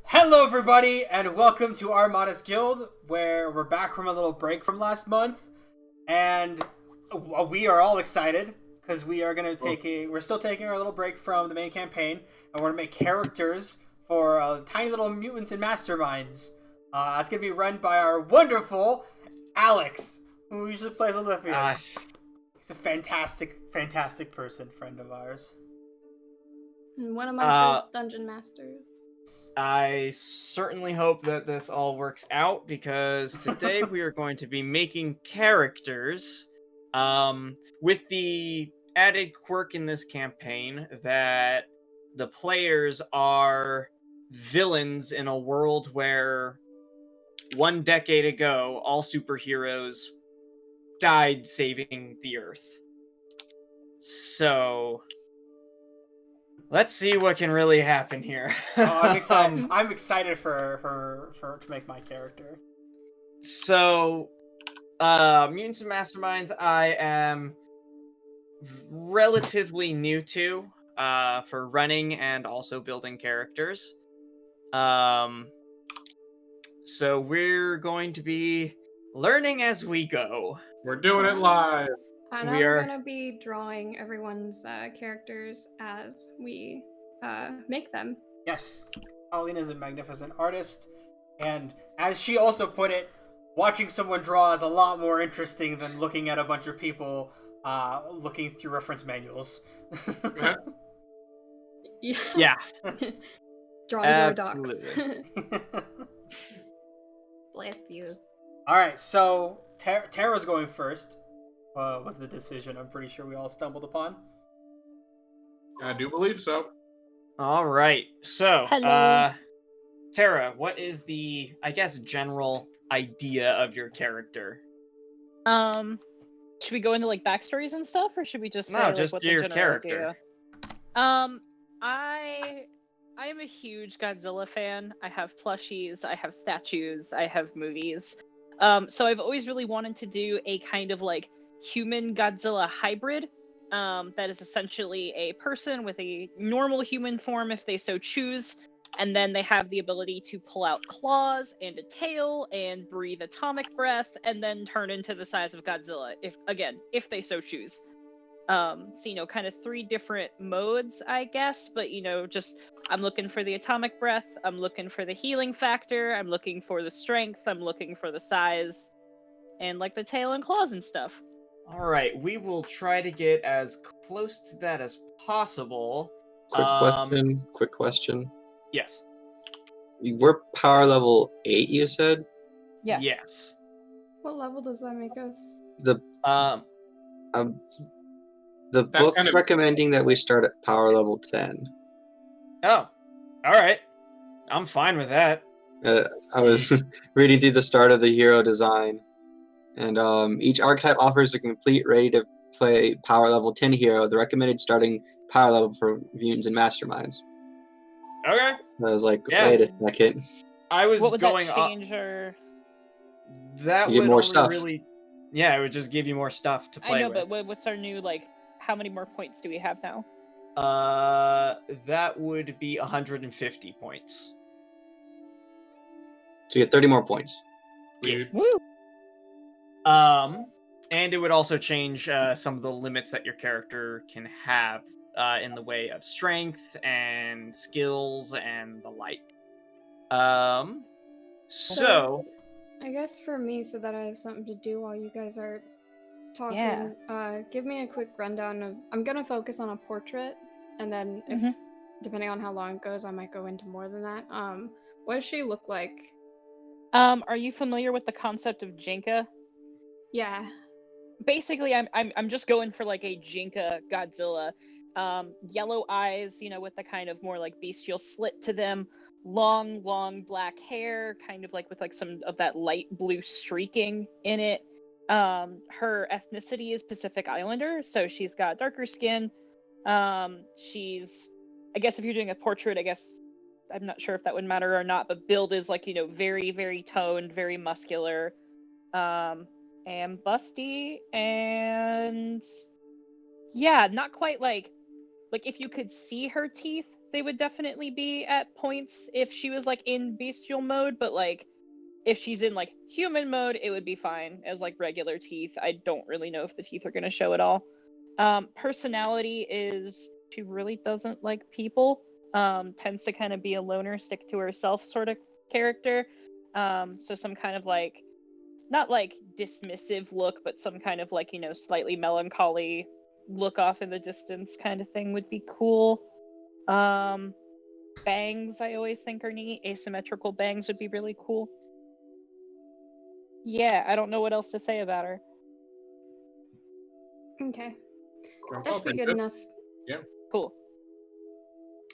Hello, everybody, and welcome to our Modest Guild, where we're back from a little break from last month, and we are all excited because we are going to we're still taking our little break from the main campaign, and we're going to make characters for tiny little mutants and masterminds. It's going to be run by our wonderful Alex, who usually plays Olifeus. He's a fantastic person, friend of ours. And one of my first dungeon masters. I certainly hope that this all works out, because today we are going to be making characters with the added quirk in this campaign that the players are villains in a world where 1 decade ago all superheroes died saving the Earth. So let's see what can really happen here. I'm excited. I'm excited for to make my character. So, Mutants and Masterminds, I am relatively new to for running and also building characters. So we're going to be learning as we go. We're doing it live. And I'm going to be drawing everyone's characters as we make them. Yes, Colleen is a magnificent artist, and as she also put it, watching someone draw is a lot more interesting than looking at a bunch of people looking through reference manuals. Yeah. Drawings are docs. Bless you. Alright, so Tara's going first. Was the decision I'm pretty sure we all stumbled upon. I do believe so. All right. So, Hello. Tara, what is the, I guess, general idea of your character? Should we go into like backstories and stuff, or should we just say, just what your the general character. Idea? I am a huge Godzilla fan. I have plushies, I have statues, I have movies. So I've always really wanted to do a kind of like human Godzilla hybrid. That is essentially a person with a normal human form if they so choose, and then they have the ability to pull out claws and a tail and breathe atomic breath and then turn into the size of Godzilla if they so choose. So kind of 3 different modes, I guess, but just I'm looking for the atomic breath, I'm looking for the healing factor, I'm looking for the strength, I'm looking for the size, and like the tail and claws and stuff. All right, we will try to get as close to that as possible. Quick question. Yes. We're power level 8, you said? Yes. Yes. What level does that make us? The book's recommending that we start at power level 10. Oh, all right. I'm fine with that. I was reading through the start of the hero design, and each archetype offers a complete ready-to-play power level 10 hero, the recommended starting power level for Mutants and Masterminds. Okay. I was like, wait a second. I was what would going that change or... That you would get more only stuff. Really... Yeah, it would just give you more stuff to play with. I know, but what's our new, like, how many more points do we have now? That would be 150 points. So you get 30 more points. Yeah. Woo! And it would also change some of the limits that your character can have in the way of strength and skills and the like. So I guess for me, so that I have something to do while you guys are talking, give me a quick rundown of... I'm gonna focus on a portrait, and then if depending on how long it goes, I might go into more than that. What does she look like? Are you familiar with the concept of Jinka? Yeah. Basically, I'm just going for like a Jinka Godzilla. Yellow eyes, with the kind of more like bestial slit to them. Long black hair, kind of like with like some of that light blue streaking in it. Her ethnicity is Pacific Islander, so she's got darker skin. She's, I guess if you're doing a portrait, I guess I'm not sure if that would matter or not, but build is like, very, very toned, very muscular, and busty, and yeah, not quite like if you could see her teeth, they would definitely be at points if she was like in bestial mode, but like if she's in like human mode, it would be fine as like regular teeth. I don't really know if the teeth are going to show at all. Personality is she really doesn't like people. Tends to kind of be a loner, stick to herself sort of character. So some kind of like, not like dismissive look, but some kind of like, slightly melancholy look off in the distance kind of thing would be cool. Bangs I always think are neat. Asymmetrical bangs would be really cool. Yeah, I don't know what else to say about her. Okay. Oh, That should be thank good you. enough. Cool.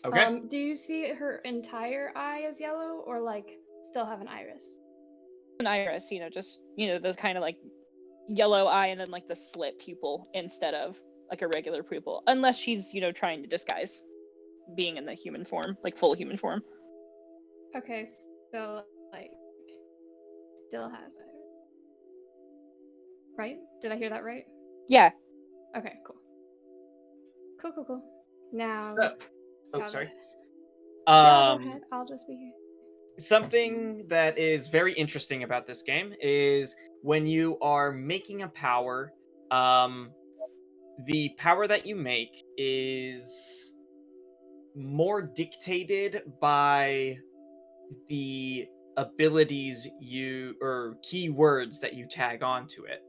Okay. Do you see her entire eye as yellow, or like still have an iris? An iris, just those kind of like yellow eye and then like the slit pupil instead of like a regular pupil, unless she's trying to disguise being in the human form, like full human form. Okay, so like still has iris. Right? Did I hear that right? Yeah. Okay, cool. Cool. Now. Oh, sorry. No, go ahead. I'll just be here. Something that is very interesting about this game is when you are making a power, the power that you make is more dictated by the abilities or keywords that you tag onto it.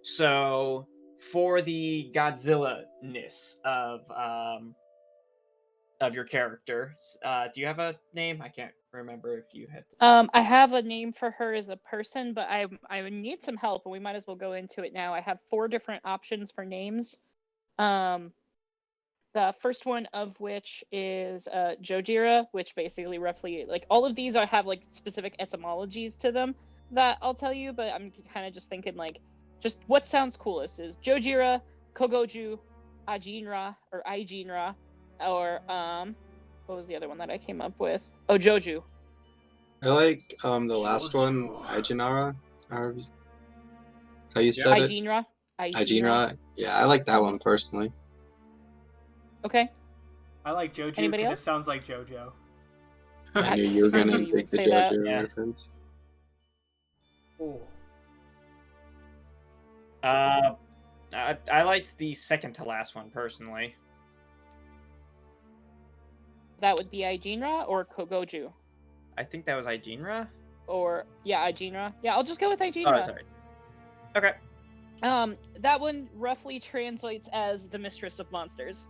So for the Godzilla-ness of your character, do you have a name? I can't remember if you had this. I have a name for her as a person, but I need some help, and we might as well go into it now. I have 4 different options for names. The first one of which is Jojira, which basically roughly like all of these have like specific etymologies to them that I'll tell you, but I'm kind of just thinking like just what sounds coolest is Jojira, Kogoju, Ajinra or Aijinra, or what was the other one that I came up with? Oh, Joju. I like the last one, Jojo. Ajinara. How you said it? Aijinra. Ajinra. Yeah, I like that one personally. Okay. I like Jojo Anybody because it else? sounds like JoJo. I knew you were I gonna knew you make would the say that. JoJo Yeah. reference. Oh. I liked the second to last one personally. That would be Aijinra or Kogoju. I think that was Aijinra. Or yeah, Aijinra. Yeah, I'll just go with Oh, Aijinra. sorry. Okay. That one roughly translates as the Mistress of Monsters.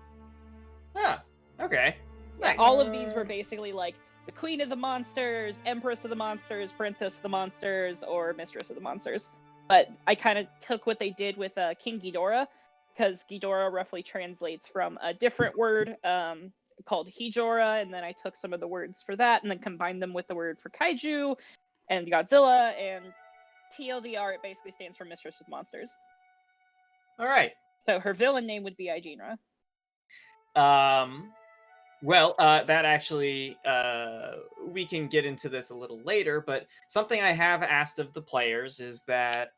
Ah, okay. Yeah, Nice. all of these were basically like the Queen of the Monsters, Empress of the Monsters, Princess of the Monsters, or Mistress of the Monsters. But I kind of took what they did with King Ghidorah, because Ghidorah roughly translates from a different word called Hijora, and then I took some of the words for that and then combined them with the word for Kaiju and Godzilla, and TLDR, it basically stands for Mistress of Monsters. All right. So her villain name would be Aijinra. Well, that actually, we can get into this a little later, but something I have asked of the players is that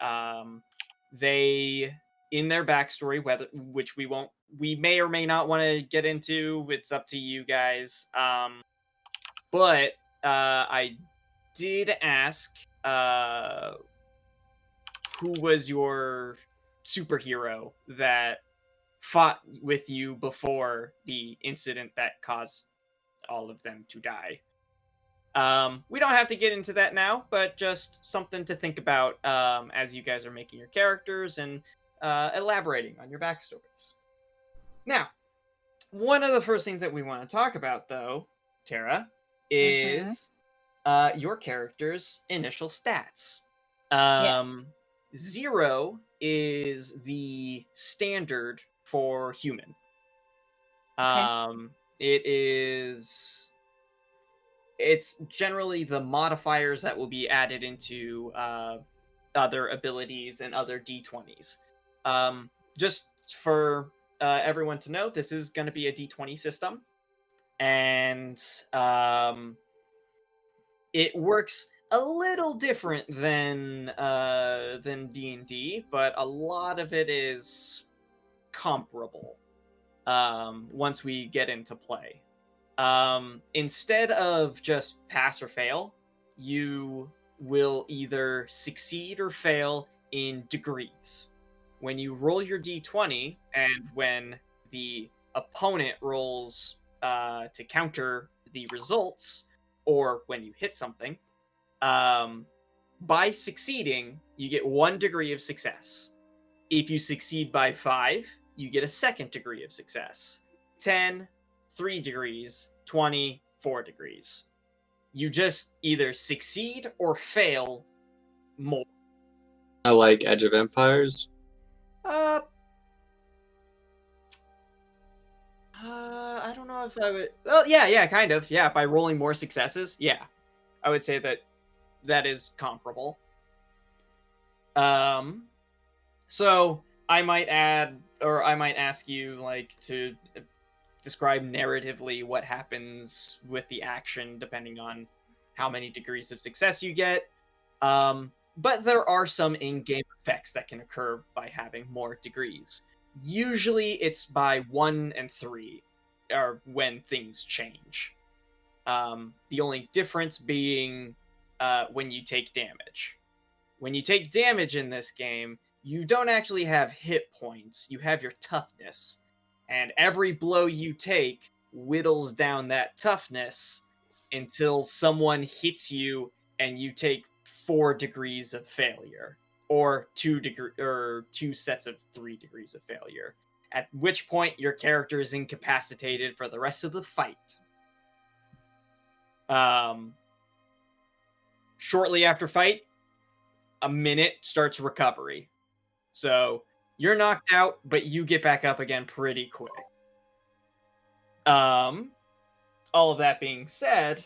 they, in their backstory, which we may or may not want to get into, it's up to you guys. But I did ask who was your superhero that fought with you before the incident that caused all of them to die. We don't have to get into that now, but just something to think about as you guys are making your characters and elaborating on your backstories. Now, one of the first things that we want to talk about, though, Tara, is your character's initial stats. Yes. 0 is the standard for human. It's generally the modifiers that will be added into other abilities and other d20s. Just for everyone to know, this is going to be a d20 system, and it works a little different than D&D, but a lot of it is comparable once we get into play. Instead of just pass or fail, you will either succeed or fail in degrees. When you roll your d20, and when the opponent rolls to counter the results, or when you hit something, by succeeding, you get 1 degree of success. If you succeed by 5, you get a 2nd degree of success. 10, 3 degrees, 20, 4 degrees. You just either succeed or fail more. I like Edge of Empires. I don't know if I would. Well, yeah, kind of. Yeah, by rolling more successes, yeah, I would say that is comparable. So I might add, or I might ask you, like, to describe narratively what happens with the action, depending on how many degrees of success you get. But there are some in-game effects that can occur by having more degrees. Usually it's by 1 and 3, or when things change. The only difference being when you take damage. When you take damage in this game, you don't actually have hit points, you have your toughness. And every blow you take whittles down that toughness until someone hits you and you take 4 degrees of failure, or 2 sets of 3 degrees of failure, at which point your character is incapacitated for the rest of the fight. Shortly after fight, a minute starts recovery. So you're knocked out, but you get back up again pretty quick. All of that being said,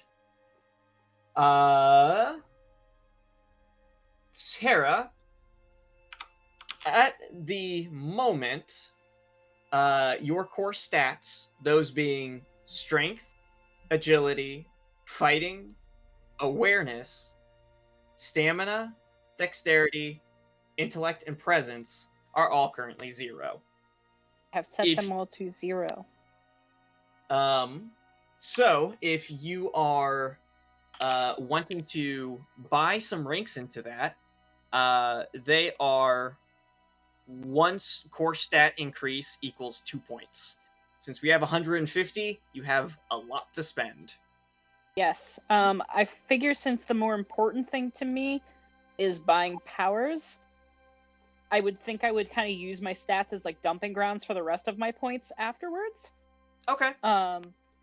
Terra, at the moment, your core stats, those being strength, agility, fighting, awareness, stamina, dexterity, intellect, and presence, are all currently 0. I have set them all to 0. So if you are wanting to buy some ranks into that, they are 1 core stat increase equals 2 points. Since we have 150, you have a lot to spend. Yes. I figure since the more important thing to me is buying powers, I would think I would kind of use my stats as like dumping grounds for the rest of my points afterwards. Okay.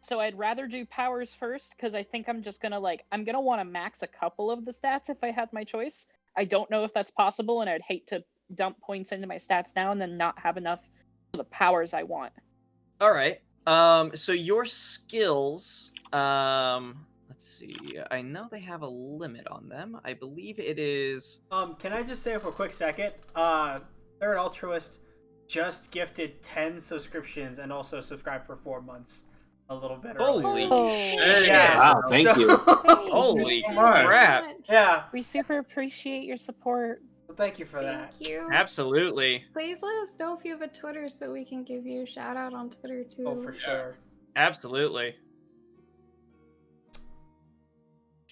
So I'd rather do powers first, because I think I'm just gonna I'm gonna want to max a couple of the stats if I had my choice. I don't know if that's possible, and I'd hate to dump points into my stats now and then not have enough for the powers I want. All right. So your skills, let's see. I know they have a limit on them. I believe it is. Can I just say for a quick second? Third Altruist just gifted 10 subscriptions and also subscribed for 4 months. A little bit earlier. Holy shit. Yeah. Wow, thank you. Holy crap! Yeah. We super appreciate your support. Well, thank you for that. Thank you. Absolutely. Please let us know if you have a Twitter so we can give you a shout out on Twitter too. Oh, for sure. Absolutely.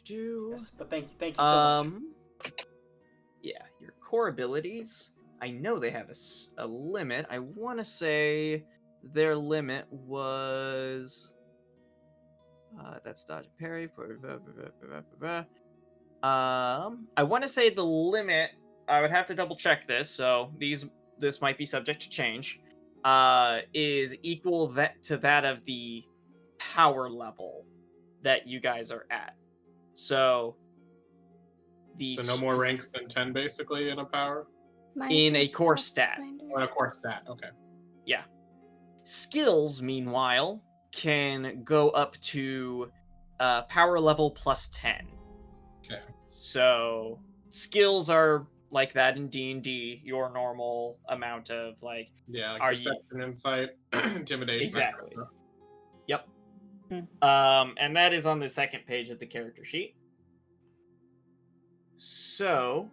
Yes, but thank you so much. Yeah, your core abilities. I know they have a limit. I want to say their limit was. That's dodge and parry. I want to say the limit. I would have to double check this. So this might be subject to change. Is equal to that of the power level that you guys are at. So no more ranks than 10, basically, in a power? In a core stat. Or in a core stat, okay. Yeah. Skills, meanwhile, can go up to power level plus 10. Okay. So skills are like that in D&D, your normal amount of like... Yeah, like deception, insight, intimidation. Exactly. Kind of Yep. And that is on the second page of the character sheet. So,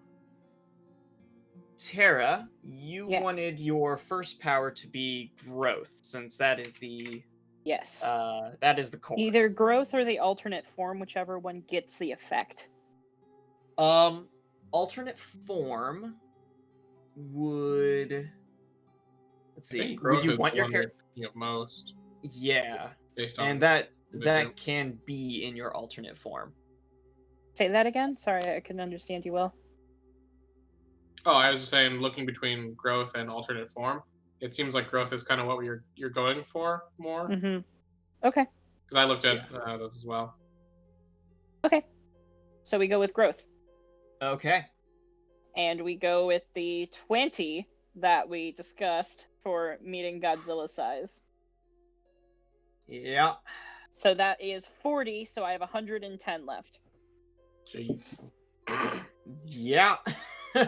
Terra, you wanted your first power to be growth, since that is the Yes. That is the core. Either growth or the alternate form, whichever one gets the effect. Alternate form would... Let's I think see. growth Would you is want the your one character? you're thinking of most, Yeah. based on And the two. that can be in your alternate form. Say that again? Sorry, I couldn't understand you well. Oh, I was just saying, looking between growth and alternate form, it seems like growth is kind of what you're going for more. Mm-hmm. Okay. Because I looked at those as well. Okay. So we go with growth. Okay. And we go with the 20 that we discussed for meeting Godzilla size. Yeah. So that is 40, so I have 110 left. Jeez. Yeah.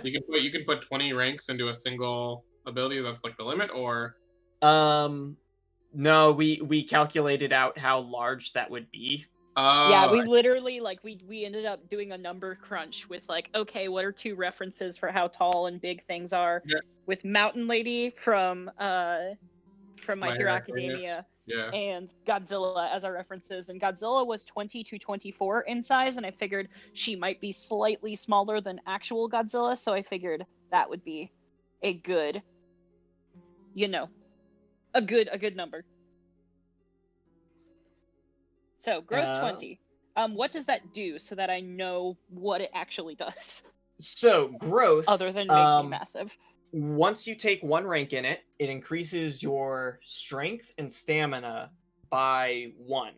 You can put 20 ranks into a single ability. That's like the limit, or No, we calculated out how large that would be. Yeah, we literally we ended up doing a number crunch with like, okay, what are 2 references for how tall and big things are? Yeah. With Mountain Lady from My Hero Academia. Yeah. And Godzilla as our references, and Godzilla was 20 to 24 in size, and I figured she might be slightly smaller than actual Godzilla, so I figured that would be a good, a good number. So growth 20. What does that do so that I know what it actually does? So growth, other than make me massive. Once you take 1 rank in it, it increases your strength and stamina by 1.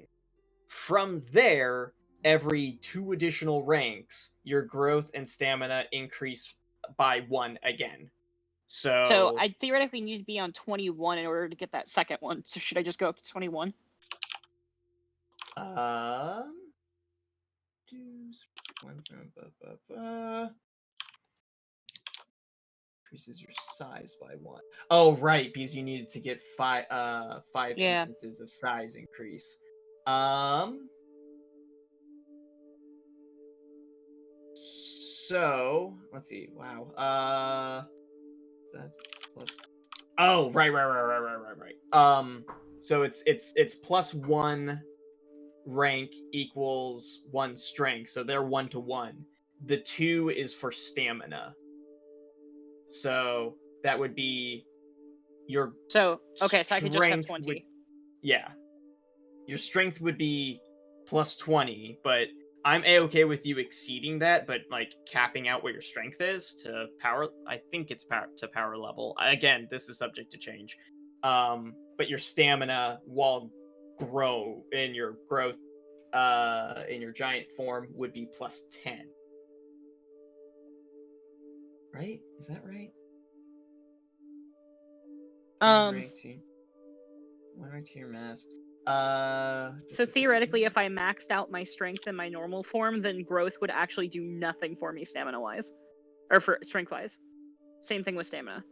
From there, every 2 additional ranks, your growth and stamina increase by 1 again. So I theoretically need to be on 21 in order to get that second one. So should I just go up to 21? Increases your size by 1. Oh, right, because you needed to get 5 instances of size increase. So let's see. Wow. That's plus. Oh, right. So it's plus 1 rank equals 1 strength. So they're 1 to 1. The 2 is for stamina. So that would be your. So okay, so I could just have 20. Yeah, your strength would be plus 20, but I'm a-okay with you exceeding that, but like capping out what your strength is to power. I think it's to power level. Again, this is subject to change. But your stamina while grow in your growth, in your giant form would be plus 10. Right? Is that right? One rank to your mass. So theoretically, if I maxed out my strength in my normal form, then growth would actually do nothing for me stamina-wise. Or for strength-wise. Same thing with stamina.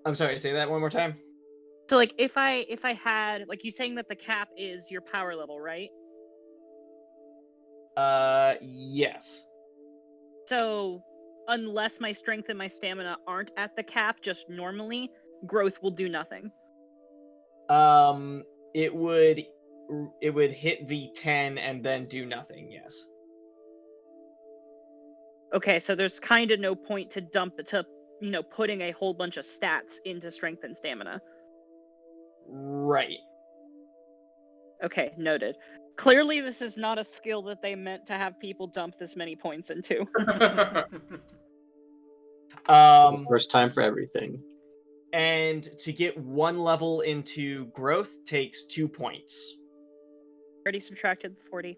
I'm sorry, say that one more time. So like if I had, like, you saying that the cap is your power level, right? Yes. So unless my strength and my stamina aren't at the cap, just normally, growth will do nothing. It would hit the 10 and then do nothing, yes. Okay, so there's kind of no point to putting a whole bunch of stats into strength and stamina. Right. Okay, noted. Clearly this is not a skill that they meant to have people dump this many points into. First time for everything. And to get 1 level into growth takes 2 points. Already subtracted 40.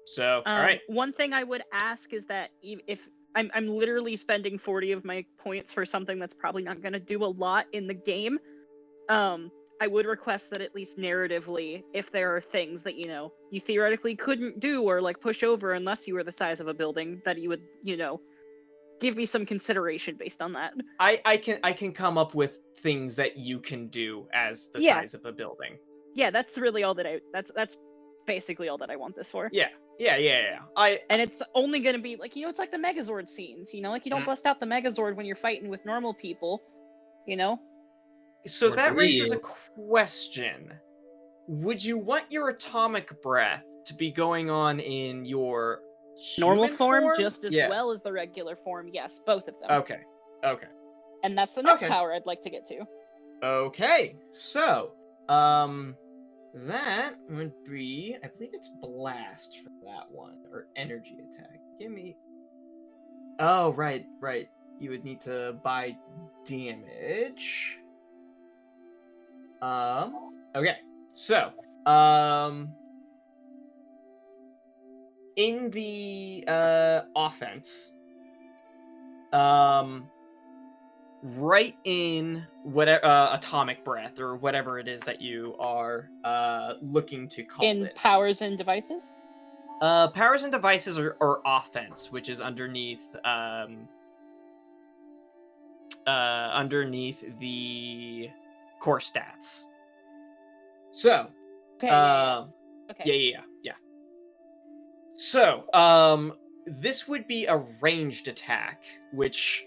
So, all right. One thing I would ask is that if I'm literally spending 40 of my points for something that's probably not going to do a lot in the game, I would request that at least narratively, if there are things that, you theoretically couldn't do or like push over unless you were the size of a building, that you would, give me some consideration based on that. I can come up with things that you can do as the size of a building. Yeah, that's really all that that's basically all that I want this for. Yeah. And it's only gonna be like, it's like the Megazord scenes, like you don't bust out the Megazord when you're fighting with normal people, So Or that do raises we? a question. Would you want your atomic breath to be going on in your Normal human form just as Yeah. well as the regular form. Yes, both of them. Okay. And that's the next Okay. power I'd like to get to. Okay. So, that would be, I believe it's blast for that one, or energy attack. Give me. Oh, right. You would need to buy damage. Okay. So, in the offense, right in whatever atomic breath or whatever it is that you are looking to call In this. powers and devices? Powers and devices are offense, which is underneath underneath the core stats. So, Okay, yeah. Okay. yeah. So, this would be a ranged attack, which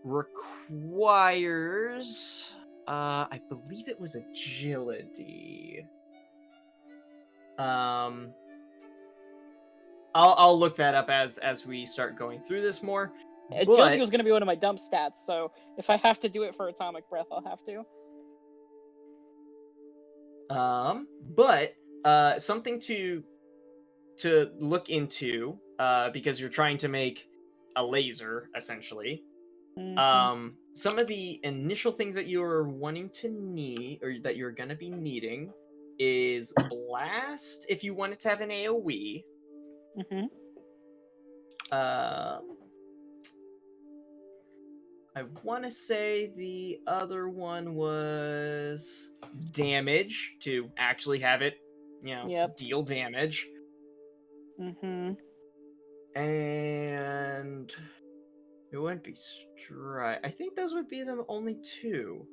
requires, I believe it was agility. I'll look that up as we start going through this more. Agility was going to be one of my dump stats, so if I have to do it for atomic breath, I'll have to. But something to look into, because you're trying to make a laser, essentially. Mm-hmm. Some of the initial things that you're wanting to need, or that you're gonna be needing, is blast if you want it to have an AoE. Mm-hmm. I want to say the other one was damage, to actually have it, deal damage. Mm-hmm. And it wouldn't be strike. I think those would be the only two.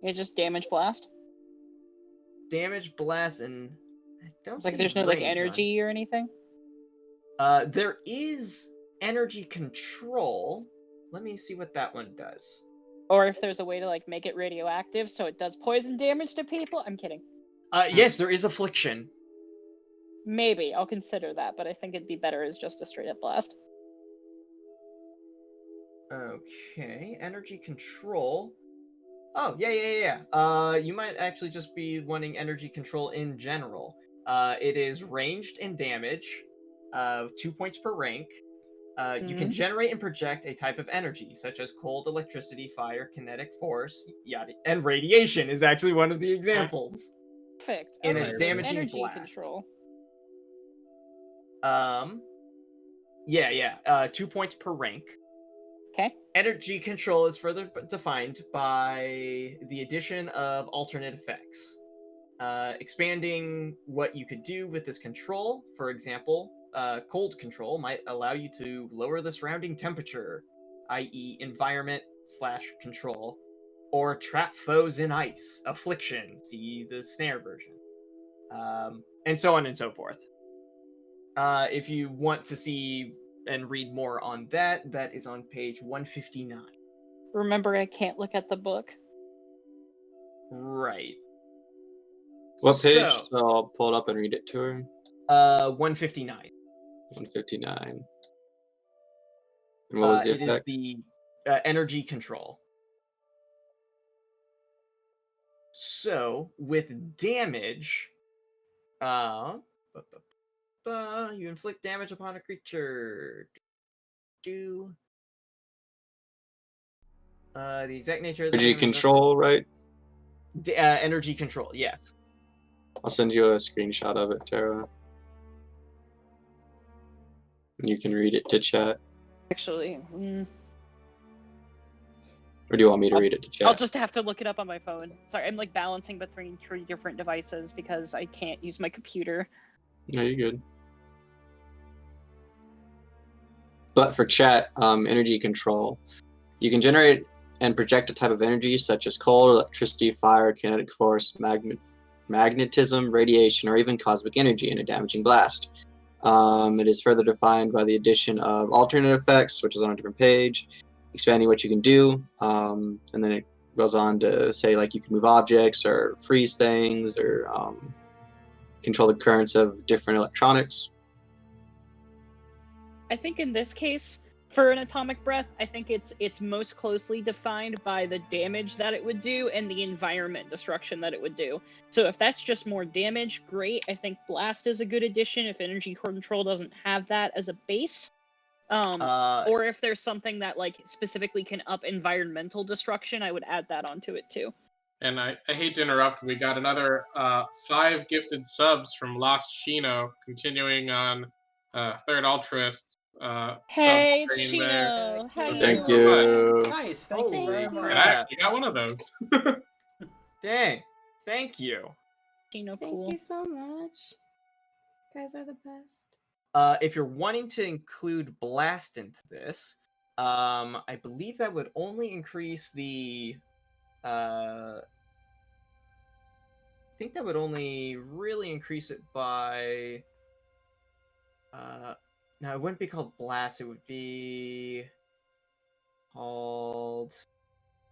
Yeah, just damage blast. Damage, blast, and I don't Like see there's no ray like energy or anything? There is energy control. Let me see what that one does. Or if there's a way to like make it radioactive so it does poison damage to people? I'm kidding. Yes, there is affliction. Maybe. I'll consider that, but I think it'd be better as just a straight up blast. Okay, energy control. Oh, yeah. You might actually just be wanting energy control in general. It is ranged and damage, 2 points per rank. You can generate and project a type of energy, such as cold, electricity, fire, kinetic force, yada, and radiation is actually one of the examples. Perfect. In Okay, a so damaging energy blast. control. 2 points per rank. Okay. Energy control is further defined by the addition of alternate effects. Expanding what you could do with this control. For example, cold control might allow you to lower the surrounding temperature, i.e. environment/control, or trap foes in ice, affliction, see the snare version, and so on and so forth. If you want to see and read more on that, that is on page 159. Remember, I can't look at the book. Right. What page? So I'll pull it up and read it to her. 159. 159. And what was the effect? It is the energy control. So, with damage, you inflict damage upon a creature. The exact nature of the Energy control, right? Energy control, yes. I'll send you a screenshot of it, Tara. You can read it to chat. Actually, Or do you want me to read it to chat? I'll just have to look it up on my phone. Sorry, I'm like balancing between 3 different devices because I can't use my computer. No, you're good. But for chat, energy control, you can generate and project a type of energy such as cold, electricity, fire, kinetic force, magnetism, radiation, or even cosmic energy in a damaging blast. It is further defined by the addition of alternate effects, which is on a different page, expanding what you can do, and then it goes on to say like you can move objects or freeze things or control the currents of different electronics. I think in this case, for an atomic breath, I think it's most closely defined by the damage that it would do and the environment destruction that it would do. So if that's just more damage, great. I think blast is a good addition if energy control doesn't have that as a base. Or if there's something that like specifically can up environmental destruction, I would add that onto it too. And I hate to interrupt, we got another 5 gifted subs from Lost Shino, continuing on Third Altruist Hey, sub-stream there. Chino. How you Thank doing? you. Nice, thank you very Holy much. And I actually got one of those. Dang. Thank you. Chino, Thank cool. you so much. You guys are the best. If you're wanting to include blast into this, I believe that would only increase the. I think that would only really increase it by. No, it wouldn't be called blast. It would be called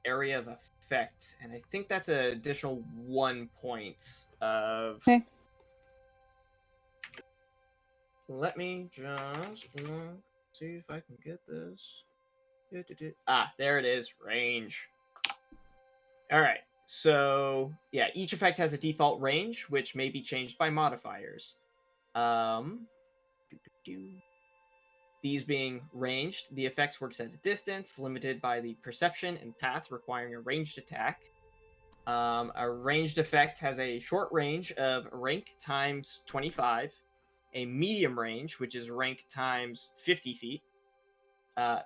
area of effect, and I think that's an additional 1 point of. Okay. Let me just see if I can get this. Ah, there it is. Range. All right. So yeah, each effect has a default range, which may be changed by modifiers. These being ranged, the effects works at a distance, limited by the perception and path, requiring a ranged attack. A ranged effect has a short range of rank times 25, a medium range, which is rank times 50 feet.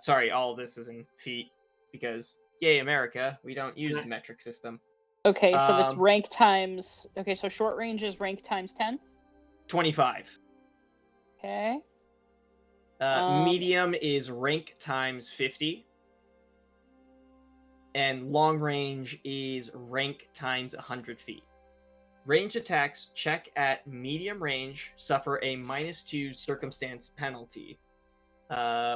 Sorry, all of this is in feet, because, yay, America, we don't use the metric system. Okay, so that's rank times... Okay, so short range is rank times 10? 25. Okay. Medium is rank times 50. And long range is rank times 100 feet. Ranged attacks check at medium range suffer a -2 circumstance penalty,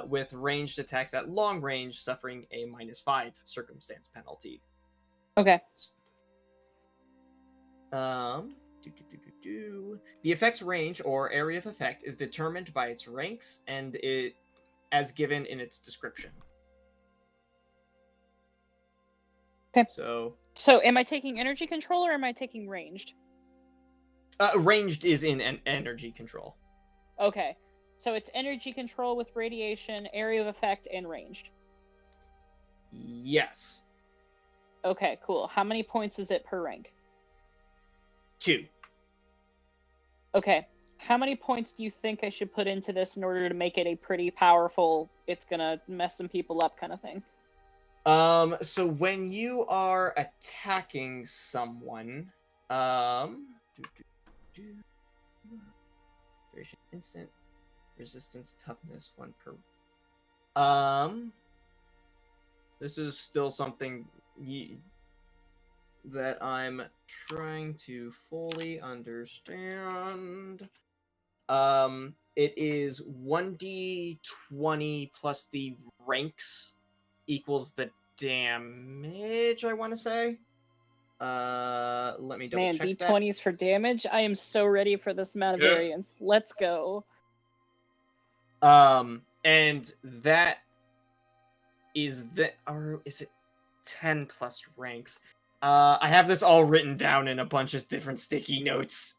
with ranged attacks at long range suffering a -5 circumstance penalty. Okay. The effect's range or area of effect is determined by its ranks and it as given in its description. Okay. So am I taking energy control or am I taking ranged? Ranged is in energy control. Okay. So it's energy control with radiation, area of effect, and ranged. Yes. Okay, cool. How many points is it per rank? 2. Okay. How many points do you think I should put into this in order to make it a pretty powerful, it's gonna mess some people up kind of thing? So when you are attacking someone, duration instant, resistance, toughness, 1 per. This is still something that I'm trying to fully understand. It is 1d20 plus the ranks equals the damage, I want to say. Let me double check that. D20s for damage? I am so ready for this amount of variance. Let's go. And that is or is it 10 plus ranks? I have this all written down in a bunch of different sticky notes.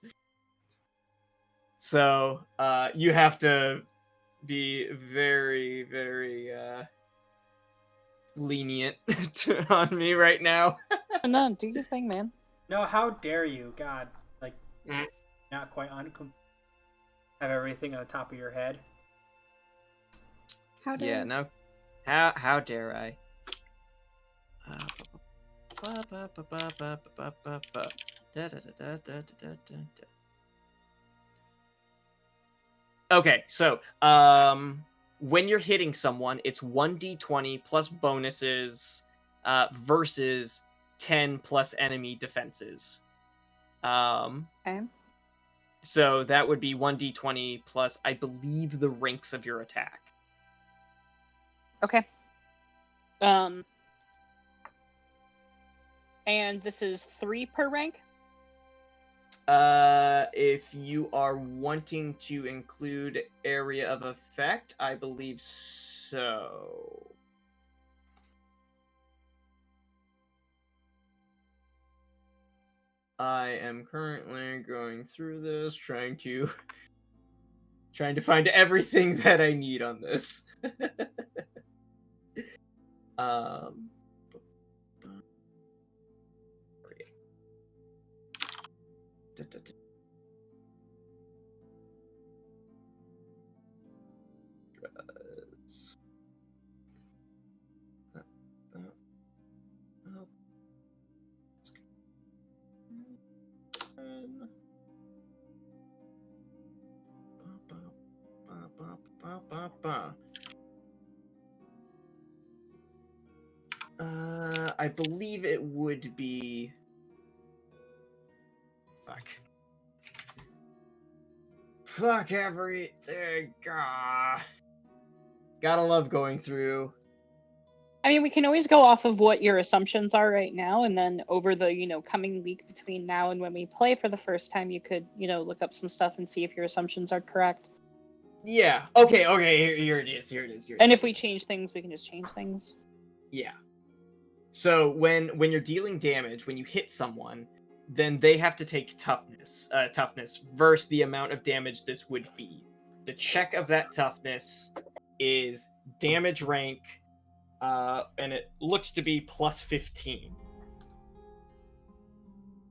So, you have to be very, very, lenient on me right now. No, do your thing, man. No, how dare you? God, like, not quite have everything on the top of your head. How dare Yeah, you? no. How dare I? Okay, so when you're hitting someone, it's 1d20 plus bonuses versus 10 plus enemy defenses. Okay. So that would be 1d20 plus, I believe, the ranks of your attack. Okay. And this is 3 per rank? If you are wanting to include area of effect, I believe so. I am currently going through this, trying to find everything that I need on this. I believe it would be. Fuck everything. Gotta love going through. I mean, we can always go off of what your assumptions are right now, and then over the, coming week between now and when we play for the first time, you could, look up some stuff and see if your assumptions are correct. Yeah. Okay. Here it is. And if we change things, we can just change things. Yeah. So when you're dealing damage, when you hit someone, then they have to take toughness versus the amount of damage this would be. The check of that toughness is damage rank, and it looks to be plus 15.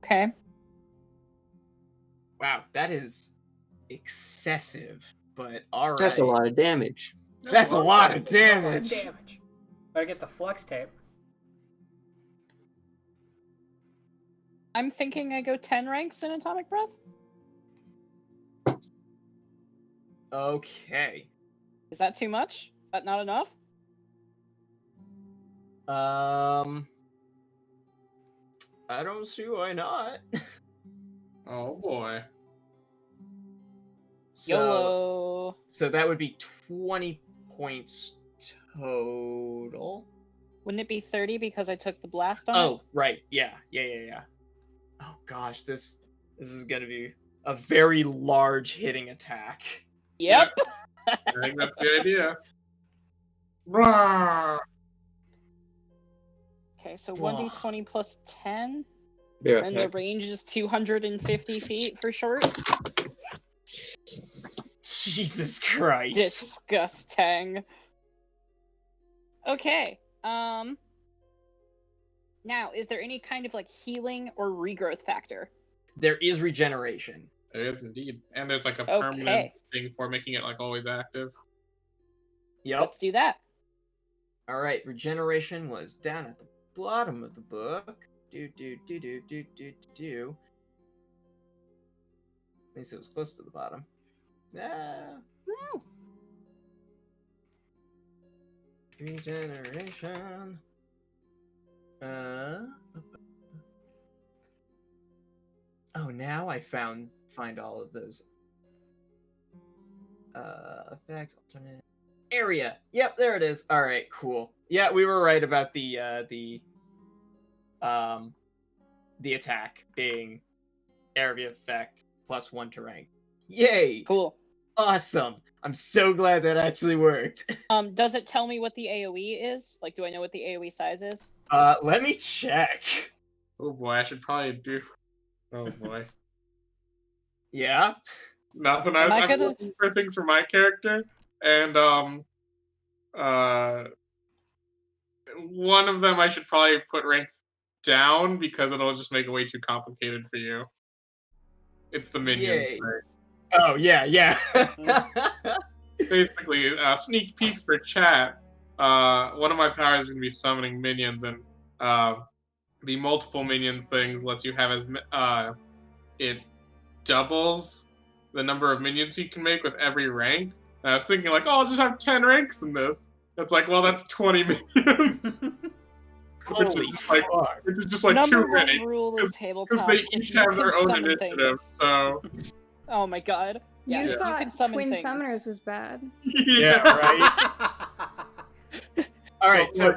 Okay. Wow, that is excessive, but all right. That's a lot of damage. That's a lot of damage. Better get the flex tape. I'm thinking I go 10 ranks in Atomic Breath. Okay. Is that too much? Is that not enough? I don't see why not. Oh boy. YOLO. So that would be 20 points total. Wouldn't it be 30 because I took the blast on it? Oh, right. Yeah. Oh gosh, this is gonna be a very large hitting attack. Yep. I think that's the idea. Rawr! Okay, so 1d20 plus 10. Yeah, And the range is 250 feet for short. Jesus Christ. Disgusting. Okay. Now, is there any kind of healing or regrowth factor? There is regeneration. There is indeed. And there's a permanent thing for making it always active. Yep. Let's do that. Alright, regeneration was down at the bottom of the book. At least it was close to the bottom. Regeneration. Oh, now I find all of those effects. Alternate area. Yep, there it is. All right, cool. Yeah, we were right about the attack being area effect +1 to rank. Yay! Cool. Awesome. I'm so glad that actually worked. Does it tell me what the AoE is? Do I know what the AoE size is? Let me check. Oh boy, I should probably do. Oh boy. Yeah? Nothing. I'm looking for things for my character, and one of them I should probably put ranks down because it'll just make it way too complicated for you. It's the minions. Right? Oh yeah. Basically, sneak peek for chat. One of my powers is gonna be summoning minions, and the multiple minions things lets you have it doubles the number of minions you can make with every rank. And I was thinking I'll just have 10 ranks in this. It's well, that's 20 minions. Holy fuck. Which is just too many. Because they each have their own initiative, so... Oh my god. You thought can summon Twin things. Summoners was bad. Yeah, right? Alright, so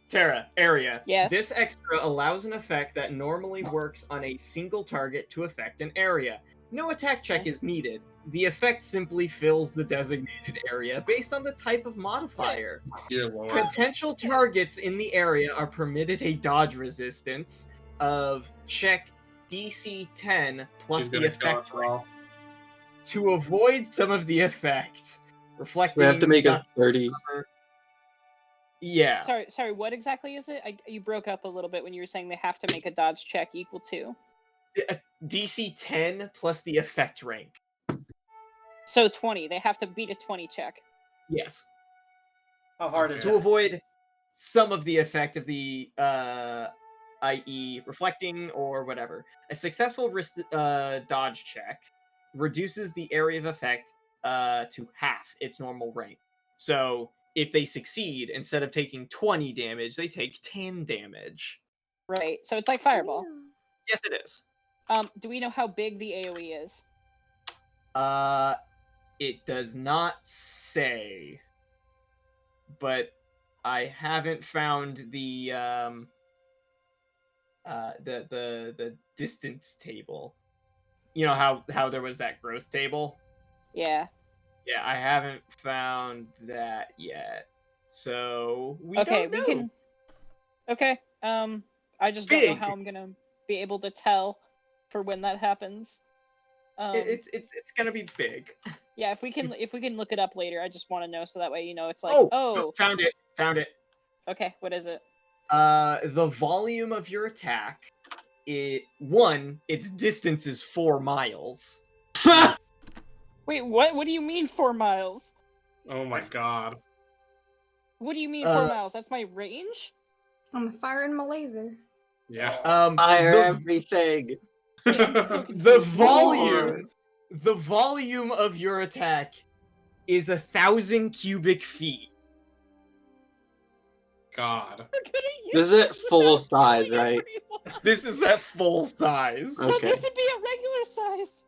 Tara, area. Yes. This extra allows an effect that normally works on a single target to affect an area. No attack check is needed. The effect simply fills the designated area based on the type of modifier. Dear Lord. Potential targets in the area are permitted a dodge resistance of check DC 10 plus He's the gonna effect kill us rank. all. To avoid some of the effect, So reflecting. we have to make a not- 30. Yeah. Sorry, what exactly is it? You broke up a little bit when you were saying they have to make a dodge check equal to. DC 10 plus the effect rank. So 20. They have to beat a 20 check. Yes. How hard is To it? avoid some of the effect of the, i.e., reflecting or whatever. A successful dodge check reduces the area of effect to half its normal rank. So if they succeed, instead of taking 20 damage, they take 10 damage. Right. So it's like fireball. Yes, it is. Do we know how big the AoE is? It does not say, but I haven't found the distance table. You know how there was that growth table? Yeah. Yeah, I haven't found that yet. So we Okay, don't know. we can. Okay. I just don't know how I'm gonna be able to tell for when that happens. It's gonna be big. Yeah, if we can look it up later, I just want to know so that way it's like Found it. Okay, what is it? The volume of your attack. Its distance is 4 miles. Wait, what? What do you mean 4 miles? Oh my god. What do you mean 4 miles? That's my range? I'm firing my laser. Yeah. Fire everything! The volume of your attack is 1,000 cubic feet. God. This is at full size, right? This is at full size. No, Okay. this would be a regular size.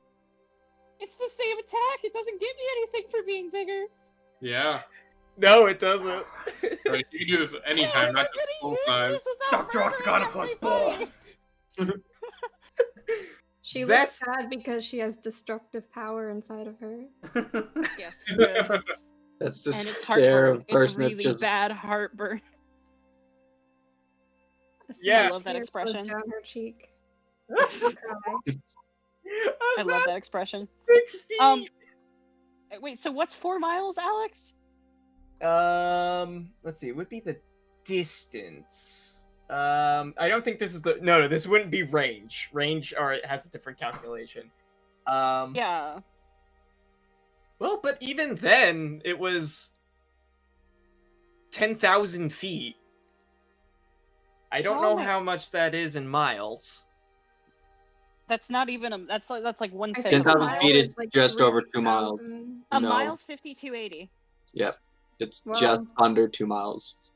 It's the same attack. It doesn't give me anything for being bigger. Yeah. No, it doesn't. Right, you can do this anytime, not just full size. Dr. Octogotopus ball! She looks sad because she has destructive power inside of her. Yes. That's the And it's stare heartburn. of person It's that's really just. bad heartburn. Yeah. I love that Tear expression. goes down her cheek. Cry. I love that expression. Big feet. Wait, so what's 4 miles, Alex? Let's see. It would be the distance. I don't think this is the. No, this wouldn't be range. Range, or it has a different calculation. Yeah. Well, but even then, it was 10,000 feet. I don't know how much that is in miles. That's not even a. That's like 1/5. 10,000 feet is like just over 2 miles. 3,000. A No. mile's 5280. Yep. It's Well- just under 2 miles.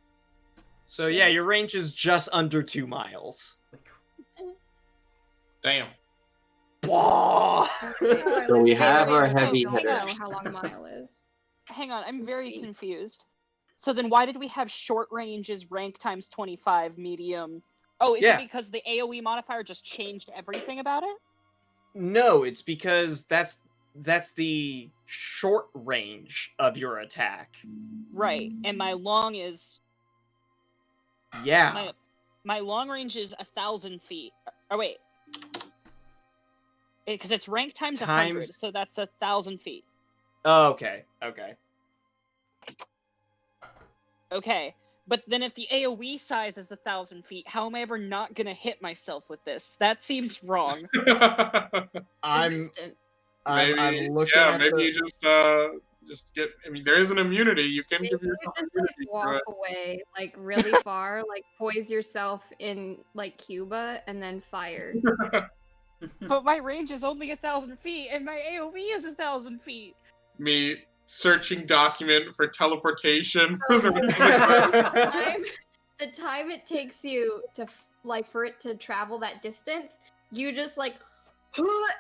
So yeah, your range is just under 2 miles. Damn. Blah! So we have our I heavy don't know hitter. how long a mile is. Hang on, I'm very confused. So then why did we have short range is rank times 25, medium? Oh, is Yeah. it because the AoE modifier just changed everything about it? No, it's because that's the short range of your attack. Right, and my long is Yeah. my long range is 1,000 feet. Oh wait, because it's rank times 100, so that's 1,000 feet. Oh, okay. Okay. Okay, but then if the AoE size is 1,000 feet, how am I ever not gonna hit myself with this? That seems wrong. I'm Distance. I'm looking yeah, at maybe the... you just get. I mean, there is an immunity. You can Maybe give you yourself just immunity like for walk it. away like really far, like poise yourself in like Cuba and then fire. But my range is only 1,000 feet, and my AoE is 1,000 feet. Me searching document for teleportation. The time it takes you to like for it to travel that distance, you just like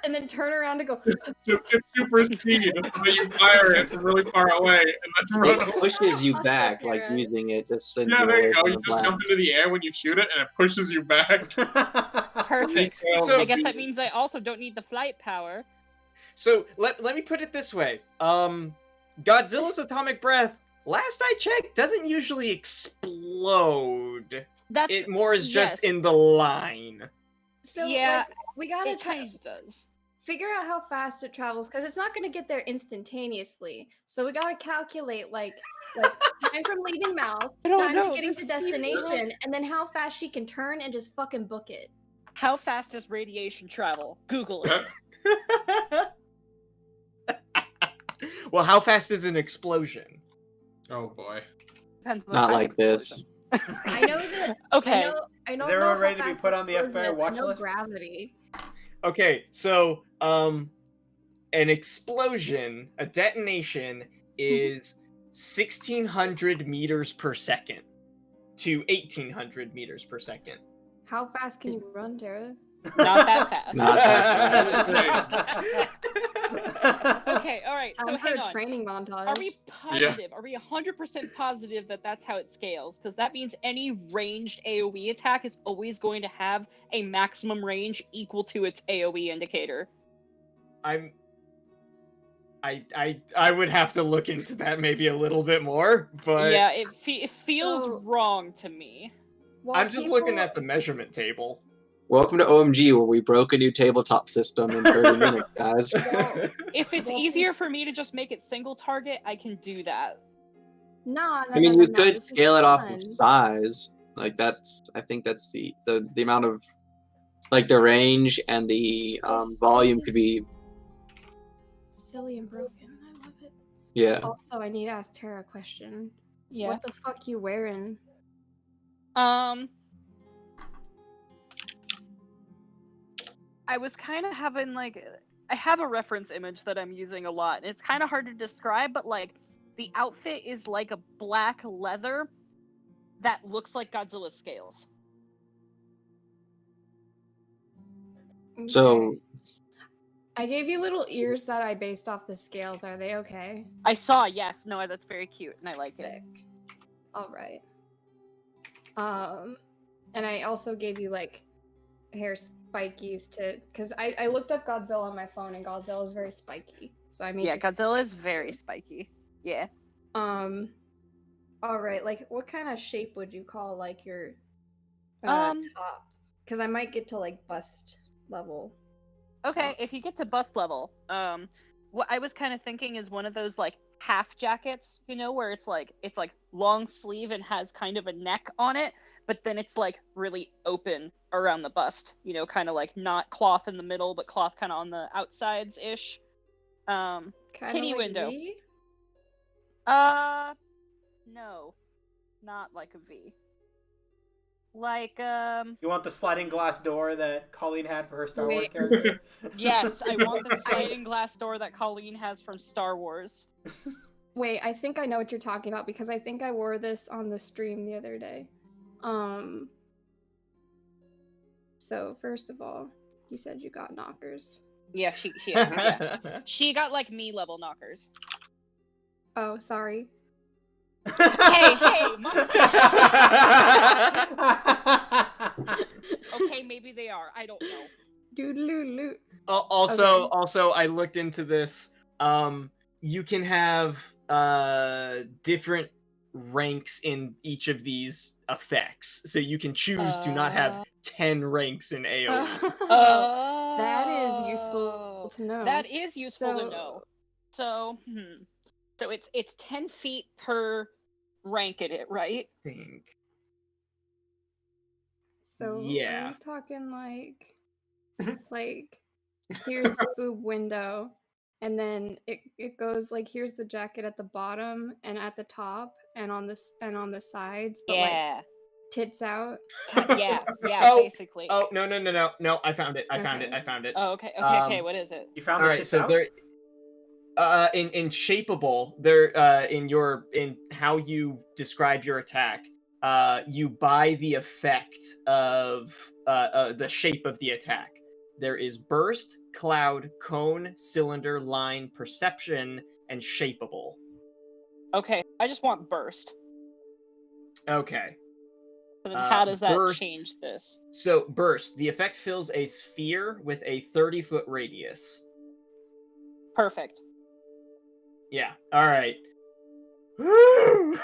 and then turn around and go. Just get super speed so that you fire it from really far away and then run It away. pushes you That's back, okay, like right? using it just sends Yeah, you there away you go. from You the just jump blast. into the air when you shoot it, and it pushes you back. Perfect. So- I guess that means I also don't need the flight power. So let me put it this way. Godzilla's atomic breath, last I checked, doesn't usually explode. That's It more is just yes. in the line. So Yeah, like, we gotta It kind of does. figure out how fast it travels because it's not gonna get there instantaneously. So we gotta calculate like time from leaving mouth, I don't time to know, getting this to seems destination, and then how fast she can turn and just fucking book it. How fast does radiation travel? Google it. Well, how fast is an explosion? Oh boy. Depends on the Not type like of this. explosion. I know that. Okay. I don't Is everyone know ready how to be fast put on the explosion FBI is. watch I know list? gravity. Okay, so an explosion, a detonation is 1,600 meters per second to 1,800 meters per second. How fast can you run, Tara? Not that fast. Not that Okay, all right. Time So for hang a on. training montage. Are we positive? Are we 100% positive that that's how it scales? Because that means any ranged AoE attack is always going to have a maximum range equal to its AoE indicator. I would have to look into that maybe a little bit more, but Yeah, it feels So- wrong to me. While I'm just looking people- at the measurement table. Welcome to OMG, where we broke a new tabletop system in 30 minutes, guys. Well, If it's Well, easier for me to just make it single target, I can do that. No, I mean, you could this is scale it off fun. of size. Like I think that's the amount of, like the range and the This volume is- could be, Silly and broken. I love it. yeah. Also, I need to ask Tara a question. Yeah. What the fuck you wearing? I was kind of having like I have a reference image that I'm using a lot, and it's kind of hard to describe, but like the outfit is like a black leather that looks like Godzilla's scales. So Okay. I gave you little ears that I based off the scales. Are they okay? I saw, yes, no, that's very cute, and I like it. Sick. All right. And I also gave you like hair spikies to, because I looked up Godzilla on my phone, and Godzilla is very spiky. So I made Yeah, you Godzilla is very spiky. Yeah. All right, like what kind of shape would you call like your Um, top? Because I might get to like bust level. Okay, if you get to bust level, what I was kind of thinking is one of those like half jackets, you know, where it's like long sleeve and has kind of a neck on it, but then it's like really open around the bust, you know, kind of like not cloth in the middle, but cloth kind of on the outsides ish. Kinda Titty like window. V? No, not like a V. Like You want the sliding glass door that Colleen had for her Star Wars Wait. character? yes, I want the sliding glass door that Colleen has from Star Wars. Wait, I think I know what you're talking about because I think I wore this on the stream the other day. So first of all, you said you got knockers. Yeah, yeah. She got like me level knockers. Oh, sorry. Hey, okay, maybe they are. I don't know. Doodaloo. Also, I looked into this. You can have different ranks in each of these effects, so you can choose to not have 10 ranks in AoE. That is useful to know. That is useful to know. So it's 10 feet per rank at it, right? I think. So Yeah. are we talking like here's the boob window, and then it goes like here's the jacket at the bottom and at the top and on the sides, but like tits out. Yeah, Oh, basically. Oh no! I found it. I found it. Oh, okay. What is it? You found All the right, tits so out? there. In shapeable, there in how you describe your attack, you buy the effect of the shape of the attack. there is burst, cloud, cone, cylinder, line, perception, and shapeable. Okay, I just want burst. Okay. So then how does that burst, change this? So, burst. The effect fills a sphere with a 30-foot radius. Perfect. Yeah, alright. Woo!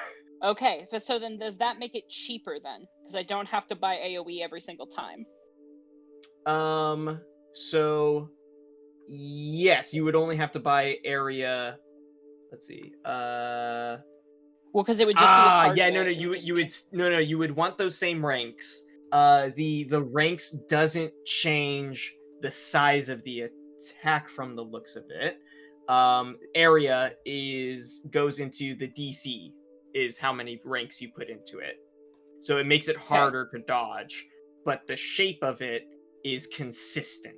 Okay, but so then does that make it cheaper then? Because I don't have to buy AoE every single time. So yes, you would only have to buy area. Let's see. Well, because it would just be a part yeah, of no, it. no, It you would would just you be- would no, you would want those same ranks. The ranks doesn't change the size of the attack from the looks of it. Area goes into the DC is how many ranks you put into it. So it makes it harder to dodge, but the shape of it is consistent.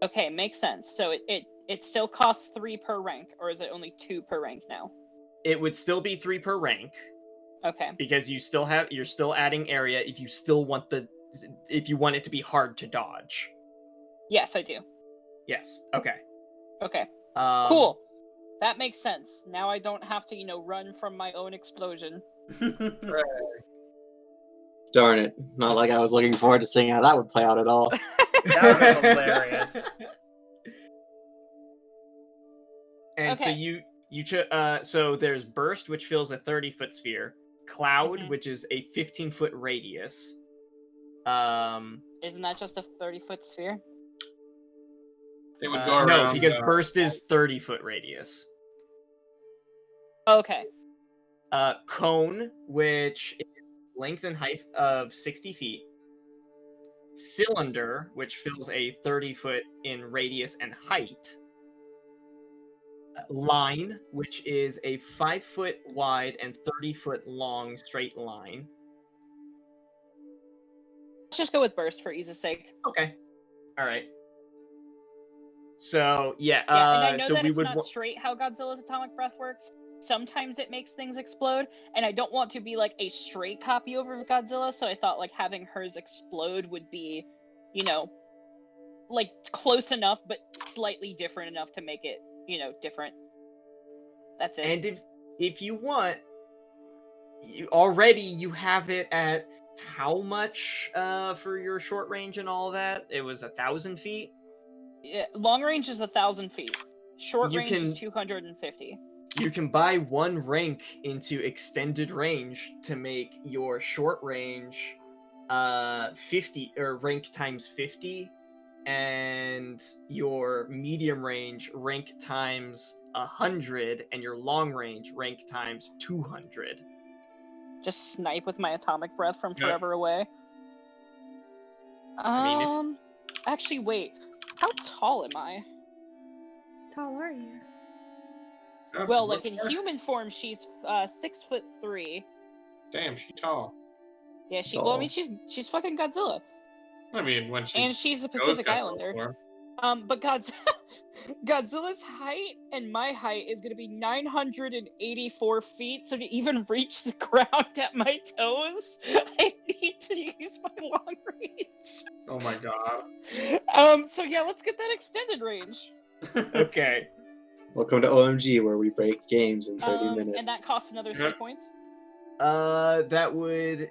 Okay, makes sense. So it still costs 3 per rank, or is it only 2 per rank now? It would still be 3 per rank. Okay. Because you're still adding area if you want it to be hard to dodge. Yes, I do. Yes. Okay. Okay. Cool. That makes sense. Now I don't have to, run from my own explosion. Darn it. Not like I was looking forward to seeing how that would play out at all. That would be hilarious. And Okay. so there's burst, which fills a 30-foot sphere. Cloud, Mhm. which is a 15-foot radius. Isn't that just a 30-foot sphere? It would go no, around. because burst is 30-foot radius. Okay. Cone, which is length and height of 60 feet. Cylinder, which fills a 30-foot in radius and height. Line, which is a 5-foot wide and 30-foot long straight line. Let's just go with burst for ease's sake. Okay. All right. So yeah. And I know so that we it's would. not straight how Godzilla's atomic breath works. Sometimes it makes things explode, and I don't want to be like a straight copy over of Godzilla, so I thought like having hers explode would be, like close enough but slightly different enough to make it, different. That's it. And if you want, you have it at how much for your short range and all that? It was 1,000 feet. Yeah, long range is 1,000 feet. Short You range is 250. You can buy one rank into extended range to make your short range 50 or rank times 50, and your medium range rank times 100, and your long range rank times 200. Just snipe with my atomic breath from Yeah. forever away. Actually, wait. How tall am I? How tall are you? Well, like in human form, she's 6'3". Damn, she's tall. Yeah, Tall. I mean, she's fucking Godzilla, I mean, when she and she's a goes Pacific Godzilla Islander. form. But Godzilla's height and my height is gonna be 984 feet. So to even reach the ground at my toes, I need to use my long range. Oh my god. So yeah, let's get that extended range. Okay. Welcome to OMG, where we break games in 30 minutes. And that costs another 3 points. That would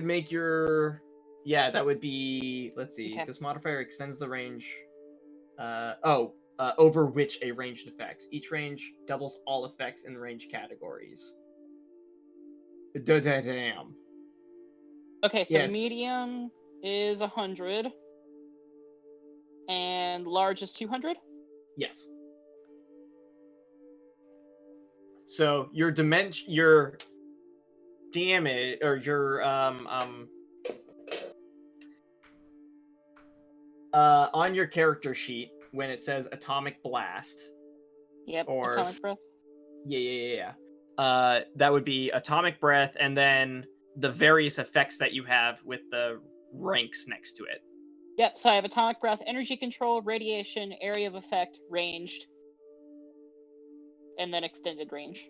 make your that would be, let's see. Okay. This modifier extends the range over which a ranged effects. Each range doubles all effects in the range categories. Damn. Okay, so Yes. medium is 100 and large is 200. Yes. So your your damage, or your on your character sheet, when it says atomic blast, Yep. Or- Atomic breath. yeah, that would be atomic breath, and then the various effects that you have with the ranks next to it. Yep. So I have atomic breath, energy control, radiation, area of effect, ranged, and then extended range.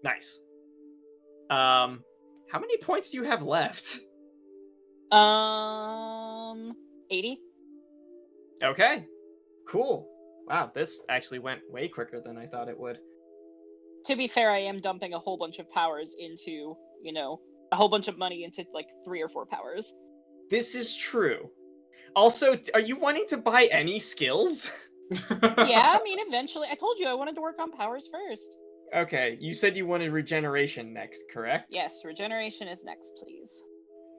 Nice. How many points do you have left? 80. Okay, cool. Wow, this actually went way quicker than I thought it would. To be fair, I am dumping a whole bunch of powers into, a whole bunch of money into like 3 or 4 powers. This is true. Also, are you wanting to buy any skills? Yeah, I mean, eventually. I told you I wanted to work on powers first. Okay, you said you wanted regeneration next, correct? Yes, regeneration is next, please.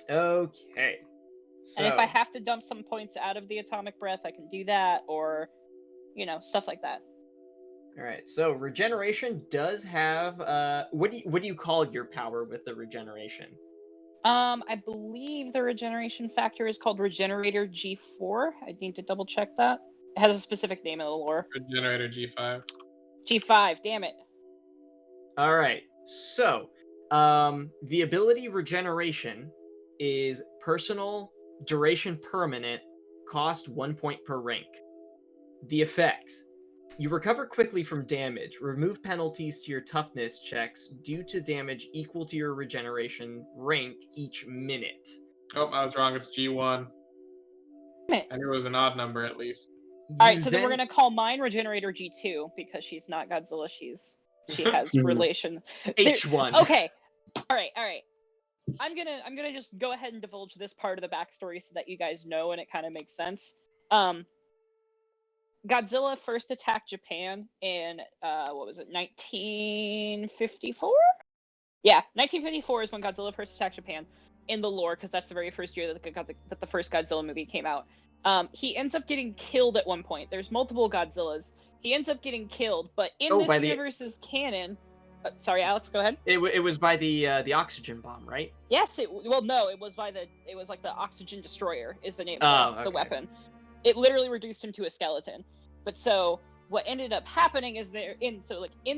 Okay. So, And if I have to dump some points out of the atomic breath, I can do that, or, stuff like that. all right. So regeneration does have what do you call your power with the regeneration? I believe the regeneration factor is called Regenerator G4. I need to double check that. It has a specific name in the lore. Regenerator G5. G5, damn it. All right. So, the ability regeneration is personal, duration permanent, cost 1 point per rank. The effects: you recover quickly from damage, remove penalties to your toughness checks due to damage equal to your regeneration rank each minute. Oh, I was wrong. It's G1. Damn it. I knew it was an odd number at least. Alright, so then we're gonna call mine Regenerator G2 because she's not Godzilla, she has relation. H1. Okay. Alright. I'm gonna just go ahead and divulge this part of the backstory so that you guys know and it kind of makes sense. Godzilla first attacked Japan in 1954? Yeah, 1954 is when Godzilla first attacked Japan in the lore, because that's the very first year that the first Godzilla movie came out. He ends up getting killed at one point. There's multiple Godzillas. He ends up getting killed, but in this universe's canon... sorry, Alex, go ahead. It was by the oxygen bomb, right? Yes, it was like the oxygen destroyer is the name of the weapon. It literally reduced him to a skeleton. But so what ended up happening is in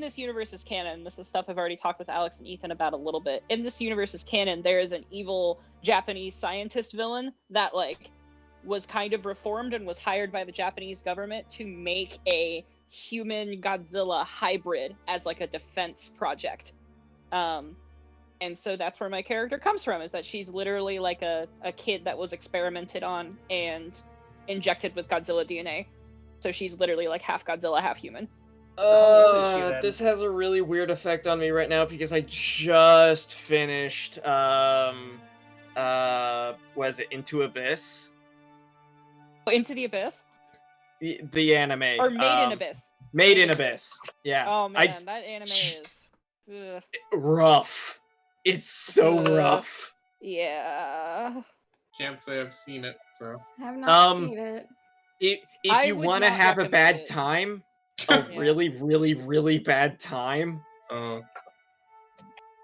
this universe's canon, this is stuff I've already talked with Alex and Ethan about a little bit. In this universe's canon, there is an evil Japanese scientist villain that was kind of reformed and was hired by the Japanese government to make a human Godzilla hybrid as a defense project. And so that's where my character comes from, is that she's literally a kid that was experimented on and injected with Godzilla DNA. So she's literally half Godzilla, half human. This has a really weird effect on me right now because I just finished was it Into Abyss? Into the Abyss? The anime. Or Made in Abyss. Made in Abyss. Yeah. Oh man, that anime is rough. It's so rough. Yeah. Can't say I've seen it, so. I have not seen it. If you want to have a bad time, really, really, really bad time. Oh.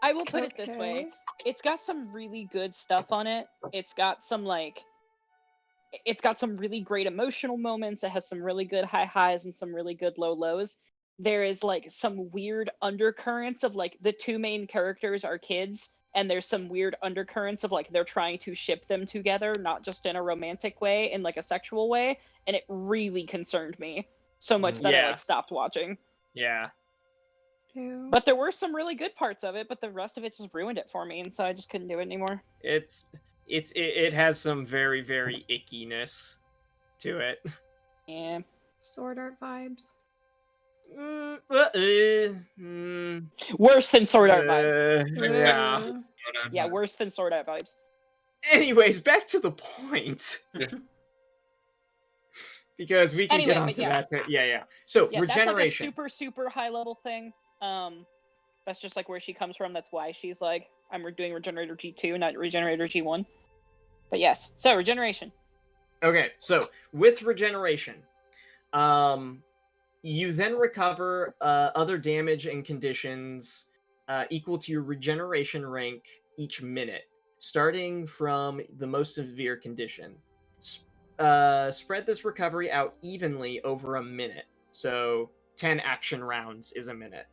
I will put it this way. It's got some really good stuff on it. It's got some really great emotional moments. It has some really good high highs and some really good low lows. There is some weird undercurrents of the two main characters are kids, and there's some weird undercurrents of they're trying to ship them together, not just in a romantic way, in a sexual way, and it really concerned me so much that I stopped watching. Yeah. But there were some really good parts of it, but the rest of it just ruined it for me, and so I just couldn't do it anymore. It has some very, very ickiness to it. Yeah. Sword Art vibes. Worse than Sword Art vibes. Yeah. Yeah, worse than Sword Art vibes. Anyways, back to the point. Because we can get onto that. Yeah. So regeneration. That's a super high level thing. That's just where she comes from. That's why she's I'm doing Regenerator G2, not Regenerator G1. But yes, so regeneration. Okay, so with regeneration, you then recover other damage and conditions equal to your regeneration rank each minute, starting from the most severe condition. Spread this recovery out evenly over a minute. So 10 action rounds is a minute.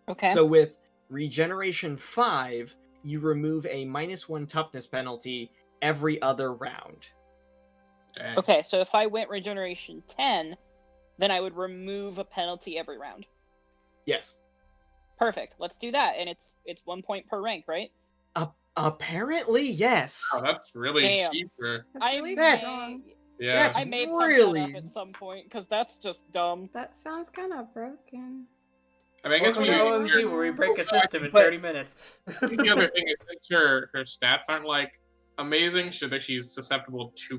Okay. So with regeneration 5, you remove a -1 toughness penalty every other round. Dang. Okay, so if I went regeneration 10, then I would remove a penalty every round. Yes. Perfect. Let's do that. And it's 1 point per rank, right? Apparently, yes. Oh, that's really cheaper. Yeah. That's I may pump that really. up at some point because that's just dumb. That sounds kind of broken. I mean, I guess Welcome to OMG, where we break a system in 30 minutes. the other thing is, since her stats aren't like amazing, she's susceptible to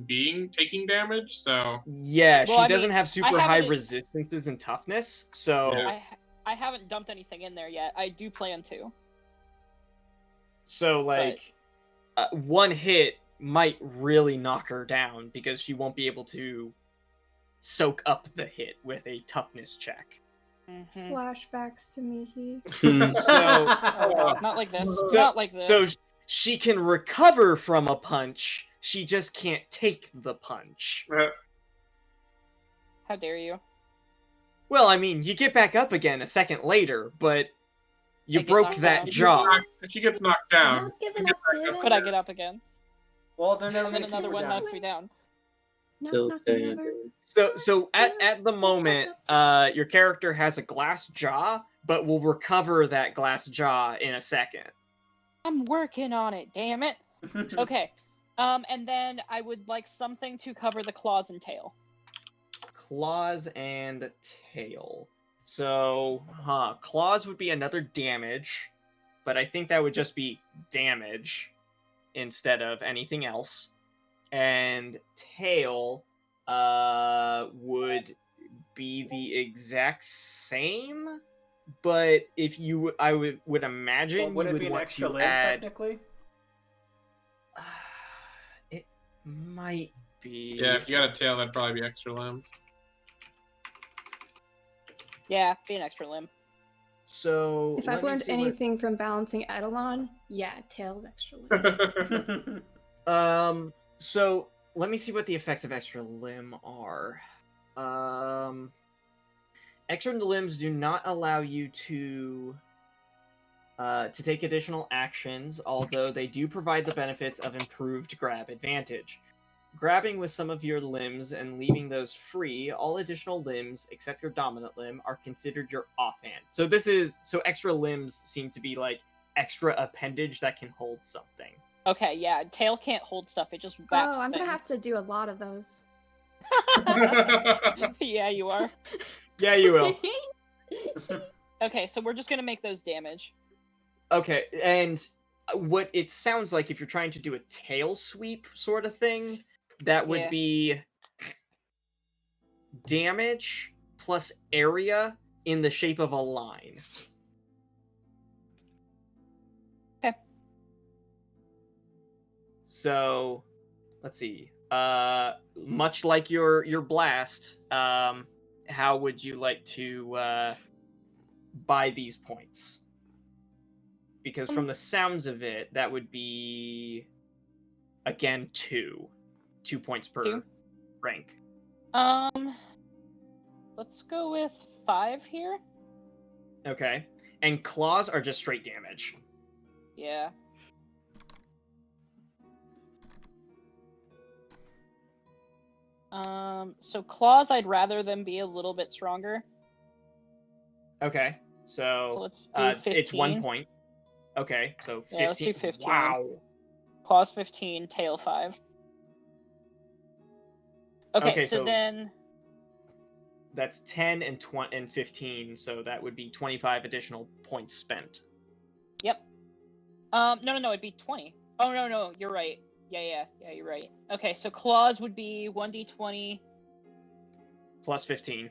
taking damage. So Yeah, Well, she I doesn't mean, have I super high haven't- resistances and toughness, so Yeah. I haven't dumped anything in there yet. I do plan to. like one hit might really knock her down because she won't be able to soak up the hit with a toughness check. Mm-hmm. Flashbacks to Mihi. So Oh god, not like this. So- Not like this. so she can recover from a punch, she just can't take the punch. How dare you? Well, I mean, you get back up again a second later, but you I get broke knocked that down. jaw. if she gets knocked I'm down, not giving up, David. Could I get up again? Well, then And then another one knocks me down. No, Still nothing staying. ever. So at the moment, your character has a glass jaw, but will recover that glass jaw in a second. I'm working on it, damn it. Okay. And then I would like something to cover the claws and tail. Claws and tail. So, claws would be another damage, but I think that would just be damage instead of anything else. And tail would be the exact same, but if you, I would imagine Well, would you it would be an want extra to limb, add. technically? It might be. yeah, if you got a tail, that'd probably be extra limb. Yeah, be an extra limb. So If let I've me learned see what- anything from balancing Eidolon, yeah, tails extra limb. So let me see what the effects of extra limb are. Extra limbs do not allow you to take additional actions, although they do provide the benefits of improved grab advantage. Grabbing with some of your limbs and leaving those free, all additional limbs except your dominant limb are considered your offhand. So extra limbs seem to be like extra appendage that can hold something. Okay, yeah, tail can't hold stuff. It just whaps Oh, I'm gonna have to things. do a lot of those. Yeah, you are. Yeah, you will. Okay, so we're just gonna make those damage. Okay, and what it sounds like, if you're trying to do a tail sweep sort of thing, that would Yeah. be damage plus area in the shape of a line. Okay. So, let's see. Much like your blast, how would you like to buy these points? Because from the sounds of it, that would be again 2 points per 2? rank. Let's go with 5 here. Okay, and claws are just straight damage. Yeah. So claws, I'd rather them be a little bit stronger. Okay, So so let's do 15. it's 1 point. Okay, so 15. Yeah, let's do 15. Wow. Claws 15, tail 5. Okay, so then that's 10 and 15, so that would be 25 additional points spent. Yep. No, it'd be 20. Oh, no, you're right. Yeah, you're right. Okay, so claws would be 1d20 Plus 15.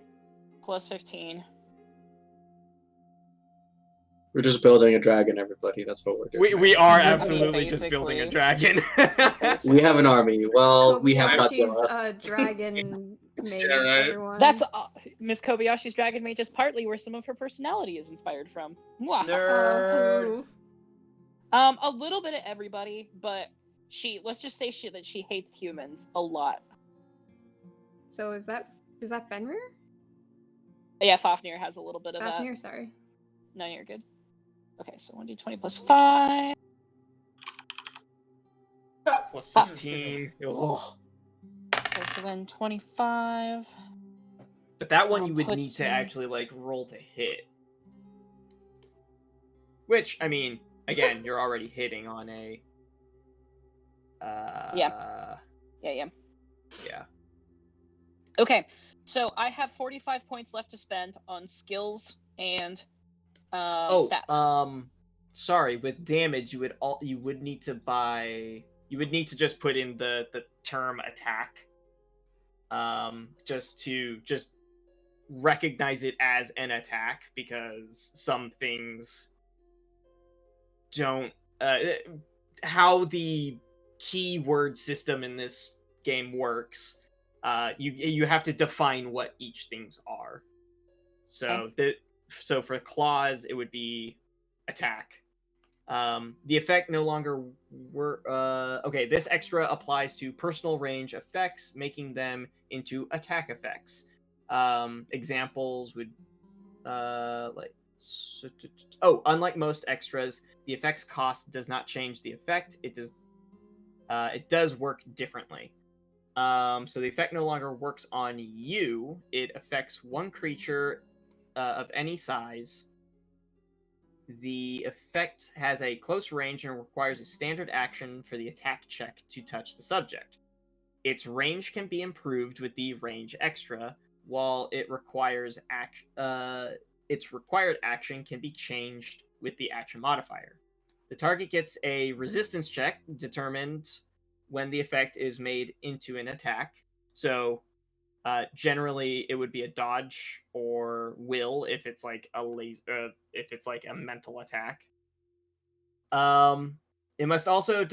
plus 15. We're just building a dragon, everybody. That's what we're doing. We are absolutely just building a basically. dragon. We have an army. Well, we have Kobayashi's Godzilla. dragon mage, Yeah, right. everyone. That's Miss Kobayashi's Dragon Mage is partly where some of her personality is inspired from. Nerd. Ooh. A little bit of everybody, but let's just say that she hates humans a lot. So is that Fenrir? Yeah, Fafnir has a little bit of Fafnir, sorry. that. No, you're good. Okay, so 1d20 plus 5. Plus 15. Ugh. Okay, so then 25. But that one I'll you would put need to some- actually like roll to hit. Which, I mean, again, you're already hitting on a Yeah. Yeah. Yeah. Okay, so I have 45 points left to spend on skills and stats. Sorry. With damage, you would need to just put in the term attack. Just recognize it as an attack, because some things don't. How the keyword system in this game works, you have to define what each things are. So so for claws, it would be attack. The effect no longer okay. This extra applies to personal range effects, making them into attack effects. Examples would unlike most extras, the effect's cost does not change the effect. It does work differently. So the effect no longer works on you. It affects one creature of any size. The effect has a close range and requires a standard action for the attack check to touch the subject. Its range can be improved with the range extra, while its required action can be changed with the action modifier. The target gets a resistance check determined when the effect is made into an attack. So generally it would be a dodge or will if it's like a laser, if it's like a mental attack. It must also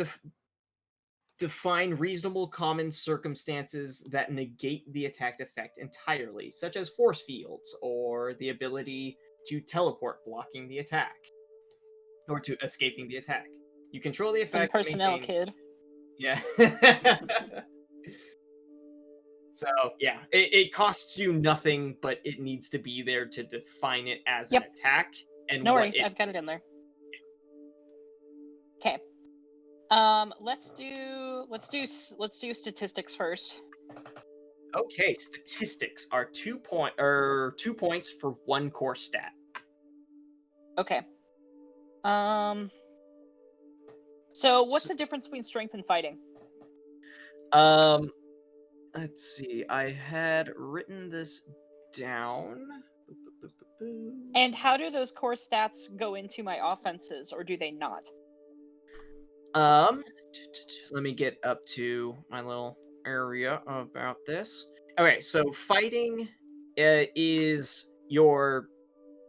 define reasonable common circumstances that negate the attack effect entirely, such as force fields or the ability to teleport, blocking the attack, or to escaping the attack. You control the effect. Some personnel, kid. Yeah. So yeah, it costs you nothing, but it needs to be there to define it as an attack. And no worries, I've got it in there. Okay. Let's do statistics first. Okay, statistics are 2 points for one core stat. Okay. So what's the difference between strength and fighting? Let's see. I had written this down. And how do those core stats go into my offenses, or do they not? Let me get up to my little area about this. Okay, so fighting is your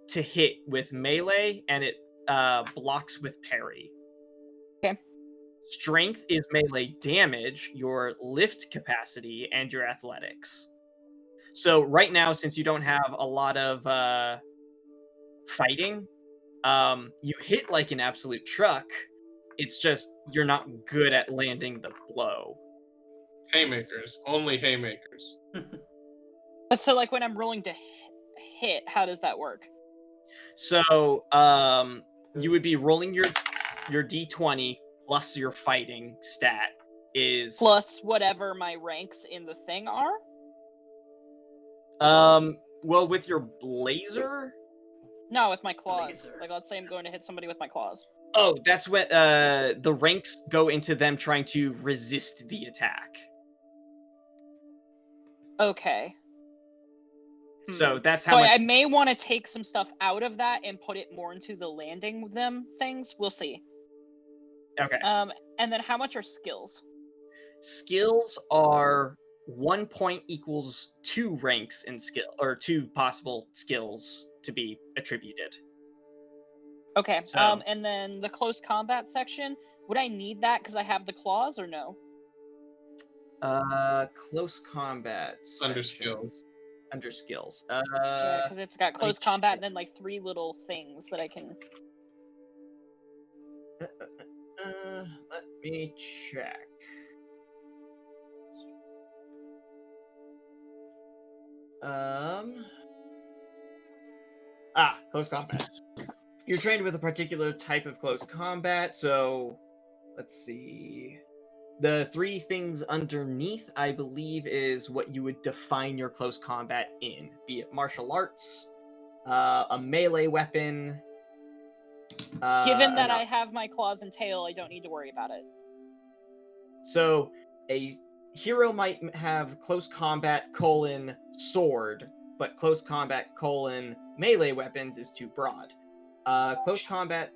to hit with melee, and it blocks with parry. Okay. Strength is melee damage, your lift capacity, and your athletics. So right now, since you don't have a lot of fighting, you hit like an absolute truck. It's just you're not good at landing the blow. Haymakers. Only haymakers. But so like when I'm rolling to hit, how does that work? So you would be rolling your d20 plus your fighting stat is plus whatever my ranks in the thing are. Well, with your blazer? No, with my claws. Like, let's say I'm going to hit somebody with my claws. Oh, that's when the ranks go into them trying to resist the attack. Okay. So that's how. So I may want to take some stuff out of that and put it more into the landing them things. We'll see. Okay. And then how much are skills? Skills are 1 point equals 2 ranks in skill, or 2 possible skills to be attributed. Okay. So, and then the close combat section, would I need that because I have the claws or no? Close combat under skills. Under skills. Yeah, because it's got close combat and then like 3 little things that I can. Let me check. Close combat. You're trained with a particular type of close combat, so let's see. The 3 things underneath, I believe, is what you would define your close combat in, be it martial arts, a melee weapon. Given that I have my claws and tail, I don't need to worry about it. So hero might have close combat : sword, but close combat : melee weapons is too broad. Close combat.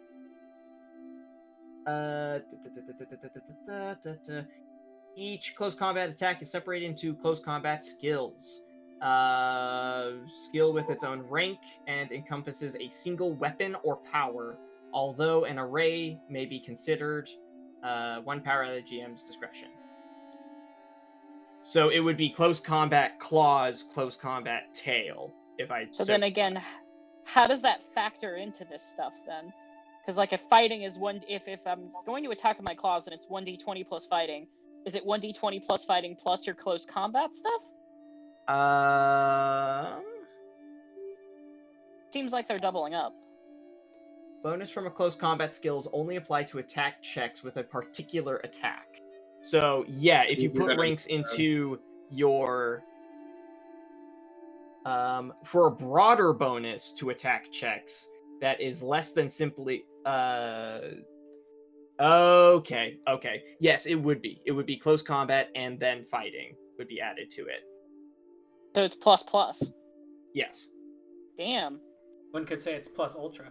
Each close combat attack is separated into close combat skills. Skill with its own rank and encompasses a single weapon or power, although an array may be considered. One power at the GM's discretion. So it would be close combat claws, close combat tail. So then again, how does that factor into this stuff then? Because like if fighting is if I'm going to attack with my claws and it's 1d20 plus fighting, is it 1d20 plus fighting plus your close combat stuff? Seems like they're doubling up. Bonus from a close combat skills only apply to attack checks with a particular attack. So yeah, if you put ranks into your for a broader bonus to attack checks that is less than simply okay. Yes, it would be close combat and then fighting would be added to it. So it's plus. Yes. Damn. One could say it's plus ultra.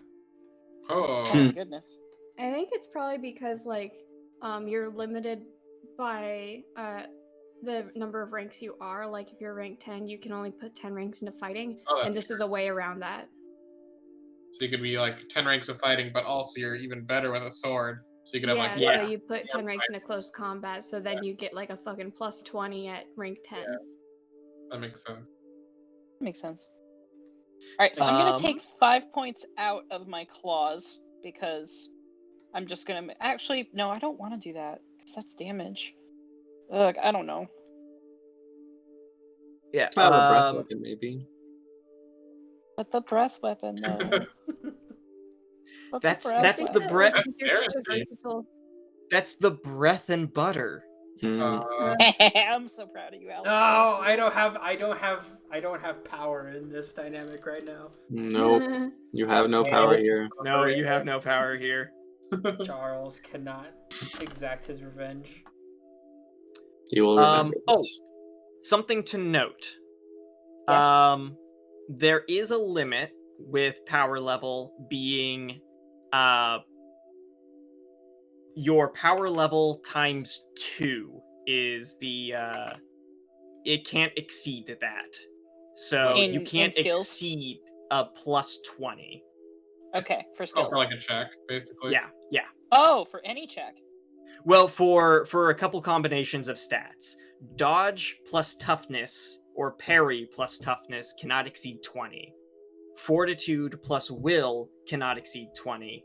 Oh. Oh my goodness. I think it's probably because like you're limited by the number of ranks you are. Like if you're rank 10, you can only put 10 ranks into fighting, and this is a way around that. So you could be like 10 ranks of fighting, but also you're even better with a sword. So you could have like so you put 10 ranks into close combat, so then you get like a fucking plus 20 at rank 10. Yeah. That makes sense. Makes sense. Alright, so I'm gonna take 5 points out of my claws because I'm just gonna actually no, I don't want to do that because that's damage. Ugh, I don't know. Yeah. I have a breath weapon, maybe. But the breath weapon, though. That's the breath. That's the breath and butter. I'm so proud of you, Alex. No, I don't have power in this dynamic right now. Nope. You have no power here. No, you have no power here. Charles cannot exact his revenge. You will remember this. Something to note. Yes. There is a limit with power level being your power level times 2 is the it can't exceed that. So you can't exceed a plus 20. Okay, for skills. Oh, for like a check, basically. Yeah. Oh, for any check. Well, for a couple combinations of stats. Dodge plus toughness or parry plus toughness cannot exceed 20. Fortitude plus will cannot exceed 20.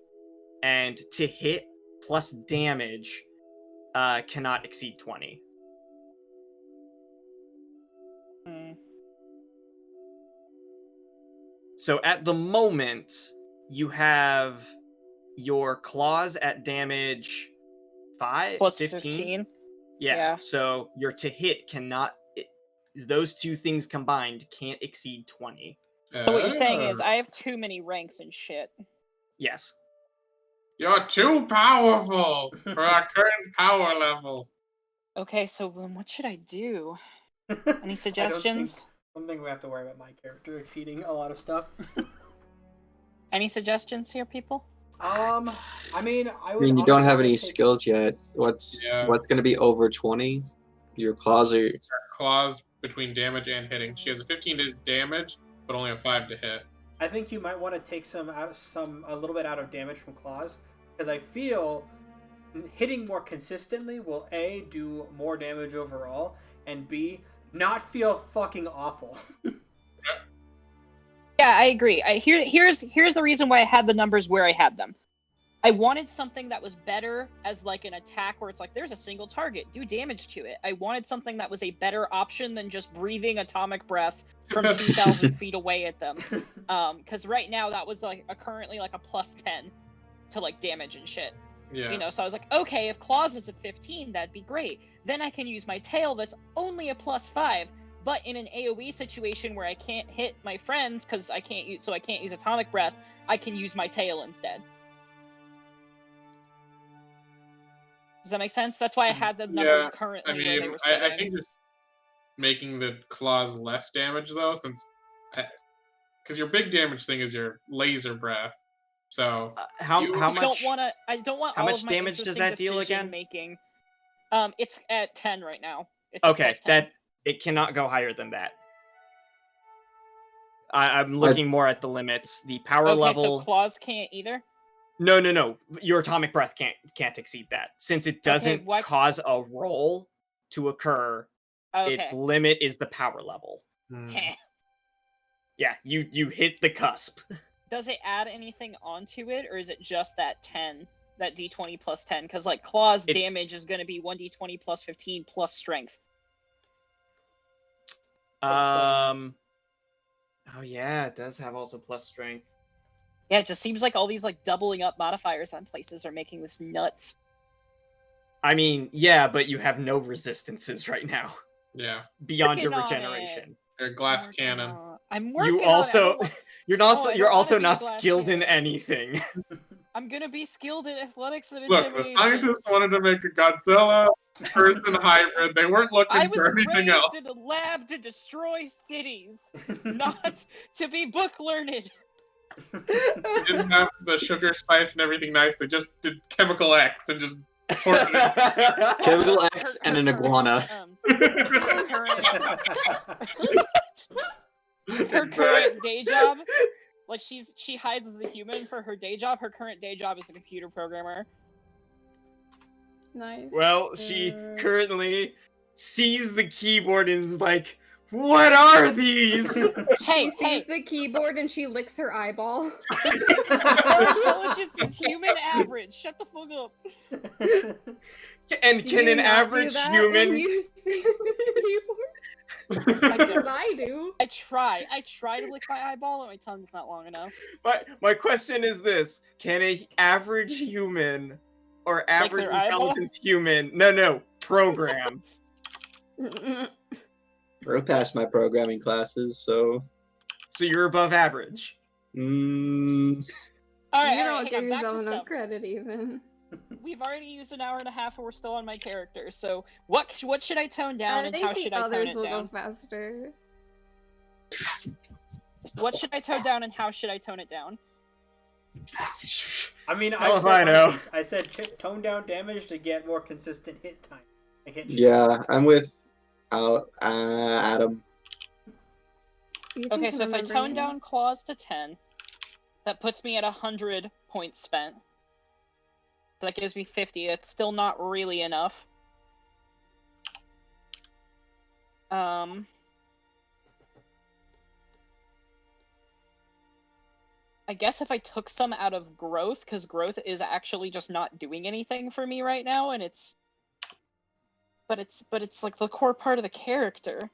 And to hit plus damage cannot exceed 20. So at the moment, you have your claws at damage 5? Plus 15? 15? Yeah, so your to hit cannot... those two things combined can't exceed 20. So what you're saying is I have too many ranks and shit. Yes. You're too powerful for our current power level. Okay, so what should I do? Any suggestions? I don't think we have to worry about my character exceeding a lot of stuff. Any suggestions here, people? I mean, you don't have any skills yet. What's going to be over 20? Your claws are... Claws between damage and hitting. She has a 15 to damage, but only a 5 to hit. I think you might want to take a little bit out of damage from claws, because I feel hitting more consistently will A, do more damage overall, and B, not feel fucking awful. Yeah, I agree. Here's the reason why I had the numbers where I had them. I wanted something that was better as like an attack where it's like there's a single target, do damage to it. I wanted something that was a better option than just breathing atomic breath from 2,000 feet away at them. Because right now that was like currently like a plus 10 to like damage and shit. Yeah. You know, so I was like, okay, if claws is a 15, that'd be great. Then I can use my tail that's only a plus 5. But in an AoE situation where I can't hit my friends because I can't use atomic breath, I can use my tail instead. Does that make sense? That's why I had the numbers currently where they were sitting. I think just making the claws less damage though, since because your big damage thing is your laser breath. So how much? I don't want how all much of my damage does that deal again? Making. It's at 10 right now. It's okay, at +10. it cannot go higher than that. I'm looking more at the limits. The power level. So claws can't either. No. Your atomic breath can't exceed that, since it doesn't cause a roll to occur. Its limit is the power level. Yeah, you hit the cusp. Does it add anything onto it, or is it just that 10, that d20 plus 10? Because like claws damage is going to be 1d20 plus 15 plus strength. Oh yeah, it does have also plus strength. Yeah, it just seems like all these like doubling up modifiers on places are making this nuts. I mean, yeah, but you have no resistances right now. Yeah. Beyond your regeneration. Your glass cannon. I'm working You're also not skilled in anything. I'm gonna be skilled in athletics and Look, the scientists wanted to make a Godzilla person hybrid. They weren't looking for anything else. I was raised in a lab to destroy cities, not to be book learned. They didn't have the sugar, spice, and everything nice. They just did chemical X and just chemical X and an iguana. Her current day job, like she hides as a human for her day job. Her current day job is a computer programmer. Nice. Well, she currently sees the keyboard and is like, "What are these?" She sees the keyboard and she licks her eyeball. Her intelligence is human average. Shut the fuck up. And can an average human? You see the keyboard? I do. I try to lick my eyeball, and my tongue's not long enough. My question is this: can a average human or average intelligence human? No, program. We're past my programming classes, so you're above average. All right, you don't give yourself enough credit, even. We've already used an hour and a half, and we're still on my character. So, what should I tone down, and how should I tone it down? Others will go faster. What should I tone down, and how should I tone it down? I mean, I said tone down damage to get more consistent hit time. Yeah, I'm with Adam. Okay, so if I tone down claws to 10, that puts me at 100 points spent. So that gives me 50. It's still not really enough. I guess if I took some out of growth, because growth is actually just not doing anything for me right now, and it's like the core part of the character.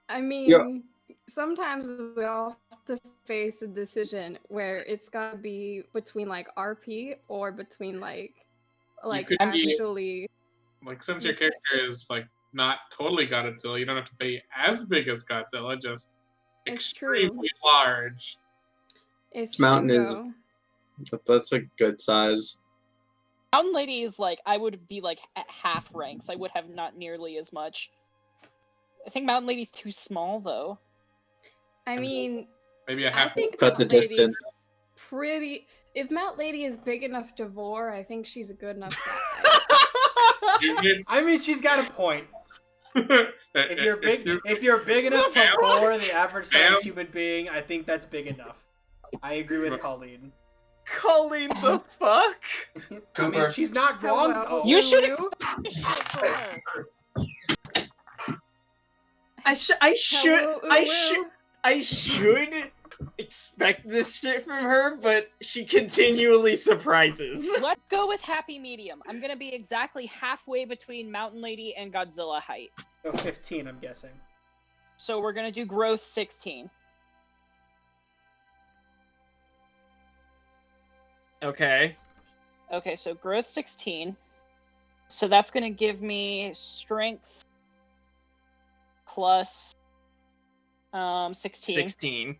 I mean, sometimes we all have to face a decision where it's gotta be between like RP or between like actually. Like, since your character is like not totally Godzilla, you don't have to be as big as Godzilla, just extremely large. It's Mountain is that's a good size. Mountain Lady is like, I would be like at half ranks. I would have not nearly as much. I think Mountain Lady's too small though. I mean, maybe a half. I think cut the distance. Pretty. If Mount Lady is big enough to vor, I think she's a good enough size. I mean, she's got a point. If you're big enough to vor the average sized human being, I think that's big enough. I agree with Colleen. Colleen, the fuck? I mean, she's not wrong though. You should expect from her. I should expect this shit from her, but she continually surprises. Let's go with happy medium. I'm gonna be exactly halfway between Mountain Lady and Godzilla height. So 15, I'm guessing. So we're gonna do growth 16. Okay. Okay, so growth 16. So that's gonna give me strength plus 16. 16.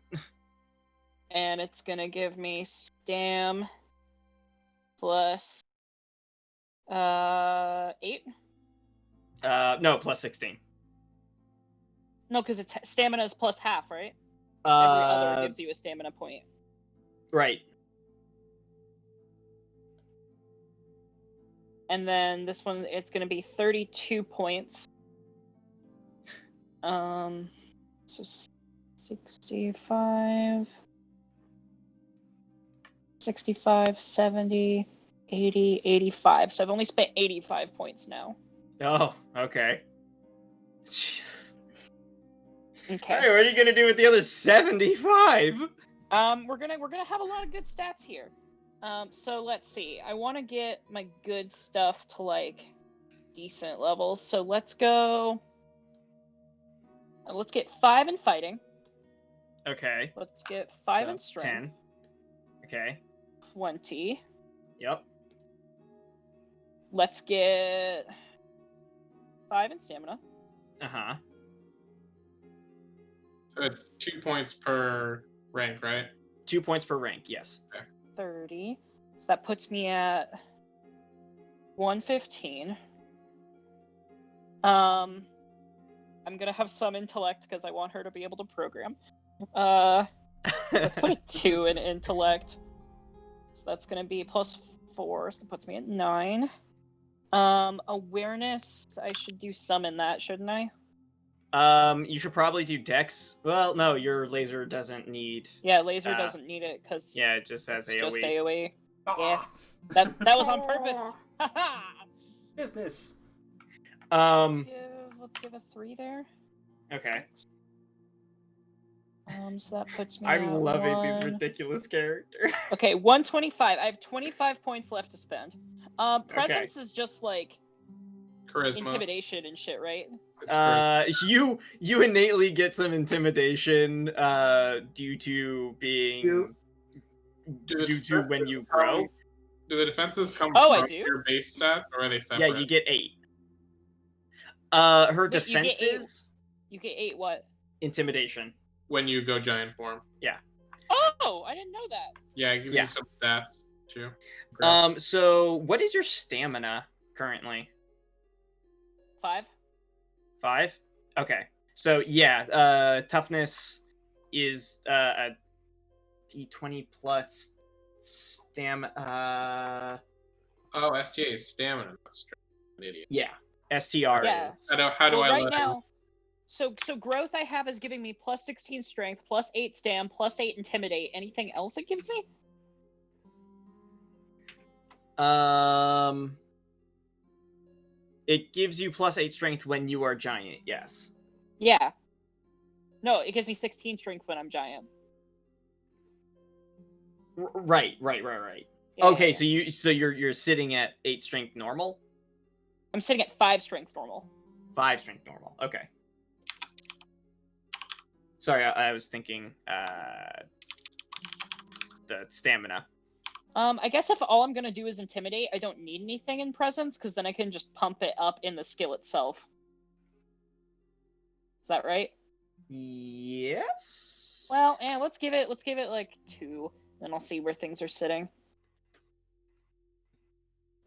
And it's gonna give me stam plus 8? No, plus 16. No, because stamina is plus half, right? Every other gives you a stamina point. Right. And then this one, it's going to be 32 points. So 65, 70, 80, 85. So I've only spent 85 points now. Oh, okay. Jesus. Okay. All right, what are you gonna do with the other 75? We're gonna have a lot of good stats here. So let's see. I want to get my good stuff to like decent levels. So let's go. Let's get 5 in fighting. Okay. Let's get 5 So, in strength. 10. Okay. 20. Yep. Let's get 5 in stamina. Uh-huh. So it's 2 points per rank, right? 2 points per rank, yes. 30. So that puts me at 115. I'm gonna have some intellect because I want her to be able to program. Let's put a 2 in intellect. So that's gonna be plus 4, so that puts me at 9. Awareness, I should do some in that, shouldn't I? You should probably do Dex. Well, no, your laser doesn't need. Yeah, laser doesn't need it because Yeah, it just has it's AoE. just AoE. Yeah, Ah, that was on purpose. business. Let's give a 3 there. Okay. So that puts me I'm at loving these 1. ridiculous characters. Okay, 125. I have 25 points left to spend. Presence is just like Charisma. intimidation and shit, right? It's charisma. You innately get some intimidation due to being due to when you grow. Do the defenses come Oh, I from do? your base stats, or are they separate? Yeah, you get 8. Her Wait, you get defense 8. is You get 8 what? intimidation. When you go giant form. Oh, I didn't know that. Yeah, it gives Yeah. you some stats too. So what is your stamina currently? 5. 5? Okay. So yeah, toughness is a D20 plus stamina. Oh, STA is stamina, not strength. An idiot. Yeah, STR Yeah. is. How do I right let now, so growth I have is giving me plus 16 strength, plus 8 stam, plus 8 intimidate. Anything else it gives me? It gives you plus 8 strength when you are giant. Yes. Yeah. No, it gives me 16 strength when I'm giant. Right. Yeah, Okay, yeah. so you're sitting at 8 strength normal. I'm sitting at 5 strength normal. 5 strength normal. Okay. Sorry, I was thinking the stamina. I guess if all I'm gonna do is intimidate, I don't need anything in presence, because then I can just pump it up in the skill itself. Is that right? Yes. Well, let's give it like 2, then I'll see where things are sitting.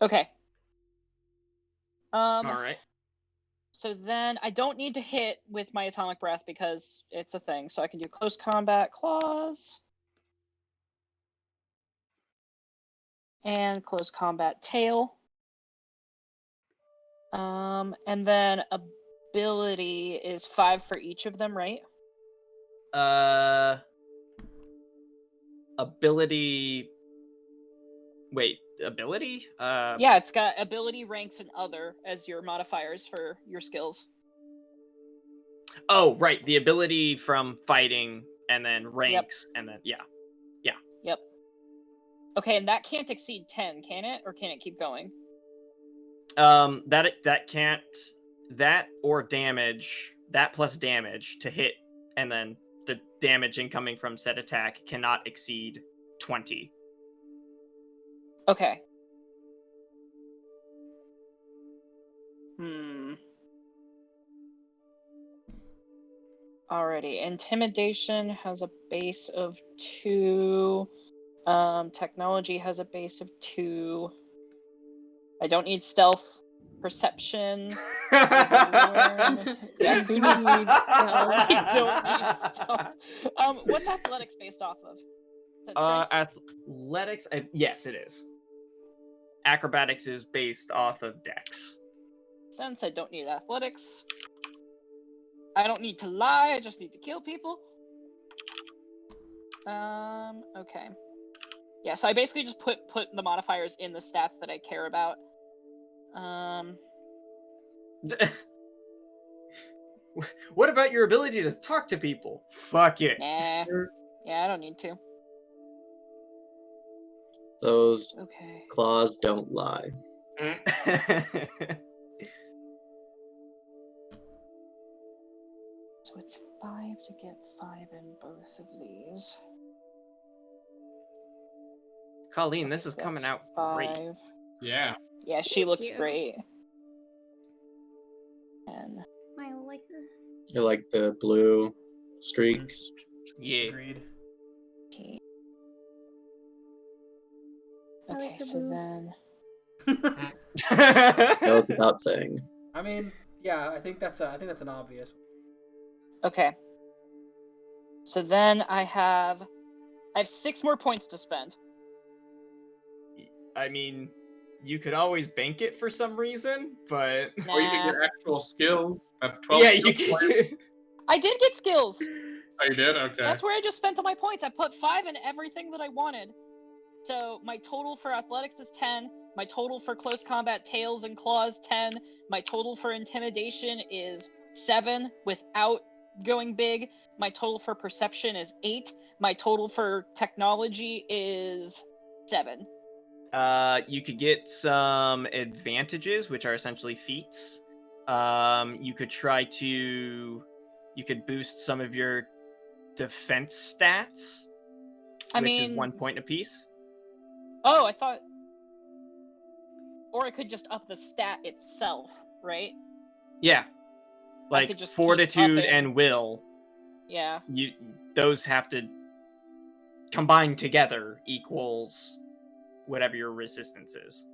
Okay. All right. So then I don't need to hit with my atomic breath because it's a thing. So I can do close combat claws. And close combat tail. And then ability is 5 for each of them, right? Ability. Wait, ability? Yeah, it's got ability, ranks, and other as your modifiers for your skills. Oh, right. The ability from fighting, and then ranks, and then yeah. Yep. Okay, and that can't exceed 10, can it? Or can it keep going? That can't. That or damage. That plus damage to hit, and then the damage incoming from said attack cannot exceed 20. Okay. Alrighty. Intimidation has a base of 2. Technology has a base of 2. I don't need stealth. Perception. Yeah, who needs stealth? I don't need stealth. What's athletics based off of? Is that strength? Athletics. Yes, it is. Acrobatics is based off of Dex. Since I don't need athletics. I don't need to lie. I just need to kill people. Okay. Yeah, so I basically just put the modifiers in the stats that I care about. What about your ability to talk to people? Fuck it. Nah. Yeah, I don't need to. Those Okay. claws don't lie. So it's 5 to get 5 in both of these. Colleen, this is So coming that's out great. 5. Yeah. Yeah, she looks you. great. And I like her. You like the blue streaks? Yeah. Agreed. okay. I like Okay, her so boobs. then Goes without saying. I mean, yeah, I think that's an obvious. okay. So then I have 6 more points to spend. I mean, you could always bank it for some reason, but Nah. Or you can get actual skills. That's 12 yeah, you skill points. can. I did get skills. Oh, you did? Okay. That's where I just spent all my points. I put 5 in everything that I wanted. So my total for athletics is 10. My total for close combat tails and claws 10. My total for intimidation is 7 without going big. My total for perception is 8. My total for technology is 7. You could get some advantages, which are essentially feats. You could you could boost some of your defense stats, which is 1 point apiece. Oh, I thought... Or I could just up the stat itself, right? Yeah. I Like could just keep fortitude upping. and will. Yeah. Those have to combine together equals whatever your resistance is.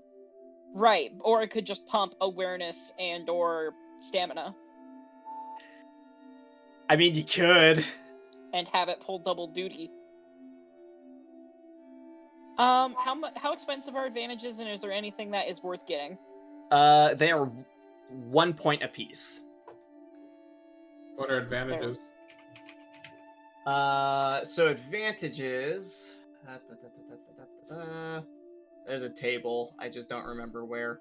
Right. Or I could just pump awareness and or stamina I mean, you could. and have it pull double duty. How expensive are advantages, and is there anything that is worth getting? They are 1 point apiece. What are advantages? So advantages. There's a table. I just don't remember where.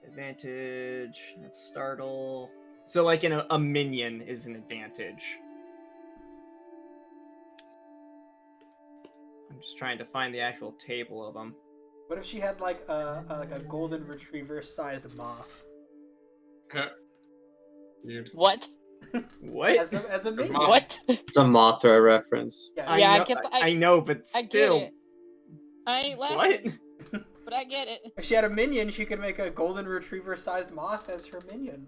Advantage. That's startle. So, like, a minion is an advantage. I'm just trying to find the actual table of them. What if she had like a golden retriever sized moth Weird. What? What? as a minion? moth. What? It's a Mothra reference. Yes. Yeah, I know, get the- I know, but I get still. it. I ain't What? laughing, but I get it. If she had a minion, she could make a golden retriever sized moth as her minion.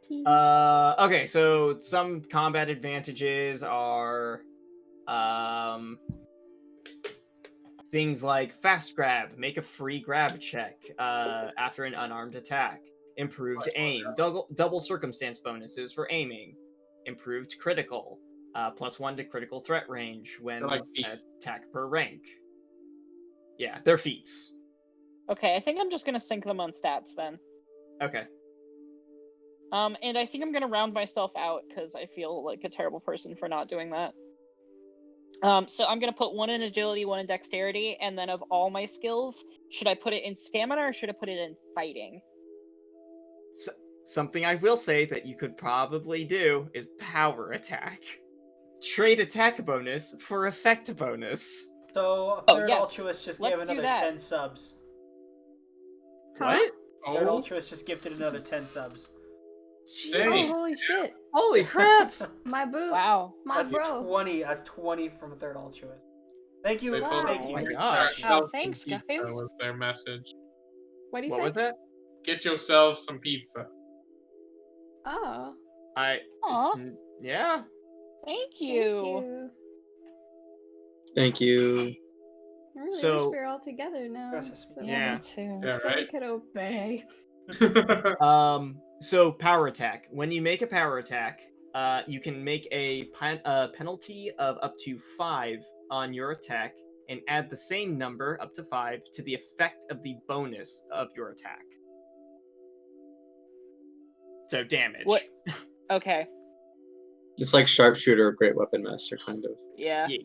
Okay, so some combat advantages are things like fast grab, make a free grab check after an unarmed attack, improved aim, double circumstance bonuses for aiming, improved critical, +1 to critical threat range when They're like feats. attack per rank. Yeah, they're feats. Okay, I think I'm just gonna sync them on stats then. Okay. And I think I'm gonna round myself out because I feel like a terrible person for not doing that. So I'm gonna put 1 in agility, 1 in dexterity, and then of all my skills, should I put it in stamina or should I put it in fighting? So, something I will say that you could probably do is power attack. Trade attack bonus for effect bonus. So Oh, Third yes. Altruist just Let's gave do another that. 10 subs. What? Third Oh, Altruist just gifted another 10 subs. Dang. Oh, holy shit. Holy crap! My boo. Wow. My That's bro. 20. That's 20 from Third Altruist. Thank you. they Wow. told Thank us you. Oh my to gosh. get yourself Oh, thanks, some pizza guys. was their message. What do you What say? was that? Get yourselves some pizza. Oh. Aw, Yeah. thank you. Thank you. I really So- wish we were all together now. Gracias. So, Yeah. Me too. Yeah, so we right? could obey. So power attack. When you make a power attack, you can make a penalty of up to 5 on your attack, and add the same number, up to 5, to the effect of the bonus of your attack. So damage. What? Okay. It's like sharpshooter or great weapon master, kind of. Yeah. Yeah.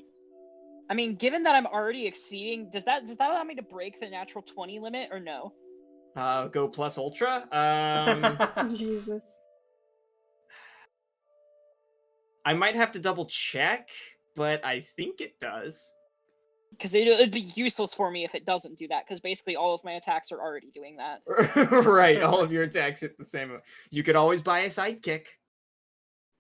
I mean, given that I'm already exceeding, does that allow me to break the natural 20 limit or no? Go plus ultra. Jesus. I might have to double check, but I think it does. Because it'd be useless for me if it doesn't do that, because basically all of my attacks are already doing that. Right, all of your attacks hit the same. You could always buy a sidekick.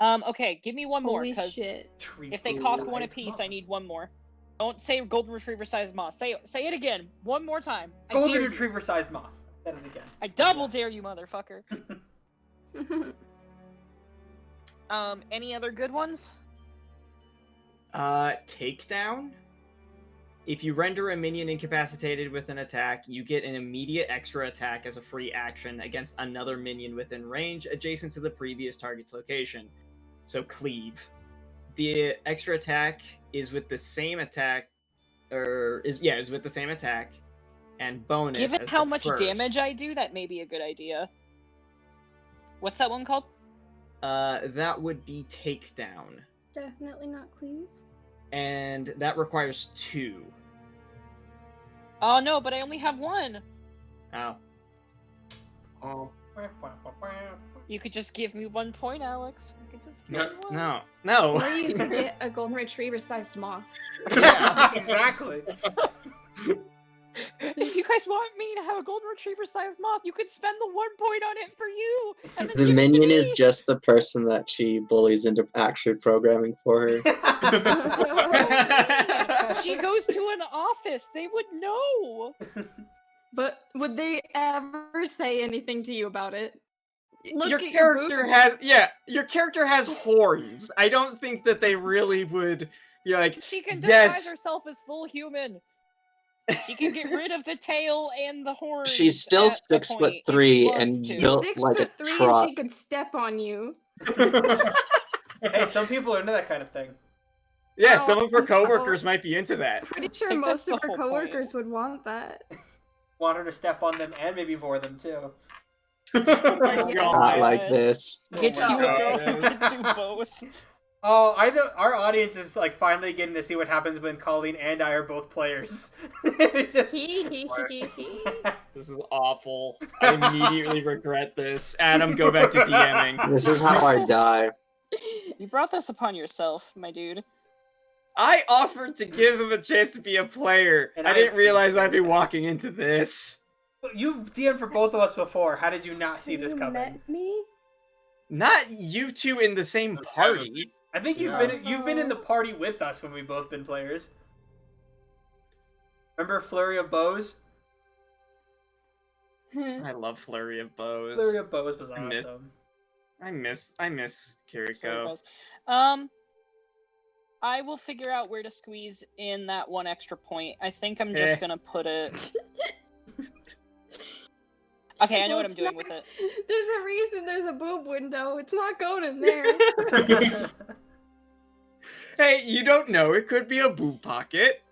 Okay, give me one more, Holy because shit. if they cost one apiece, I need one more. Don't say golden retriever sized moth. Say it again, one more time. I Golden dare you. retriever sized moth. Said it again. I double Yes. dare you, motherfucker. Any other good ones? Takedown. If you render a minion incapacitated with an attack, you get an immediate extra attack as a free action against another minion within range adjacent to the previous target's location. So cleave. The extra attack is with the same attack, is with the same attack, and bonus. Given as how the much first. damage I do, that may be a good idea. What's that one called? That would be takedown, Definitely not cleave. and that requires 2. Oh no, but I only have one. Oh. Oh. You could just give me 1 point, Alex. You could just give No, me one. No. Or you could get a golden retriever sized moth. Yeah. Exactly. If you guys want me to have a golden retriever sized moth, you could spend the 1 point on it for you. And then The give it to minion is me. just the person that she bullies into actually programming for her. She goes to an office. They would know. But would they ever say anything to you about it? Look your at your character boobs. your character has horns. I don't think that they really would be like, She can disguise yes. herself as full human. She can get rid of the tail and the horns. She's still at a 6'3" point if she wants and to. She's built 6'3" like a and truck. she could step on you. Hey, some people are into that kind of thing. Yeah, Oh, some of her no. coworkers might be into that. Pretty sure think most that's of the her whole point. coworkers would want that. Want her to step on them and maybe vor them too. Oh my Oh, God. Not like God. this. Get Oh you my a girl God. who can do both. Oh, our audience is like finally getting to see what happens when Colleen and I are both players. It's just- This is awful. I immediately regret this. Adam, go back to DMing. This is how I die. You brought this upon yourself, my dude. I offered to give him a chance to be a player. And I I didn't realize I'd be walking into this. You've DM'd for both of us before. How did you not see Have this you coming? met me? Not you two in the same party. I think you've been in the party with us when we've both been players. Remember Flurry of Bows? I love Flurry of Bows. Flurry of Bows was I miss- awesome. I miss That's where it Kiriko. goes. I will figure out where to squeeze in that 1 extra point. I think I'm just gonna put it. Okay, I know Well, what I'm it's doing not- with it. There's a reason there's a boob window. It's not going in there. Hey, you don't know. It could be a boo pocket.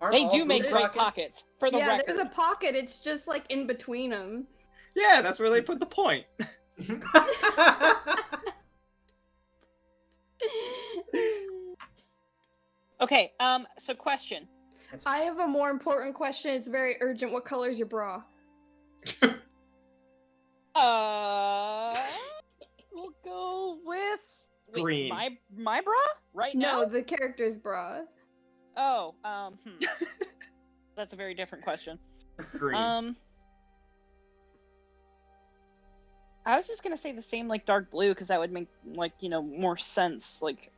Aren't They all do make boob great pockets, for the Yeah, record. there's a pocket. It's just like in between them. Yeah, that's where they put the point. Okay, so question. I have a more important question. It's very urgent. What color is your bra? We'll go with Green. My bra right now. No, the character's bra. Oh, that's a very different question. Green. I was just gonna say the same like dark blue because that would make like more sense. Like,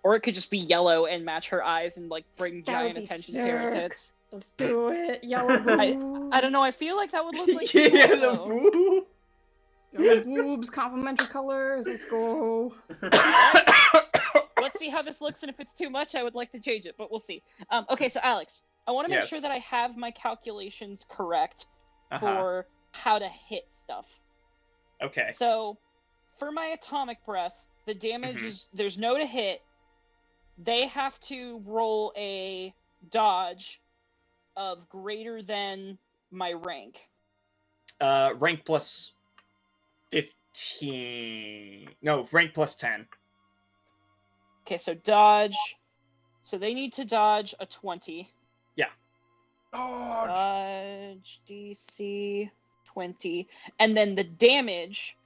or it could just be yellow and match her eyes and like bring That giant would be attention to her sick. tits. Let's do it. Yellow boo. I don't know. I feel like that would look like Yeah, cool, the though. boo. Boobs, complementary colors. Let's go. Let's see how this looks, and if it's too much, I would like to change it, but we'll see. Okay, so Alex, I want to make Yes. sure that I have my calculations correct Uh-huh. for how to hit stuff. Okay. So, for my atomic breath, the damage is there's no to hit. They have to roll a dodge of greater than my rank. Rank plus 15. No, rank plus 10. Okay, so dodge. So they need to dodge a 20. Dodge. Dodge DC 20. And then the damage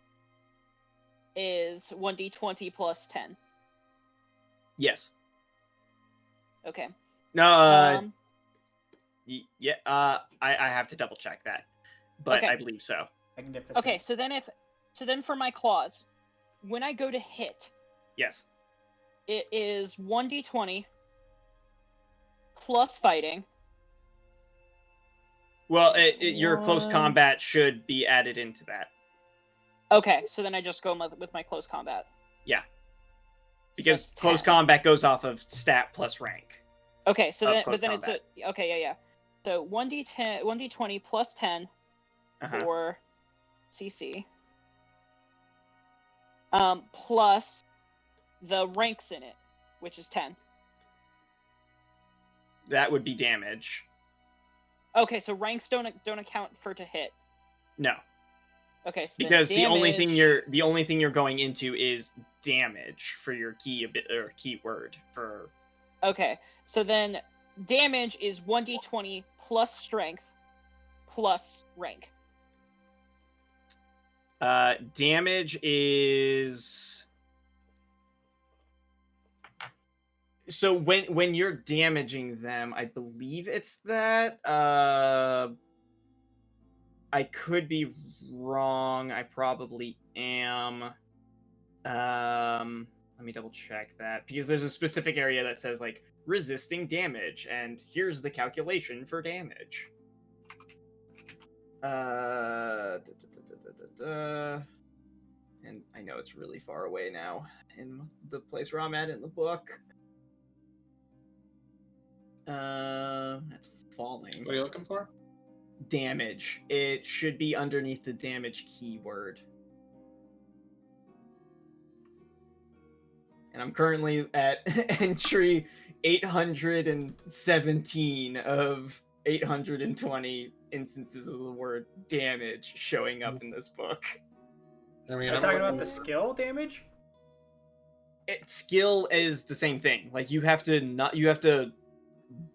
is 1d20 plus 10. Yes. Okay. No, yeah, I have to double check that. But Okay. I believe so. Magnificent. Okay, so then for my claws, when I go to hit, Yes. it is 1d20 plus fighting. Well, your close One. combat should be added into that. Okay, so then I just go with my close combat. Yeah. So Because that's close 10. combat goes off of stat plus rank. Okay, so of then, close but then combat. it's okay, yeah. So 1d20 plus 10 Uh-huh. for CC. Plus the ranks in it, which is 10. That would be damage. Okay, so ranks don't account for to hit. No. Okay, so then Because the only damage- thing you're going into is damage for your keyword for. Okay, so then damage is 1d20 plus strength plus rank. Damage is. So when you're damaging them, I believe it's that. I could be wrong. I probably am. Let me double check that because there's a specific area that says like resisting damage, and here's the calculation for damage. And I know it's really far away now in the place where I'm at in the book. That's falling. What are you looking for? Damage. It should be underneath the damage keyword. And I'm currently at entry 817 of 820 instances of the word damage showing up in this book. I mean, Are you talking about the skill damage? Skill is the same thing. Like you have to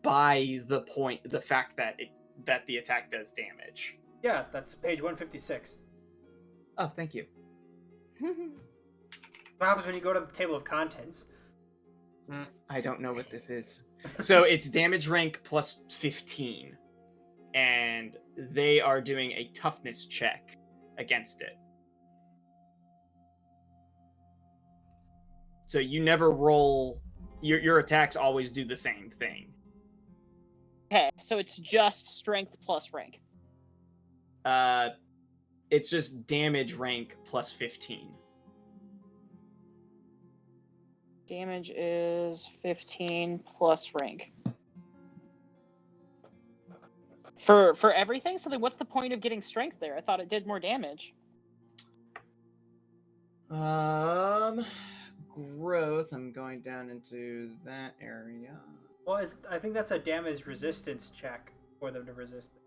buy the fact that the attack does damage. Yeah, that's page 156. Oh, thank you. What happens when you go to the table of contents? I don't know what this is. So it's damage rank plus 15. And they are doing a toughness check against it. So you never roll. Your attacks always do the same thing. Okay, so it's just strength plus rank. It's just damage rank plus 15. Damage is 15 plus rank. For everything? So then what's the point of getting strength there? I thought it did more damage. Growth. I'm going down into that area. Well, I think that's a damage resistance check for them to resist it.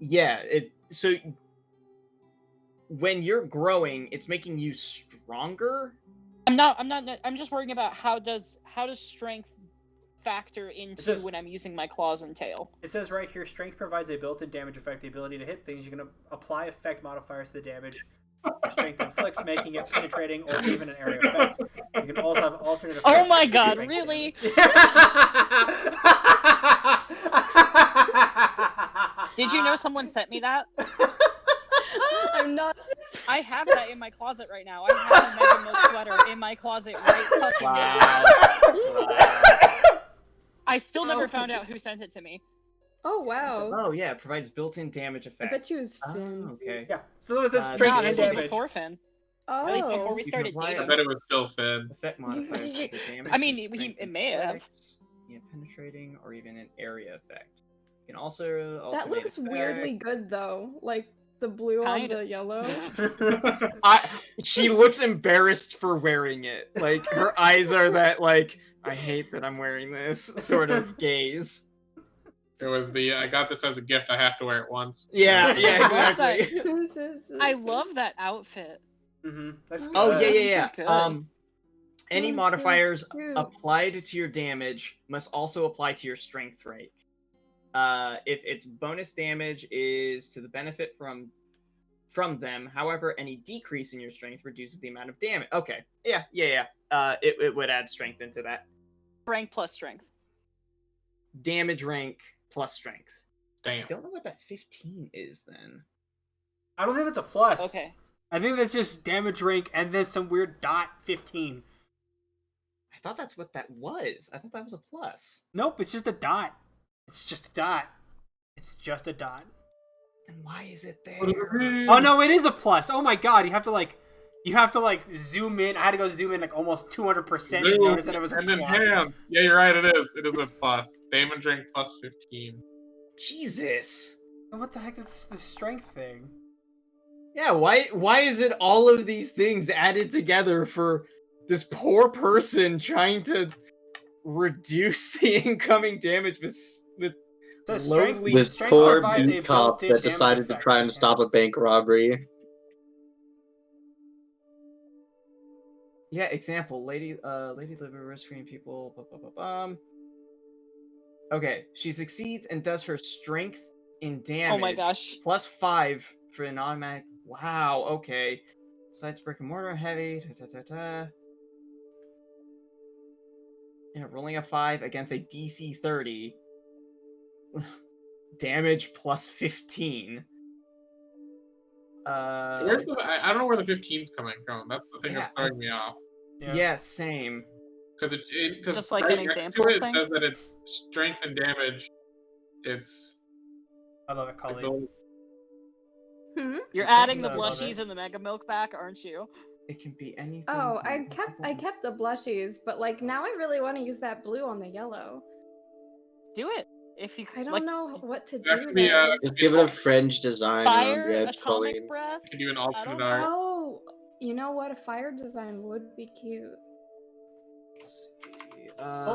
Yeah, so when you're growing, it's making you stronger. I'm not I'm just worrying about how does strength factor into when I'm using my claws and tail. It says right here, strength provides a built-in damage effect, the ability to hit things. You can apply effect modifiers to the damage your strength inflicts, making it penetrating or even an area effect. You can also have alternate effects. Oh my god, really? Did you know someone sent me that? I'm not. I have that in my closet right now. I have a Mega Milk sweater in my closet right fucking now. Wow. I still never found out who sent it to me. Oh wow. Oh yeah, it provides built-in damage I effect. bet you it was Finn. Oh, okay. Yeah. So it says Nah, strength Nah, and this was damage. before Finn. Oh. At least before we You can started apply dating. I bet it was still Finn. Effect modifiers to the damage. I mean, or strength it may have. effects, yeah, penetrating or even an area effect. You can also That alternate looks weirdly effect. good though. Like the blue Kinda. on the yellow. She looks embarrassed for wearing it. Like her eyes are that like I hate that I'm wearing this sort of gaze. It was the I got this as a gift. I have to wear it once. Yeah, yeah, I love that. exactly. I love that outfit. That's good. Oh yeah, These yeah, are yeah. good. Any Oh, modifiers cute. applied to your damage must also apply to your strength rank. If its bonus damage is to the benefit from them, however, any decrease in your strength reduces the amount of damage. Okay, yeah. It would add strength into that. Rank plus strength. Damage rank plus strength. Damn. I don't know what that 15 is then. I don't think that's a plus. Okay. I think that's just damage rank and then some weird dot 15. I thought that's what that was. I thought that was a plus. Nope, it's just a dot. It's just a dot. It's just a dot. And why is it there? Oh no, it is a plus. Oh my god, you have to like zoom in. I had to go zoom in like almost 200% to notice that it was a and plus. enhance. Yeah, you're right. It is. It is a plus. Damage rank plus 15. Jesus. And what the heck is the strength thing? Yeah, why is it all of these things added together for this poor person trying to reduce the incoming damage with So strength, lowly... This strength poor provides a beat cop built-in that decided damage to effect. try and stop a bank robbery. Yeah, example, lady liver risk screen people. Okay, she succeeds and does her strength in damage. Oh my gosh. Plus 5 for an automatic. Wow. Okay. Sights brick and mortar heavy. Yeah, rolling a 5 against a DC 30. Damage plus 15. Where's the? I don't know where the 15's coming from. That's the thing Yeah, that's throwing me off. Yeah, same. Because Just like right an next example to it, thing? it says that it's strength and damage. It's I love it, Colleen. You're adding the I love blushies it. and the mega milk back, aren't you? It can be anything. Oh, from I kept the blushies, but like now I really want to use that blue on the yellow. Do it. If you I don't like, know what to That do could be there. Just give it a fringe design fire, around the edge, atomic Colleen. breath. you can do an I alternate don't art. Oh, you know what? A fire design would be cute. Let's see,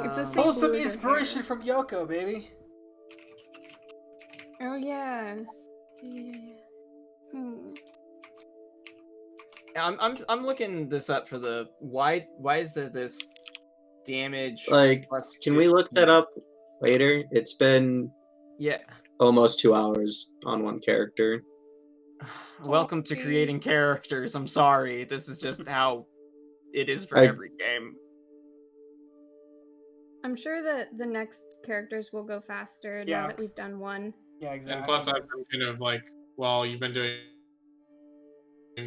It's the same Pull some blue as her inspiration hair. from Yoko, baby. Oh yeah. I'm looking this up for the why is there this damage Like, plus can we look that 15? up later? It's been Yeah. almost 2 hours on one character. Welcome to Talkie. creating characters. I'm sorry. This is just how it is for I- every game. I'm sure that the next characters will go faster Yeah, now that we've done one. Yeah, exactly. And plus, I've been kind of like, while you've been doing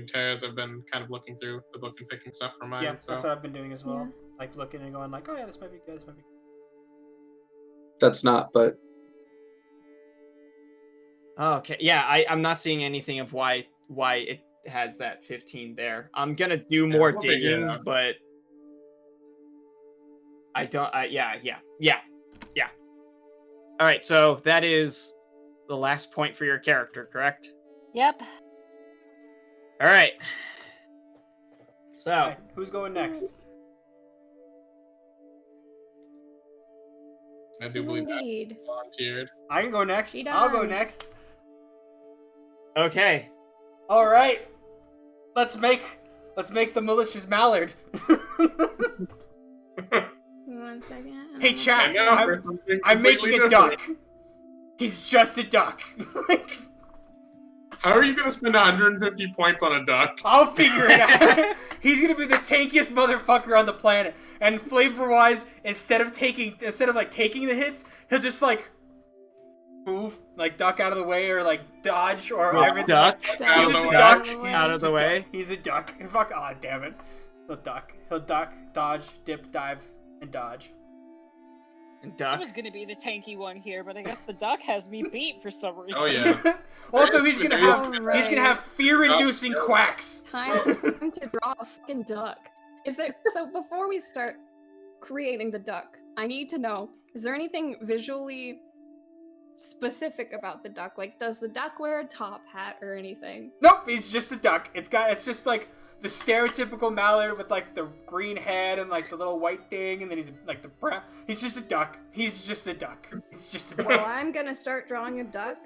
tears, I've been kind of looking through the book and picking stuff from mine. Yeah, so that's what I've been doing as well. Yeah. Like looking and going like, oh yeah, this might be good, this might be good. That's not, but Okay. Yeah, I'm not seeing anything of why it has that 15 there. I'm gonna do more we'll figure it digging, out. but I don't. Yeah. All right, so that is the last point for your character, correct? Yep. All right. So Alright, who's going next? I do believe that Indeed. volunteered. I can go next. She I'll go done. next. okay. Alright. Let's make the malicious mallard. 1 second. Hey chat, And now for something I'm making completely a duck. different. He's just a duck. Like, How are you gonna spend 150 points on a duck? I'll figure it out. He's gonna be the tankiest motherfucker on the planet. And flavor-wise, instead of taking the hits, he'll just like move, like duck out of the way or like dodge or Well, everything. duck. Out of He's the a way. duck. Out of the way. He's a duck. Fuck. Aw, damn it. He'll duck. He'll duck, dodge, dip, dive, and dodge. Duck. I was gonna be the tanky one here, but I guess the duck has me beat for some reason. Oh yeah. Also, he's gonna have Alright. fear-inducing quacks. Time to draw a fucking duck. So before we start creating the duck, I need to know, is there anything visually specific about the duck? Like, does the duck wear a top hat or anything? Nope, he's just a duck. It's just like the stereotypical mallard with like the green head and like the little white thing, and then he's like the brown. He's just a duck. He's just a duck. It's just a duck. Well, I'm gonna start drawing a duck.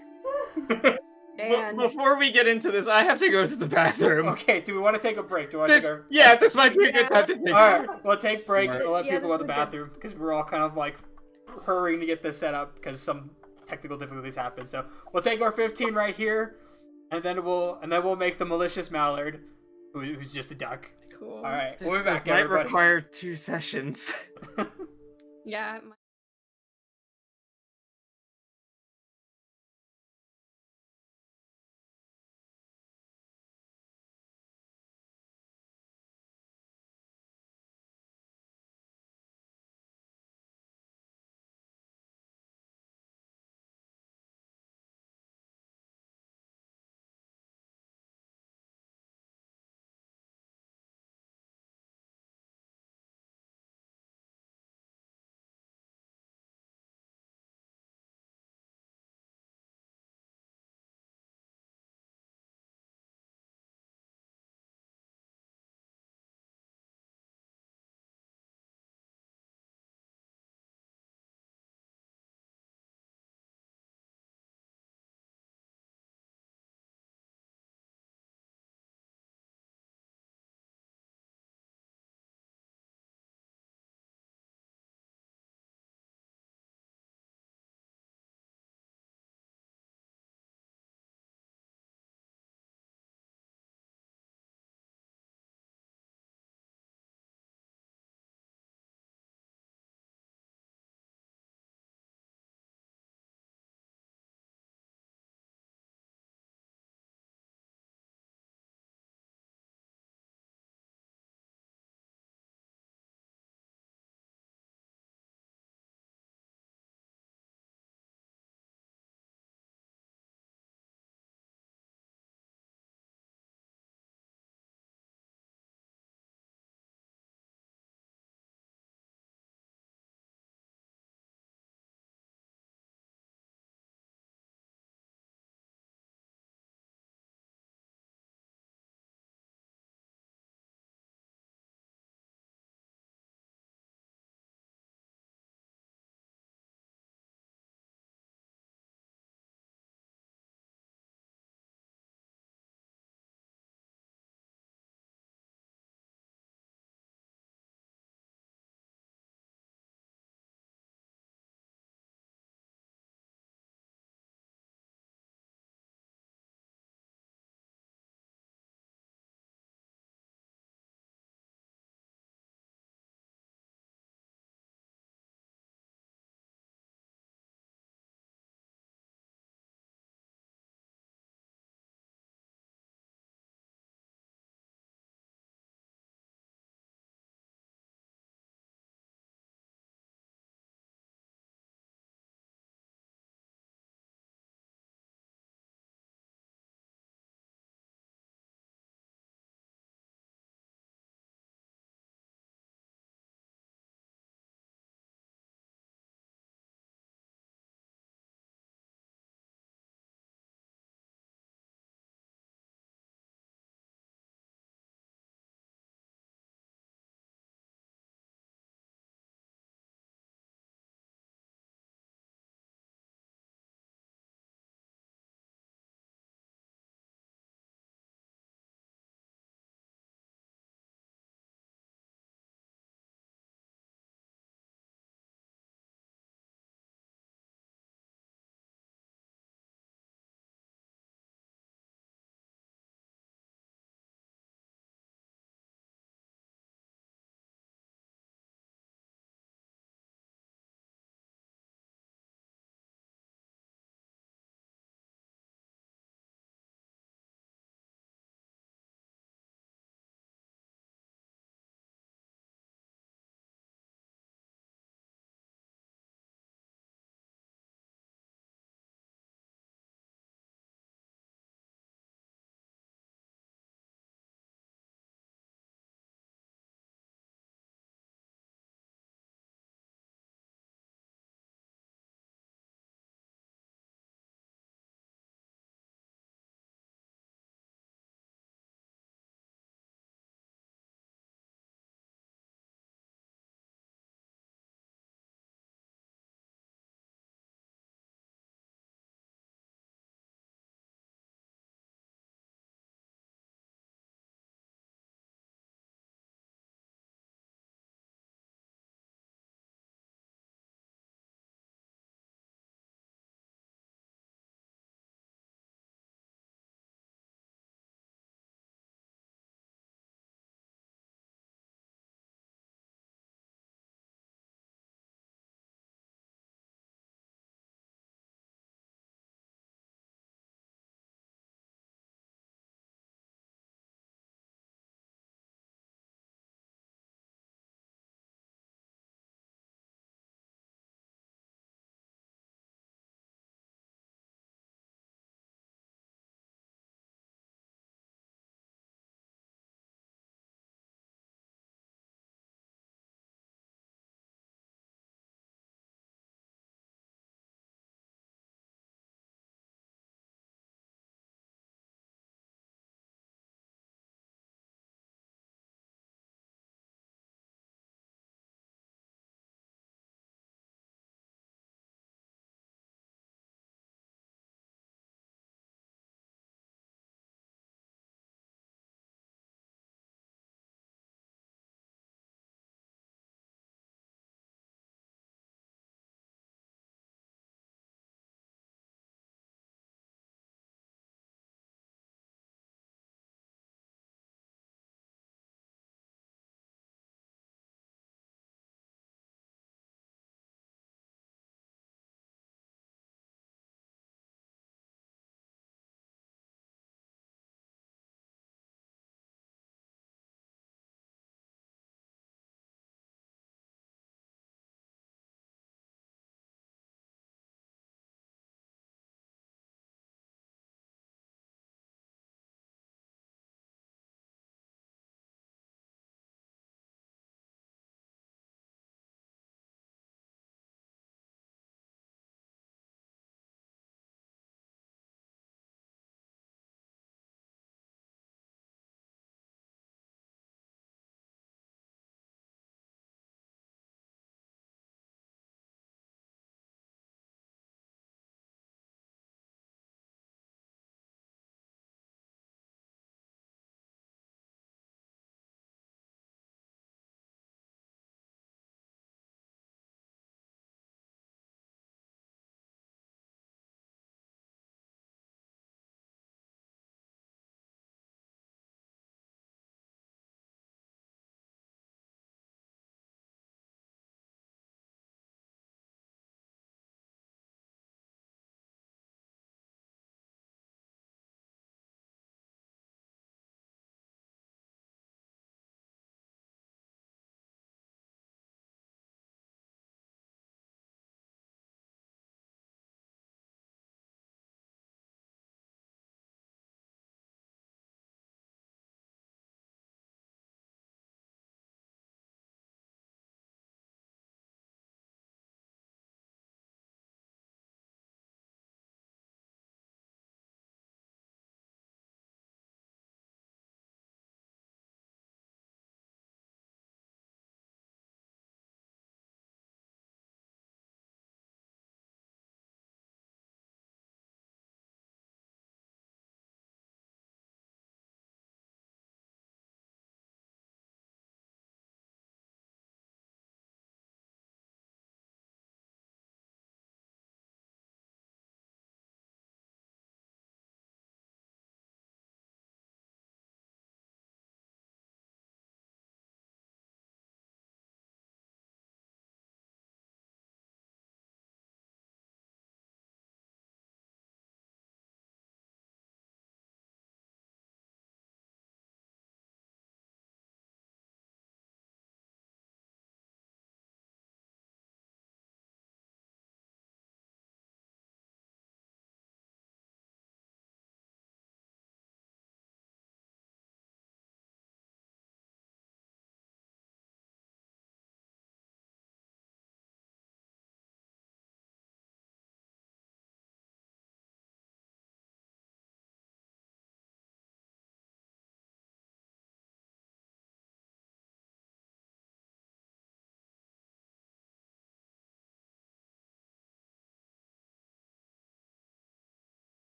And Before we get into this, I have to go to the bathroom. Okay, do we want to take a break? Do we want to take a... Yeah, this might be a good time to take. Alright, we'll take break. Alright. We'll let Yeah, people go to this the is good. bathroom because we're all kind of like hurrying to get this set up because some technical difficulties happen. So we'll take our 15 right here, and then we'll make the malicious mallard, who's just a duck. cool. Alright, This we'll be back, might everybody. require 2 sessions. Yeah.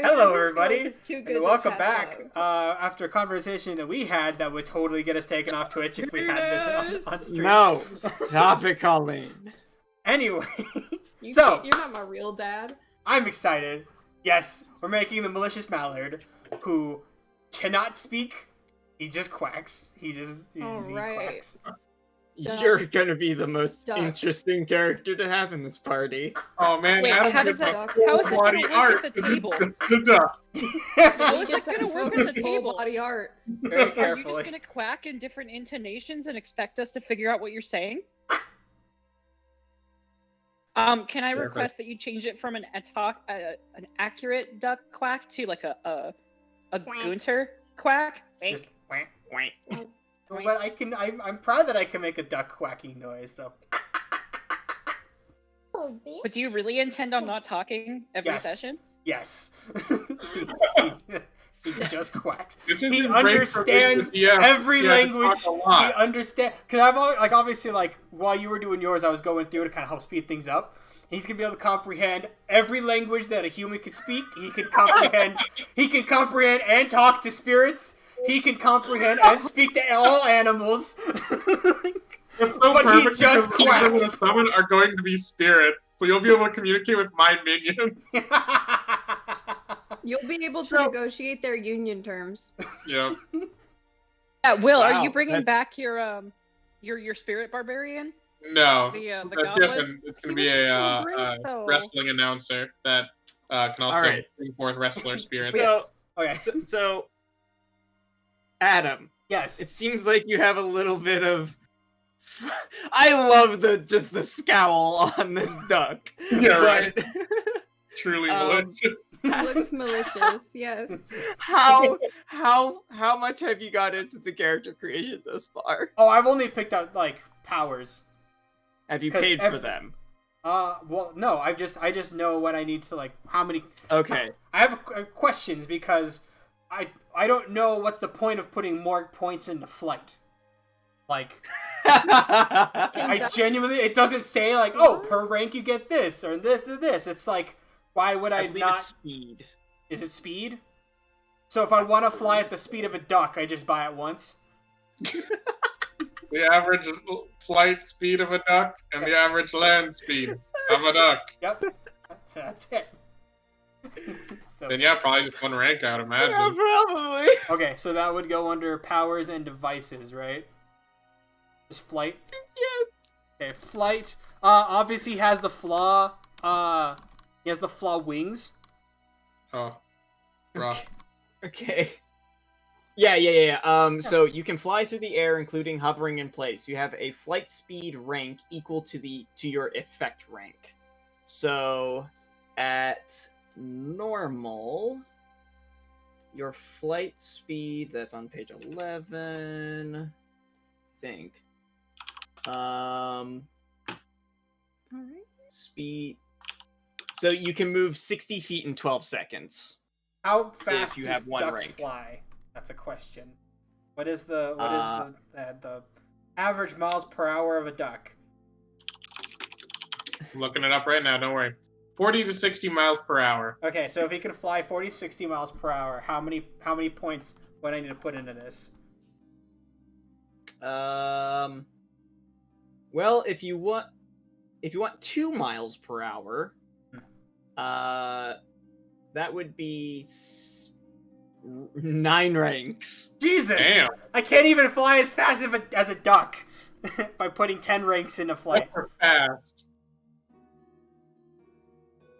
Hello, just feel everybody, like it's too good and to welcome pass back. up. After a conversation that we had that would totally get us taken off Twitch if we had this on stream. No, stop it, Colleen. Anyway, You're not my real dad. I'm excited. Yes, we're making the malicious mallard, who cannot speak. He just quacks. He quacks. You're gonna be the most Duck. interesting character to have in this party. Oh man, Wait, Adam how gets does a that- full how is that body gonna work art. at the table? It's the duck. How is that He gonna gets work that at the full table? body art. Very Are you carefully. just gonna quack in different intonations and expect us to figure out what you're saying? Can I request that you change it from an accurate duck quack to like a Gunter quack? Just whack, whack. But I'm proud that I can make a duck quacking noise though. But do you really intend on not talking every Yes. session? Yes. he just quacks. This He isn't great understands for me, yeah, every yeah, to language. talk a He lot. understands because I've obviously while you were doing yours, I was going through to kind of help speed things up. He's gonna be able to comprehend every language that a human can speak. He can comprehend. He can comprehend and talk to spirits. He can comprehend and speak to all animals. It's so But he perfect just because the people I'm gonna quacks. summon are going to be spirits, so you'll be able to communicate with my minions. You'll be able to So- negotiate their union terms. Yeah. Yeah, Will, Wow, are you bringing that's- back your spirit barbarian? No, The it's goblet? different. It's going to He be was a so great, though. wrestling announcer that can also Alright. bring forth wrestler spirits. So- Okay. So, Adam, Yes. it seems like you have a little bit of. I love the scowl on this duck. Yeah, right. but Truly Um, malicious. He looks malicious, yes. how much have you got into the character creation thus far? Oh, I've only picked out powers. Have you 'Cause paid for them? Well, no. I just know what I need to how many. Okay. I have questions because I don't know what's the point of putting more points into flight. I Ducks- genuinely, it doesn't say per rank you get this or this or this. It's why would I believe not? it's speed. Is it speed? So if I want to fly at the speed of a duck, I just buy it once. The average flight speed of a duck and the average land speed of a duck. Yep, that's it. So, Then yeah, probably just one rank, I would imagine. Yeah, probably. okay, so that would go under powers and devices, right? Just flight. Yes. Okay, flight. Obviously has the flaw. He has the flaw wings. Oh, rough. Okay. Yeah. So you can fly through the air, including hovering in place. You have a flight speed rank equal to your effect rank. So, at normal, your flight speed, that's on page 11, I think. Alright. Speed. So you can move 60 feet in 12 seconds. How fast you do have one ducks rank. fly? That's a question. What is the average miles per hour of a duck? I'm looking it up right now, don't worry. 40 to 60 miles per hour. Okay, so if he can fly 40, 60 miles per hour, how many points would I need to put into this? Well, if you want 2 miles per hour, that would be 9 ranks. Jesus! Damn. I can't even fly as fast as a duck by putting 10 ranks into flight. Ducks are fast.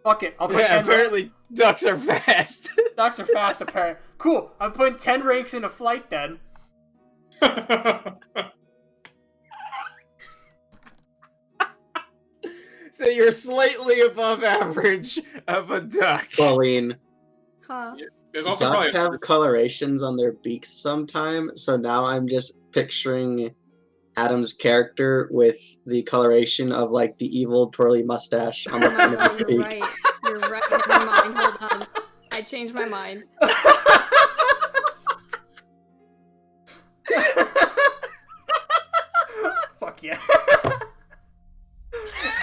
Fuck it, I'll put Yeah, 10 ranks. apparently ducks are fast. Ducks are fast, apparently. Cool, I'm putting 10 ranks into flight then. So you're slightly above average of a duck. Colleen, Huh. There's also ducks probably have colorations on their beaks sometime, so now I'm just picturing Adam's character with the coloration of the evil twirly mustache on the front of his You're beak. right. You're right. Never mind. Hold on. I changed my mind. Fuck yeah.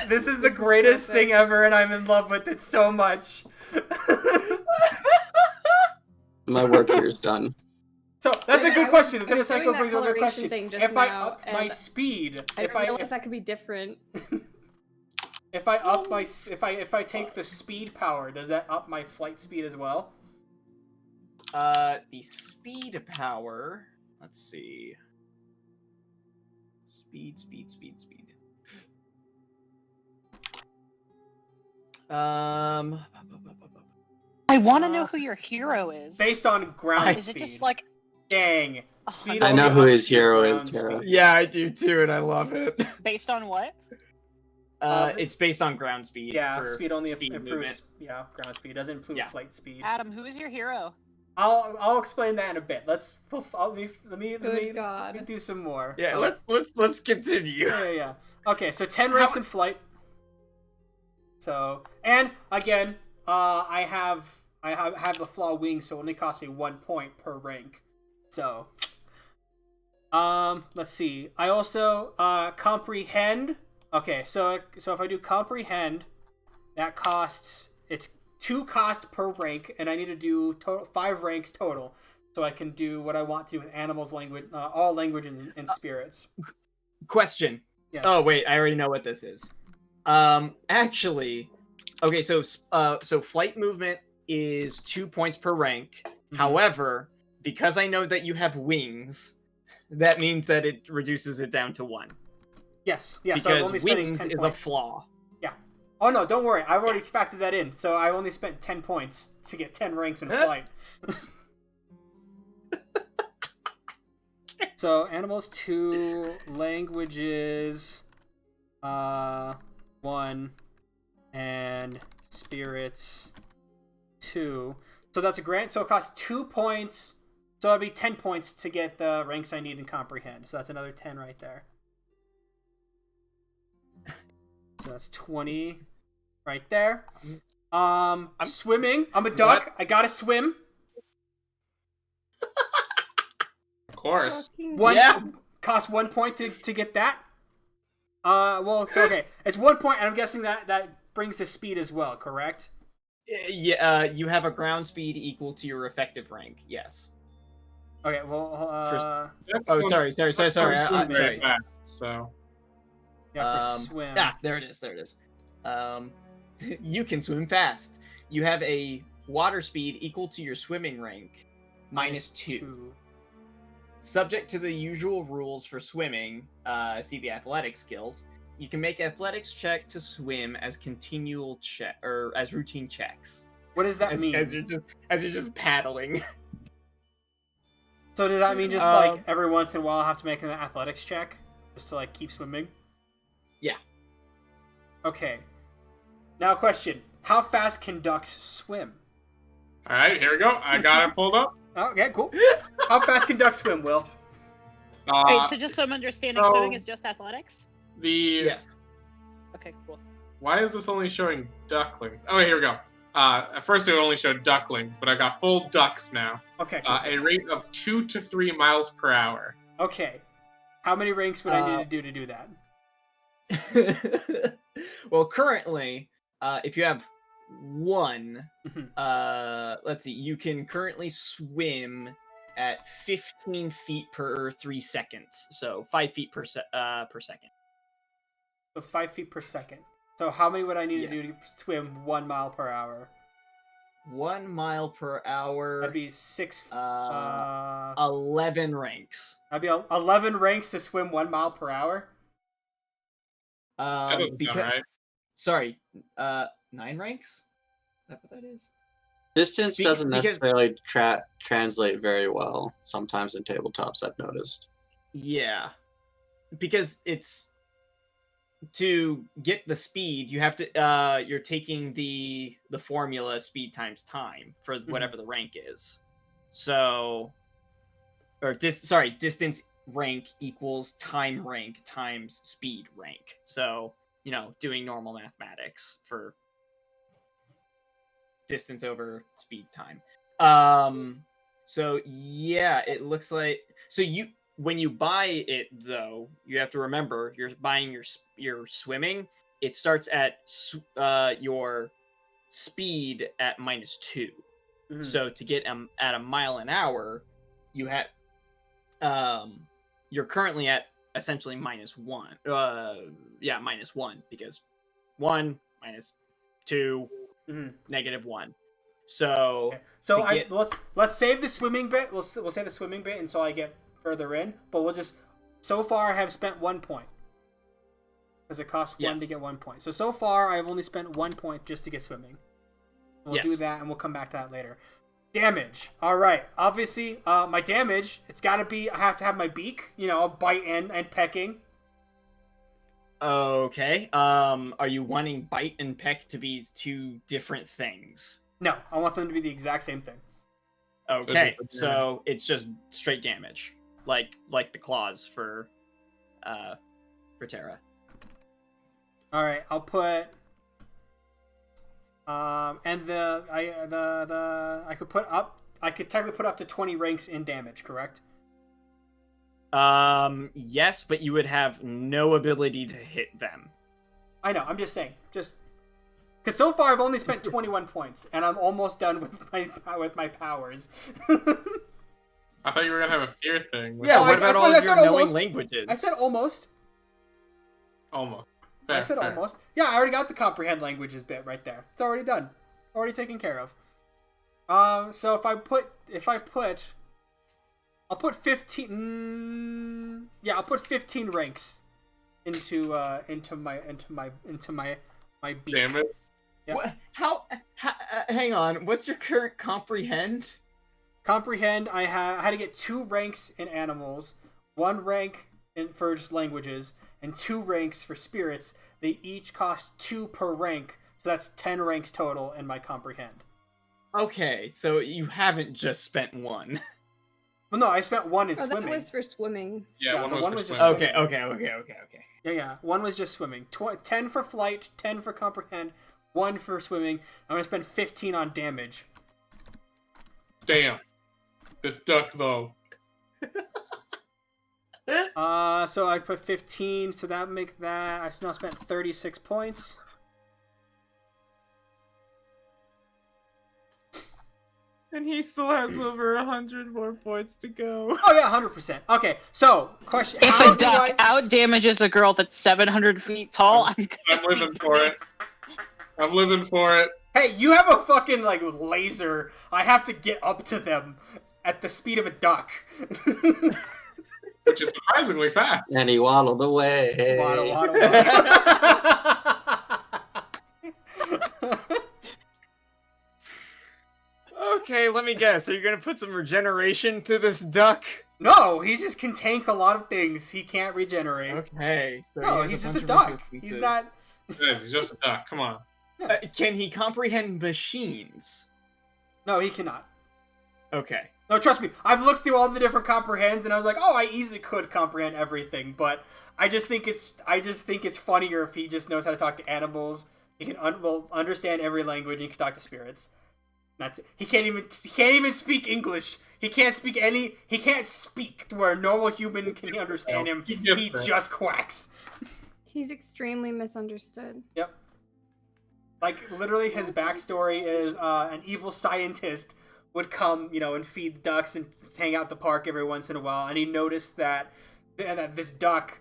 This is the greatest thing ever, and I'm in love with it so much. My work here is done. So that's a good question. I was This doing cycle that brings up a good coloration question. thing just If I now, up my and speed, I didn't realize that could be different. if I up my if I take the speed power, does that up my flight speed as well? The speed power. Let's see. Speed. I want to know who your hero is. Based on ground Is speed. it just like Dang. Speed I only know who ups his your hero is, ground Tara. speed. Yeah, I do too, and I love it. based on what? It's based on ground speed. Yeah, for speed only speed improves. movement. Yeah, ground speed doesn't improve Yeah. flight speed. Adam, who is your hero? I'll explain that in a bit. Let me God. do some more. Yeah, let's continue. Yeah. Okay, so 10 ranks in flight. So, and again, I have the flaw wings, so it only costs me 1 point per rank. So, let's see. I also comprehend. Okay, so if I do comprehend, that costs it's 2 cost per rank, and I need to do 5 ranks total, so I can do what I want to with animals, language, all languages and spirits. Question. Yes. Oh wait, I already know what this is. Actually, okay, so flight movement is 2 points per rank. Mm-hmm. However, because I know that you have wings, that means that it reduces it down to 1. Yes. So I'm Because only spending wings 10 is points. a flaw. Yeah. Oh no, don't worry. I've already factored that in. So I only spent 10 points to get 10 ranks in flight. So animals 2, languages 1, and spirits 2. So that's a grant. So it costs 2 points. So it'll be 10 points to get the ranks I need in comprehend. So that's another 10 right there. So that's 20 right there. I'm swimming. I'm a duck. What? I gotta swim. Of course. Cost 1 point to get that. Well, so okay. It's 1 point, and I'm guessing that brings the speed as well, correct? Yeah, you have a ground speed equal to your effective rank. Yes. Okay, well, Oh, sorry. Sorry. Very fast, so. yeah, for swim. There it is. You can swim fast. You have a water speed equal to your swimming rank, -2. Subject to the usual rules for swimming, see the athletic skills. You can make athletics check to swim as continual check or as routine checks. What does that mean? As you're just paddling. So does that mean just like every once in a while I have to make an athletics check just to like keep swimming? Yeah. Okay. Now question: how fast can ducks swim? All right, here we go. I got it pulled up. Okay, cool. How fast can ducks swim, Will? Wait, so just so I'm understanding, swimming is just athletics? Yes. Okay, cool. Why is this only showing ducklings? Oh, here we go. At first it only showed ducklings, but I got full ducks now. Okay. Cool. A rate of 2 to 3 miles per hour. Okay. How many ranks would I need to do that? Well, currently, if you have 1, Mhm. let's see, you can currently swim at 15 feet per 3 seconds, so 5 feet per second. So 5 feet per second. So how many would I need to do to swim 1 mile per hour? 1 mile per hour. That'd be 6. 11 ranks. That'd be 11 ranks to swim 1 mile per hour. That doesn't sound right. Sorry, 9 ranks? Is that what that is? Distance doesn't necessarily translate very well sometimes in tabletops, I've noticed. Yeah. Because it's... To get the speed, you have to... you're taking the formula speed times time for whatever the rank is. So... Or, distance rank equals time rank times speed rank. So, doing normal mathematics for distance over speed time. So yeah, it looks like when you buy it though, you have to remember you're buying your swimming. It starts at your speed at -2. Mhm. So to get at a mile an hour, you have you're currently at essentially -1. Yeah, -1 because 1 minus 2 Mhm. -1. So Okay. So to get let's save the swimming bit. We'll save the swimming bit until I get further in. But we'll just so far I have spent 1 point because it costs 1 to get 1 point. So far I've only spent 1 point just to get swimming. We'll do that and we'll come back to that later. Damage. All right. Obviously, my damage. It's got to be. I have to have my beak. Bite and pecking. Okay. Are you wanting bite and peck to be 2 different things? No, I want them to be the exact same thing. Okay, so it's just straight damage, like the claws for Terra. All right, I'll put. And I could put up. I could technically put up to 20 ranks in damage. Correct? Yes, but you would have no ability to hit them. I know. I'm just saying. Just because so far I've only spent 21 points, and I'm almost done with my powers. I thought you were gonna have a fear thing. Yeah, what about all of your knowing languages? I said almost. Almost. I said almost. Yeah, I already got the comprehend languages bit right there. It's already done. Already taken care of. So I'll put 15. Yeah, I'll put 15 ranks into my beak. Damn it. Yep. What? How? Hang on. What's your current comprehend? Comprehend. I had to get 2 ranks in animals, 1 rank for just languages, and 2 ranks for spirits. They each cost 2 per rank, so that's 10 ranks total in my comprehend. Okay, so you haven't just spent 1. Well, no, I spent 1 in swimming. That was for swimming. Yeah, one was for just swimming. Okay. Yeah. 1 was just swimming. 10 for flight, 10 for comprehend, 1 for swimming. I'm gonna spend 15 on damage. Damn. This duck though. So I put 15, so that make that I now spent 36 points. And he still has over 100 more points to go. Oh yeah, 100%. Okay, so question: If how a do duck I? out damages a girl that's 700 feet tall, I'm living for it. I'm living for it. Hey, you have a fucking laser. I have to get up to them at the speed of a duck. Which is surprisingly fast. And he waddled away. Waddle. Okay, let me guess. Are you gonna put some regeneration to this duck? No, he just can tank a lot of things. He can't regenerate. Okay. So No, he has he's just a bunch of duck. resistances. He's not. He's just a duck. Come on. Can he comprehend machines? No, he cannot. Okay. No, trust me. I've looked through all the different comprehends, and I was like, oh, I easily could comprehend everything. But I just think it's funnier if he just knows how to talk to animals. He can understand every language. And he can talk to spirits. That's it. He can't even speak English. He can't speak to where a normal human can understand him. He just quacks. He's extremely misunderstood. Yep. Literally, his backstory is an evil scientist would come, and feed ducks and hang out at the park every once in a while, and he noticed that this duck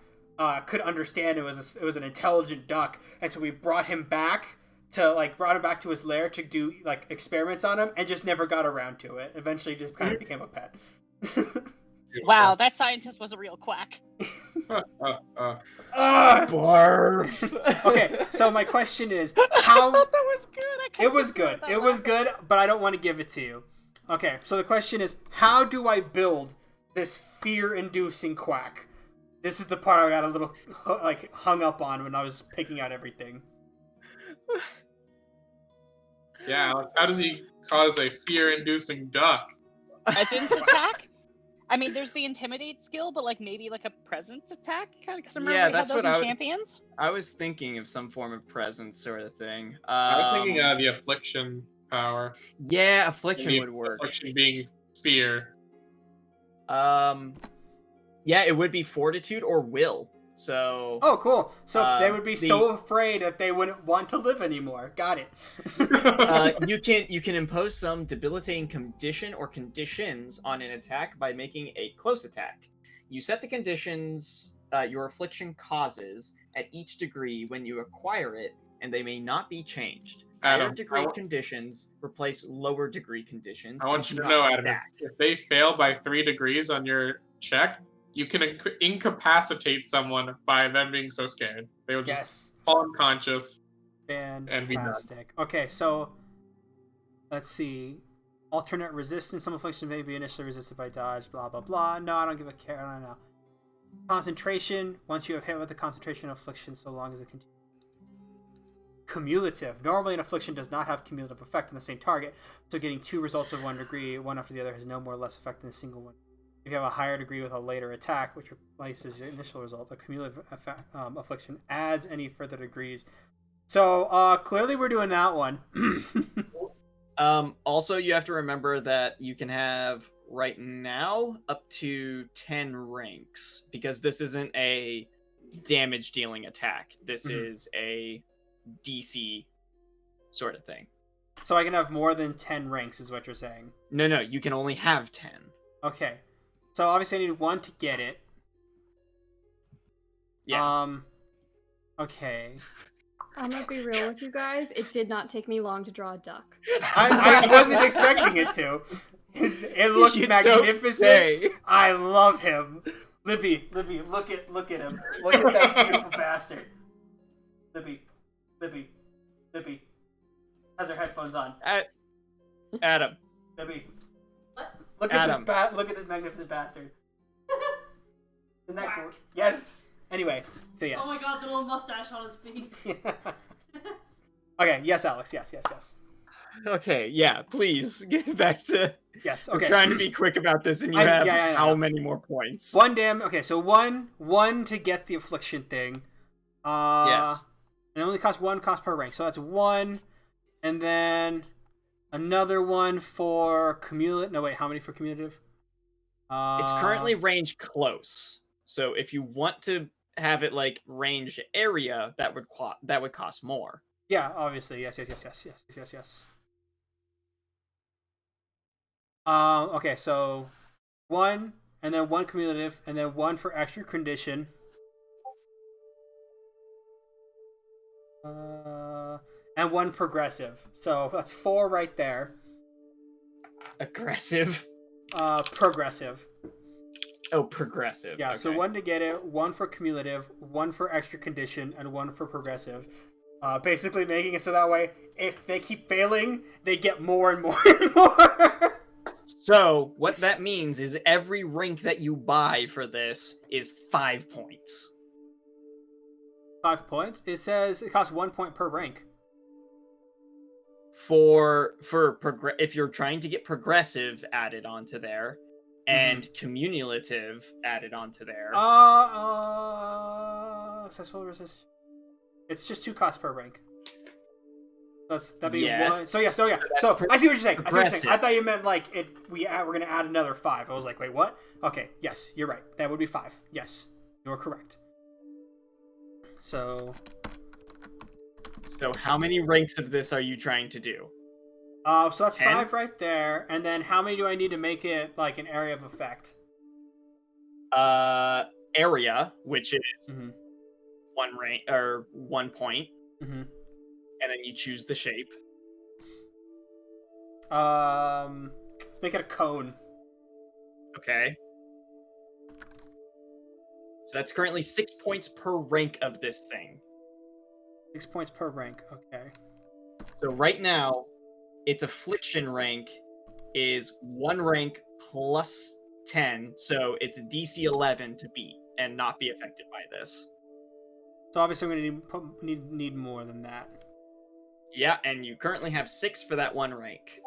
could understand it was an intelligent duck, and so we brought him back to his lair to do experiments on him, and just never got around to it. Eventually, just kind of became a pet. wow, that scientist was a real quack. Barf. Okay, so my question is, how? I thought that was good. It was good, but I don't want to give it to you. Okay, so the question is, how do I build this fear-inducing quack? This is the part I got a little hung up on when I was picking out everything. Yeah, Alex, how does he cause a fear-inducing duck? As in attack? I mean, there's the intimidate skill, but maybe a presence attack, kind of. Because remember we had those in champions. I was thinking of some form of presence sort of thing. I was thinking the affliction power. Yeah, affliction would work. Affliction being fear. Yeah, it would be fortitude or will. So. Oh, cool. So they would be the- so afraid that they wouldn't want to live anymore. Got it. You can impose some debilitating condition or conditions on an attack by making a close attack. You set the conditions your affliction causes at each degree when you acquire it, and they may not be changed. Higher Adam, degree conditions replace lower degree conditions. I want and you do to know, not Adam, stack. if they fail by 3 degrees on your check, you can incapacitate someone by them being so scared. They will just fall unconscious and be done. Fantastic. Okay, so let's see. Alternate resistance. Some affliction may be initially resisted by dodge. Blah blah blah. No, I don't give a care. I don't know. Concentration. Once you have hit with the concentration affliction, so long as it continues. Cumulative. Normally, an affliction does not have cumulative effect on the same target, so getting 2 results of 1 degree, one after the other, has no more or less effect than a single one. If you have a higher degree with a later attack, which replaces your initial result, a cumulative affliction adds any further degrees. So, clearly we're doing that one. Also, you have to remember that you can have, right now, up to 10 ranks, because this isn't a damage-dealing attack. This is a DC sort of thing. So I can have more than 10 ranks, is what you're saying? No, you can only have 10. Okay. So obviously I need 1 to get it. Yeah. Okay. I'm gonna be real with you guys. It did not take me long to draw a duck. I wasn't expecting it to. It looks magnificent. I love him. Libby, look at him. Look at that beautiful bastard. Libby. Has her headphones on. Adam. Libby. Look at this magnificent bastard. Isn't that cool? Yes. Anyway, so yes. Oh my god, the little mustache on his beak. Okay, yes, Alex. Yes. Okay, yeah, please get back to. Yes, We're okay. trying to be quick about this, and you have how many more points? Okay, so one to get the affliction thing. Yes. And it only costs 1 cost per rank, so that's 1, and then another 1 for cumulative. No, wait, how many for cumulative? It's currently range close, so if you want to have it like range area, that would cost more. Yeah, obviously, yes. Okay, so 1, and then 1 cumulative, and then 1 for extra condition. And 1 progressive. So that's 4 right there. Aggressive. Progressive. Oh, progressive. Yeah, okay. so 1 to get it, 1 for cumulative, 1 for extra condition, and 1 for progressive. Basically making it so that way, if they keep failing, they get more and more and more. So, what that means is every rank that you buy for this is 5 points. 5 points? It says it costs 1 point per rank. If you're trying to get progressive added onto there, and cumulative added onto there. Successful resist. It's just 2 costs per rank. That'd be Yes. 1. So yeah. So I see what you're saying. Progressive. I thought you meant like we're gonna add another 5. I was like, wait, what? Okay, yes, you're right. That would be 5. Yes, you're correct. So how many ranks of this are you trying to do? so that's 10? 5 right there. And then how many do I need to make it like an area of effect? Area, which is 1 1 rank or 1 point. Mm-hmm. And then you choose the shape. Make it a cone. Okay. So that's currently 6 points per rank of this thing. 6 points per rank. Okay. So right now, its affliction rank is 1 rank plus 10, so it's a DC 11 to beat and not be affected by this. So obviously I'm gonna need more than that. Yeah, and you currently have 6 for that 1 rank.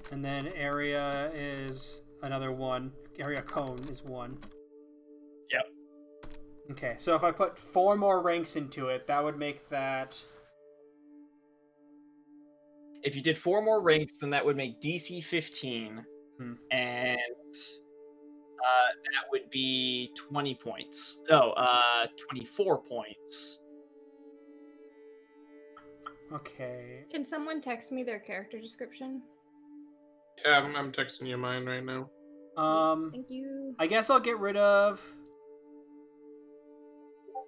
And then area is another 1. Area cone is 1. Yep. Okay, so if I put 4 more ranks into it, that would make that If you did 4 more ranks, then that would make DC 15, and that would be 20 points. 24 points. Okay. Can someone text me their character description? Yeah, I'm texting you mine right now. Thank you. I guess I'll get rid of.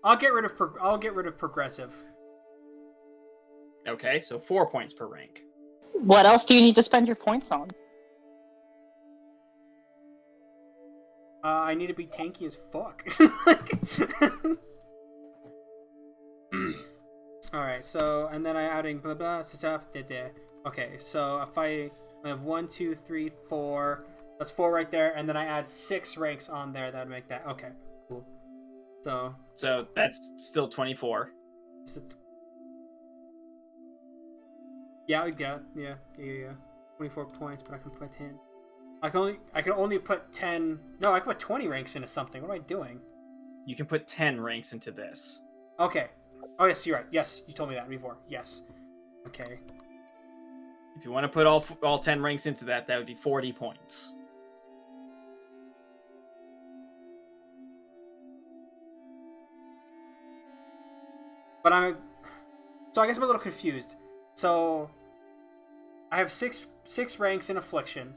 I'll get rid of progressive. Okay, so 4 points per rank. What else do you need to spend your points on? I need to be tanky as fuck. Alright, so, and then I'm adding blah blah stuff. Okay, so if I have 1, 2, 3, 4, that's 4 right there, and then I add 6 ranks on there, that would make that. Okay, cool. So that's still 24. Yeah. 24 points, but I can put 10. I can only put 10. No, I can put 20 ranks into something. What am I doing? You can put 10 ranks into this. Okay. Oh yes, you're right. Yes, you told me that before. Yes. Okay. If you want to put all 10 ranks into that, that would be 40 points. But so I guess I'm a little confused. So I have six ranks in affliction.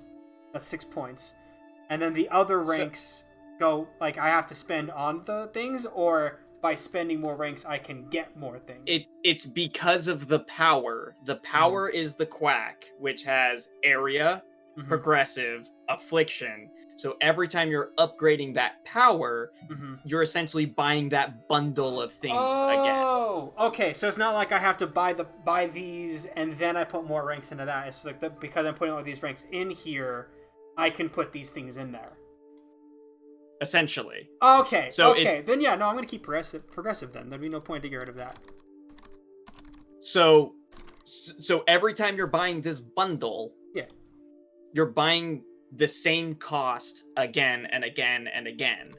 That's 6 points. And then the other ranks go, like, I have to spend on the things, or by spending more ranks I can get more things? It's because of the power. The power is the quack, which has area, progressive, affliction. So every time you're upgrading that power, you're essentially buying that bundle of things again. Oh, okay. So it's not like I have to buy these and then I put more ranks into that. It's like because I'm putting all these ranks in here, I can put these things in there. Essentially. Okay. So then yeah, no, I'm gonna keep progressive then. There'd be no point to get rid of that. So every time you're buying this bundle, you're buying the same cost again and again and again.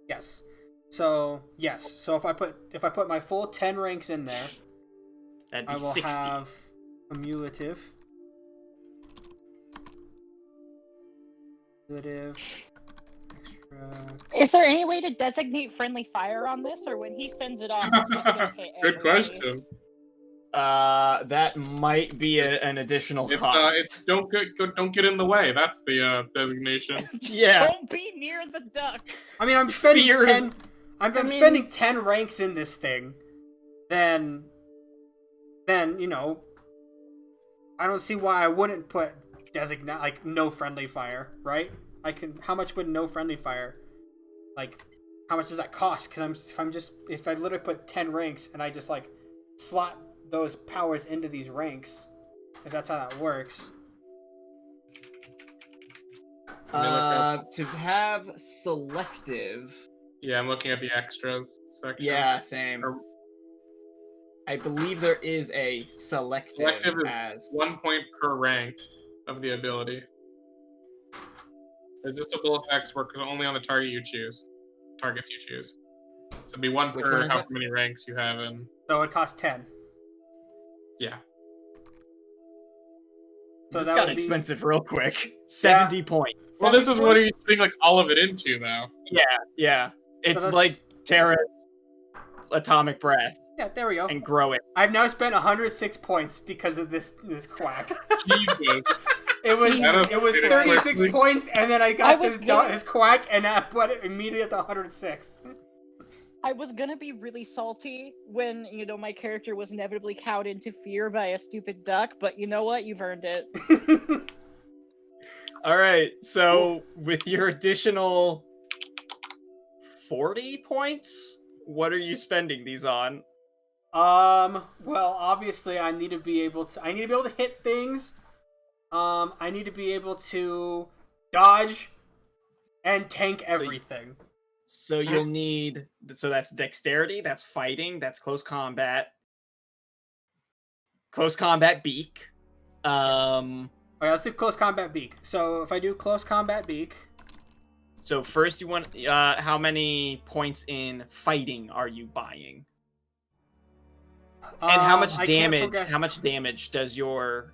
Yes. So yes. So if I put my full 10 ranks in there, that'd be I will 60. have cumulative. Extra. Is there any way to designate friendly fire on this, or when he sends it off, it's just gonna hit Good everybody? question. That might be an additional cost. Don't get in the way. That's the designation. Yeah. Don't be near the duck. I mean, I'm spending 10. I'm spending 10 ranks in this thing. Then you know, I don't see why I wouldn't put designate like no friendly fire, right? How much would no friendly fire? Like, how much does that cost? Because if I literally put 10 ranks and I just like slot those powers into these ranks, if that's how that works. To have selective. Yeah, I'm looking at the extras section. Yeah, same. I believe there is a selective. Selective is as 1 point per rank of the ability. Resistible effects work only on the targets you choose. So it'd be 1 Which per one is however it? many ranks you have in. So it costs 10. Yeah. So this that got would be- expensive real quick. 70 points. Well, this is what are you putting like all of it into though? Yeah. It's that's- like Terra's atomic breath Yeah, there we go. and grow it. I've now spent 106 points because of this quack. Jesus. It was 36 points, and then I got this quack, and I put it immediately up to 106. I was gonna be really salty when, my character was inevitably cowed into fear by a stupid duck, but you know what? You've earned it. All right, so with your additional 40 points, what are you spending these on? Well, obviously, I need to be able to hit things. I need to be able to dodge and tank everything. So you'll need, so that's dexterity, that's fighting, that's close combat beak. Okay, let's do close combat beak. So if I do close combat beak. So first you want, how many points in fighting are you buying? And how much I can't damage? progress How much damage does your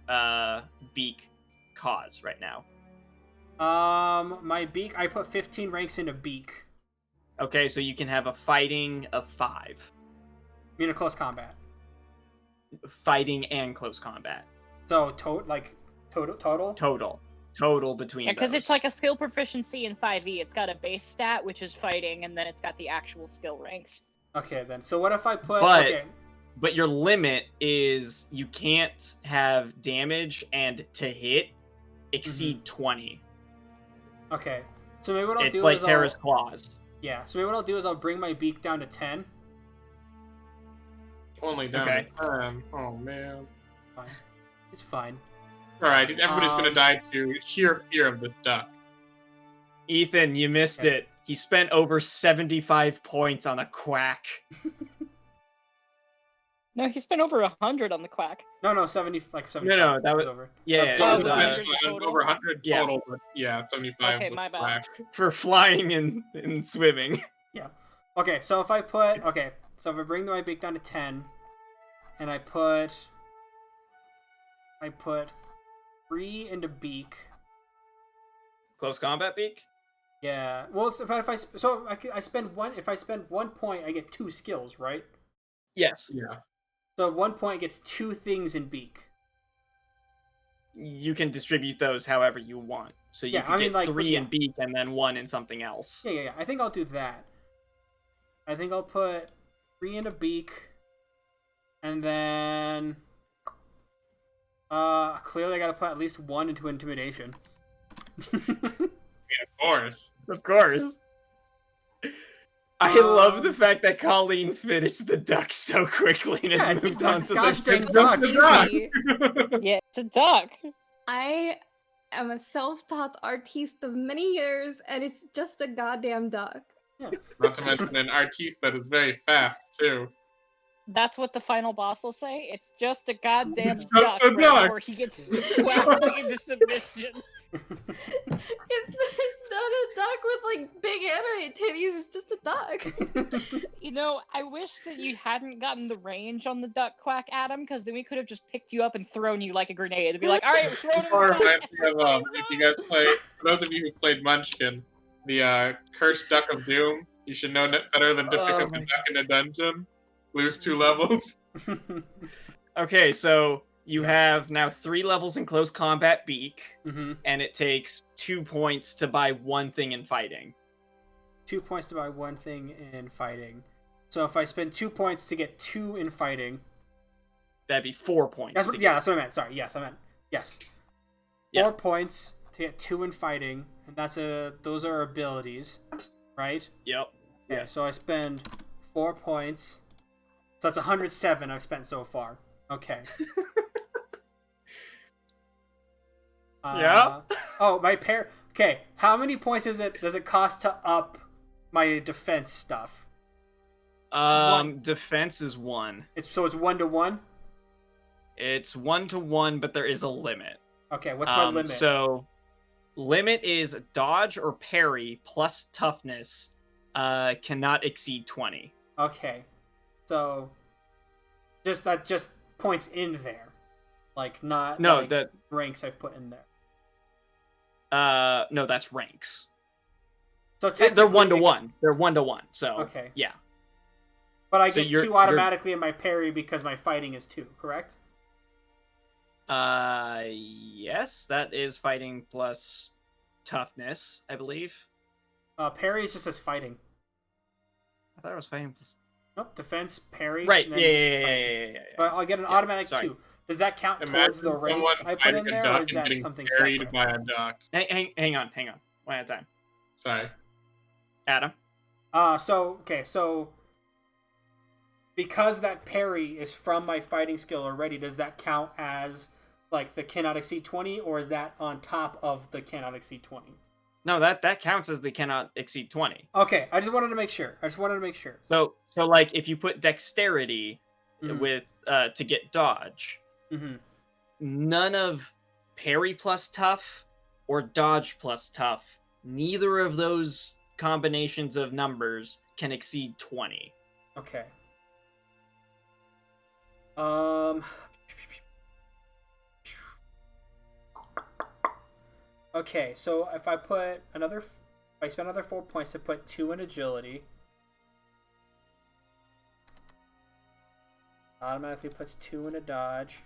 beak cause right now? My beak. I put 15 ranks into beak. Okay, so you can have a fighting of 5. I mean a close combat. Fighting and close combat. So total. Total between. Yeah, because those. it's like a skill proficiency in 5e. It's got a base stat, which is fighting, and then it's got the actual skill ranks. Okay, then. So what if I put? But- Okay. But your limit is you can't have damage and to hit exceed 20. Okay. So maybe what I'll It's do like is Terra's Claws. Yeah. So maybe what I'll do is I'll bring my beak down to 10. Only down Okay. to 10. Oh man. Fine. It's fine. Alright, everybody's gonna die to sheer fear of this duck. Ethan, you missed Okay. it. He spent over 75 points on a quack. No, he spent over 100 on the quack. No, 70, like 75. No, that was- over. Yeah, Oh, and, the uh, 100 total? Over 100 Yeah. total, but yeah, 75 Okay, was my bad. black. for flying and swimming. Okay, so if I put if I bring my beak down to 10, and I put 3 into beak. Close combat beak? Yeah. Well, I spend one. If I spend 1 point, I get 2 skills, right? Yes. Yeah. So 1 point gets 2 things in beak. You can distribute those however you want. So you Yeah, can I mean, get like, 3 in yeah. beak and then 1 in something else. Yeah. I think I'll do that. I think I'll put 3 into beak, and then clearly I gotta put at least 1 into intimidation. Of course. Of course. I love the fact that Colleen finished the duck so quickly and Yeah, has it's moved on just to a the goddamn duck. Easy. Yeah, it's a duck. I am a self-taught artiste of many years, and it's just a goddamn duck. Not to mention an artiste that is very fast, too. That's what the final boss will say. It's just a goddamn Just duck a right duck. before he gets whacked into submission. It's not a duck with like big anime titties. It's just a duck. You know, I wish that you hadn't gotten the range on the duck quack, Adam, because then we could have just picked you up and thrown you like a grenade and be like, all right, we're throwing Or him. reminds me of, if you guys play, for those of you who played Munchkin, the Cursed Duck of Doom, you should know better than to pick Oh up a my duck in a dungeon. Lose 2 levels. Okay, so you have now 3 levels in close combat beak, Mm-hmm. and it takes 2 points to buy 1 thing in fighting. 2 points to buy 1 thing in fighting. So if I spend 2 points to get 2 in fighting, That'd be 4 points. that's to what, get. yeah, that's what I meant. Sorry, yes, I meant yes. Yeah. 4 points to get 2 in fighting, and those are abilities, right? Yep. Yeah. So I spend 4 points. So that's 107 I've spent so far. Okay. Yeah. Oh, my pair. Okay, how many points does it cost to up my defense stuff? Defense is 1. It's 1-to-1. It's 1-to-1, but there is a limit. Okay, what's my limit? So, limit is dodge or parry plus toughness cannot exceed 20. Okay, so just points in there, like not No, like that ranks I've put in there. no, that's ranks. So They're technically 1-to-1. They're 1-to-1. So Okay. yeah. But I So get you're- 2 automatically in my parry because my fighting is 2, correct? Yes, that is fighting plus toughness, I believe. Parry is just as fighting. I thought it was fighting plus. Nope, defense, parry. Right. and then Yeah. fighting. But I'll get an Yeah, automatic sorry. 2. Does that count Imagine towards the someone ranks I put fighting in a there, duck or is and that getting something carried separate? by a duck. Hang on. One at a time. Sorry. Adam. So because that parry is from my fighting skill already, does that count as like the cannot exceed 20, or is that on top of the cannot exceed 20? No, that counts as they cannot exceed 20. Okay, I just wanted to make sure. So like if you put dexterity Mhm. with to get dodge, Mm-hmm. none of parry plus tough or dodge plus tough, neither of those combinations of numbers can exceed 20. Okay. Okay, so if I spend another 4 points to put 2 in agility, automatically puts 2 in a dodge.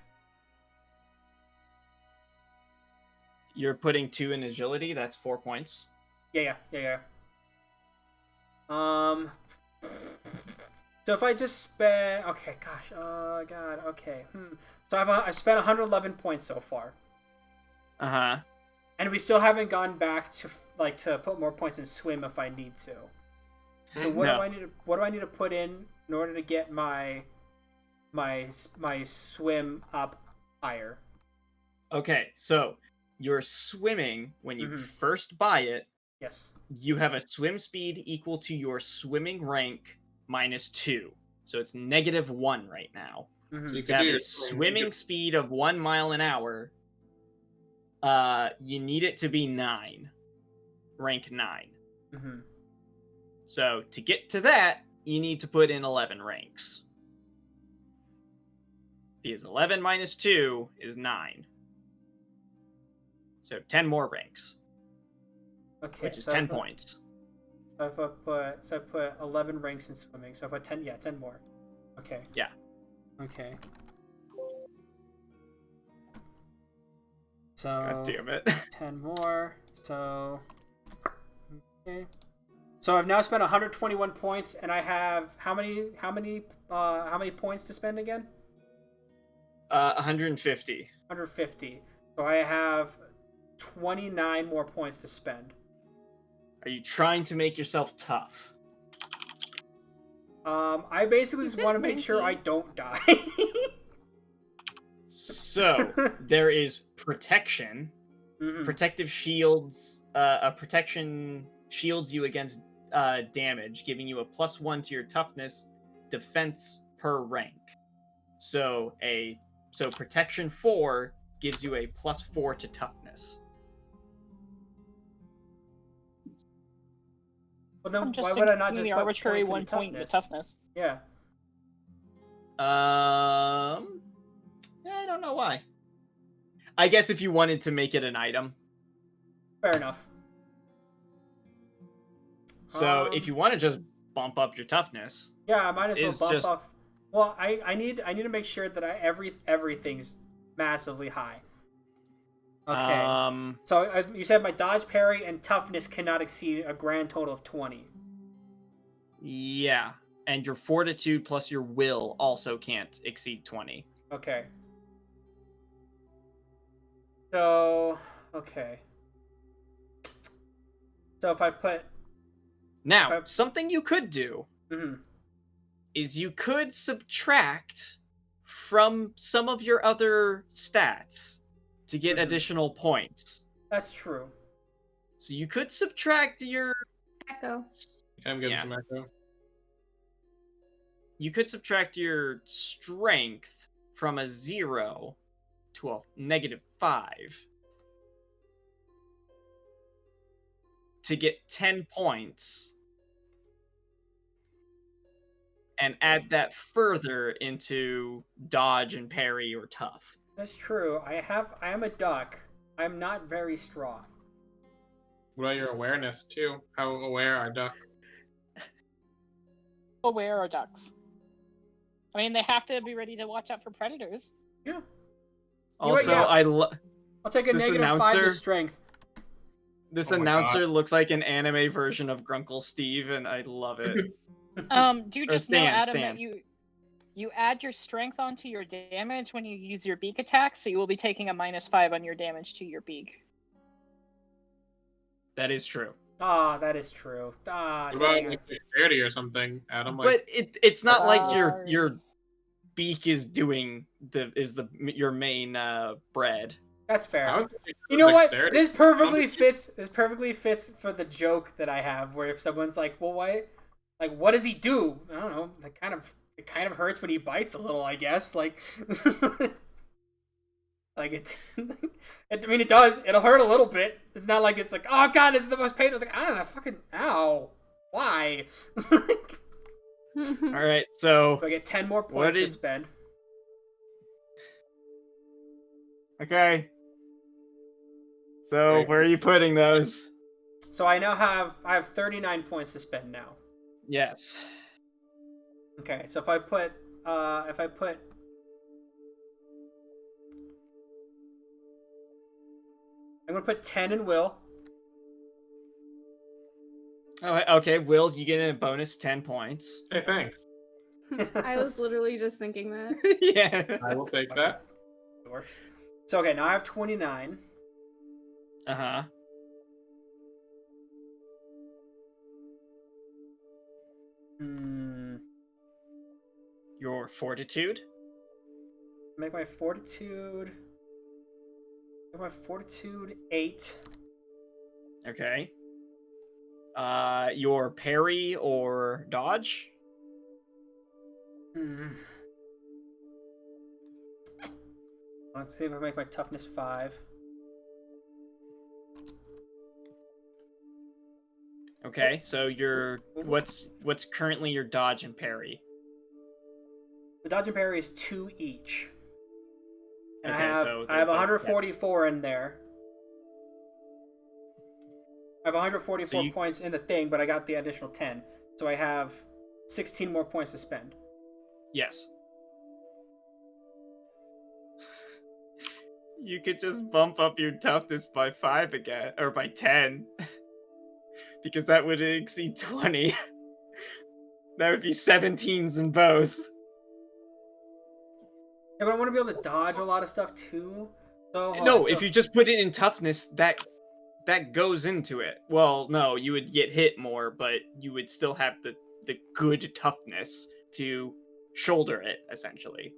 You're putting 2 in agility. That's 4 points. Yeah. So if I just spend, okay, gosh, god, okay, So I've spent 111 points so far. And we still haven't gone back to put more points in swim if I need to. So what do I need to put in order to get my swim up higher? Okay, so you're swimming when you first buy it. Yes. You have a swim speed equal to your swimming rank minus 2. So it's -1 right now. So you To have a swimming speed of 1 mile an hour, you need it to be 9. Rank 9. So to get to that, you need to put in 11 ranks. Because 11 minus 2 is 9. So 10 more ranks. Okay. Which is 10 points. So I put 11 ranks in swimming. So if I 10 more. Okay. Yeah. Okay. So God damn it. 10 more. So okay. So I've now spent 121 points, and I have how many points to spend again? 150. 150. So I have 29 more points to spend. Are you trying to make yourself tough? I basically just want to make sure I don't die. So there is protection. Protective shields. Protection shields you against damage, giving you a +1 to your toughness defense per rank. So protection 4 gives you a +4 to toughness. Well, then I'm why would I not just the put arbitrary points 1 into point in toughness? Yeah. I don't know why. I guess if you wanted to make it an item. Fair enough. So if you want to just bump up your toughness. Yeah, I might as well bump off. Well, I need to make sure that everything's massively high. Okay. So you said my dodge, parry, and toughness cannot exceed a grand total of 20. Yeah, and your fortitude plus your will also can't exceed 20. Okay. So okay. So if I put now something you could do is you could subtract from some of your other stats to get additional points. That's true. So you could subtract your echo. I'm getting some echo. You could subtract your strength from a 0 to a -5 to get 10 points and add that further into dodge and parry or tough. That's true. I am a duck. I'm not very strong. What about your awareness too? How aware are ducks? Aware are ducks? I mean, they have to be ready to watch out for predators. Yeah. Also, I'll take a -5 to strength. This announcer looks like an anime version of Grunkle Steve, and I love it. Do you just know, Adam, that you add your strength onto your damage when you use your beak attack, so you will be taking a -5 on your damage to your beak. That is true. Ah, that is true. Ah, what about like dexterity or something, Adam? But it's not like your beak is doing your main bread. That's fair. You know what? This perfectly fits. This perfectly fits for the joke that I have, where if someone's like, "Well, why? Like, what does he do?" I don't know. It kind of hurts when he bites a little, I guess. Like, like it. I mean, it does. It'll hurt a little bit. It's not like it's like, "Oh God, this is the most painful." It's like, "Ah, fucking ow, why?" All right, so I get 10 more points to spend. Okay. So Right. where are you putting those? So I have 39 points to spend now. Yes. Okay, so if I put I'm gonna put 10 in Will. Oh, okay. Will, you get a bonus 10 points. Hey, thanks. I was literally just thinking that. Yeah. I will take that. It works. So okay, now I have 29. Uh-huh. Your fortitude? Make my fortitude 8. Okay. Your parry or dodge? Let's see if I make my toughness 5. Okay, so your what's currently your dodge and parry? The dodge and parry is 2 each. And Okay, so I have those 144 in there. I have 144 So you- points in the thing, but I got the additional 10. So I have 16 more points to spend. Yes. You could just bump up your toughness by 5 again, or by 10. Because that would exceed 20. That would be 17s in both. Yeah, but I want to be able to dodge a lot of stuff too. So No, if you just put it in toughness, that goes into it. Well, no, you would get hit more, but you would still have the good toughness to shoulder it, essentially.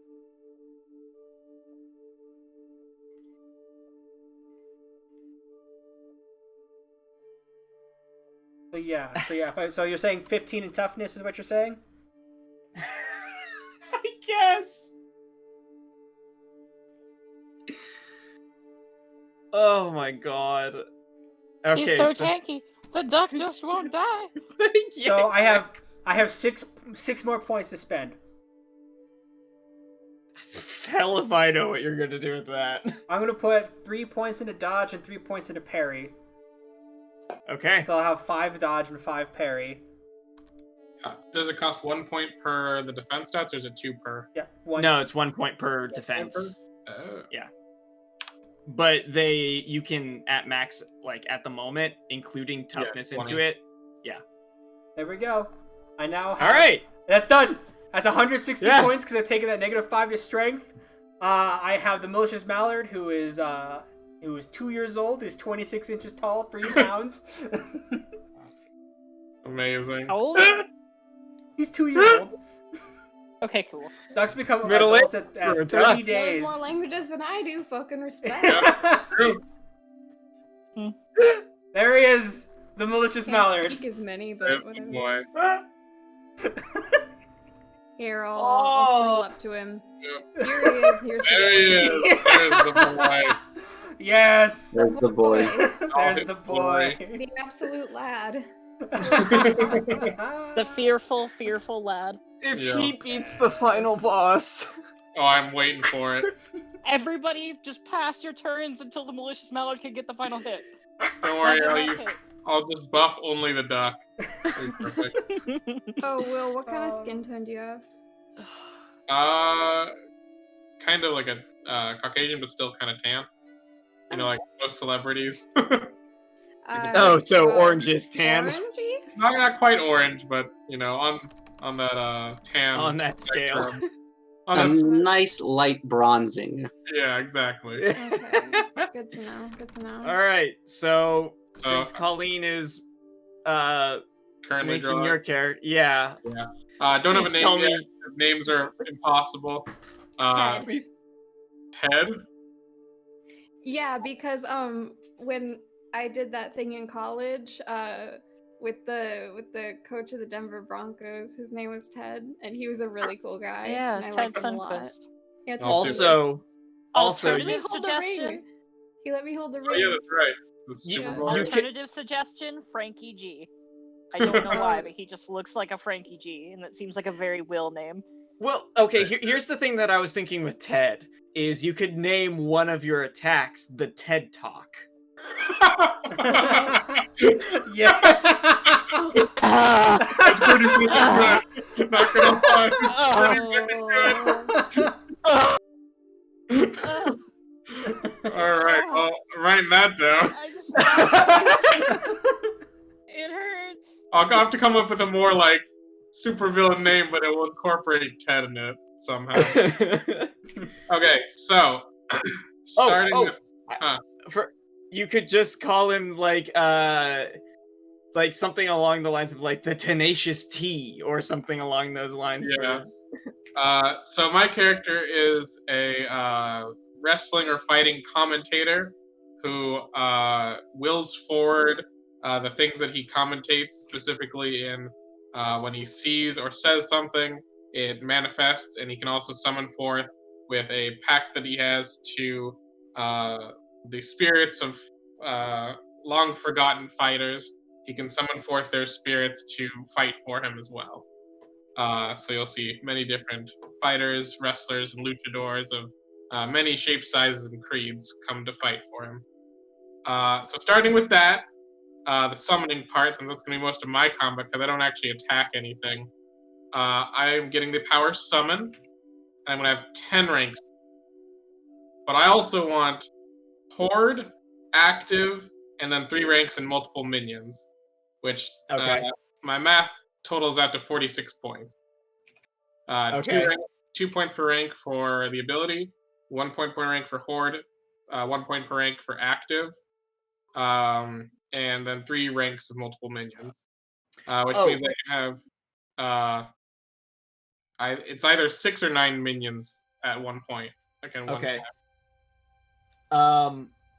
So you're saying 15 in toughness is what you're saying? I guess. Oh my god. Okay, He's so tanky. The duck just won't die. Yeah, So I have six more points to spend. Hell if I know what you're gonna do with that. I'm gonna put 3 points into dodge and 3 points into parry. Okay. So I'll have 5 dodge and 5 parry. Does it cost 1 point per the defense stats, or is it 2 per? Yeah. 1. No, it's 1 point per defense. Oh. But you can at max, like at the moment, including toughness into 20. it. There we go. I now have. All right. That's done. That's 160 Yeah. points because I've taken that -5 to strength. I have the malicious mallard who is 2 years old, is 26 inches tall, 3 pounds. Amazing. How old? He's 2 years old. Okay, cool. Ducks become Middle adults age at for a 30 duck. Knows days. more languages than I do. Fucking respect. Yeah. True. There he is, the malicious Can't mallard. speak as many, There's but the whatever. boy. Here, I'll stroll up to him. Yeah. Here he is. Here's the There he is. There's the boy. Yes. There's the boy. There's the boy. The absolute lad. The fearful, fearful lad. If Yeah. he beats the final boss. Oh, I'm waiting for it. Everybody, just pass your turns until the malicious mallard can get the final hit. Don't worry, Final I'll hit. I'll just buff only the duck. It'll be perfect. Oh, Will, what kind of skin tone do you have? Kind of like a Caucasian, but still kind of tan. You know, like most celebrities. Oh, so orange is tan. Orangey? Not quite orange, but you know, on that tan. On that scale. spectrum. A On that, nice light bronzing. yeah, exactly. Okay. Good to know. Good to know. All right, so So- since Colleen is Currently making drawing. your character, yeah. Don't have a Please name tell yet. me- His names are impossible. Ted. Please. Ted? Yeah, because when I did that thing in college, with the coach of the Denver Broncos, his name was Ted, and he was a really cool guy. Yeah, and I Ted liked him a lot. Sunquist. Yeah, Ted Oh, Sunquist. Also, He let me Alternative hold the ring. suggestion. He let me hold the Oh yeah, ring. that's right. The Super You- Bowl. you- Alternative suggestion, Frankie G. I don't know why, but he just looks like a Frankie G, and that seems like a very Will name. Well, okay, here's the thing that I was thinking with Ted, is you could name one of your attacks the Ted Talk. Yeah. That's pretty fucking good. Not gonna lie. Pretty fucking good. Alright, well, writing that down. I just it hurts. I'll have to come up with a more, like, supervillain name, but it will incorporate Ted in it somehow. Okay, so, starting with... you could just call him, like something along the lines of, like, the Tenacious T, or something along those lines. Yeah. So my character is a wrestling or fighting commentator who wills forward the things that he commentates, specifically in when he sees or says something, it manifests, and he can also summon forth with a pact that he has to the spirits of long forgotten fighters. He can summon forth their spirits to fight for him as well. So you'll see many different fighters, wrestlers, and luchadors of many shapes, sizes, and creeds come to fight for him. So starting with that, the summoning part, since that's going to be most of my combat, because I don't actually attack anything, I am getting the power summon, and I'm going to have 10 ranks. But I also want horde, active, and then 3 ranks and multiple minions, which my math totals out to 46 points. 2 points per rank for the ability, 1 point per rank for horde, 1 point per rank for active, and then 3 ranks of multiple minions, which means I can have it's either 6 or 9 minions at one point.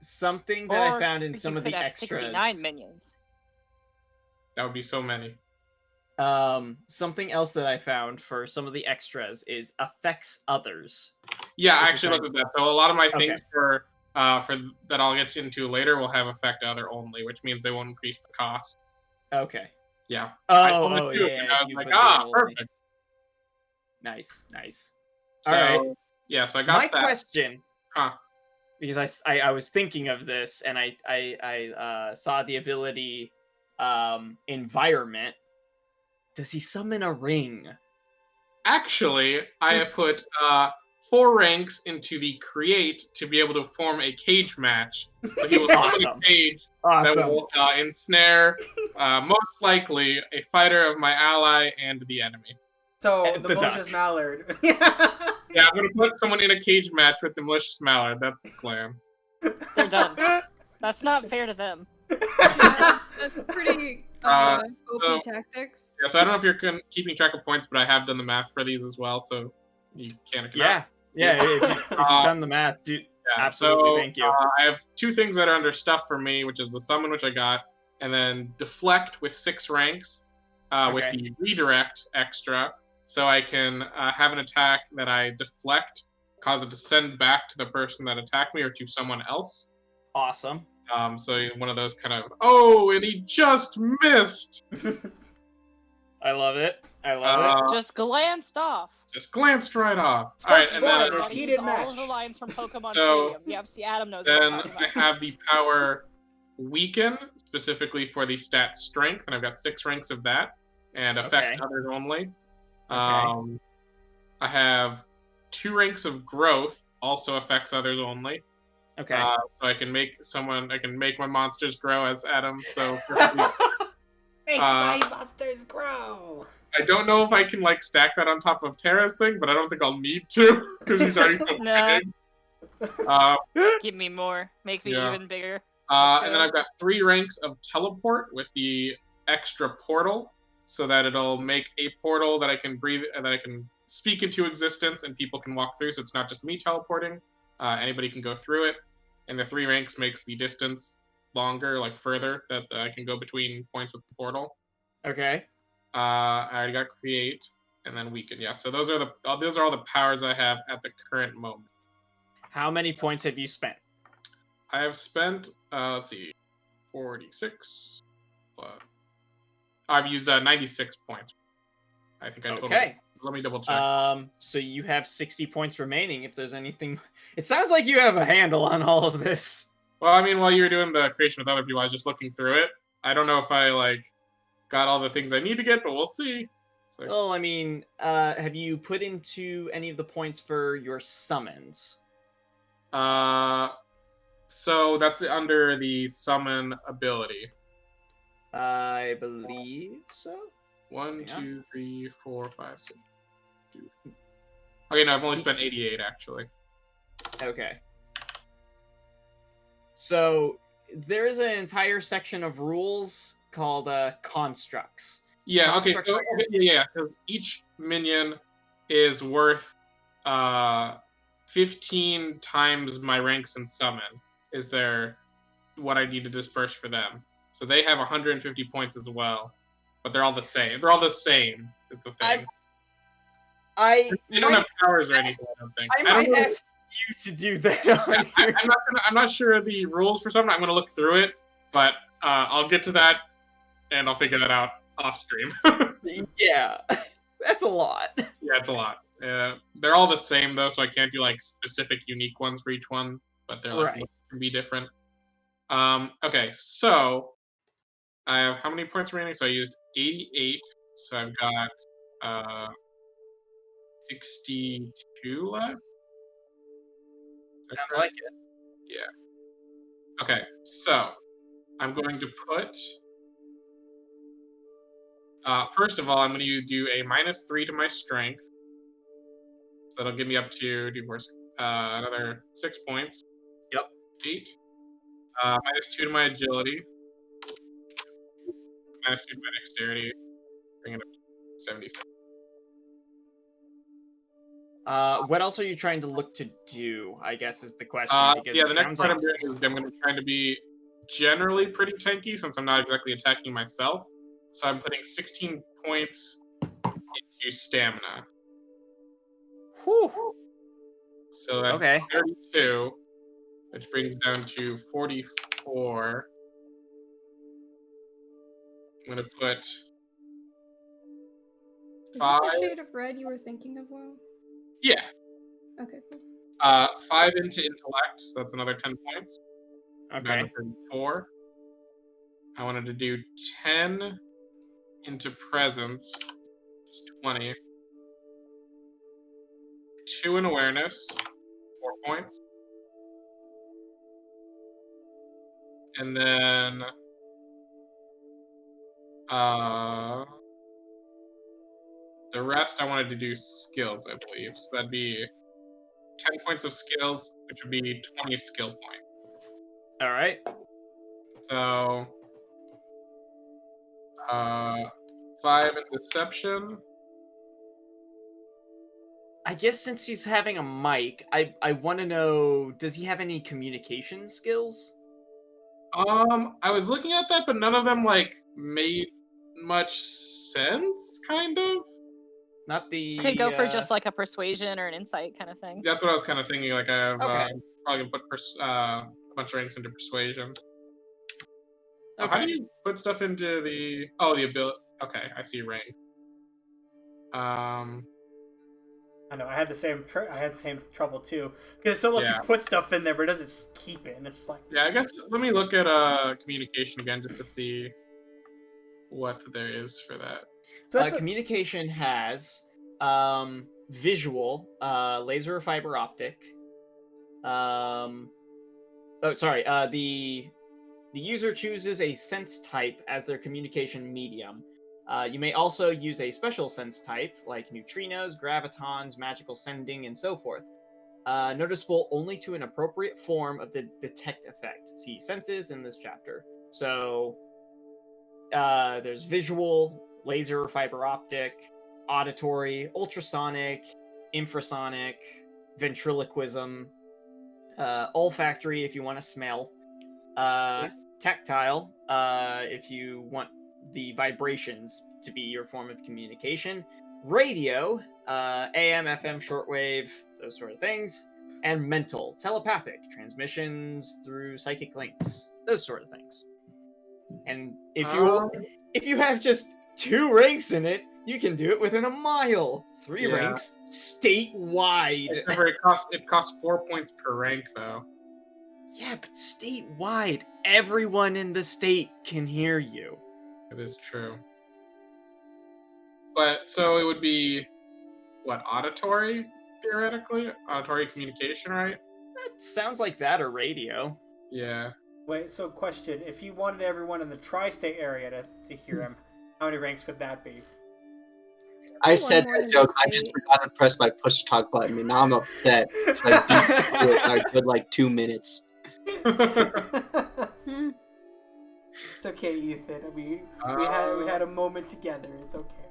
Something that I found in some of the extras. 69 minions. That would be so many. Something else that I found for some of the extras is affects others. Yeah, I actually looked at that. So a lot of my things for that I'll get into later will have affect other only, which means they won't increase the cost. Okay. Yeah. Yeah. I was like, perfect. Nice. So, all right. Yeah, so I got that. My question. Huh. Because I was thinking of this, and I saw the ability environment. Does he summon a ring? Actually, I have put 4 ranks into the create to be able to form a cage match. So he will summon a cage that will ensnare, most likely, a fighter of my ally and the enemy. So, the malicious mallard. Yeah, I'm going to put someone in a cage match with the malicious mallard. That's the plan. They're done. That's not fair to them. Yeah, that's pretty OP tactics. Yeah, so I don't know if you're keeping track of points, but I have done the math for these as well, so you can't. Yeah, if you've done the math, dude. Yeah, absolutely, thank you. I have 2 things that are under stuff for me, which is the summon, which I got, and then deflect with 6 ranks, with the redirect extra, so I can have an attack that I deflect, cause it to send back to the person that attacked me or to someone else. Awesome. So one of those kind of, and he just missed. I love it. Just glanced off. Just glanced right off. All right, and then this heated match. All of the lines from Pokemon Stadium. Yep, see, Adam knows. Then I have the power weaken, specifically for the stat strength, and I've got 6 ranks of that, and affects others only. I have 2 ranks of growth, also affects others only. Okay. So I can make my monsters grow as Adam. So make my monsters grow. I don't know if I can stack that on top of Terra's thing, but I don't think I'll need to because he's already so big. Give me more. Make me even bigger. And then I've got 3 ranks of teleport with the extra portal, so that it'll make a portal that I can breathe, that I can speak into existence, and people can walk through. So it's not just me teleporting; anybody can go through it. And the 3 ranks makes the distance longer, further, that I can go between points with the portal. Okay. I already got create, and then weaken. Yeah. So those are all the powers I have at the current moment. How many points have you spent? I have spent, 46. I've used 96 points. I think I totaled. Okay. Let me double check. So you have 60 points remaining. If there's anything, it sounds like you have a handle on all of this. Well, I mean, while you were doing the creation with other people, I was just looking through it. I don't know if I like got all the things I need to get, but we'll see. Well, I mean, have you put into any of the points for your summons? So that's under the summon ability. I believe so. 1, 2, 3, 4, 5, 6. 2. Okay, no, I've only spent 88 actually. Okay. So there's an entire section of rules called constructs. Yeah. Okay. Constructs So yeah, because each minion is worth 15 times my ranks in summon. Is there what I need to disperse for them? So they have 150 points as well, but they're all the same. They're all the same. Is the thing. They don't have powers or anything. I don't think. I might ask you to do that. I'm not sure of the rules for something. I'm gonna look through it, but I'll get to that, and I'll figure that out off stream. Yeah, that's a lot. Yeah, it's a lot. They're all the same though, so I can't do like specific unique ones for each one, but they're like can be different. Okay, so I have how many points remaining? So I used 88, so I've got 62 left. Sounds like it. Yeah. Okay, so I'm going to put. First of all, I'm going to do a -3 to my strength. So that'll get me up to another 6 points. Yep. 8. -2 to my agility. -2 to my dexterity. Bring it up to 77. What else are you trying to look to do, I guess, is the question. Yeah, the next part I'm doing is I'm going to try to be generally pretty tanky since I'm not exactly attacking myself. So I'm putting 16 points into stamina. Whew. So that's 32, which brings down to 44. I'm going to put Is 5. this the shade of red you were thinking of, Will? Yeah. Okay, cool. 5 into intellect, so that's another 10 points. Okay. 4. I wanted to do 10 into presence, which is 20. 2 in awareness, 4 points. And then the rest I wanted to do skills, I believe. So that'd be 10 points of skills, which would be 20 skill points. All right. So 5 in deception. I guess since he's having a mic, I want to know, does he have any communication skills? I was looking at that, but none of them like made much sense, kind of. Not the. Could go for just like a persuasion or an insight kind of thing. That's what I was kind of thinking. Like I have Okay. probably gonna put a bunch of ranks into persuasion. Okay. How do you put stuff into the ability? Okay, I see rank. I know I had the same trouble too because it still lets you put stuff in there, but it doesn't keep it, and it's just like. Yeah, I guess let me look at communication again just to see what there is for that. So communication has visual, laser or fiber optic. The user chooses a sense type as their communication medium. You may also use a special sense type, like neutrinos, gravitons, magical sending, and so forth. Noticeable only to an appropriate form of the detect effect. See senses in this chapter. So there's visual, laser or fiber optic, auditory, ultrasonic, infrasonic, ventriloquism, olfactory if you want to smell, tactile if you want the vibrations to be your form of communication, radio, AM, FM, shortwave, those sort of things, and mental, telepathic, transmissions through psychic links, those sort of things. And if you have just 2 ranks in it, You can do it within a mile. 3 Yeah. ranks statewide. Except for it costs 4 points per rank though. Yeah, but statewide, everyone in the state can hear you. That is true. But so it would be what, auditory theoretically? Auditory communication, right? That sounds like that or radio. Yeah. Wait, so question: if you wanted everyone in the tri-state area to hear him, how many ranks would that be? I One said more that than joke. the I just state. forgot to press my push talk button, and now I'm upset. So I beat you for a good like 2 minutes. Hmm. It's okay, Ethan. We had a moment together. It's okay.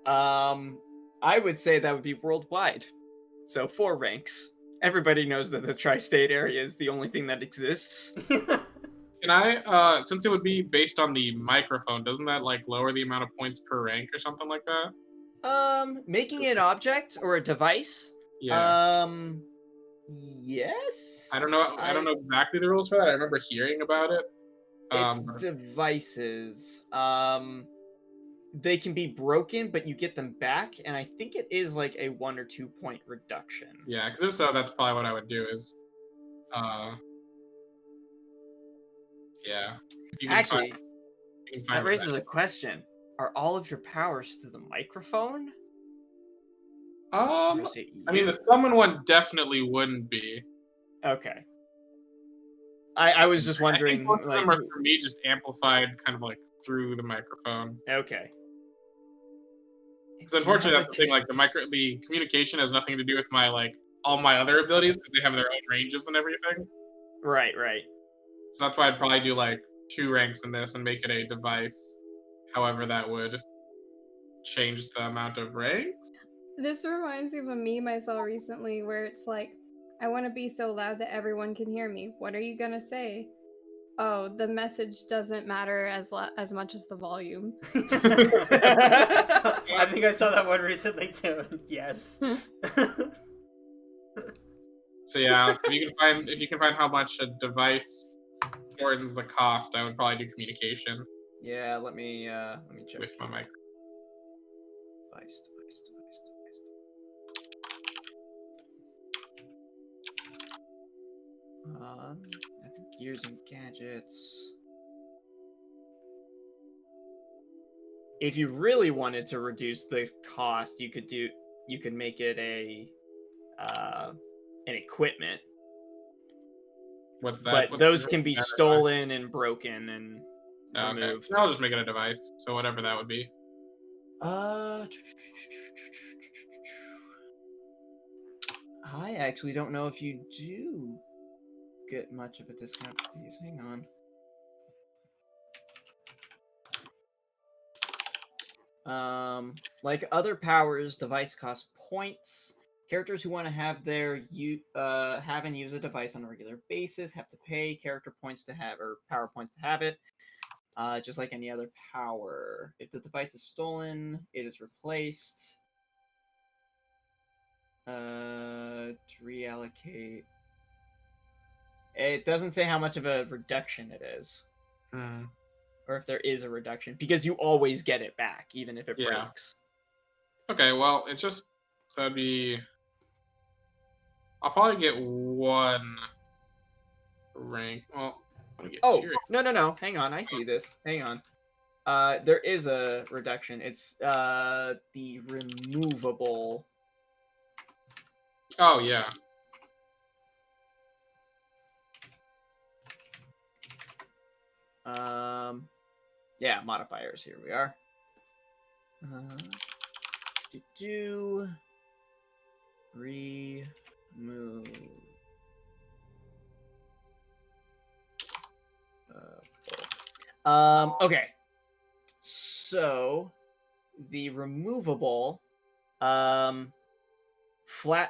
I would say that would be worldwide. So 4 ranks. Everybody knows that the tri-state area is the only thing that exists. Can I, since it would be based on the microphone, doesn't that like lower the amount of points per rank or something like that? Making it an object or a device? Yeah. Yes. I don't know exactly the rules for that. I remember hearing about it. It's devices. They can be broken, but you get them back, and I think it is like a 1 or 2 point reduction. Yeah, because if so, that's probably what I would do is, yeah. Actually, you can that find raises a question. Are all of your powers through the microphone? Or is it I mean, you? the summon one definitely wouldn't be. Okay. I was just I wondering, think most of like, them are for me just amplified kind of like through the microphone. okay. Because unfortunately, that's the thing. Like the communication has nothing to do with my like all my other abilities because they have their own ranges and everything. Right. So that's why I'd probably do like 2 ranks in this and make it a device. However, that would change the amount of ranks. This reminds me of a meme I saw recently where it's like, I want to be so loud that everyone can hear me. What are you gonna say? Oh, the message doesn't matter as much as the volume. I think I saw that one recently too. Yes. So yeah, if you can find how much a device shortens the cost, I would probably do communication Yeah, let me check. with my mic. Device. That's gears and gadgets. If you really wanted to reduce the cost, you could make it an equipment. What's that? But those can be stolen and broken and removed. Okay. I'll just make it a device. So whatever that would be. I actually don't know if you do get much of a discount for these. Hang on. Like other powers, device costs points. Characters who want to have have and use a device on a regular basis have to pay character points to have, or power points to have it. Just like any other power. If the device is stolen, it is replaced. To reallocate. It doesn't say how much of a reduction it is. Or if there is a reduction, because you always get it back, even if it breaks. Okay, well, it's just, so that'd be, I'll probably get 1 rank. Well, I'm gonna get 2 rank. No. Hang on, I see this. Hang on. There is a reduction. It's the removable. Oh, yeah. Yeah, modifiers. Here we are. Remove. Okay. So the removable, flat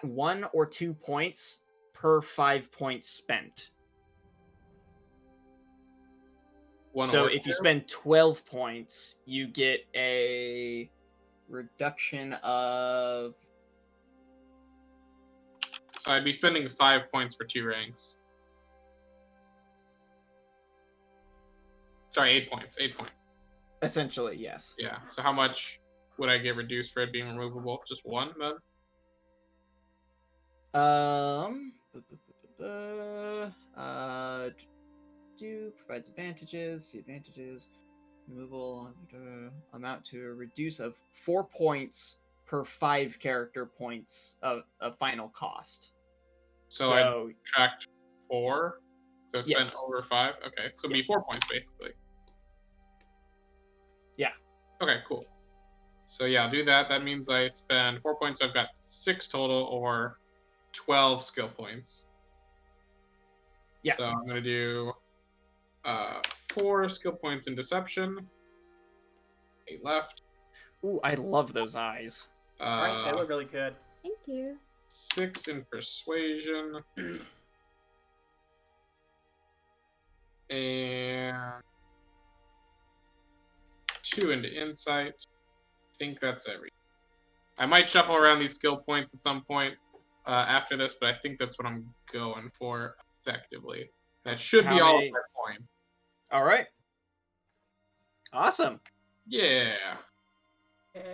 1 or 2 points per 5 points spent. So if you spend 12 points, you get a reduction of... So I'd be spending 5 points for 2 ranks. Sorry, 8 points. 8 points. Essentially, yes. Yeah. So how much would I get reduced for it being removable? Just 1 then? Provides advantages. The advantages removal amount to a reduce of 4 points per 5 character points of final cost. So I subtract 4. So spend Yes. over 5. Okay, so it'd be 4 points basically. Yeah. Okay, cool. So yeah, I'll do that. That means I spend 4 points. So I've got 6 total, or 12 skill points. Yeah. So I'm gonna do 4 skill points in deception. 8 left. Ooh, I love those eyes. Right, they look really good. Thank you. 6 in persuasion. And 2 into insight. I think that's everything. I might shuffle around these skill points at some point after this, but I think that's what I'm going for effectively. That should be all of my points. All right. Awesome. Yeah.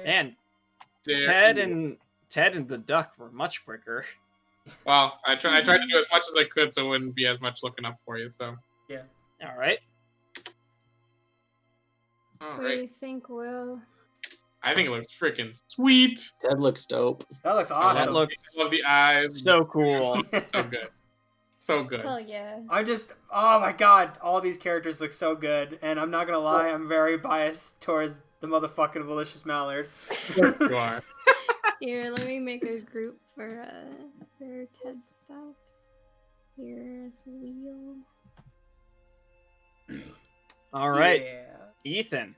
And Ted and the duck were much quicker. Well, I tried to do as much as I could so it wouldn't be as much looking up for you, so. Yeah. All right. What do you think, Will? I think it looks freaking sweet. That looks dope. That looks awesome. That looks I love the eyes. so cool. So good. So good. Hell yeah. Oh my god, all these characters look so good, and I'm not gonna lie, I'm very biased towards the motherfucking Malicious Mallard. You are. Here, let me make a group for Ted stuff. Here's the wheel. All right. Yeah. Ethan.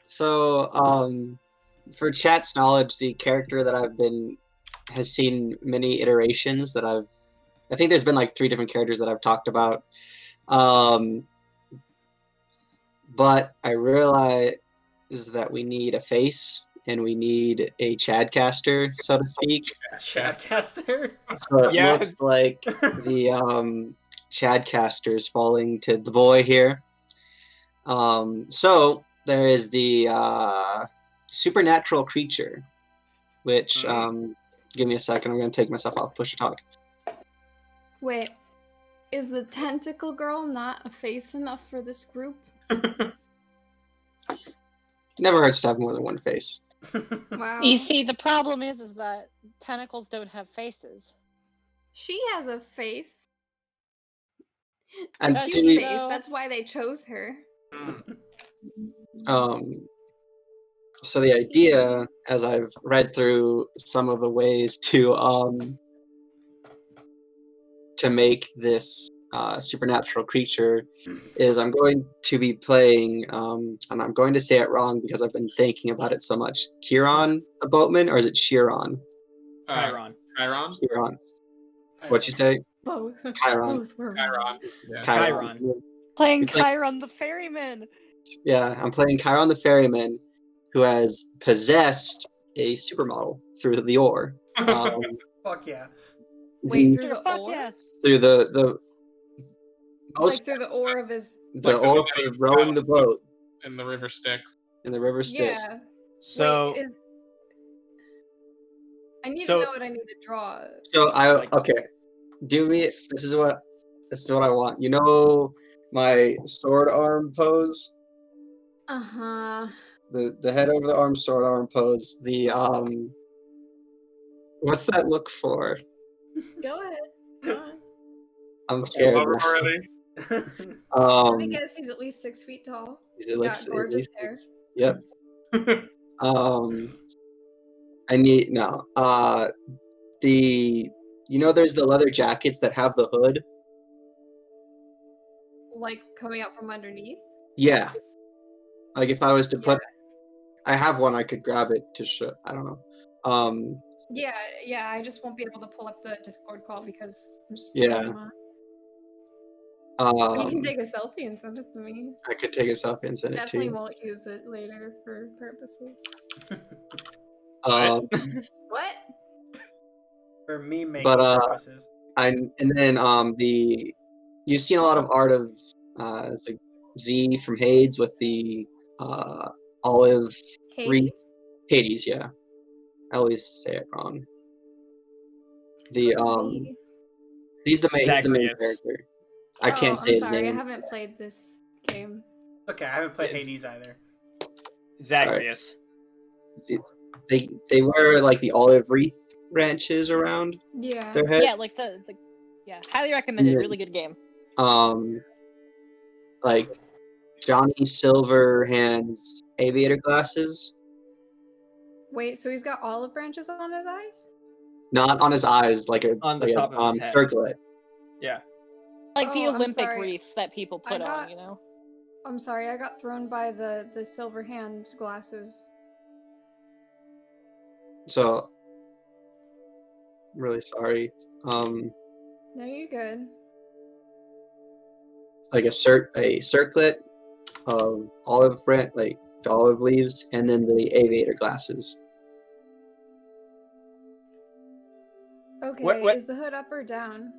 So, for chat's knowledge, the character that has seen many iterations that I think there's been like 3 different characters that I've talked about. But I realize that we need a face and we need a Chadcaster, so to speak. Chadcaster? So it looks like the Chadcaster's falling to the boy here. So there is the supernatural creature, which give me a second. I'm going to take myself off push to talk. Wait, is the tentacle girl not a face enough for this group? Never hurts to have more than one face. Wow. You see, the problem is that tentacles don't have faces. She has a face. It's And a do cute we- face. That's why they chose her. So the idea, as I've read through some of the ways to make this supernatural creature, is I'm going to be playing, and I'm going to say it wrong because I've been thinking about it so much. Chiron the boatman, or is it Chiron? Chiron. Chiron? Chiron. What'd you say? Both. Chiron. Both were Chiron. Yeah. Chiron. Playing It's like- Chiron the ferryman. Yeah, I'm playing Chiron the ferryman, who has possessed a supermodel through the ore. Fuck yeah. Wait, through the Fuck ore? yes. Through the Like through the ore of his... the ore for rowing the boat And the river Styx. in the river Styx. Yeah. So Wait, I need to know what I need to draw. So okay. This is what I want. You know my sword arm pose? Uh-huh. The head over the arm, sword arm pose. The what's that look for? Go ahead. Go on. I'm scared. Love her already. Let me guess, he's at least 6 feet tall. It looks Got gorgeous hair. Yep. I need there's the leather jackets that have the hood. Like coming out from underneath? Yeah. Like if I was to put, I have one. I could grab it to show. I don't know. Yeah. I just won't be able to pull up the Discord call because I'm just Yeah. you can take a selfie and send it to me. I could take a selfie and send it to Definitely you. won't use it later for purposes. What? For me making purposes. You've seen a lot of art of Z from Hades with the olive wreath. Hades? Hades, yeah. I always say it wrong. The Z. he's the main Zagreus. character. I can't say I'm his sorry, I name. haven't played this game. Okay, I haven't played Yes. Hades either. Zagreus. They wear like the olive wreath branches around Yeah. their head. Yeah, like the yeah, highly recommended. Yeah. Really good game. Like Johnny Silverhand's aviator glasses. Wait, so he's got olive branches on his eyes? Not on his eyes, like On the top of his head. circlet. Yeah. Like the Oh, I'm Olympic sorry. wreaths that people I put got- on, you know. I'm sorry, I got thrown by the silver hand glasses. So I'm really sorry. No, you're good. Like a circlet of olive like the olive leaves, and then the aviator glasses. Okay, What- is the hood up or down?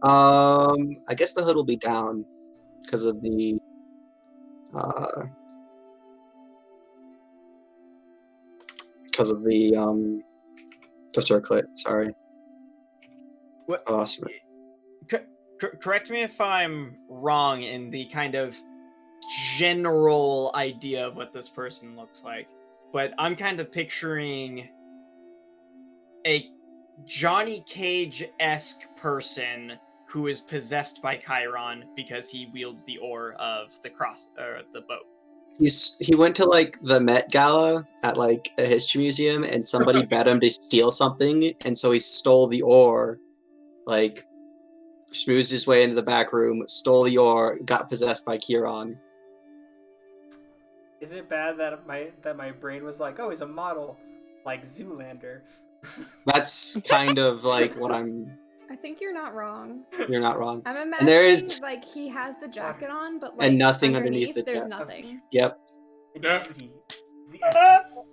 I guess the hood will be down because of the circlet. Sorry. What? I lost it. Correct me if I'm wrong in the kind of general idea of what this person looks like, but I'm kind of picturing a Johnny Cage-esque person who is possessed by Chiron because he wields the oar of the boat. He went to like the Met Gala at like a history museum, and somebody bet him to steal something, and so he stole the oar, like schmoozed his way into the back room, stole the oar, got possessed by Chiron. Is it bad that my brain was like, oh, he's a model, like Zoolander? That's kind of like what I'm. I think you're not wrong. You're not wrong. I'm imagining And there is like he has the jacket on, but like and nothing underneath the there's jacket. nothing. Yep. Yeah. Beauty, the essence.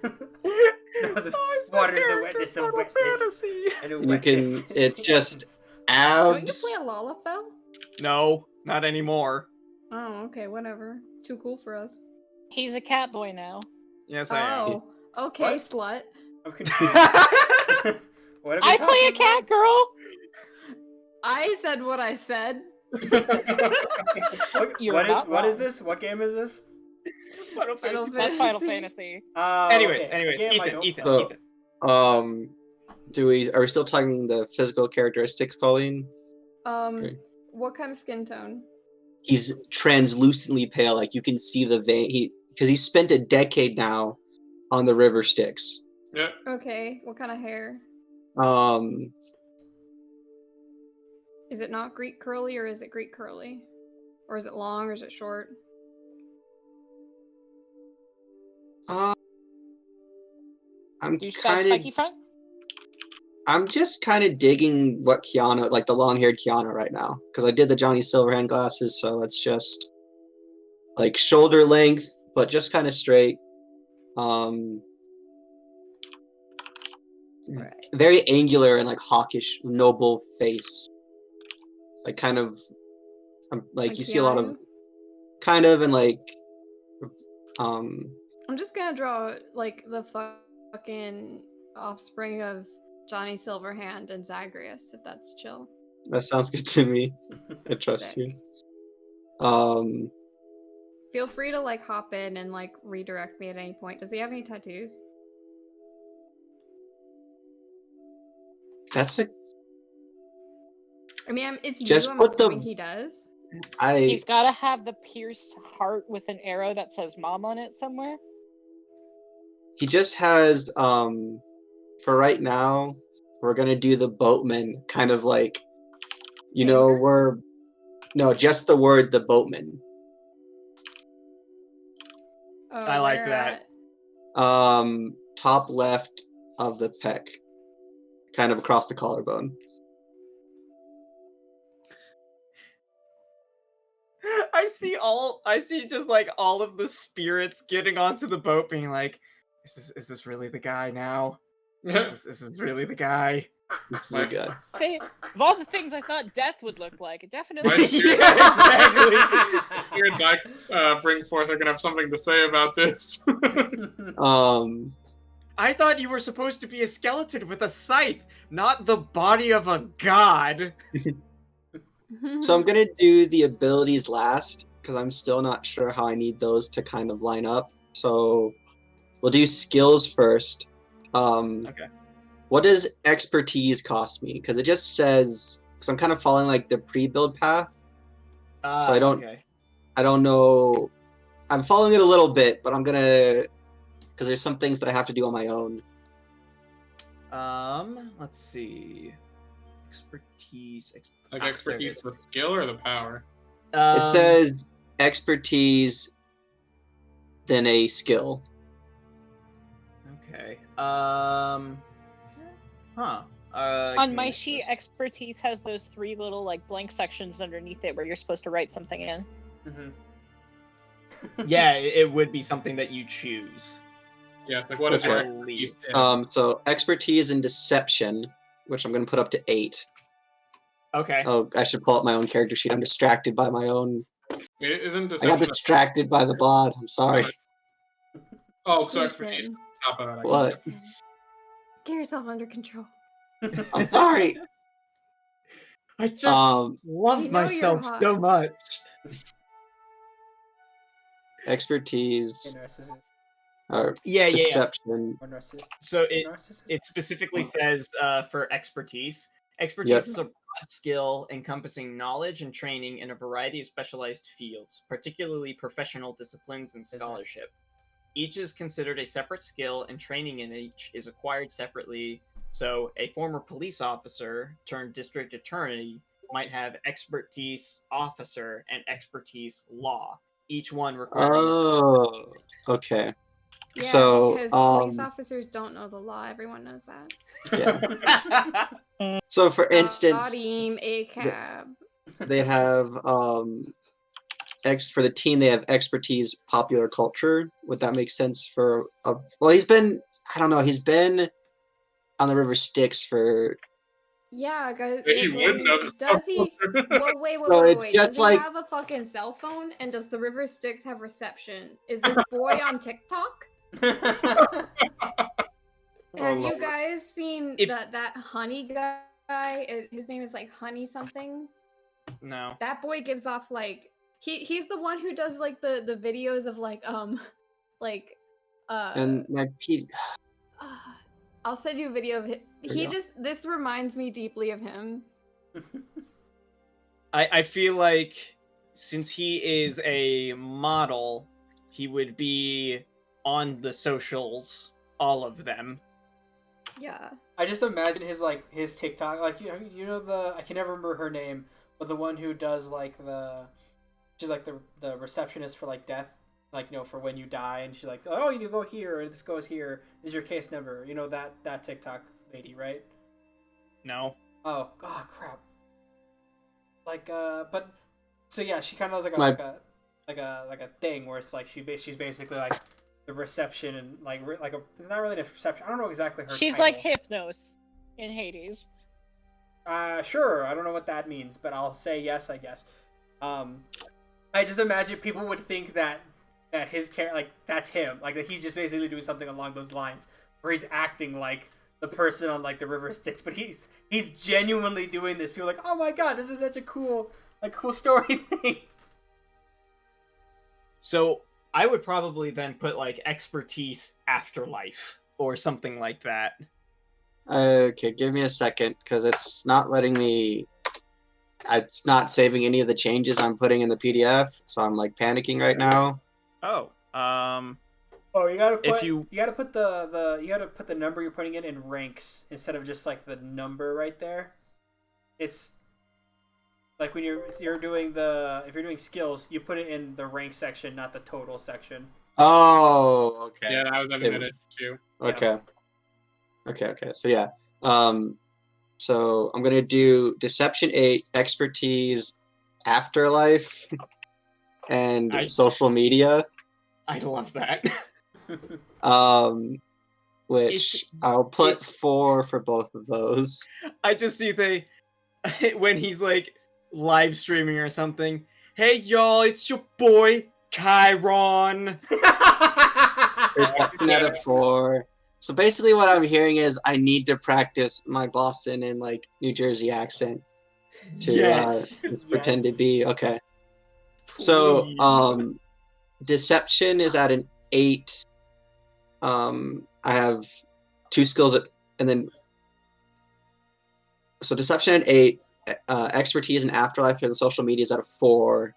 Knows if Oh, it's my water's the character wetness of Final wetness. Fantasy. And a You can- wetness is it's the just- essence. Don't you Abs. play a Lalafell? No, not anymore. Oh, okay, whatever. Too cool for us. He's a cat boy now. Yes, I am. Oh, okay, What? slut. I'm confused. What are we I play a talking cat girl. I said what I said. about? You're What not is wrong. this? What game is this? Final Final Fantasy. That's Final Fantasy. Fantasy. Anyways, Okay, a game I don't Ethan, play. So- Are we still talking the physical characteristics, Colleen? Okay. What kind of skin tone? He's translucently pale, like you can see the vein. Because he spent a decade now on the river Styx. Yeah. Okay, what kind of hair? Is it not Greek curly or is it Greek curly? Or is it long or is it short? I'm Do you got kind of, spiky front? I'm just kind of digging what Kiana, like the long-haired Kiana, right now, because I did the Johnny Silverhand glasses, so it's just like shoulder length, but just kind of straight. Very angular and like hawkish, noble face. Like kind of, like you see a lot of, Keanu? kind of, and like, I'm just gonna draw like the fucking offspring of Johnny Silverhand and Zagreus, if that's chill. that sounds good to me. I trust Sick. you. Feel free to like hop in and like redirect me at any point. Does he have any tattoos? That's a. I mean, it's Just you. I'm put the- assuming he does. He's gotta have the pierced heart with an arrow that says "mom" on it somewhere. He just has. For right now, we're gonna do the boatman, kind of like, you know, Finger? no, just the word the boatman. Oh, I like where that. at? Top left of the pec, kind of across the collarbone. I see just like all of the spirits getting onto the boat being like, is this really the guy now? Yeah. Is this really the guy? It's the guy. Hey, of all the things I thought death would look like, it definitely. My Yeah, exactly. spirits I bring forth are gonna have something to say about this. I thought you were supposed to be a skeleton with a scythe, not the body of a god. So I'm gonna do the abilities last because I'm still not sure how I need those to kind of line up. So we'll do skills first. Okay. What does expertise cost me? Because it just says, because I'm kind of following like the pre-build path. So I don't, Okay. I don't know. I'm following it a little bit, but I'm gonna, because there's some things that I have to do on my own. Let's see. Expertise. Like expertise, the skill or the power? It says expertise, then a skill. Okay. Huh. On my sheet, expertise has those 3 little like blank sections underneath it where you're supposed to write something in. Yeah, it would be something that you choose. Yes, like what is your Okay. expertise in? So expertise in deception, which I'm gonna put up to 8. Okay. Oh, I should pull up my own character sheet. I'm distracted by my own. It isn't I got deception. distracted by the bod. I'm sorry. Oh, so expertise Ethan, on top of that. What? get yourself under control. I'm sorry. I just Um, love We know you're myself hot. so much. expertise Narcissist. or Yeah. deception. Or narcissist. So Narcissist? it specifically says for expertise. Expertise Yep. is a broad skill encompassing knowledge and training in a variety of specialized fields, particularly professional disciplines and scholarship. Each is considered a separate skill, and training in each is acquired separately. So a former police officer turned district attorney might have expertise officer and expertise law, each one requiring its Oh, okay. Yeah, So, because police officers don't know the law. Everyone knows that. yeah. So, for instance, Team a cab. they have for the team they have expertise popular culture. Would that make sense for? Well, he's been. I don't know. He's been on the River Styx for. Yeah, guys. He would know. Does he? Well, wait. So it's just does like- he have a fucking cell phone? And does the River Styx have reception? Is this boy on TikTok? Have you guys seen that honey guy? His name is like Honey something. No. That boy gives off like he's the one who does like the videos of like And my I'll send you a video of it. you go. This reminds me deeply of him. I feel like since he is a model, he would be on the socials, all of them. Yeah. I just imagine his TikTok, like you know I can never remember her name, but the one who does like she's like the receptionist for like death, like for when you die, and she's like, oh, you go here, or this goes here, this is your case number, that TikTok lady, right? No. Oh crap. Like but so yeah, she kind of does like a thing where it's like she's basically like the reception and like a not really a reception. I don't know exactly her. She's title. like Hypnos in Hades. Sure. I don't know what that means, but I'll say yes, I guess. I just imagine people would think that his character, like that's him, like that he's just basically doing something along those lines, where he's acting like the person on like the River Styx, but he's genuinely doing this. People are like, oh my god, this is such a cool story thing. So I would probably then put like expertise afterlife or something like that. Okay, give me a second because it's not letting me. It's not saving any of the changes I'm putting in the PDF, so I'm like panicking right now. Oh, Oh, you gotta put you gotta put the number you're putting in ranks instead of just like the number right there. It's like when you're doing if you're doing skills, you put it in the rank section, not the total section. Oh, okay. Yeah, that was a minute too. Okay. Okay. So yeah. So I'm gonna do Deception 8, Expertise, Afterlife, and Social Media. I love that. which I'll put 4 for both of those. I just see when he's like live streaming or something. Hey y'all, it's your boy Chiron. Perception out of 4. So basically, what I'm hearing is I need to practice my Boston and like New Jersey accent to pretend to be okay. So deception is at an 8. I have 2 skills and then so deception at 8. Expertise in afterlife and social media is at a 4.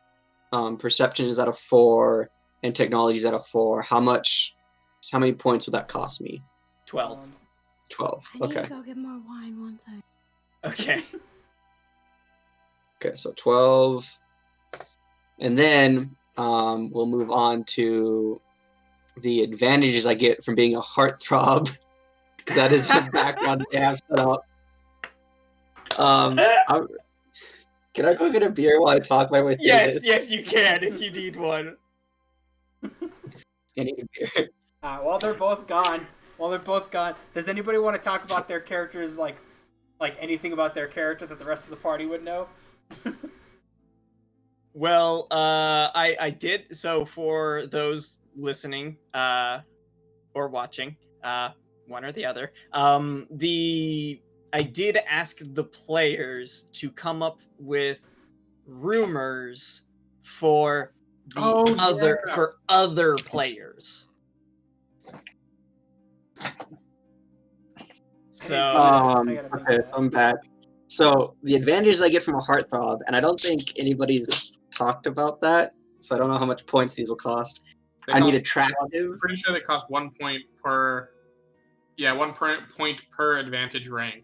Perception is at a 4, and technology is at a 4. How many points would that cost me? 12. 12. I need Okay. to go get more wine one time. Okay. Okay, so 12. And then we'll move on to the advantages I get from being a heartthrob, because that is the background they have set up. Can I go get a beer while I talk my way through this? Yes, you can if you need one. I need a beer. While they're both gone, does anybody want to talk about their characters, like anything about their character that the rest of the party would know? Well, I did. So for those listening or watching, one or the other, I did ask the players to come up with rumors for other players. So okay, so I'm back. So the advantages I get from a heartthrob, and I don't think anybody's talked about that, so I don't know how much points these will cost. I need attractive. I'm pretty sure they cost 1 point per. Yeah, 1 point per advantage rank.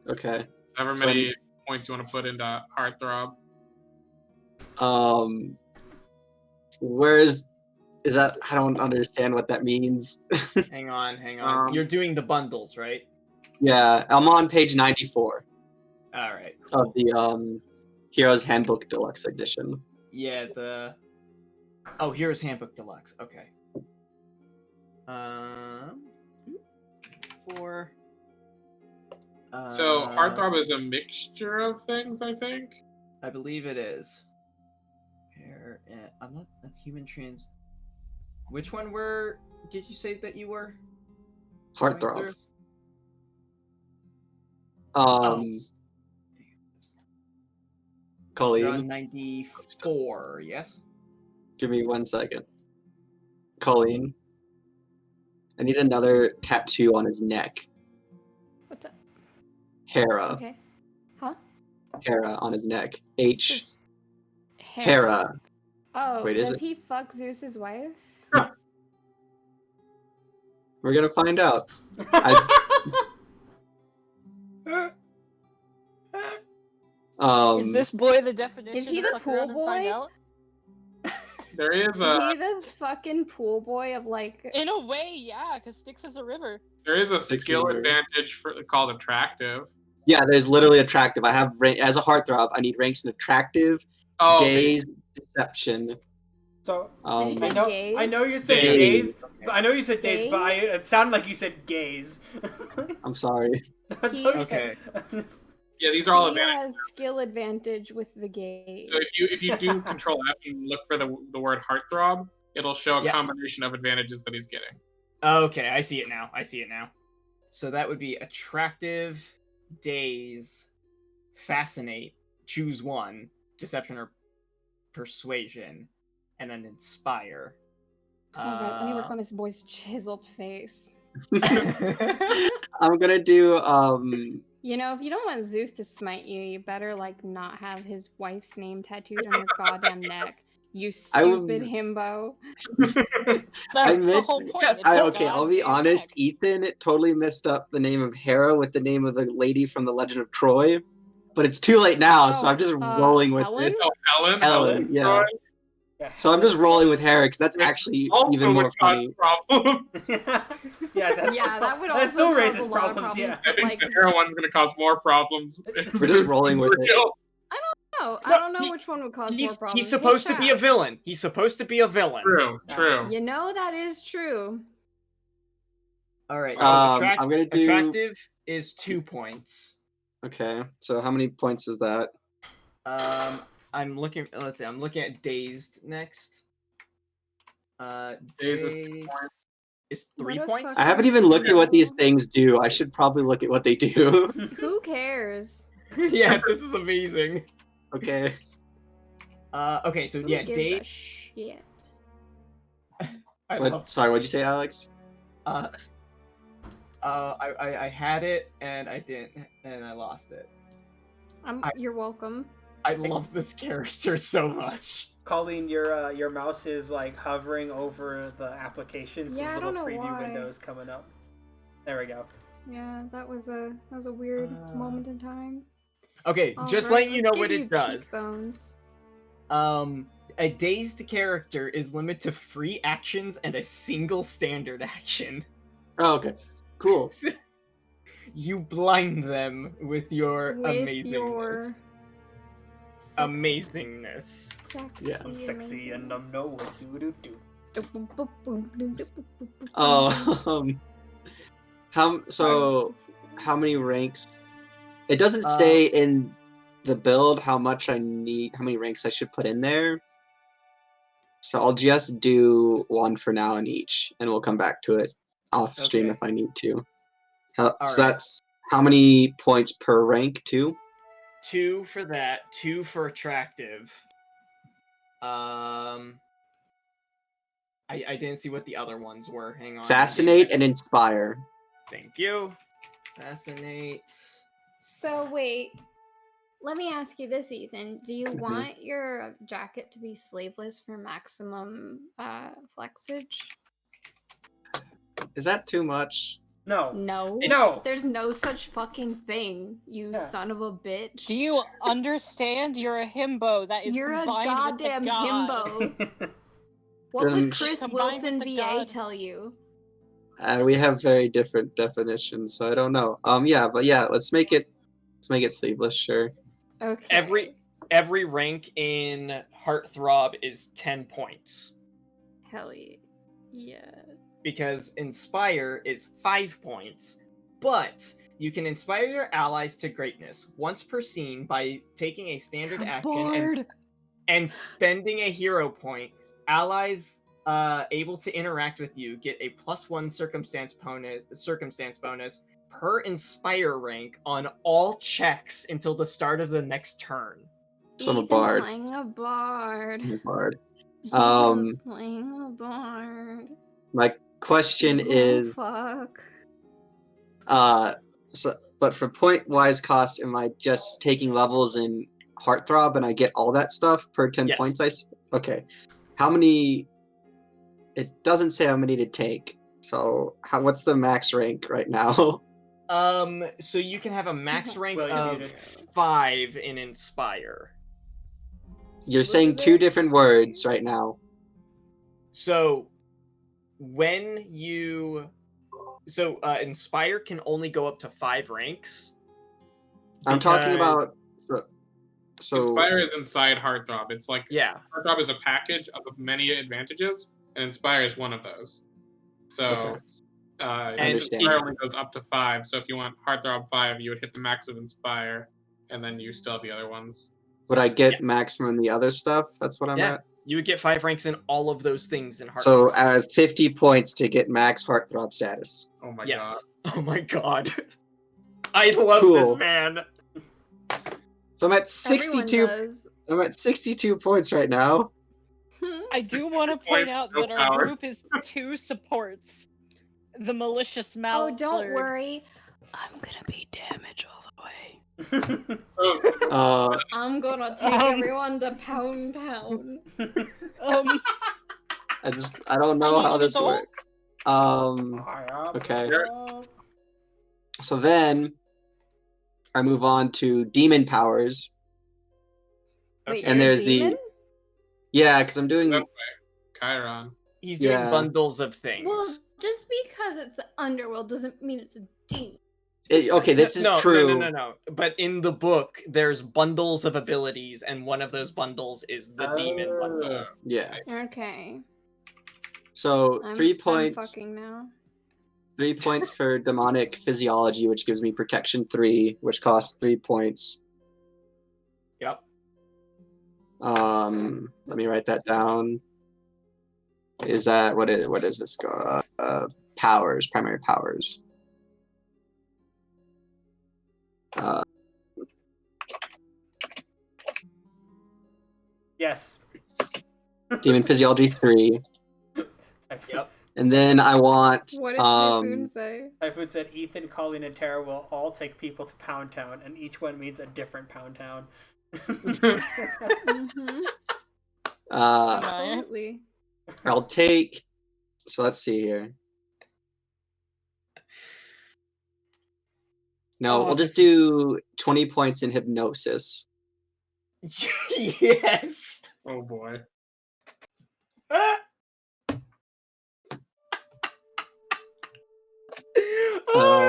Okay. However many points you want to put into heartthrob. Where is that? I don't understand what that means. hang on. You're doing the bundles, right? Yeah, I'm on page 94 All right. Cool. of the Heroes Handbook Deluxe Edition. Yeah, Heroes Handbook Deluxe. Okay. 4. So heartthrob is a mixture of things, I think. I believe it is. I'm not. That's human trans. Which one did you say that you were? Heartthrob. Colleen. You're on 94. Yes. Give me 1 second. Colleen. I need another tattoo on his neck. What's up? Hera. Okay. Huh? Hera on his neck. H. Just Hera. Oh, Wait, is does it? he fuck Zeus's wife? We're gonna find out. Is this boy the definition? Is he of the fuck pool around and find boy? out? There is Is he the fucking pool boy of like? In a way, yeah, because Styx is a river. there is a Six skill meter. advantage called attractive. Yeah, there's literally attractive. I have as a heartthrob. I need ranks in attractive, Oh, gaze, deception. So Did you say gaze? I know you said Gaze. gaze. I know you said days, but it sounded like you said gaze. I'm sorry. That's He- Okay. yeah, these are all He advantages. has skill advantage with the gaze. So if you do Control F and look for the word heartthrob, it'll show a Yeah. combination of advantages that he's getting. Okay, I see it now. So that would be attractive, daze, fascinate, choose one, deception or persuasion, and then inspire. Oh my god, let me work on this boy's chiseled face. I'm gonna do You know, if you don't want Zeus to smite you, you better like not have his wife's name tattooed on your goddamn neck. You I would- stupid himbo. That's the meant- whole point. It's okay, a I'll be goddamn honest. neck. Ethan totally messed up the name of Hera with the name of the lady from the Legend of Troy, but it's too late now, so I'm just rolling with Helen? this. Oh, Ellen. Ellen, yeah. Troy So I'm just rolling with Hera because that's actually also even more would cause funny. problems. yeah, That would that also still cause raises a lot of problems. Yeah. I but, think like, the Hera one's gonna cause more problems. We're just rolling with it. no, I don't know which one would cause more He's problems. supposed Hey, to be a Chat, villain. He's supposed to be a villain. True. You know that is true. All right. I'm gonna do. Attractive is 2 points. Okay, so how many points is that? I'm looking. Let's see. I'm looking at dazed next. Days is Dazed points. is What 3 a points. fuck- I haven't even looked at what these things do. I should probably look at what they do. Who cares? Yeah, this is amazing. Okay. Okay, so Who yeah, gives a Dave. shit? I What? love. Sorry, what'd you say, Alex? I had it and I didn't, and I lost it. You're welcome. I love this character so much. Colleen, your mouse is like hovering over the applications, Yeah, I the don't little know preview why. windows coming up. There we go. Yeah, that was a weird moment in time. Okay, just Alright, letting you let's know what give it does. cheekbones. A dazed character is limited to 3 actions and a single standard action. Oh, okay. Cool. You blind them with your With amazingness. your Amazingness. sexy, Yeah. I'm sexy and I'm no do. Oh, how many ranks? It doesn't say in the build how many ranks I should put in there. So I'll just do 1 for now in each, and we'll come back to it off stream Okay. if I need to. So right. that's how many points per rank? 2? 2 for that, 2 for attractive. I didn't see what the other ones were. Hang on. Fascinate and inspire. Thank you. Fascinate. So wait, let me ask you this, Ethan. Do you want your jacket to be sleeveless for maximum flexage? Is that too much? No. No. No. There's no such fucking thing, you Yeah. son of a bitch. Do you understand? You're a himbo that is You're a combined with the goddamn god. himbo. What Then would Chris Combined Wilson with the VA god. tell you? We have very different definitions, so I don't know. Yeah, but yeah, let's make it sleeveless, sure. Okay. Every rank in Heartthrob is 10 points. Hell yeah. Yeah. Because Inspire is 5 points, but you can inspire your allies to greatness once per scene by taking a standard action and spending a hero point. Allies able to interact with you get a +1 circumstance bonus per Inspire rank on all checks until the start of the next turn. So I'm a Ethan's bard. playing a bard. I'm a bard. Ethan's playing a bard. My question is, fuck. but for point-wise cost, am I just taking levels in Heartthrob and I get all that stuff per 10 Yes. points? Okay. How many? It doesn't say how many to take. So what's the max rank right now? So you can have a max rank Well, you're of muted. 5 in Inspire. You're saying 2 different words right now. So when you Inspire can only go up to 5 ranks. I'm talking because- about. So Inspire is inside Heartthrob. It's like Yeah. Heartthrob is a package of many advantages, and Inspire is one of those. So, Okay. I understand. Inspire only goes up to 5. So if you want Heartthrob 5, you would hit the max of Inspire, and then you still have the other ones. would I get maximum in the other stuff? That's what I'm Yeah. at. You would get 5 ranks in all of those things in Heartthrob. So 50 points to get max Heartthrob status. Oh my yes. god. Oh my god. I love Cool. this man. So I'm at 62. Everyone does. I'm at 62 points right now. I do want to point Points, out no that our powers. group is 2 supports. The malicious Oh, mallard. don't worry. I'm gonna be damage all the way. So, I'm gonna take everyone to Pound Town. I don't know how this Hello? works. Okay. So then I move on to demon powers. Wait, And you're a there's the- demon? Yeah, because I'm doing. Chiron. He's doing Yeah. bundles of things. Well, just because it's the underworld doesn't mean it's a demon. Okay, this is no, true. No. But in the book, there's bundles of abilities, and one of those bundles is the demon bundle. Yeah. Okay. So I'm 3 points. fucking now. 3 points for demonic physiology, which gives me protection 3, which costs 3 points. Yep. Let me write that down. Is that what is this? Powers, primary powers. Yes. Demon physiology 3. Yep. And then I want What did Typhoon say? Typhoon said Ethan, Colleen, and Tara will all take people to Pound Town, and each one means a different Pound Town. Mm-hmm. Absolutely. I'll take. So let's see here. No, we'll just do 20 points in hypnosis. Yes. Oh boy. I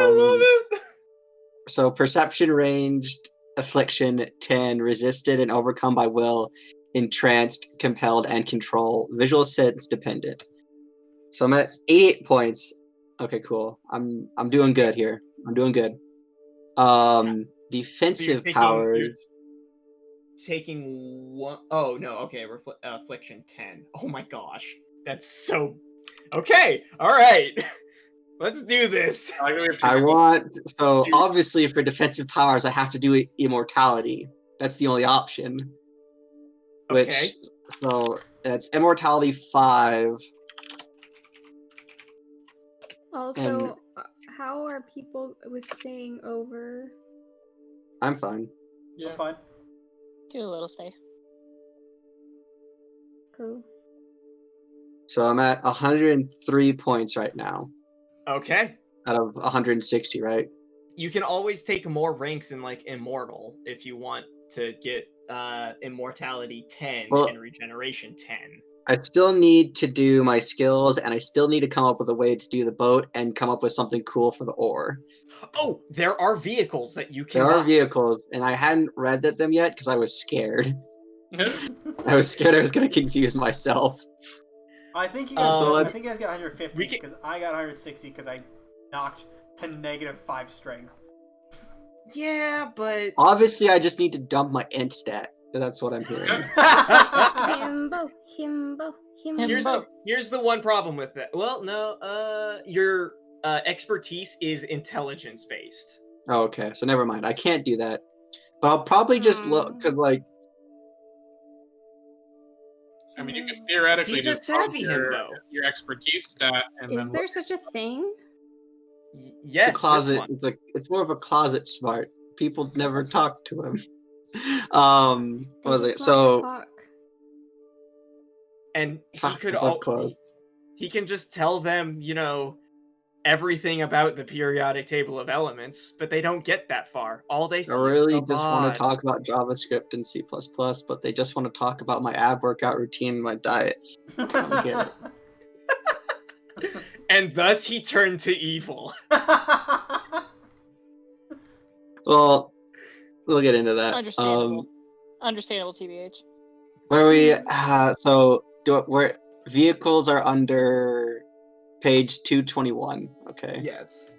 love it. So perception ranged, affliction 10, resisted and overcome by will, entranced, compelled, and control. Visual sense dependent. So I'm at 88 points. Okay, cool. I'm doing good here. I'm doing good. Defensive powers. Taking one oh no, okay, affliction 10. Oh my gosh. That's so okay. All right. Let's do this. I want obviously for defensive powers I have to do immortality. That's the only option. Which Okay. so that's immortality 5. Also, how are people with staying over? I'm fine. I'm fine. Do a little stay. Cool. So I'm at 103 points right now. Okay. Out of 160, right? You can always take more ranks in like immortal if you want to get immortality 10 and regeneration 10. I still need to do my skills, and I still need to come up with a way to do the boat and come up with something cool for the ore. Oh, there are vehicles that you can There are buy. vehicles, and I hadn't read them yet because I was scared. I was scared I was going to confuse myself. I think you guys, So I think you guys got 150 because I got 160 because I knocked to -5 strength. Yeah, but Obviously, I just need to dump my int stat. That's what I'm hearing. Himbo. Here's the one problem with that. Well, no, your expertise is intelligence based. Oh, okay, so never mind. I can't do that. But I'll probably just look, because, like... I mean, you could theoretically He's a just bump savvy your himbo. expertise stat and Is then there such a thing? Yes, it's a closet. It's more of a closet smart. People never talk to him. What was it? So... Fuck. And he could both closed. he can just tell them, everything about the periodic table of elements, but they don't get that far. All they see I really is the just want mod. to talk about JavaScript and C++, but they just want to talk about my ab workout routine and my diets. I don't get it. And thus he turned to evil. Well, we'll get into that. Understandable, TBH. Where we where vehicles are under page 221. Okay. Yes.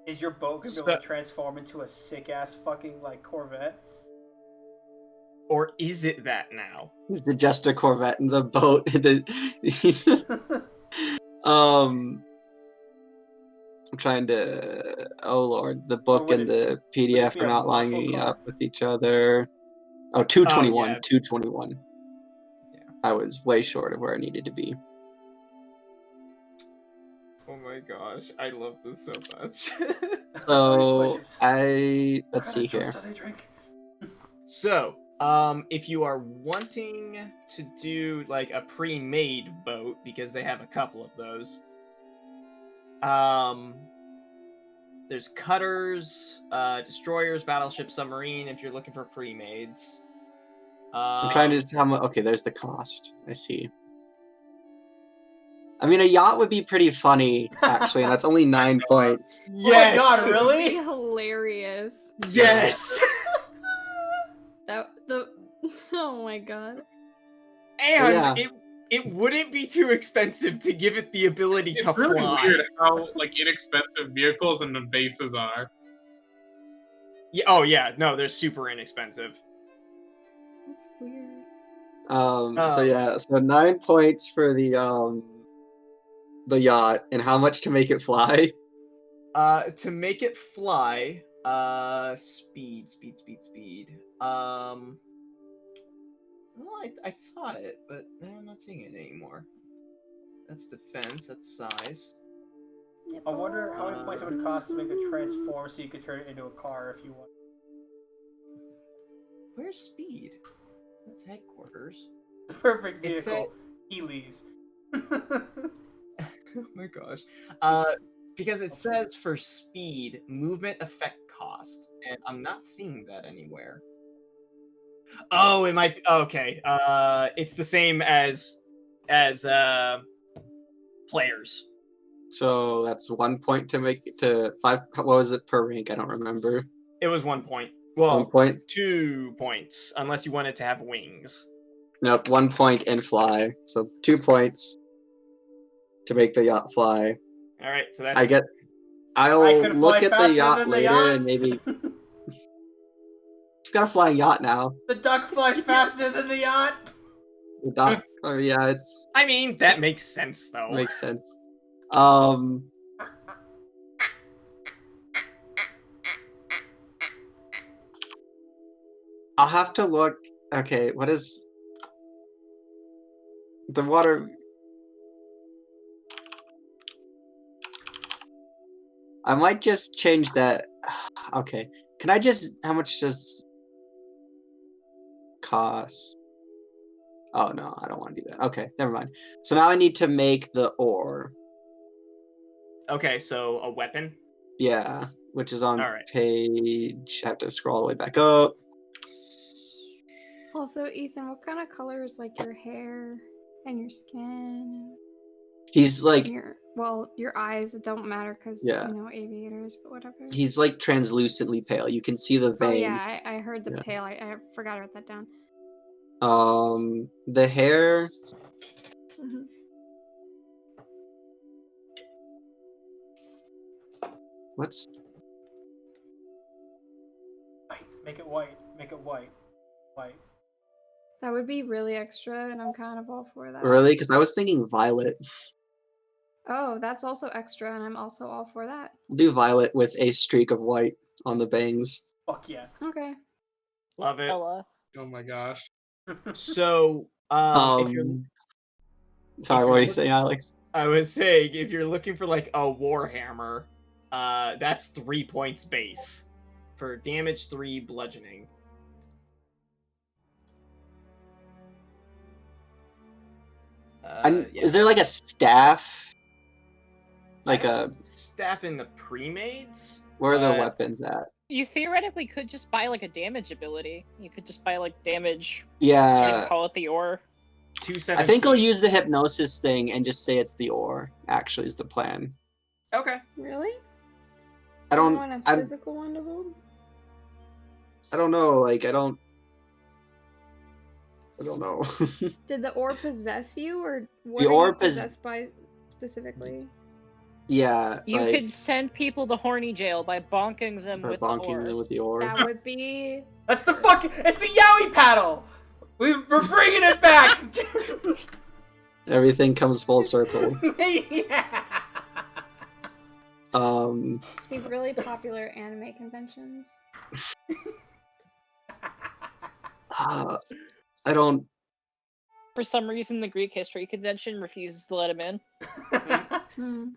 Is your boat gonna be able to transform into a sick ass fucking like Corvette? Or is it that now? Is it just a Corvette in the boat? I'm trying to. Oh lord, the book and the PDF are not lining up with each other. Oh, 221. 221. Yeah. I was way short of where I needed to be. Oh my gosh, I love this so much. So let's see here. So, if you are wanting to do like a pre-made boat, because they have a couple of those, there's cutters, destroyers, battleship, submarine. If you're looking for pre-mades, I'm trying to how much. Okay, there's the cost. I see. I mean, a yacht would be pretty funny, actually, and that's only 9 points. Yes! Oh my god, really? Hilarious. Yes! Oh my god. And It wouldn't be too expensive to give it the ability It's to really fly. weird how inexpensive vehicles and the bases are. Yeah, oh yeah, no, they're super inexpensive. That's weird. So 9 points for the yacht, and how much to make it fly? To make it fly, speed. Well, I saw it, but now I'm not seeing it anymore. That's defense, that's size. I wonder how many points it would cost to make a transform so you could turn it into a car if you want. Where's speed? That's headquarters. The perfect It vehicle. Heelys. Oh my gosh. Because it says for speed, movement effect cost, and I'm not seeing that anywhere. Oh, it might. Okay. It's the same as players. So that's 1 point to make it to 5. What was it per rank? I don't remember. It was 1 point. Well, 1 point. 2 points, unless you wanted to have wings. Nope, 1 point and fly. So 2 points to make the yacht fly. All right, so that's. I'll could look fly at the faster yacht than the later yacht. and maybe. You've got a flying yacht now. The duck flies faster than the yacht. The dock. Oh yeah, it's I mean, that makes sense though. makes sense. I'll have to look. Okay, what is the water? I might just change that. Okay, can I just? How much does cost? Oh no, I don't want to do that. Okay, never mind. So now I need to make the ore. Okay, so a weapon. Yeah, which is on All right. page. I have to scroll all the way back up. Also, Ethan, what kind of color is like your hair and your skin? He's like And your eyes don't matter because Yeah. aviators, but whatever. he's like translucently pale. You can see the vein. Oh yeah, I heard the Yeah. pale. I forgot to write that down. The hair. Mhm. Let's. White. Make it white. Make it white. White. That would be really extra, and I'm kind of all for that. Really? Because I was thinking violet. Oh, that's also extra, and I'm also all for that. We'll do violet with a streak of white on the bangs. Fuck yeah. Okay. Love it. Ella. Oh my gosh. So, if you're, Sorry, if what you're are you saying, Alex? I was saying, if you're looking for like a warhammer, that's 3 points base for damage 3, bludgeoning. Is there like a staff? Like I a. have staff in the pre-mades. Where are the but- weapons at? You theoretically could just buy like a damage ability. You could just buy like damage. Yeah. Just call it the ore. 217. I think I'll use the hypnosis thing and just say it's the ore. Actually, is the plan. Okay. Really? I You don't. want a I physical one to hold? don't know. Like I don't know. Did the ore possess you, or what The are ore you possessed by specifically? Yeah. You like, could send people to horny jail by bonking them by with bonking the ore. them with the ore. That would be. That's the fucking. It's the Yowie paddle. We're bringing it back. Everything comes full circle. Yeah. These really popular anime conventions. I don't. For some reason, the Greek History Convention refuses to let him in. Hmm.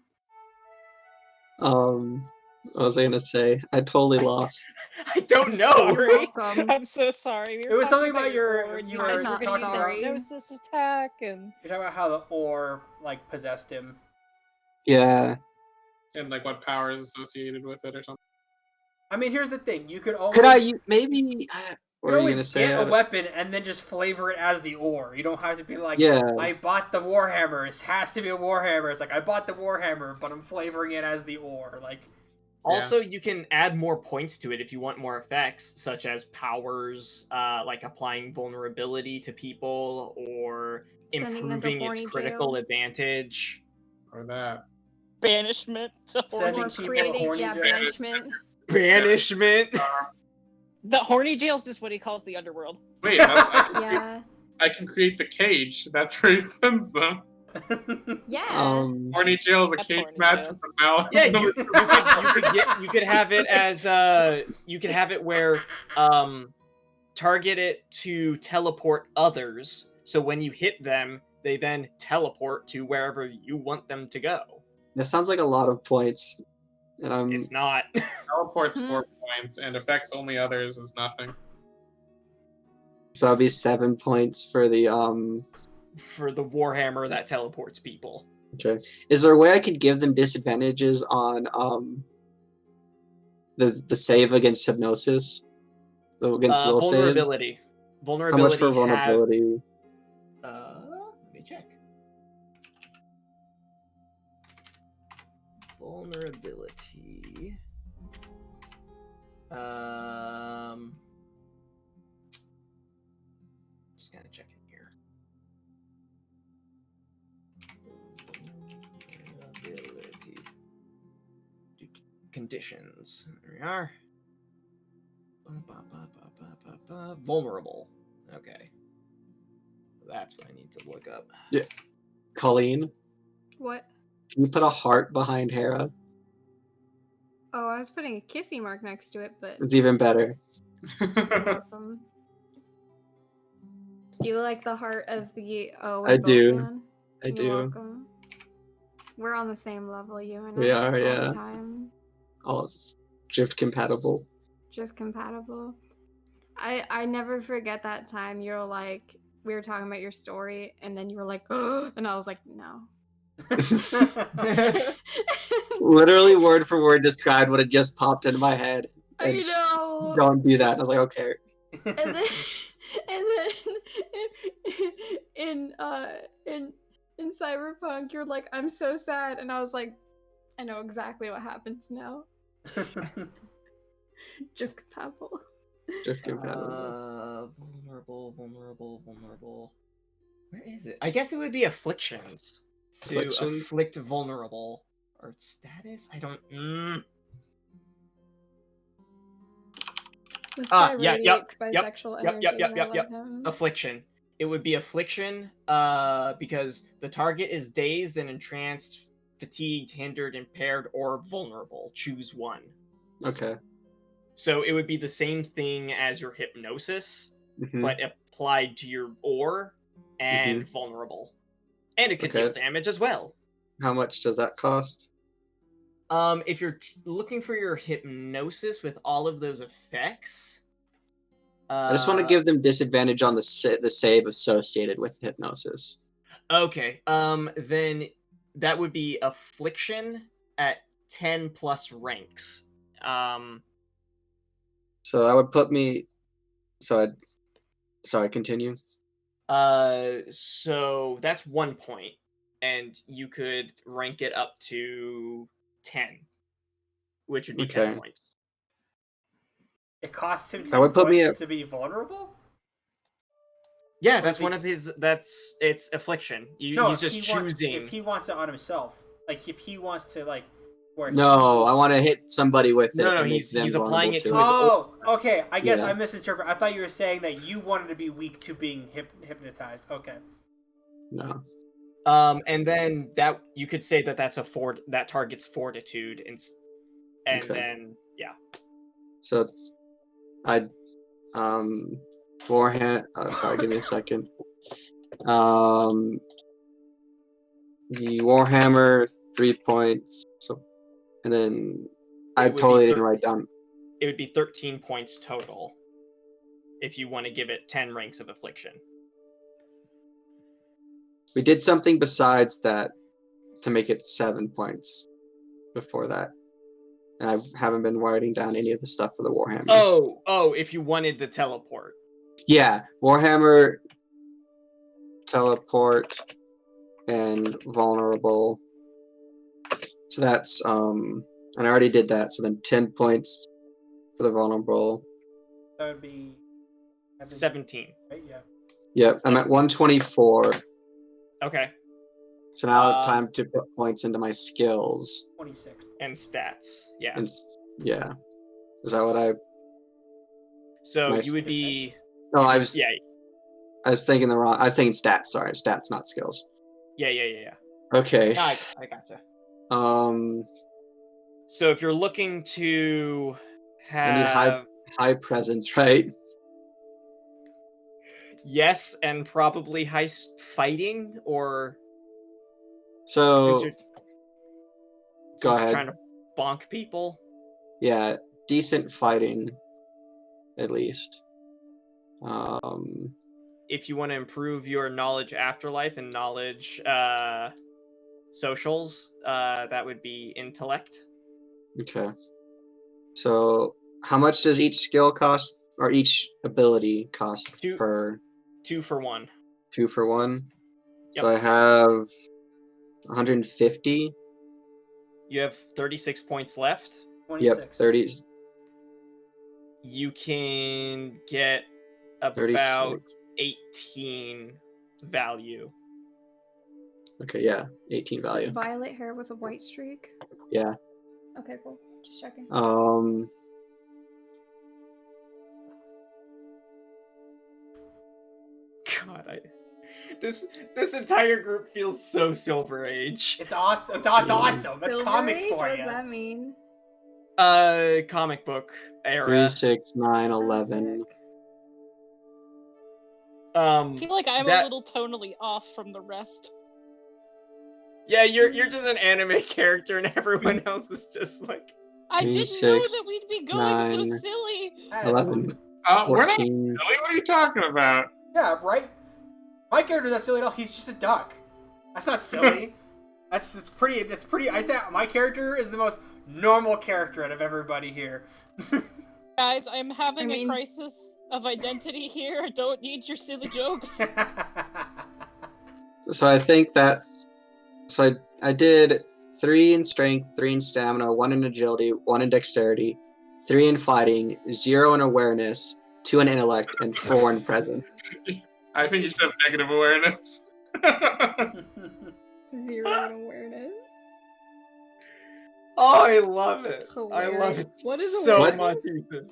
What was I gonna say? I totally lost. I don't know. Sorry. Welcome. I'm so sorry. We were It was talking something about your- ore, and you you said were you were not gonna use the sorry. hypnosis attack, and You're talking about how the ore like possessed him. Yeah. And like what power is associated with it or something. I mean, here's the thing: you could always Could I maybe? What you are could you gonna always say? get a weapon and then just flavor it as the ore. You don't have to be like, Yeah. I bought the warhammer. It has to be a warhammer. It's like I bought the warhammer, but I'm flavoring it as the ore. Like, Also, you can add more points to it if you want more effects, such as powers, like applying vulnerability to people, or Sending them to improving its horny critical jail. advantage. Or that. Banishment to Sending horny Or people jail. creating, horny yeah, jail. banishment. Banishment. The horny jail is just what he calls the underworld. Wait, that's, Yeah. I can create the cage. That's where he sends them. Yeah. Horny jail is a That's cage horny match jail. with the mouth. Yeah, you could have it as you could have it where target it to teleport others. So when you hit them, they then teleport to wherever you want them to go. That sounds like a lot of points, and It's not. Teleports Hmm. 4 points and affects only others is nothing. so that'll be 7 points for the For the Warhammer that teleports people. Okay. Is there a way I could give them disadvantages on the save against hypnosis? Against will save? Vulnerability. How Vulnerability. much for vulnerability? Let me check. Vulnerability. Just kind of checking here. Vulnerability. Conditions. There we are. Vulnerable. Okay. That's what I need to look up. Yeah. Colleen, What? can you put a heart behind Hera? Oh, I was putting a kissy mark next to it, but It's even better. welcome. Do you like the heart as the oh? I we both do. can? I You're do. welcome. We're on the same level, you and We I. are, all yeah. the time. All drift compatible. Drift compatible. I never forget that time you're like we were talking about your story and then you were like oh, and I was like no. Literally word for word described what had just popped into my head. I And know. don't do that. I was like, okay. And then in Cyberpunk you're like I'm so sad and I was like I know exactly what happens now. Drift compatible. Drift compatible. Vulnerable. Where is it? I guess it would be afflictions. To Afflictions? afflict vulnerable. Or status? I don't. This Ah, guy yeah, radiates yep, bisexual yep, energy. yep, and I yep. love him. Affliction. It would be affliction, because the target is dazed and entranced, fatigued, hindered, impaired, or vulnerable. Choose one. Okay. So it would be the same thing as your hypnosis, Mhm. but applied to your ore and vulnerable. And it could deal Okay. damage as well. How much does that cost? If you're looking for your hypnosis with all of those effects, I just want to give them disadvantage on the save associated with hypnosis. Okay, then that would be affliction at 10 plus ranks. So that would put me. Sorry, continue. So that's 1 point, and you could rank it up to 10, which would be 10 points. It costs him 10 That would put me points at. to be vulnerable? Yeah, Or that's if one of his. That's it's affliction. No, He's just choosing. if he wants it on himself. Like, if he wants to, like... Where No, I want to hit somebody with it. No, and make he's them applying vulnerable it to to his. Oh, okay. I guess Yeah. I misinterpreted. I thought you were saying that you wanted to be weak to being hypnotized. Okay. No. And then that you could say that that's that targets fortitude, and Okay. then yeah. So, Warhammer. Sorry, give me a second. The Warhammer 3 points. So, and then I It would be totally didn't write down. It would be 13 points total if you want to give it 10 ranks of affliction. We did something besides that to make it 7 points before that. And I haven't been writing down any of the stuff for the Warhammer. Oh, if you wanted the teleport. Yeah, Warhammer, teleport, and vulnerable. So that's and I already did that. So then 10 points for the vulnerable. That would be... 17. Right? Yeah. Yep, I'm at 124. Okay. So now time to put points into my skills. 26. And stats. Yeah. And yeah. Is that what I... So Nice. you would be... No, I was... Yeah. I was thinking the wrong... I was thinking stats, sorry. Stats, not skills. Yeah. Okay. No, I gotcha. So if you're looking to have... I need high presence, right? Yes, and probably high fighting, or... So... Go ahead. Trying to bonk people? Yeah, decent fighting, at least. If you want to improve your knowledge afterlife and knowledge socials, that would be intellect. Okay. So, how much does each skill cost, or each ability cost per? 2 for 1. 2 for 1? Yep. So I have 150. You have 36 points left. 26. Yep, 30. You can get about 36. 18 value. Okay, yeah, 18 value. Violet hair with a white streak. Yeah. Okay, cool. Just checking. God, this entire group feels so Silver Age. It's awesome. It's awesome. That's Silver comics Age? for What you. does that mean? Comic book era. 3, 6, 9, 11. I feel like I'm a little tonally off from the rest. Yeah, you're just an anime character, and everyone else is just like. I didn't know that we'd be going so silly. 11. We're not 14. silly. What are you talking about? Yeah, right. My character's not silly at all. He's just a duck. That's not silly. That's pretty. I'd say my character is the most normal character out of everybody here. Guys, I'm having a crisis of identity here. I don't need your silly jokes. So I think that's... So I did 3 in strength, 3 in stamina, 1 in agility, 1 in dexterity, 3 in fighting, 0 in awareness, 2 in intellect, and 4 in presence. I think you should have negative awareness. 0 in awareness. Oh, I love it. Hilarious. I love it What is so awareness? much, Ethan.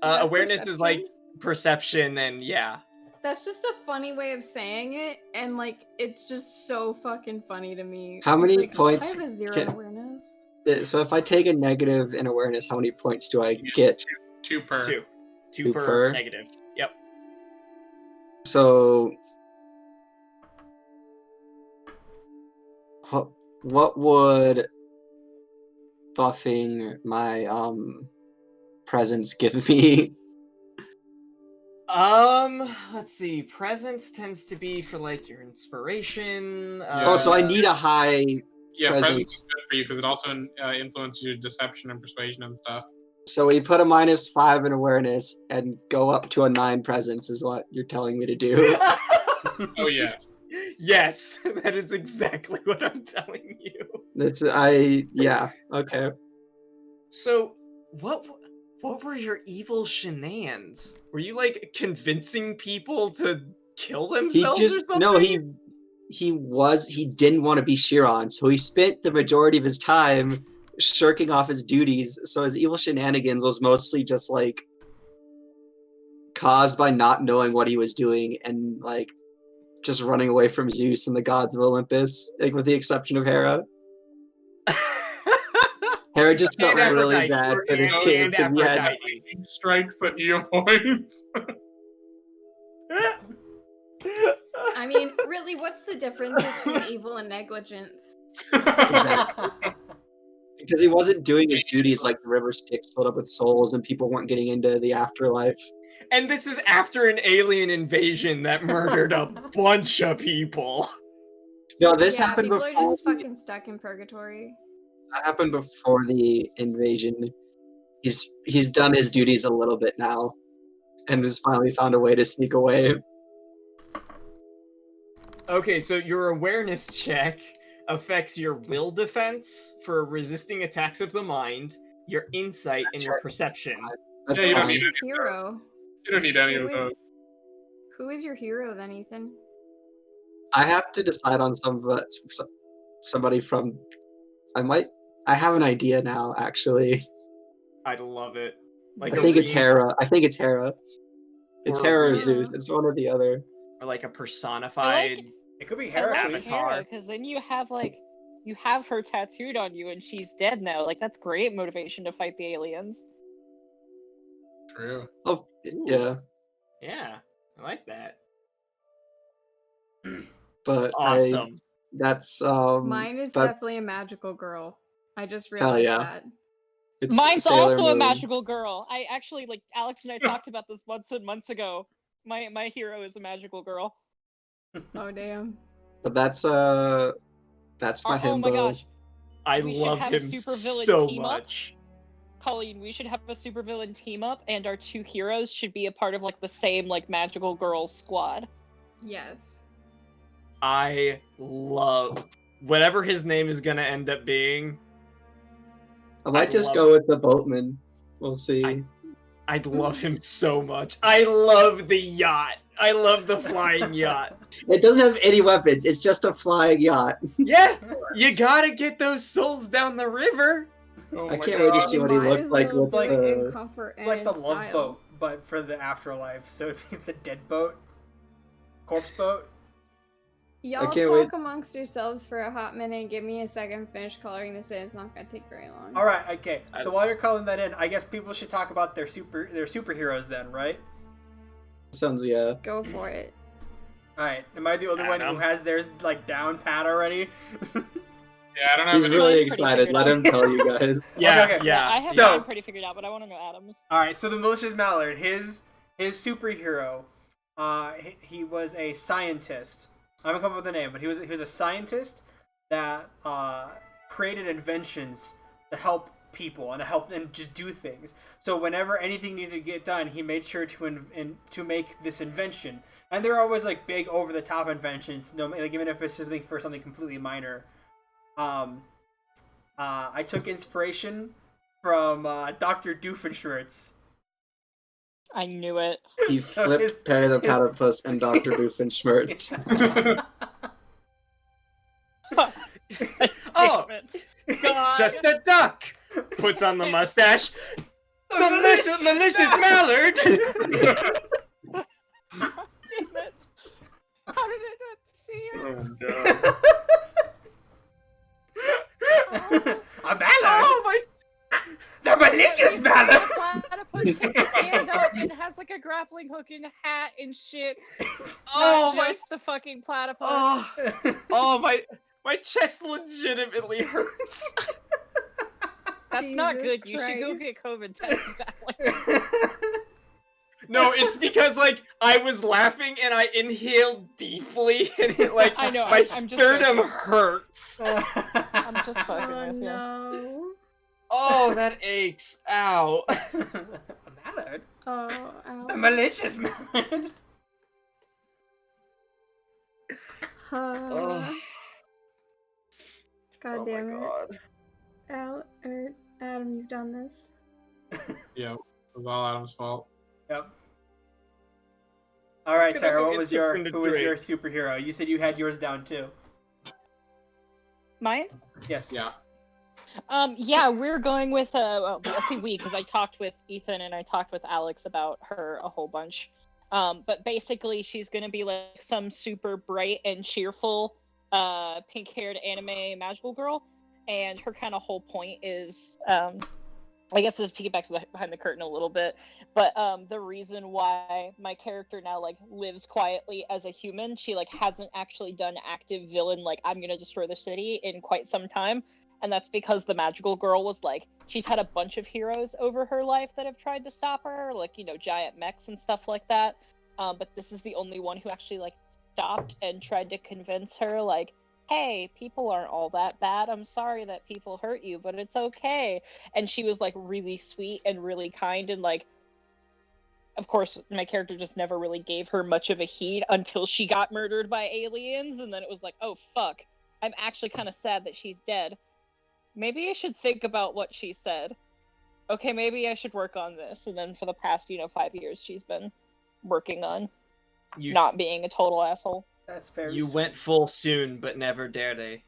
Awareness is like perception, and yeah. That's just a funny way of saying it, and like it's just so fucking funny to me. How many like, points I have a 0 in awareness. So if I take a negative in awareness, how many points do I get? 2 per. 2 per negative. Yep. So what would buffing my presence give me? Let's see. Presence tends to be for like your inspiration. So I need a high presence. Is good for you because it also influences your deception and persuasion and stuff. So we put a -5 in awareness and go up to a 9 presence is what you're telling me to do. Oh yeah. Yes, that is exactly what I'm telling you. Yeah, okay. So what were your evil shenanigans? Were you like convincing people to kill themselves or something? No, he didn't want to be Chiron, so he spent the majority of his time shirking off his duties, so his evil shenanigans was mostly just like caused by not knowing what he was doing and like just running away from Zeus and the gods of Olympus, like with the exception of Hera. Hera just felt really bad for this kid because he had strikes that he avoids. I mean, really, what's the difference between evil and negligence? Because he wasn't doing his duties like the river Styx filled up with souls and people weren't getting into the afterlife. And this is after an alien invasion that murdered a bunch of people. No, this happened people before. People are just fucking stuck in purgatory. That happened before the invasion. He's done his duties a little bit now, and has finally found a way to sneak away. Okay, so your awareness check affects your will defense for resisting attacks of the mind, your insight, and your perception. That's you don't need your hero. You don't need any of those. Who is your hero then, Ethan? I have to decide on somebody from. I have an idea now. Actually, I'd love it. I Like think it's Hera. Hera. I think it's Hera. It's Or Hera or Rhea. Zeus. It's one or the other. Or like a personified. It could be I like Heracles. Hera because then you have her tattooed on you and she's dead now. Like that's great motivation to fight the aliens. True. Oh, Ooh. yeah. Yeah, I like that. But Awesome. that's Mine is that- definitely a magical girl. I just Hell realized yeah. that. It's Mine's Sailor also a Moon. magical girl. I actually like Alex and I talked about this months and months ago. My hero is a magical girl. Oh damn. But that's my Oh himbo. my gosh, I we should love have a him supervillain so team up. much. Colleen, we should have a supervillain team up, and our two heroes should be a part of like the same like magical girls squad. Yes. I love whatever his name is gonna end up being. I might I just love go it. with the boatman. We'll see. I'd love him so much. I love the yacht. I love the flying yacht. It doesn't have any weapons. It's just a flying yacht. Yeah, you gotta get those souls down the river. Oh I my can't wait to God. see what he Might looks as like well with do it in the. comfort and Like the in love style. boat, but for the afterlife. So it'd be the dead boat, corpse boat. Y'all can't talk wait. amongst yourselves for a hot minute. Give me a second to finish coloring this in. It's not gonna take very long. All right, okay. So while you're calling that in, I guess people should talk about their superheroes then, right? Sounds yeah. Go for it. All right. Am I the only one who Adam. has theirs like down pat already? Yeah, I don't have He's any. really Pretty excited. figured Let out. him tell you guys. Yeah, Okay. yeah. I have So- mine pretty figured out, but I want to know Adam's. All right. So the malicious mallard, his superhero, he was a scientist. I haven't come up with a name, but he was a scientist that created inventions to help people and to help and just do things. So whenever anything needed to get done, he made sure to make this invention. And they're always like big over the top inventions, no, like even if it's something for something completely minor. I took inspiration from Dr. Doofenshmirtz. I knew it. He So flipped his- Perry the his- Platypus and Dr. Doofenshmirtz. Oh, Damn it. it's just a duck. Puts on the mustache. The malicious mallard. Damn it. How did I not see it? Oh my God. A mallard! Oh my! The malicious mallard! Platypus can stand up and has like a grappling hook and hat and shit. Oh Not my! just the fucking platypus. Oh my chest legitimately hurts. That's not Jesus good. You should go get Christ. COVID tested that way. No, it's because like I was laughing and I inhaled deeply and it like I know, my I'm just sternum joking. hurts. I'm just fucking Oh with you. no. Oh, that aches. Ow. A mallard? Oh, ow. A malicious mallard? God Oh damn my it. god. Adam, you've done this. Yeah, it was all Adam's fault. Yep. Alright, Could I Tara, go what get was your something to who was your drink? superhero? You said you had yours down too. Mine? Yes. Yeah. Yeah, we're going with well, I say we because I talked with Ethan and I talked with Alex about her a whole bunch. But basically she's gonna be like some super bright and cheerful pink-haired anime magical girl, and her kind of whole point is I guess this is peeking back behind the curtain a little bit, but the reason why my character now like lives quietly as a human, she like hasn't actually done active villain like I'm gonna destroy the city in quite some time, and that's because the magical girl was like she's had a bunch of heroes over her life that have tried to stop her, like, you know, giant mechs and stuff like that, but this is the only one who actually like stopped and tried to convince her like, hey, people aren't all that bad. I'm sorry that people hurt you, but it's okay. And she was like really sweet and really kind, and like, of course, my character just never really gave her much of a heed until she got murdered by aliens, and then it was like, oh fuck, I'm actually kind of sad that she's dead. Maybe I should think about what she said. Okay, maybe I should work on this. And then for the past, 5 years, she's been working on You not being a total asshole. That's very You sweet. went full soon, but never dared a.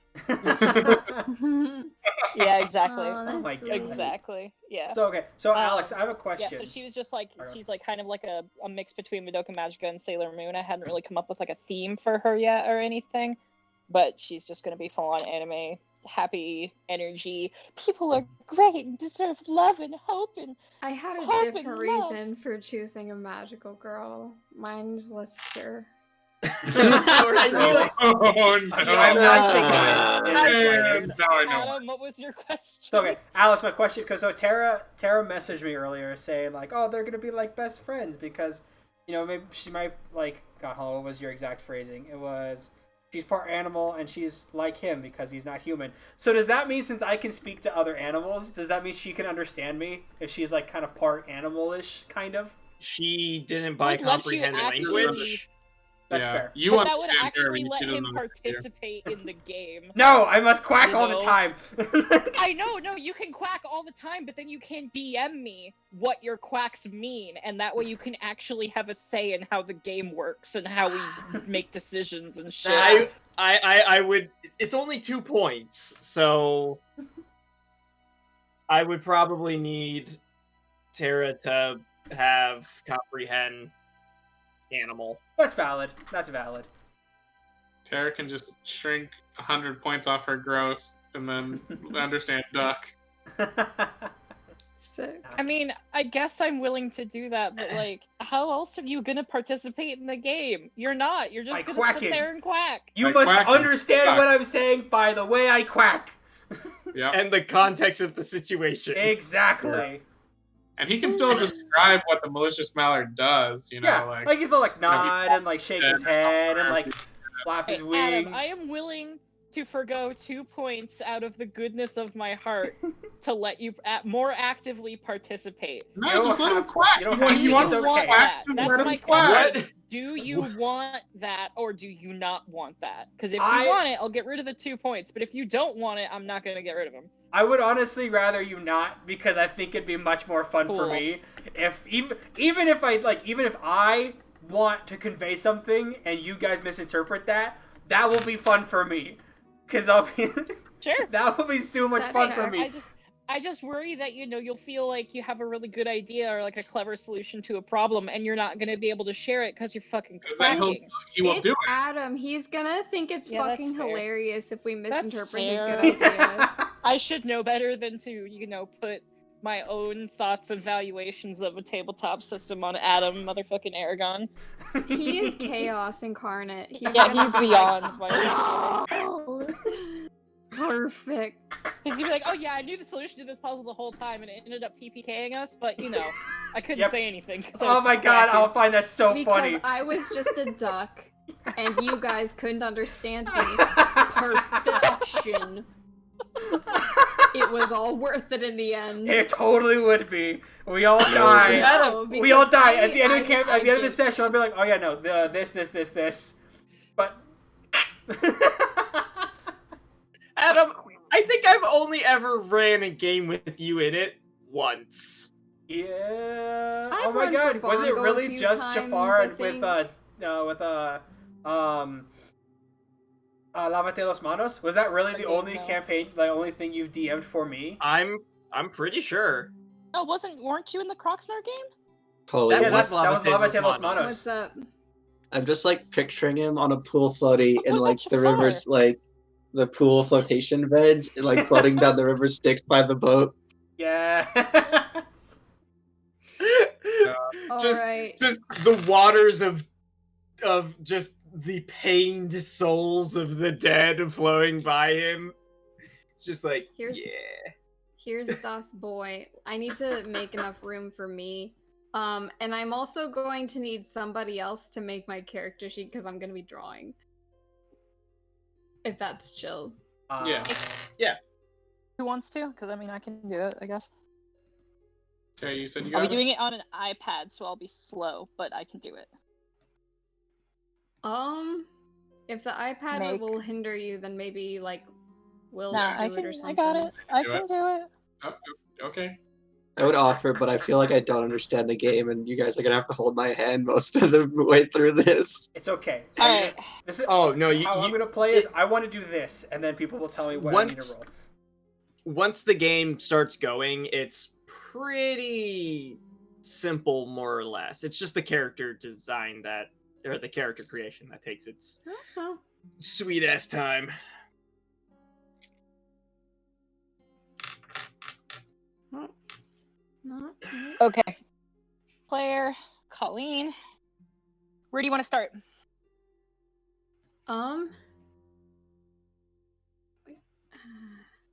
Yeah, exactly. Oh, that's my God. sweet. Exactly. Yeah. So okay, so Alex, I have a Yeah, question. so she was just like, Okay. she's like kind of like a mix between Madoka Magica and Sailor Moon. I hadn't really come up with like a theme for her yet or anything, but she's just gonna be full on anime, happy energy. People are great and deserve love and hope and I had a Hope and different love. reason for choosing a magical girl. Mine's less pure. Oh no! I'm not taking Ah. this in the slightest. Now I know. Adam, what was your question? So okay, Alex, my question, because so Tara messaged me earlier saying like, oh, they're gonna be like best friends because, you know, maybe she might like, God, hold on, what was your exact phrasing? It was, she's part animal and she's like him because he's not human. So does that mean since I can speak to other animals, does that mean she can understand me if she's like kind of part animal-ish, kind of? She didn't buy Would let you comprehend actually- language. That's Yeah. fair. You But that would understand her, actually but let she doesn't him understand you. participate in the game. No, I must quack You all the know? time. I know, no, you can quack all the time, but then you can DM me what your quacks mean, and that way you can actually have a say in how the game works and how we make decisions and shit. I would. It's only 2 points, so I would probably need Tara to have comprehend animal. That's valid. That's valid. Tara can just shrink 100 points off her growth and then understand duck. Sick. I mean, I guess I'm willing to do that, but like, how else are you gonna participate in the game? You're not. You're By just gonna quacking. sit there and quack. You By must quacking. understand Quack. what I'm saying by the way I quack. Yeah. And the context of the situation. Exactly. And he can still describe what the malicious mallard does, you know, Yeah, like, like he's all like nod and like shake his head and like something. flap his Hey, wings. Adam, I am willing to forgo 2 points out of the goodness of my heart to let you more actively participate. You No, don't just let him have- quack. you don't He wants- have he to. wants It's to okay. quack, just That's let my him quack. question. Do you want that or do you not want that? Because if I- you want it, I'll get rid of the 2 points. But if you don't want it, I'm not going to get rid of them. I would honestly rather you not, because I think it'd be much more fun for Cool. me if even if I want to convey something and you guys misinterpret that, that will be fun for me, because I'll be Sure. that will be so much That fun for tracks. me. I just worry that, you know, you'll feel like you have a really good idea or like a clever solution to a problem and you're not going to be able to share it because you're fucking 'Cause then quacking. he will It's do it. Adam. He's gonna think it's Yeah, that's fucking fair. hilarious if we misinterpret his fair. good idea. I should know better than to, you know, put my own thoughts and valuations of a tabletop system on Adam motherfucking Aragon. He is chaos incarnate. He's Yeah, gonna he's be beyond my understanding. like, perfect. He's gonna be like, oh yeah, I knew the solution to this puzzle the whole time and it ended up TPKing us, but you know, I couldn't Yep. say anything. 'cause I Oh was my just god, quacking. I'll find that so Because funny. I was just a duck, and you guys couldn't understand me. Perfection. It was all worth it in the end. It totally would be. We all die. No, We all because die at the end of the I- camp. I At the end of the did- session, I'll be like, "Oh yeah, no, this." But Adam, I think I've only ever ran a game with you in it once. yeah. I've Oh my run god, for was it Bongo a really few just times, Jafar I and with think. Lávate las manos? Was that really I the don't only know. campaign, the only thing you've DM'd for me? I'm pretty sure. Oh, weren't you in the Crocsnar game? Colleen, Yeah, That was that was Lávate Lávate las las manos. manos. What's up? I'm just like picturing him on a pool floaty in What like about the Jafar? river's like the pool flotation beds, like floating down the river Styx by the boat. Yeah. just Alright. just the waters of just the pained souls of the dead flowing by him. It's just like, Here's- yeah. Here's Das Boy. I need to make enough room for me. And I'm also going to need somebody else to make my character sheet because I'm going to be drawing. If that's chill. Yeah. Who wants to? Because I mean, I can do it, I guess. Okay, you said you I'll got be it? doing it on an iPad, so I'll be slow, but I can do it. If the iPad Make- will hinder you, then maybe like Will Nah, should I do can. it or I something. got it. I Do can it. do it. Oh, okay. I would offer, but I feel like I don't understand the game, and you guys are gonna have to hold my hand most of the way through this. It's okay. Alright. This is Oh, no, how I'm gonna play is I want to do this, and then people will tell me what I need to roll. Once the game starts going, it's pretty simple, more or less. It's just the character design or the character creation that takes its sweet ass time. Okay. Player, Colleen. Where do you want to start?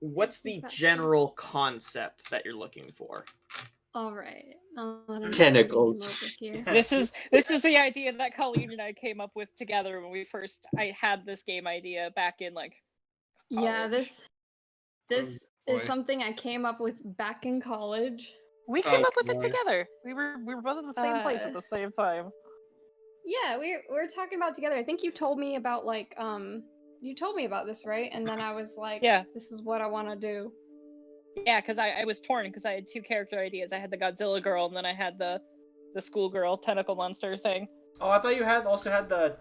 What's the general concept that you're looking for? All right. Tentacles. This is the idea that Colleen and I came up with together when I had this game idea back in like Yeah, college. this is something I came up with back in college. We came up with it together. We were both in the same place at the same time. Yeah, we were talking about it together. I think you told me about like you told me about this, right? And then I was like, yeah, this is what I want to do. Yeah, because I was torn because I had two character ideas. I had the Godzilla girl, and then I had the schoolgirl tentacle monster thing. Oh, I thought you also had the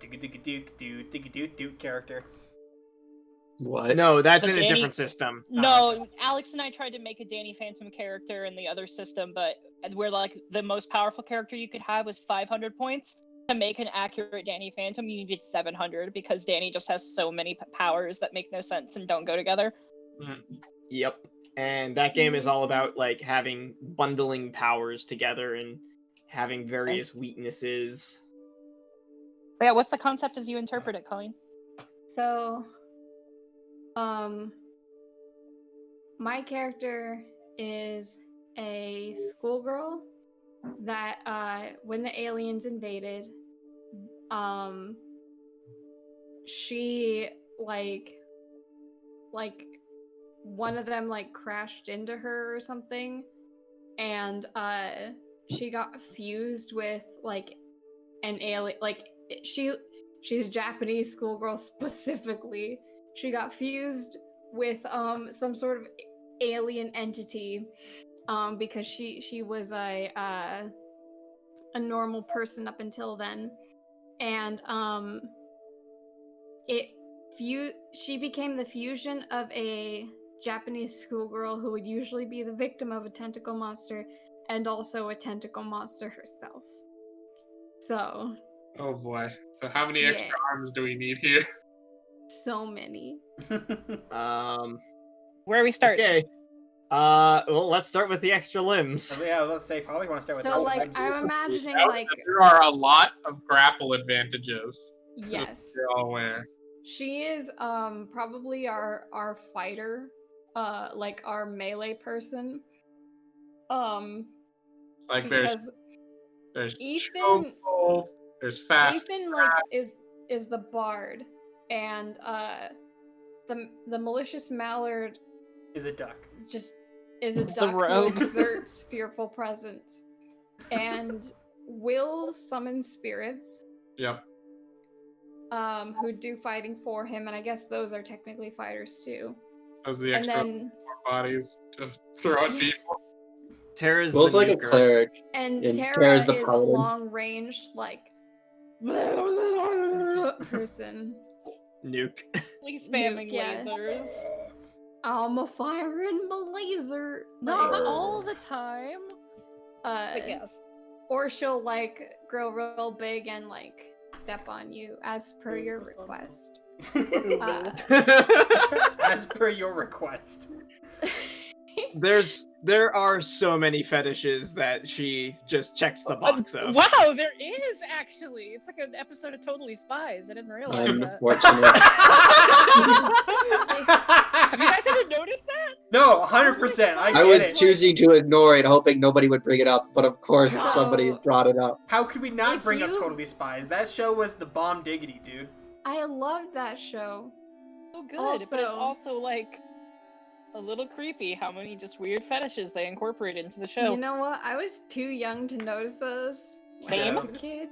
Duke character. What? No, that's in a different system. No, Alex and I tried to make a Danny Phantom character in the other system, but where like the most powerful character you could have was 500 points. To make an accurate Danny Phantom, you needed 700 because Danny just has so many powers that make no sense and don't go together. Yep. And that game is all about like bundling powers together and having various weaknesses. But yeah, what's the concept as you interpret it, Colleen? So, my character is a schoolgirl that, when the aliens invaded, she like one of them like crashed into her or something, and she got fused with like an alien. Like she's a Japanese schoolgirl specifically. She got fused with some sort of alien entity because she was a normal person up until then, and she became the fusion of a Japanese schoolgirl who would usually be the victim of a tentacle monster and also a tentacle monster herself. So. Oh boy. So how many extra arms do we need here? So many. Where are we starting? Okay. Well, let's start with the extra limbs. Yeah, let's say probably want to start with. So, like, I'm imagining like there are a lot of grapple advantages. Yes. You're all aware. She is probably our fighter, like our melee person. Like because there's Ethan, chokehold, there's fast. Ethan like is the bard, and the malicious mallard is a duck. Just is a duck who exerts fearful presence, and will summon spirits. Yep. Who do fighting for him, and I guess those are technically fighters too. As the extra more bodies to throw at people. Tara's Will's like a cleric. And Tara Tara's the is paladin. a long-ranged, like, person. Nuke. Spamming lasers. I'm a firing laser. Not all the time. But yes. Or she'll, like, grow real big and, like, step on you as per your request. As per your request. There are so many fetishes that she just checks the box of. Wow, there is actually. It's like an episode of Totally Spies. I didn't realize Unfortunate. Have you guys ever noticed that? No, 100%. I was it. choosing to ignore it, hoping nobody would bring it up, but of course somebody brought it up. How could we not bring up Totally Spies? That show was the bomb diggity, dude. I loved that show. So good, but it's also like a little creepy how many just weird fetishes they incorporate into the show. You know what? I was too young to notice those when I was a kid.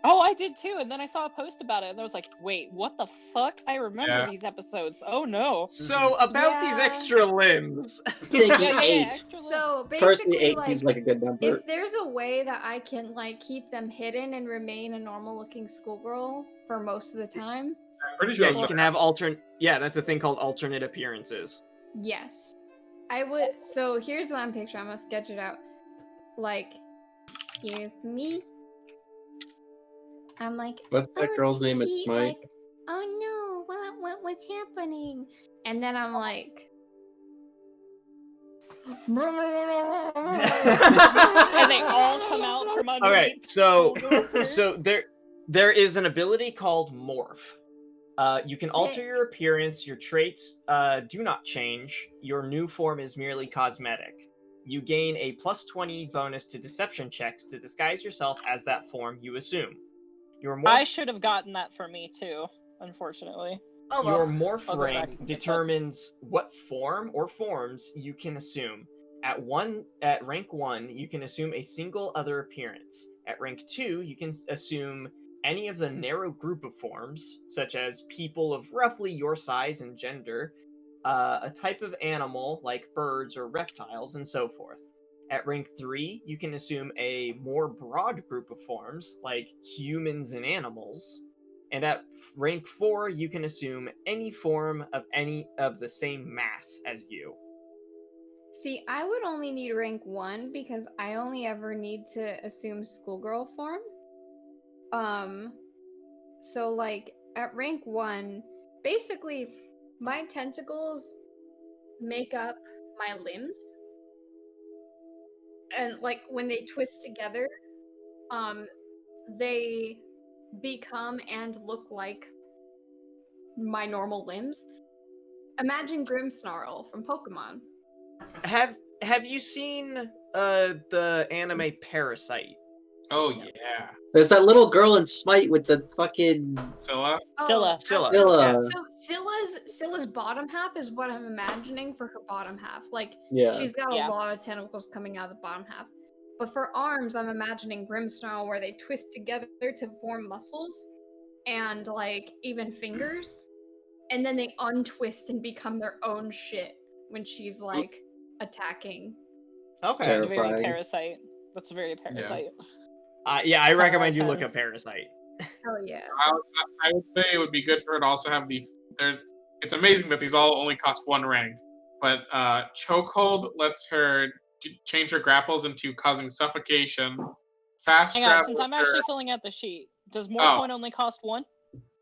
Oh, I did too, and then I saw a post about it, and I was like, wait, what the fuck? I remember these episodes. Oh no. So, about these extra limbs. Thinking 8. Extra limb. So Personally, basically, 8 seems like a good number. if there's a way that I can like keep them hidden and remain a normal-looking schoolgirl for most of the time, I'm pretty sure. Yeah, you can have that's a thing called alternate appearances. yes, I would. So here's what I'm picturing. I'm gonna sketch it out. Like, here's me. I'm like, What's that girl's name? It's Tiki, Smite. like, oh no, what's happening? And then I'm like, And they all come out from underneath. Okay, so Schoolgirls here. there is an ability called Morph. You can alter your appearance. Your traits do not change. Your new form is merely cosmetic. You gain a +20 bonus to deception checks to disguise yourself as that form you assume. Your morph, I should have gotten that for me too, unfortunately. Oh, your well. morph I'll go back rank and get that. determines what form or forms you can assume. At rank 1, you can assume a single other appearance. At rank 2, you can assume any of the narrow group of forms, such as people of roughly your size and gender, a type of animal like birds or reptiles, and so forth. At rank 3, you can assume a more broad group of forms, like humans and animals. And at rank 4, you can assume any form of any of the same mass as you. see, I would only need rank 1 because I only ever need to assume schoolgirl form. So like at rank 1, basically my tentacles make up my limbs. And like when they twist together, they become and look like my normal limbs. Imagine Grimmsnarl from Pokemon. Have you seen the anime Parasite? Oh yeah, There's that little girl in Smite with the fucking Scylla. Scylla. Scylla. Scylla. So Scylla's bottom half is what I'm imagining for her bottom half. Like Yeah. she's got Yeah. a lot of tentacles coming out of the bottom half. But for arms, I'm imagining Grimmsnarl where they twist together to form muscles and like even fingers. And then they untwist and become their own shit when she's like attacking. Okay. Terrible. Very Terrifying. Parasite. That's very Parasite. I recommend you look Terrifying. up Parasite. Hell yeah. I would say it would be good for her to also have the. It's amazing that these all only cost 1 rank, but Chokehold lets her change her grapples into causing suffocation. Fast Hang on, grapple. since I'm her- actually filling out the sheet, does more Oh. point only cost 1?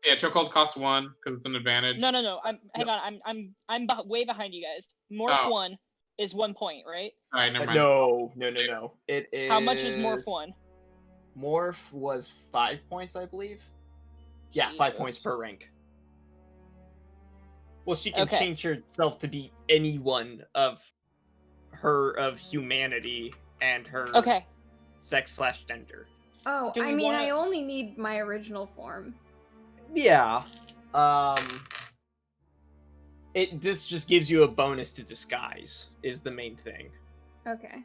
Yeah, Chokehold costs 1 because it's an advantage. No. Hang on. I'm way behind you guys. Morph Oh. 1 is 1 point, right? Sorry, never mind. No. It is. How much is Morph 1? Morph was 5 points, I believe. Yeah, 5 Jesus. points per rank. Well, she can Okay. change herself to be anyone of humanity and her Okay. sex/gender. Oh, Do I we mean, wanna- I only need my original form. Yeah. This just gives you a bonus to disguise is the main thing. Okay.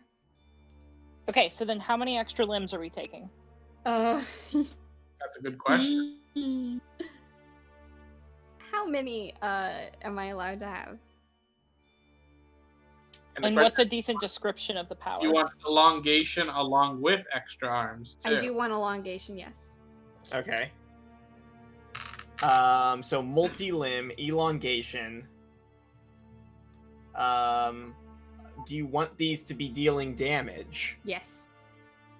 Okay, so then how many extra limbs are we taking? That's a good question. How many am I allowed to have? And the And question what's a decent description of the power? is, you want elongation along with extra arms too. I do want elongation, yes. Okay. So multi-limb, elongation. Do you want these to be dealing damage? Yes.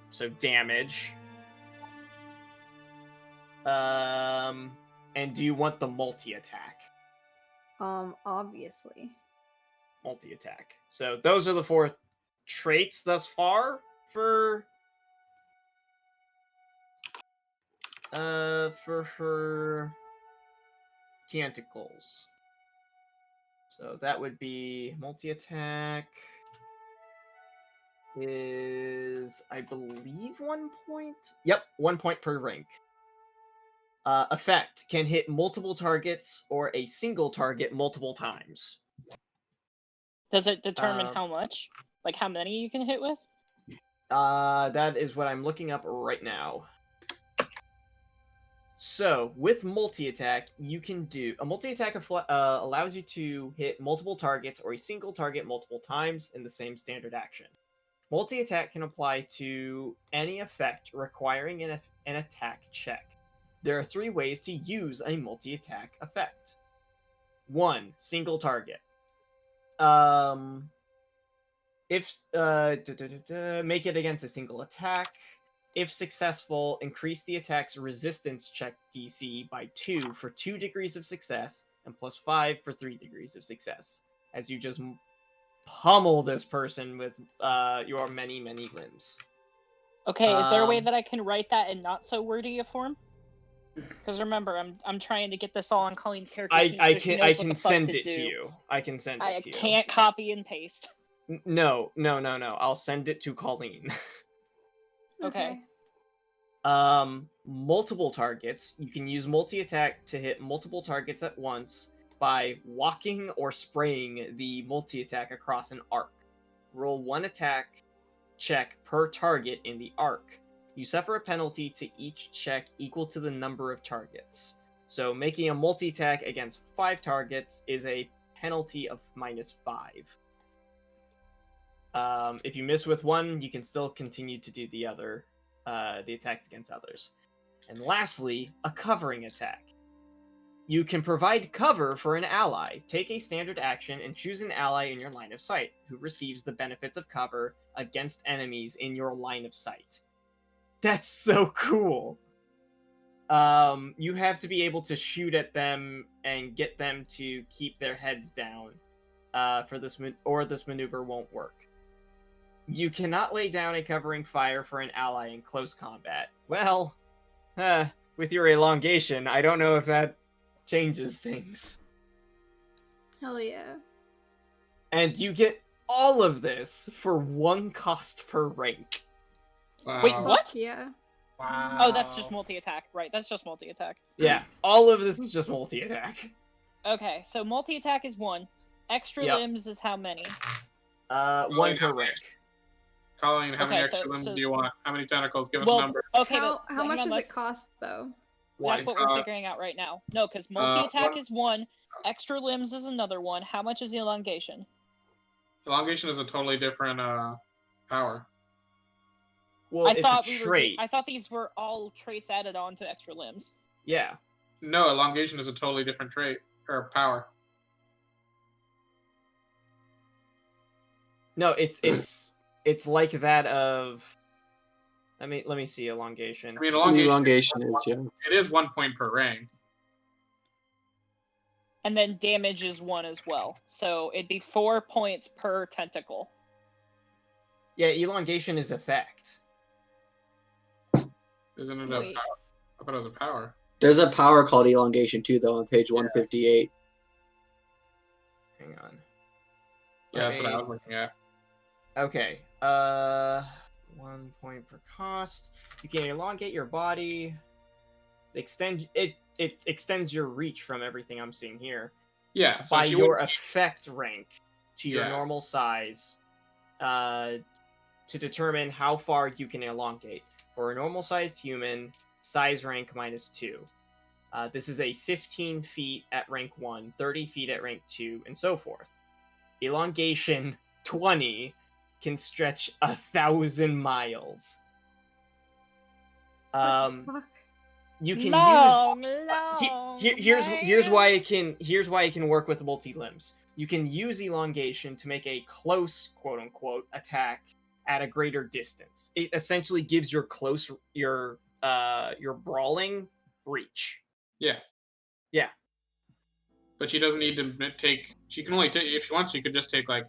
So damage. And do you want the multi-attack? Obviously. Multi-attack. So those are the 4 traits thus far for her tentacles. So that would be multi-attack is, I believe, 1 point? Yep, 1 point per rank. Effect can hit multiple targets or a single target multiple times. Does it determine how much? Like how many you can hit with? That is what I'm looking up right now. So, with multi-attack, you can do... A multi-attack allows you to hit multiple targets or a single target multiple times in the same standard action. Multi-attack can apply to any effect requiring an attack check. There are 3 ways to use a multi-attack effect. 1. Single target. If make it against a single attack. If successful, increase the attack's resistance check DC by 2 for 2 degrees of success, and +5 for 3 degrees of success, as you just pummel this person with your many limbs. Okay, is there a way that I can write that in not so wordy a form? Because remember, I'm trying to get this all on Colleen's character sheet. I can send it to you. I can send it to you. I can't copy and paste. No. I'll send it to Colleen. Okay. Multiple targets. You can use multi-attack to hit multiple targets at once by walking or spraying the multi-attack across an arc. Roll 1 attack check per target in the arc. You suffer a penalty to each check equal to the number of targets. So making a multi-attack against 5 targets is a penalty of -5. If you miss with 1, you can still continue to do the attacks against others. And lastly, a covering attack. You can provide cover for an ally. Take a standard action and choose an ally in your line of sight who receives the benefits of cover against enemies in your line of sight. That's so cool. You have to be able to shoot at them and get them to keep their heads down for this, or this maneuver won't work. You cannot lay down a covering fire for an ally in close combat. Well, with your elongation, I don't know if that changes things. Hell yeah. And you get all of this for 1 cost per rank. Wow. Wait, what? Yeah. Wow. Oh, that's just multi-attack. Right, that's just multi-attack. Yeah, all of this is just multi-attack. Okay, so multi-attack is 1. Extra limbs is how many? 1 per rank. Colleen, how many Okay, extra so- limbs so- do you want? How many tentacles? Give us Well, a number. okay, How but much hang on, does it cost though? That's what we're figuring out right now. No, because multi-attack 1. is 1. Extra limbs is another 1. How much is elongation? Elongation is a totally different power. Well, I it's thought a trait. I thought these were all traits added on to extra limbs. Yeah. No, elongation is a totally different trait or power. No, it's like that of. Let me see elongation. I mean, Elongation is, yeah. It is 1 point per rank. And then damage is 1 as well. So it'd be 4 points per tentacle. Yeah, elongation is effect. Isn't it a Wait. power? I thought it was a power. There's a power called elongation too, though, on page 158. Hang on. Yeah, that's what I was looking at. Okay. 1 point per cost. You can elongate your body. It extends your reach from everything I'm seeing here. Yeah, so by she your would- effect rank to your Yeah. normal size to determine how far you can elongate. For a normal sized human, size rank -2. This is a 15 feet at rank 1, 30 feet at rank 2, and so forth. Elongation 20 can stretch 1,000 miles. What the fuck? You can long, here's why it can work with multi limbs. You can use elongation to make a close, quote unquote, attack at a greater distance. It essentially gives your brawling reach. Yeah. Yeah. But she doesn't need to take. She can only take, if she wants, she could just take like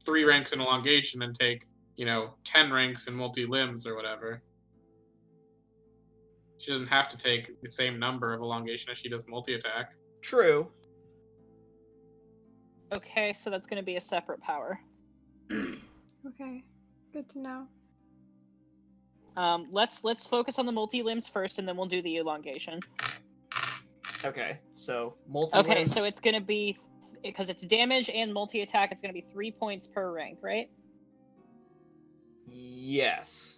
3 ranks in elongation and take 10 ranks in multi limbs or whatever. She doesn't have to take the same number of elongation as she does multi attack. True. Okay, so that's going to be a separate power. Okay, good to know. Let's focus on the multi limbs first, and then we'll do the elongation. Okay, so multi. Okay, so it's going to be, because it's damage and multi attack, it's going to be 3 points per rank, right? Yes.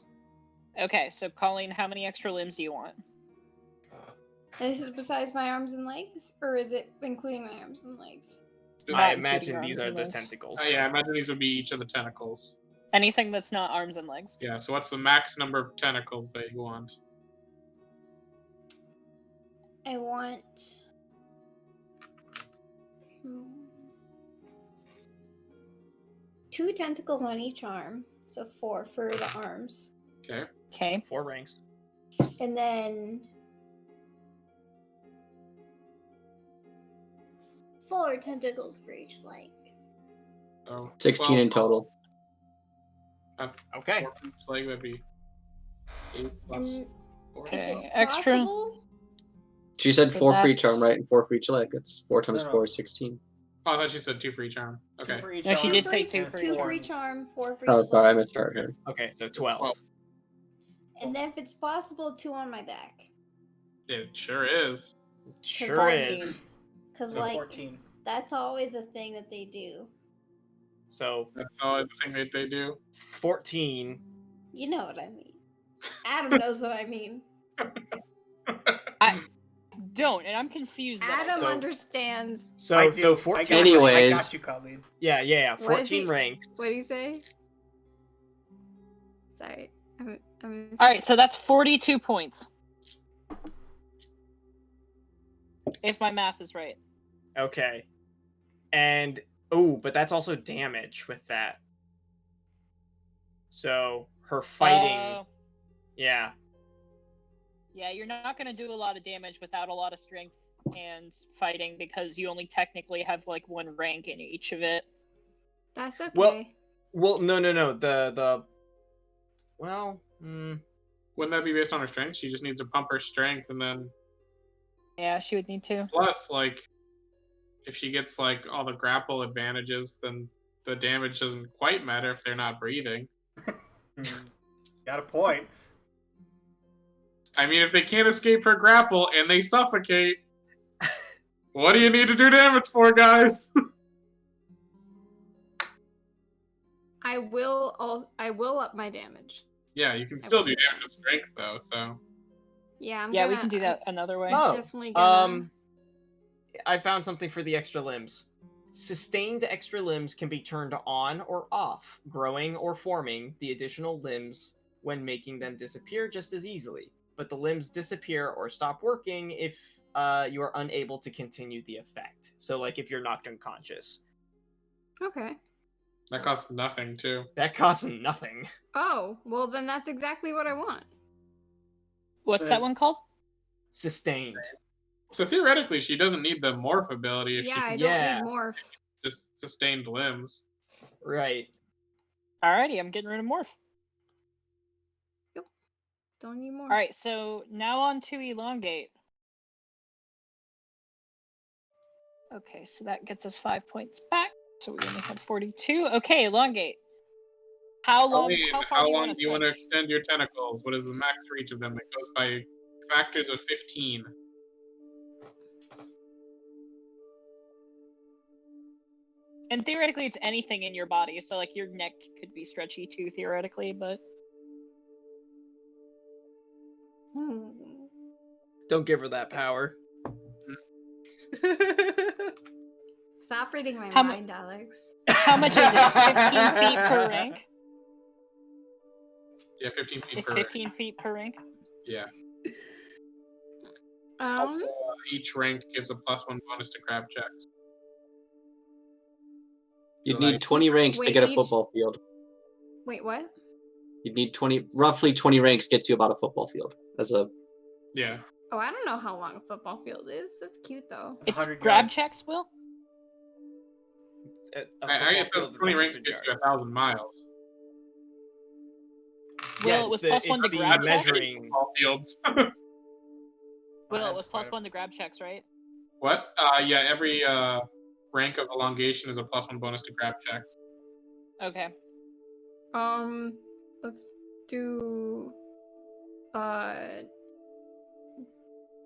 Okay, so Colleen, how many extra limbs do you want? And this is besides my arms and legs? Or is it including my arms and legs? Just- I Not including imagine these arms are and the legs. tentacles. yeah, I imagine these would be each of the tentacles. Anything that's not arms and legs. Yeah, so what's the max number of tentacles that you want? I want... 2 tentacles on each arm. So 4 for the arms. Okay. Okay. 4 ranks. And then... 4 tentacles for each leg. So 16 in total. Okay. 4 for each leg, that'd be 8 plus And 4. Okay. if it's Extra. possible... She said So 4 for each that's- arm, right? And 4 for each leg. That's 4 times No. 4 is 16. Oh, I thought she said 2 for each arm. Okay. 2 for each No, she arm, did say and 2 for each 2 for arm. each arm, 4 for each Oh, sorry, I leg. misheard her. Okay, so 12. 12. And then if it's possible, 2 on my back. It sure is. Sure 14. is. Because, So like, 14. that's always the thing that they do. So That's always the thing that they do. 14. You know what I mean. Adam knows what I mean. I don't, and I'm confused. that I Adam don't. understands. So I do. so I 14. got you. I Anyways. got you, Colleen. Yeah. What is 14 he- ranks. What do you say? Sorry. I'm All right, so that's 42 points. If my math is right. Okay. And but that's also damage with that. So her fighting, yeah. Yeah, you're not going to do a lot of damage without a lot of strength and fighting because you only technically have like 1 rank in each of it. That's okay. Well, no. The Wouldn't that be based on her strength? She just needs to pump her strength, and then Yeah, she would need to. plus, like, if she gets like all the grapple advantages, then the damage doesn't quite matter if they're not breathing. Got a point. I mean, if they can't escape her grapple and they suffocate, what do you need to do damage for, guys? I will up my damage. Yeah, you can still do damage with strength though. So Yeah, Yeah, we can do that another way. Oh, Definitely gonna. I found something for the extra limbs. Sustained extra limbs can be turned on or off, growing or forming the additional limbs when making them disappear just as easily. But the limbs disappear or stop working if you are unable to continue the effect. So, like, if you're knocked unconscious. Okay. that costs nothing too. That costs nothing. Oh, well then that's exactly what I want. What's that one called? Sustained. So theoretically, she doesn't need the morph ability if Yeah, she I can Yeah. don't need morph. just sustained limbs. Right. Alrighty, I'm getting rid of morph. Don't need morph. Alright, so now on to elongate. Okay, so that gets us 5 points back. So we only have 42. Okay, elongate. How long? Colleen, How far how do you long want do you want to switch? extend your tentacles? What is the max for each of them? It goes by factors of 15. And theoretically, it's anything in your body. So like your neck could be stretchy too, theoretically, but Don't give her that power. Stop reading my How mu- mind, Alex. how much is it? It's 15 feet per rank. Yeah, 15 feet It's per 15 feet per rank. Yeah. Um, Each rank gives a +1 bonus to grab checks. You'd So, like- need 20 ranks to Wait, get a each- football field. wait, what? You'd need roughly 20 ranks gets you about a football field. As a Yeah. Oh, I don't know how long a football field is. That's cute though. It's 100 grab yards. checks, Will? I guess those 20 ranks gets you 1,000 miles. Will, it was +1 to grab checks? measuring. Football fields. Will, it That's was quite +1 to grab checks, right? What? Yeah, every rank of elongation is a +1 bonus to grab checks. Okay. Let's do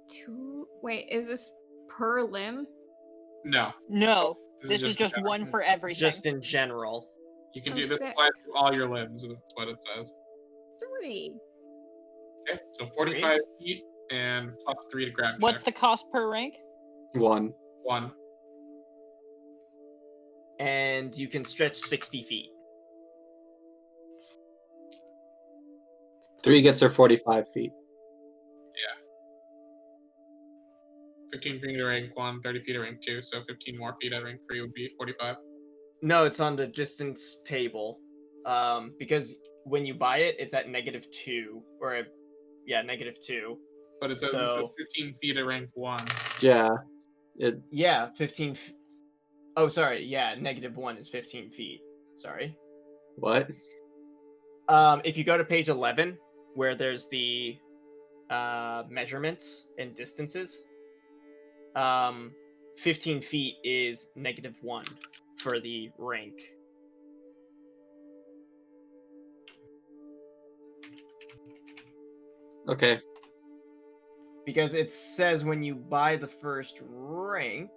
two. Wait, is this per limb? No. No, this is a just general. one for everything. Just in general. You can Oh, do this sick. applies to all your limbs, that's what it says. 3. Okay, so 45 feet and +3 to grab What's the check. cost per rank? 1. 1. And you can stretch 60 feet. 3 gets her 45 feet. 15 feet at rank 1, 30 feet at rank 2, so 15 more feet at rank 3 would be 45. No, it's on the distance table. Because when you buy it, it's at -2. Or, -2. But it says So- 15 feet at rank 1. Yeah. Yeah, 15. Oh, sorry. Yeah, -1 is 15 feet. Sorry. What? If you go to page 11, where there's the measurements and distances, 15 feet is -1 for the rank. Okay. Because it says when you buy the first rank,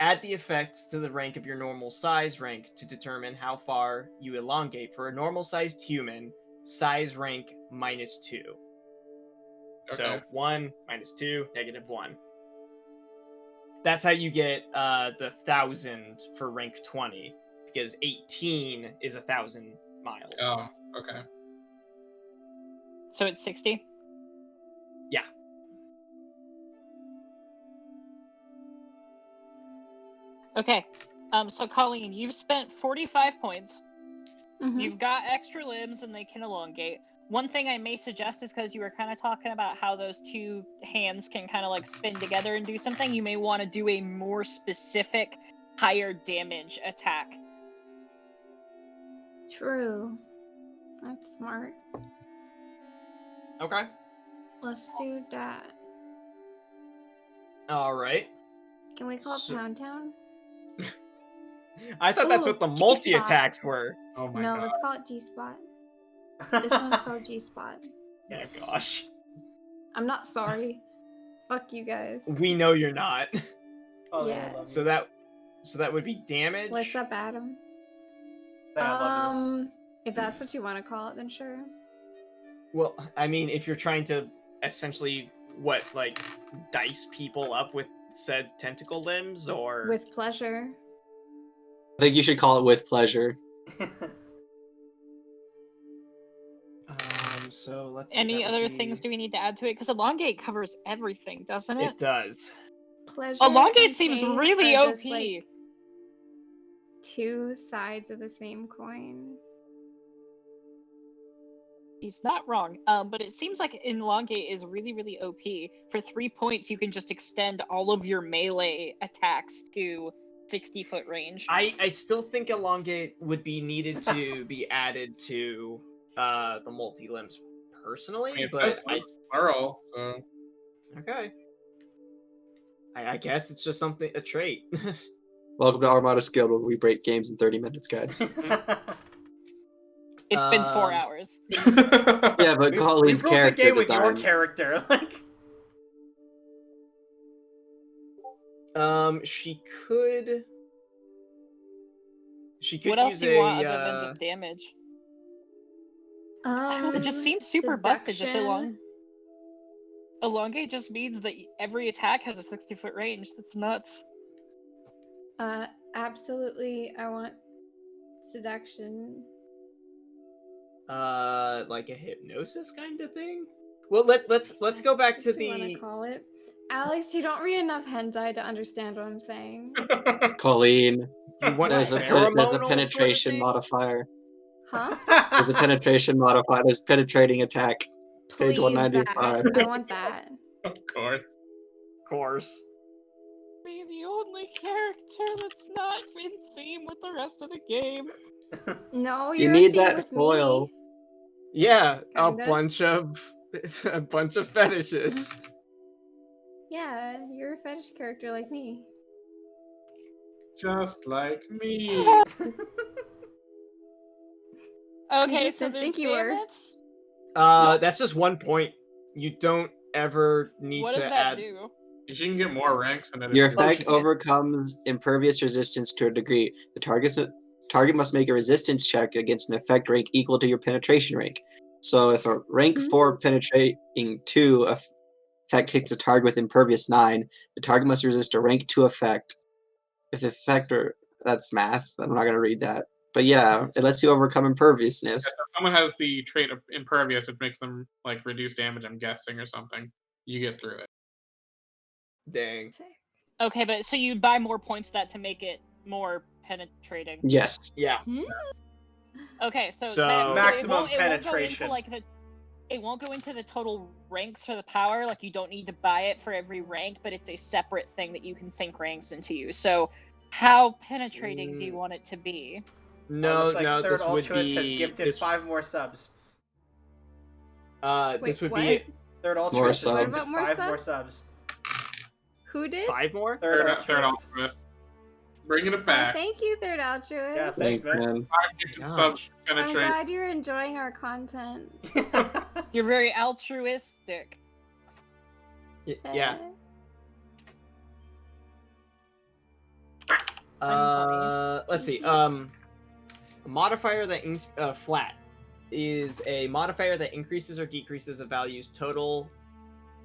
add the effects to the rank of your normal size rank to determine how far you elongate. For a normal sized human, size rank -2. So Okay. 1 -2, -1. That's how you get the 1,000 for rank 20, because 18 is 1,000 miles. Oh, okay. So it's 60? Yeah. Okay. So Colleen, you've spent 45 points. Mhm. You've got extra limbs and they can elongate. One thing I may suggest is because you were kind of talking about how those two hands can kind of like spin together and do something, you may want to do a more specific, higher damage attack. True. That's smart. Okay. Let's do that. All right. Can we call it So- Pound Town? I thought that's Ooh, what the G-spot. multi-attacks were. Oh my No, god. let's call it G-Spot. This one's called G-Spot. Yes. Oh, gosh. I'm not sorry. Fuck you guys. We know you're not. Oh, Yeah. I love So you. that would be damage. What's up, Adam? I love you. If that's what you want to call it, then sure. Well, I mean, if you're trying to essentially dice people up with said tentacle limbs, or With pleasure. I think you should call it with pleasure. so let's see, Any that would other be- things do we need to add to it? Because elongate covers everything, doesn't it? It does. Pleasure. Elongate and seems pain really are OP. just, like, two sides of the same coin. He's not wrong. But it seems like elongate is really, really OP. For 3 points, you can just extend all of your melee attacks to 60-foot range. I still think elongate would be needed to be added to the multi limbs personally, I mean, it but says plural, so okay. I guess it's just a trait. Welcome to Armada's Guild, where we break games in 30 minutes, guys. It's been 4 Um, hours. Yeah, but Colleen's you broke the character game with design. your character. Like, She could What else use do you want a, other than just damage? Um, It just seems super busted. Just seduction. elongate just means that every attack has a 60-foot range. That's nuts. Absolutely. I want seduction. like a hypnosis kind of thing. Well, let's go back to What you want the to call it? Alex, you don't read enough hentai to understand what I'm saying. Colleen, do you want there's a pheromonal penetration sort of modifier. Huh? There's a penetration modifier. There's penetrating attack. Page Please, 195. that. I want that. of course. Of course. Be the only character that's not in theme with the rest of the game. No, You you're need a theme that with foil. me. Yeah, Kinda. a bunch of fetishes. Yeah, you're a fetish character like me. Just like me. Okay, just so didn't there's think you were. damage. That's just 1 point. You don't ever need What to does that add. do? You can get more ranks in it. Your if you- effect shit. overcomes impervious resistance to a degree. The target must make a resistance check against an effect rank equal to your penetration rank. So if a rank 4 penetrating 2 effect hits a target with impervious 9, the target must resist a rank 2 effect. If the effect that's math, I'm not gonna read that. But yeah, it lets you overcome imperviousness. If someone has the trait of impervious, which makes them like reduce damage, I'm guessing, or something, you get through it. Dang. Okay, but so you buy more points to that to make it more penetrating. Yes. Yeah. Okay, so, So- then, Maximum it won't go into penetration. like it won't go into the total ranks for the power. Like you don't need to buy it for every rank, but it's a separate thing that you can sink ranks into you. So, how penetrating do you want it to be? No, looks like no, Third this would Altruist has be gifted this. 5 more subs. This would what? be Third Altruist has subs. gifted What about more 5 more subs? subs. Who did? 5 more. Third Third Altruist. altruist. Bringing it Oh, back. thank you, Third Altruist. Yeah, Thanks, man. man. 5 gifted subs Gosh. I'm penetrate. glad you're enjoying our content. You're very altruistic. Yeah. Let's see. A modifier that flat is a modifier that increases or decreases a value's total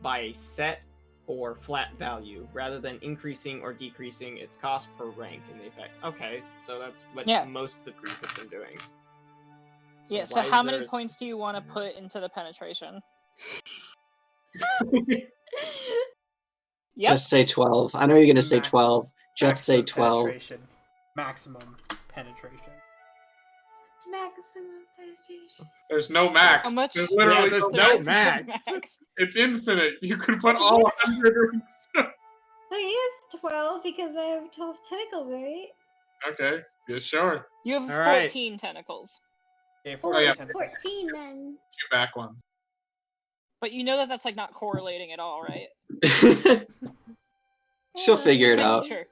by a set or flat value, rather than increasing or decreasing its cost per rank in the effect. Okay, so that's what most of these have been doing. Yeah. So why how is many there- points do you want to put into the penetration? Yep. Just say 12. I know you're gonna say Max- 12. Just say Maximum 12. penetration. Maximum penetration. Maximum penetration. There's no max. How much? There's literally Yeah, there's no no max. max. It's infinite. You could put all 100 rings. I guess 12 because I have 12 tentacles, right? Okay. Yeah, sure. You have All right. 14 tentacles, Okay, Oh, 14 yeah. tentacles. 14 then. 2 back ones. but you know that that's like not correlating at all, right? She'll figure it Making out. Sure.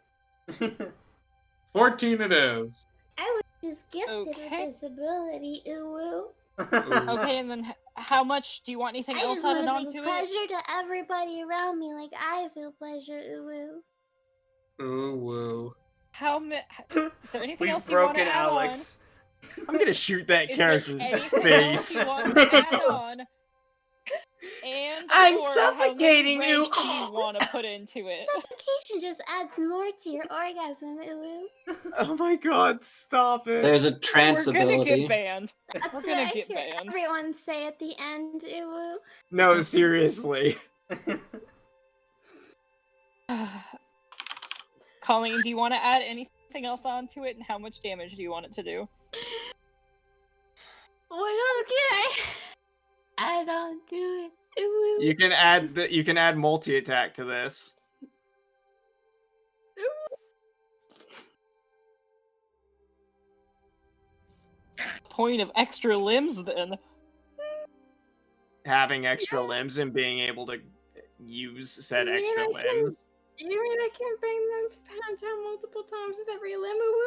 14 it is. I was just gifted Okay. with this ability. Ooh woo. Okay, and then how much do you want anything I else just want added to onto bring it? pleasure to everybody around me, like I feel pleasure. Ooh woo. Ooh, woo. Is there anything We've else you want to broken add Alex. I'm gonna shoot that on? Is character in there anything else space. you want to add on? And I'm or suffocating how many you. ranks do you want to put into it? Suffocation just adds more to your orgasm. Ooh woo. Oh my god, stop it. There's a trance We're gonna ability. get banned. That's We're what gonna I get hear banned. everyone say at the end. Ooh woo. No, seriously. Colleen, do you want to add anything else onto it, and how much damage do you want it to do? What else can I add on to it? Ooh woo. You can add multi-attack to this. Point of extra limbs, then. Having extra limbs and being able to use said You mean extra I can- limbs. You mean I can bring them to Pound Town multiple times with every limb? Ooh woo.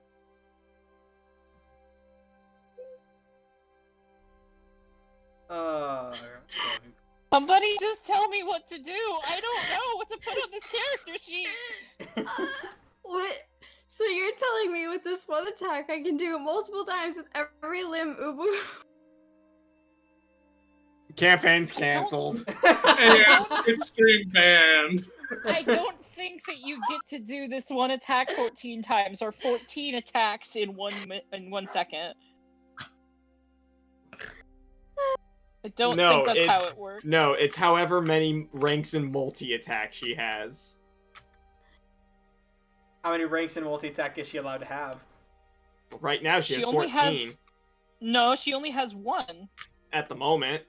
Somebody just tell me what to do. I don't know what to put on this character sheet. What? So you're telling me with this one attack I can do it multiple times with every limb? Ooh woo. Campaign's I don't- canceled. And extreme banned. I don't think that you get to do this one attack 14 times or 14 attacks in 1 second. I don't No, think that's it- how it works. No, it's however many ranks in multi-attack she has. How many ranks in multi-attack is she allowed to have? Right now she has only 14 has. No, she only has one. at the moment.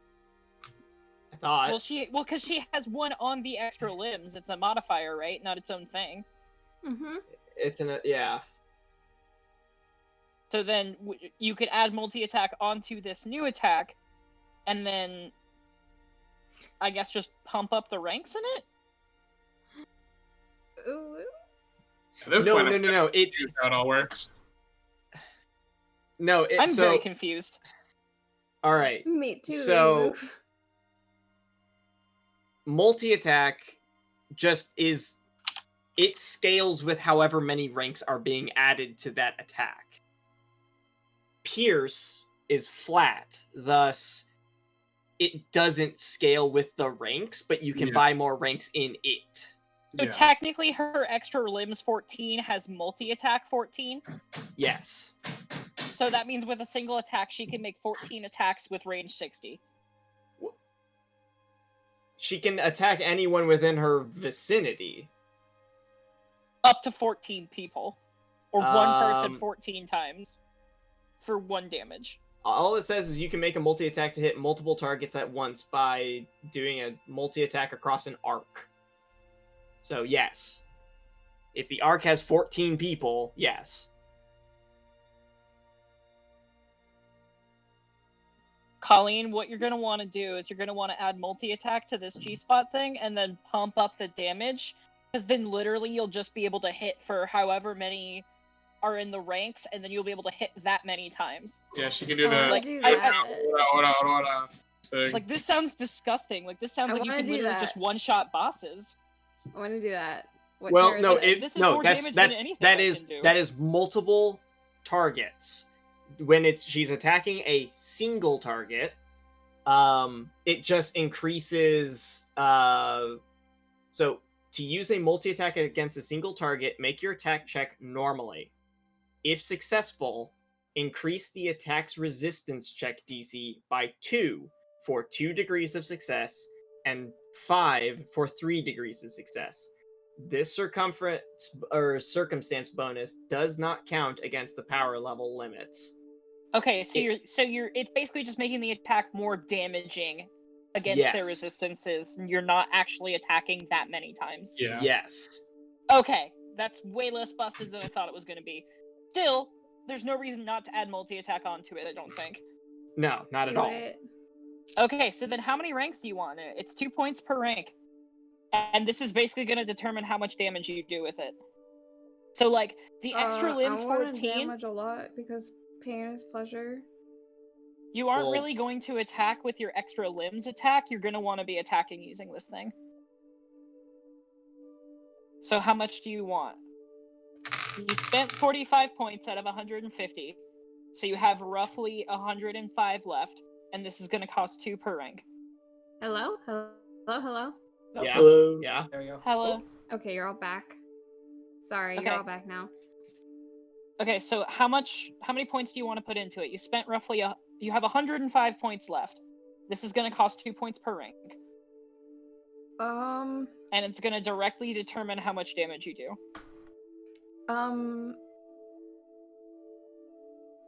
I thought. Because she has one on the extra limbs. It's a modifier, right? Not its own thing. Mm-hmm. It's yeah. So then you could add multi-attack onto this new attack, and then I guess just pump up the ranks in it. Ooh. At this No, point, no, I'm no, no. It confused how it all works. no. It, I'm so very confused. all right. Me too. So- ooh. Multi-attack just is. It scales with however many ranks are being added to that attack. Pierce is flat, thus it doesn't scale with the ranks, but you can buy more ranks in it. So technically, her extra limbs 14 has multi-attack 14. Yes. So that means with a single attack, she can make 14 attacks with range 60. She can attack anyone within her vicinity. Up to 14 people. Or one person 14 times. For 1 damage. All it says is you can make a multi-attack to hit multiple targets at once by doing a multi-attack across an arc. So, yes. If the arc has 14 people, yes. Colleen, what you're going to want to do is you're going to want to add multi-attack to this G-spot thing and then pump up the damage. Because then literally you'll just be able to hit for however many are in the ranks, and then you'll be able to hit that many times. Yeah, she can do the... Like, hold on. Like, this sounds disgusting. Like, this sounds like you can literally just one-shot bosses. I want to do that. Well, no, that is multiple targets. When she's attacking a single target, it just increases. So to use a multi-attack against a single target, make your attack check normally. If successful, increase the attack's resistance check DC by 2 for 2 degrees of success and 5 for 3 degrees of success. This circumstance bonus does not count against the power level limits. Okay, so it's basically just making the attack more damaging against their resistances, and you're not actually attacking that many times. Yeah. Yes. Okay, that's way less busted than I thought it was going to be. Still, there's no reason not to add multi-attack onto it, I don't think. No, not at all. Okay, so then how many ranks do you want? It's 2 points per rank. And this is basically going to determine how much damage you do with it. So, like, the extra limbs 14... I want to damage a lot, because pain is pleasure. You aren't really going to attack with your extra limbs attack. You're going to want to be attacking using this thing. So how much do you want? You spent 45 points out of 150. So you have roughly 105 left. And this is going to cost 2 per rank. Hello? Hello? Hello? Yeah. Hello. Yeah. There you go. Hello. Okay, you're all back. Sorry, Okay. you're all back now. Okay, so how many points do you want to put into it? You spent roughly you have 105 points left. This is going to cost 2 points per rank. And it's going to directly determine how much damage you do.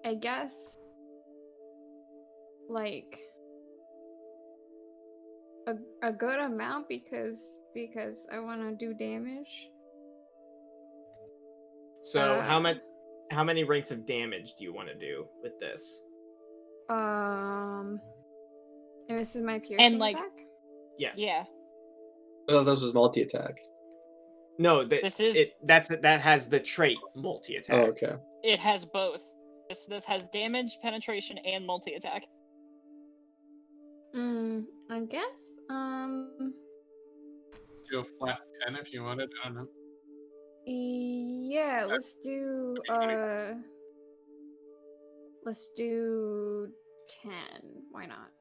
I guess, like, a good amount because I want to do damage. So how many ranks of damage do you want to do with this? And this is my piercing attack? Yes. Yeah. Oh, this was multi-attack. No, that has the trait multi-attack. Oh, okay. It has both. This has damage, penetration, and multi-attack. I guess, Do a flat 10 if you wanted, I don't know. yeah, let's do 10. Why not?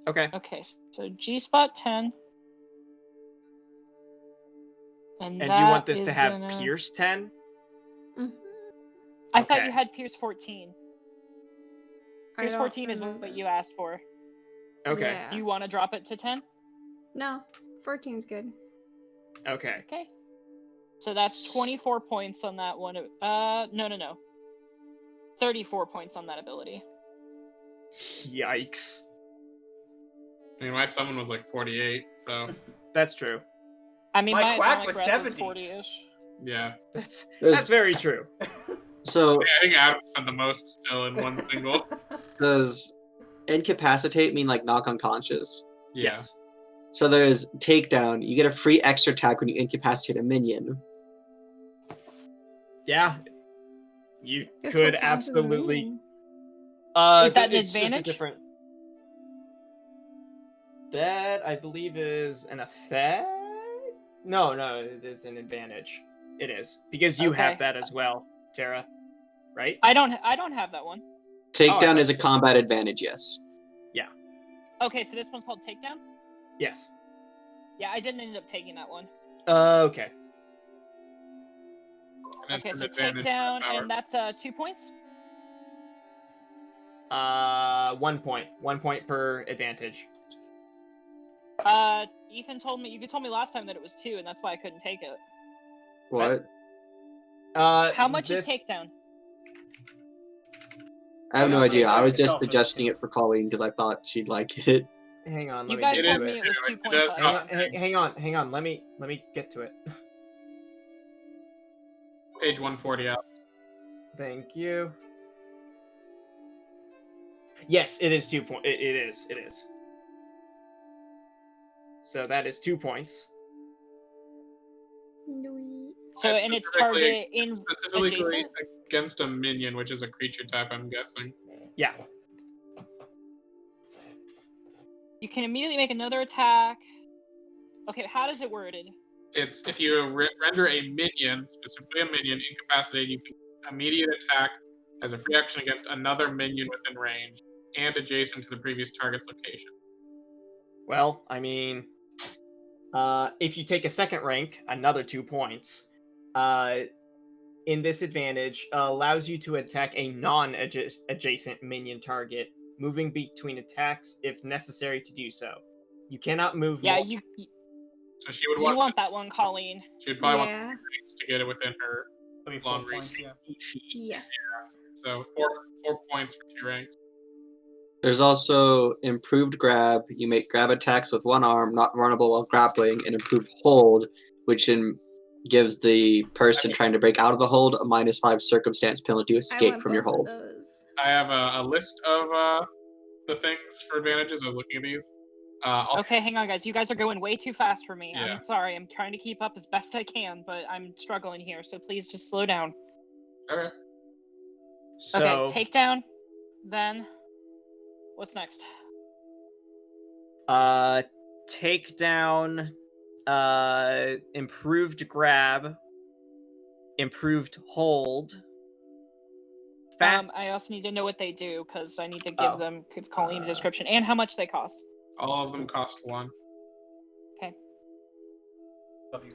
Okay. Okay, so G-spot 10. And you want this to have Pierce 10? Mm-hmm. I thought you had Pierce 14. Pierce 14 is remember. what you asked for. Okay. Yeah. Do you want to drop it to 10? No, 14's good. Okay. Okay. So that's 24 points on that one. No. 34 points on that ability. Yikes. I mean, my summon was like 48, so... That's true. I mean, My quack atomic was breath 70. is 40-ish. Yeah. That's There's- very true. So, I think Adam had the most still in one single. does incapacitate mean like knock unconscious? Yeah. Yes. So there's takedown. You get a free extra attack when you incapacitate a minion. Yeah. You Guess could what counts as a absolutely. minion? Is that an it's just a advantage? different. That I believe is an effect. No, it is an advantage. It is because you have Okay. that as well, Tara. Right? I don't have that one. Takedown I is a combat advantage, yes. Okay, so this one's called Takedown? Yes. Yeah, I didn't end up taking that one. Okay. And Okay, it's so an advantage Takedown, for power. and that's 2 points? 1 point. 1 point per advantage. Ethan told me, you told me last time that it was 2, and that's why I couldn't take it. What? How much is Takedown? I have no Yeah, idea. I was just itself is suggesting two. it for Colleen because I thought she'd like it. Hang on, You let guys me told get me to it was It does 2.5. cost- Hang on. Let me get to it. Page 140 out. Thank you. Yes, it is 2 points. It is. So that is 2 points. So, and it's target in specifically adjacent? against a minion, which is a creature type, I'm guessing. Yeah. You can immediately make another attack. Okay, how does it worded? It's if you render a minion, specifically a minion, incapacitated, you can immediate attack as a free action against another minion within range and adjacent to the previous target's location. Well, I mean, if you take a second rank, another 2 points. In this advantage, allows you to attack a non-adjacent minion target, moving between attacks if necessary to do so. You cannot move. Yeah, more. So she would you want that one, Colleen. She would probably want Yeah. range to get it within her That'd be 4 long range. points, yeah. Yes. So four points for 2 ranks. There's also improved grab. You make grab attacks with one arm, not vulnerable while grappling, and improved hold, which gives the person trying to break out of the hold a -5 circumstance penalty to I escape want from your both of hold. those. I have a list of the things for advantages. I was looking at these. Okay, hang on, guys. You guys are going way too fast for me. Yeah. I'm sorry. I'm trying to keep up as best I can, but I'm struggling here, so please just slow down. Okay. So, Okay, Takedown. Then, what's next? Takedown, improved grab, improved hold. Fast. I also need to know what they do because I need to Oh. give Colleen a description and how much they cost. All of them cost 1. Okay.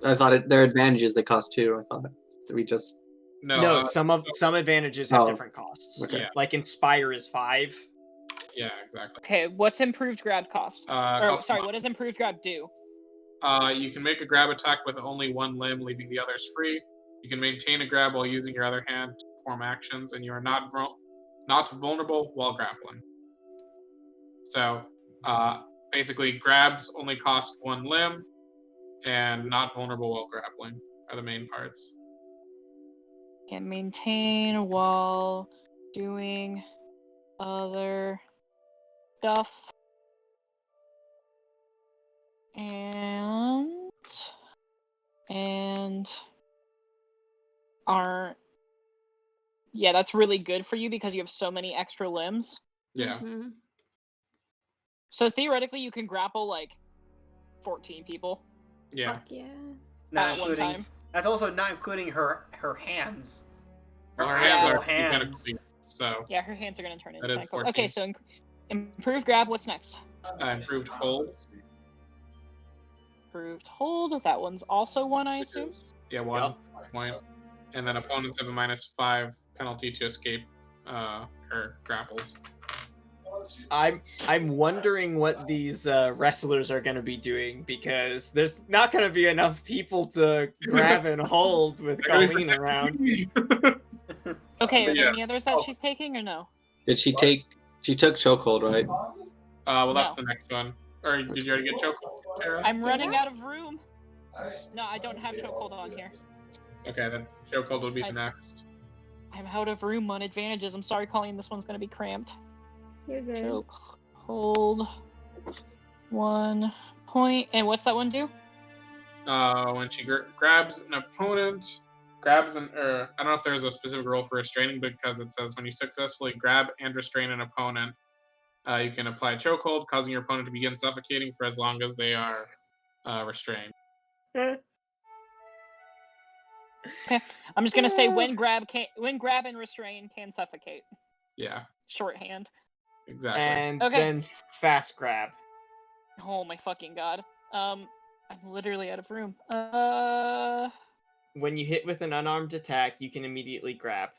I thought their advantages they cost 2. I thought we just No, some advantages have Oh, different costs. okay. Yeah. Like Inspire is 5. Yeah, exactly. Okay, what's improved grab cost? Or Cost sorry, 1. what does improved grab do? You can make a grab attack with only one limb, leaving the others free. You can maintain a grab while using your other hand to perform actions, and you are not vulnerable while grappling. So, basically, grabs only cost 1 limb, and not vulnerable while grappling are the main parts. Can maintain while doing other stuff. And aren't. Yeah, that's really good for you because you have so many extra limbs. Yeah. Mhm. So theoretically, you can grapple like 14 people. Yeah. Fuck yeah. Not At one including. time. That's also not including her hands. Her hands are actual hands. identical, so Yeah, her hands are going to turn into That is tentacles. 14. Okay, so improved grab. What's next? improved hold. Improved hold. That one's also 1, I Which assume. is, 1 point. And then opponents have a -5 penalty to escape her grapples. I'm wondering what these wrestlers are going to be doing because there's not going to be enough people to grab and hold with Colleen around. Okay, are there Yeah. any others that she's taking or no? Did she take? She took chokehold, right? Well, that's No. the next one. Or did you already get chokehold, Tara? I'm running out of room. No, I don't have chokehold on here. Okay, then chokehold will be the next. I'm out of room on advantages. I'm sorry, Colleen. This one's gonna be cramped. You're good. Chokehold. 1 point. And what's that one do? When she grabs an opponent, I don't know if there's a specific rule for restraining, because it says when you successfully grab and restrain an opponent, you can apply a chokehold, causing your opponent to begin suffocating for as long as they are restrained. Okay, I'm just gonna say when grab and restrain can suffocate. Yeah. Shorthand. Exactly. And Okay. then fast grab. Oh my fucking god. I'm literally out of room. When you hit with an unarmed attack, you can immediately grab.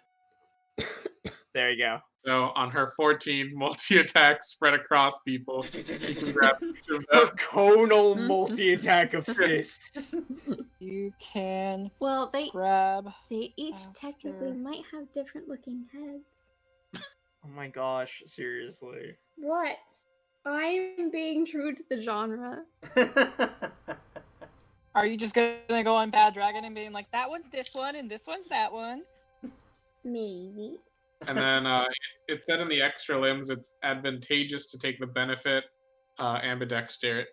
There you go. So on her 14 multi-attack spread across people, she can grab each of A them. conal multi-attack of fists. You can Well, they grab. each After. technically might have different looking heads. Oh my gosh, seriously. What? I'm being true to the genre. Are you just gonna go on Bad Dragon and being like, that one's this one and this one's that one? Maybe. And then it said in the extra limbs it's advantageous to take the benefit ambidexterity.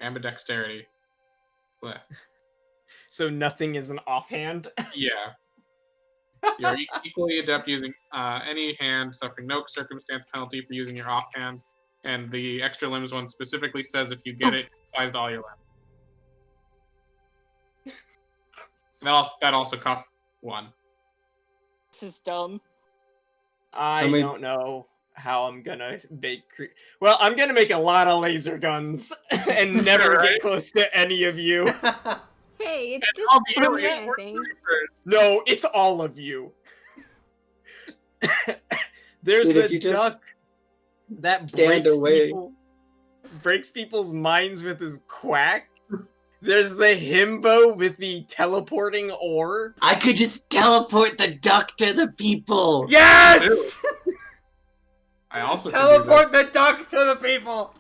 Ambidexterity. Blech. So nothing is an offhand? Yeah. You're equally adept using any hand, suffering no circumstance penalty for using your offhand. And the extra limbs one specifically says if you get it, applies to all your limbs. That also costs 1. This is dumb. I don't know how I'm gonna make... Well, I'm gonna make a lot of laser guns and never get close to any of you. Hey, it's And just I'll be funny, really I think. No, it's all of you. There's Dude, if the you just duck that stand away. breaks people's minds with his quack. There's the himbo with the teleporting ore. I could just teleport the duck to the people. Yes! I also Teleport the duck to the people!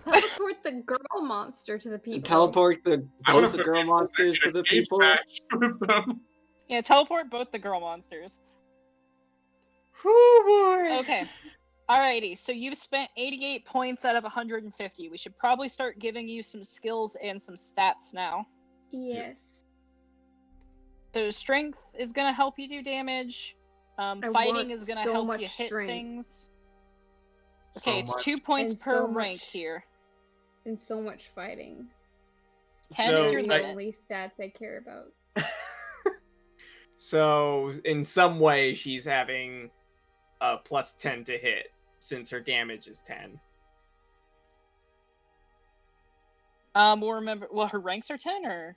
Teleport the girl monster to the people. Teleport I'm gonna both the put girl people monsters in to a the cage people. match with them. Yeah, teleport both the girl monsters. Oh boy. Okay. Alrighty, so you've spent 88 points out of 150. We should probably start giving you some skills and some stats now. Yes. So strength is going to help you do damage. I Fighting want is going to so help much you hit strength. things. So Okay, it's much. 2 points And per so rank much- here. And so much fighting. 10 So, is They're your the limit. only stats I care about. So, in some way, she's having a plus 10 to hit, since her damage is 10. We'll remember. Well, her ranks are 10, or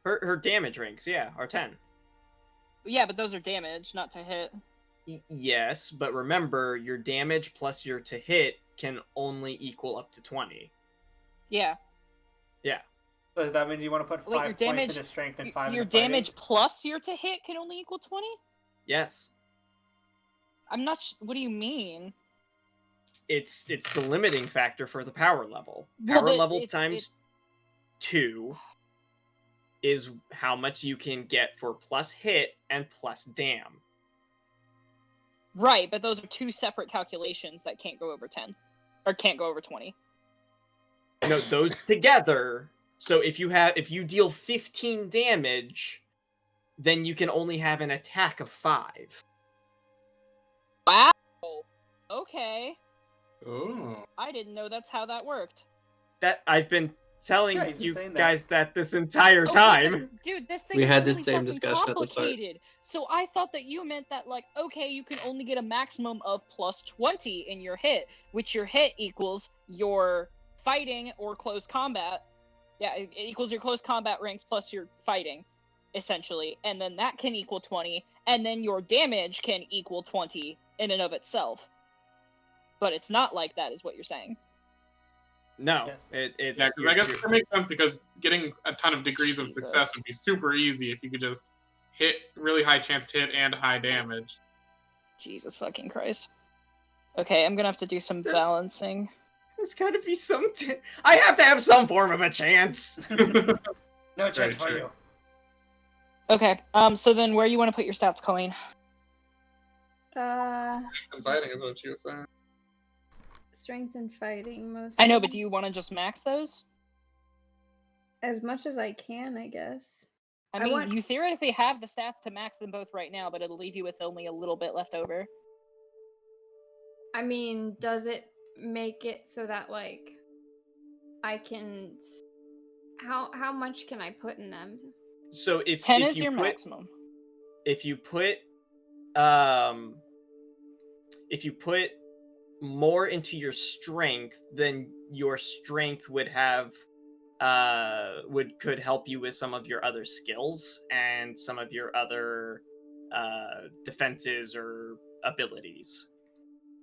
Her damage ranks, yeah, are 10. yeah, but those are damage, not to hit. Yes, but remember, your damage plus your to hit can only equal up to 20. Yeah. Yeah. So does that mean you want to put 5 Wait, your points damage- into strength and 5 Your into fighting? damage plus your to hit can only equal 20. Yes. I'm not. What do you mean? It's the limiting factor for the power level. Well, Power but level it's- times 2 is how much you can get for plus hit and plus dam. Right, but those are 2 separate calculations that can't go over 10, or can't go over 20. No, those together. So if you deal 15 damage, then you can only have an attack of 5. Wow. Okay. Oh. I didn't know that's how that worked. That I've been telling Yeah, he's been you saying that. guys that this entire Okay, time. but, dude, this thing We is had this really same fucking discussion at the start. complicated. So I thought that you meant that, like, okay, you can only get a maximum of plus 20 in your hit, which your hit equals your fighting or close combat. Yeah, it equals your close combat ranks plus your fighting, essentially. And then that can equal 20, and then your damage can equal 20 in and of itself. But it's not like that, is what you're saying. No, Yes. it's Yeah, because I guess that makes sense because getting a ton of degrees of success Jesus. would be super easy if you could just hit really high chance to hit and high damage. Jesus fucking Christ. Okay, I'm gonna have to do some There's- balancing. there's gotta be some. I have to have some form of a chance. No chance Very for true. you. Okay, so then where you want to put your stats, Colleen? And fighting is what she was saying. Strength and fighting, most. I know, but do you want to just max those? As much as I can, I guess. I I mean, want- you theoretically have the stats to max them both right now, but it'll leave you with only a little bit left over. I mean, does it make it so that, like, I can... How much can I put in them? So if 10 if is you your put, maximum. if you put if you put more into your strength, then your strength would have could help you with some of your other skills and some of your other defenses or abilities.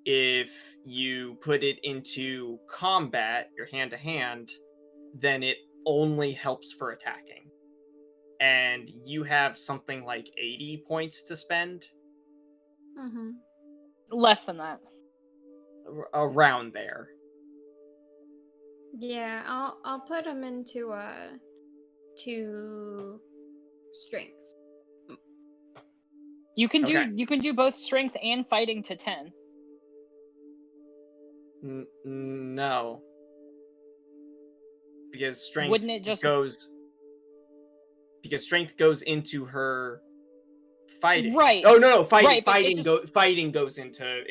If you put it into combat, your hand to hand, then it only helps for attacking. And you have something like 80 points to spend. Mm-hmm. Less than that. Around there. Yeah, I'll put him into to strength. You can Okay. do both strength and fighting to 10. No. Because strength Wouldn't it just goes into her fighting. Right. Oh no, fighting Right, but it fighting goes into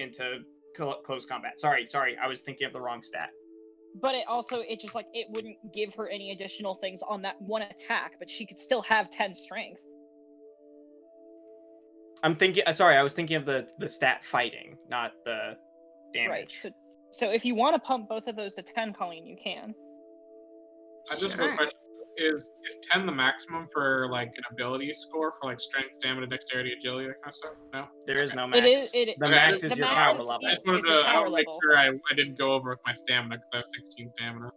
close combat. Sorry, I was thinking of the wrong stat. But it wouldn't give her any additional things on that one attack, but she could still have 10 strength. I was thinking of the stat fighting, not the damage. Right. So if you want to pump both of those to 10, Colleen, you can. I just have a question. Is 10 the maximum for like an ability score for like strength, stamina, dexterity, agility, that kind of stuff? No? There is no max. The max is the your max power is- level. I just wanted It's your to power make level. sure I didn't go over with my stamina because I have 16 stamina.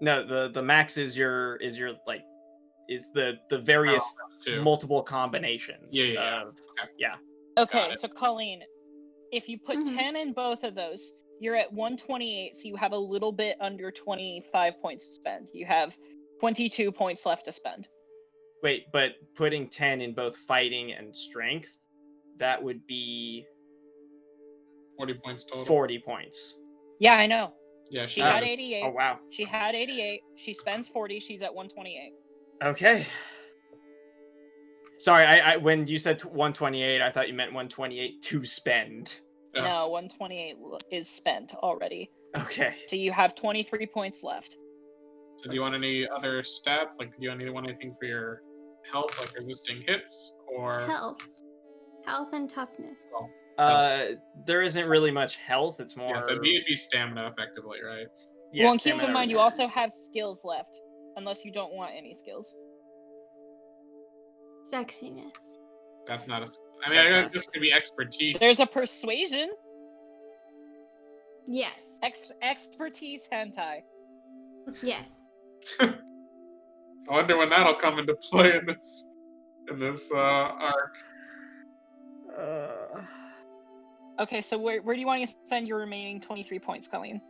No, the max is the various Too. multiple combinations. Yeah. Okay, Got it. so Colleen, if you put Mhm. 10 in both of those, you're at 128, so you have a little bit under 25 points to spend. You have 22 points left to spend. Wait, but putting 10 in both fighting and strength, that would be 40 points total. 40 points. Yeah, I know. Yeah, She she had did. 88. Oh wow. She had 88. She spends 40. She's at 128. Okay. Sorry, I when you said 128, I thought you meant 128 to spend. Yeah. No, 128 is spent already. Okay. So you have 23 points left. So do you want any other stats? Like, do you want anything for your health, like resisting hits, or Health and toughness. Well, There isn't really much health. It's more. yeah, so it'd be stamina effectively, right? Yeah, Well, and keep in stamina. mind, you also have skills left, unless you don't want any skills. Sexiness. That's not a. I That's guess not- this could be expertise. There's a persuasion, Yes. expertise hentai. Yes. I wonder when that'll come into play in this arc. Okay, so where do you want to spend your remaining 23 points, Colleen?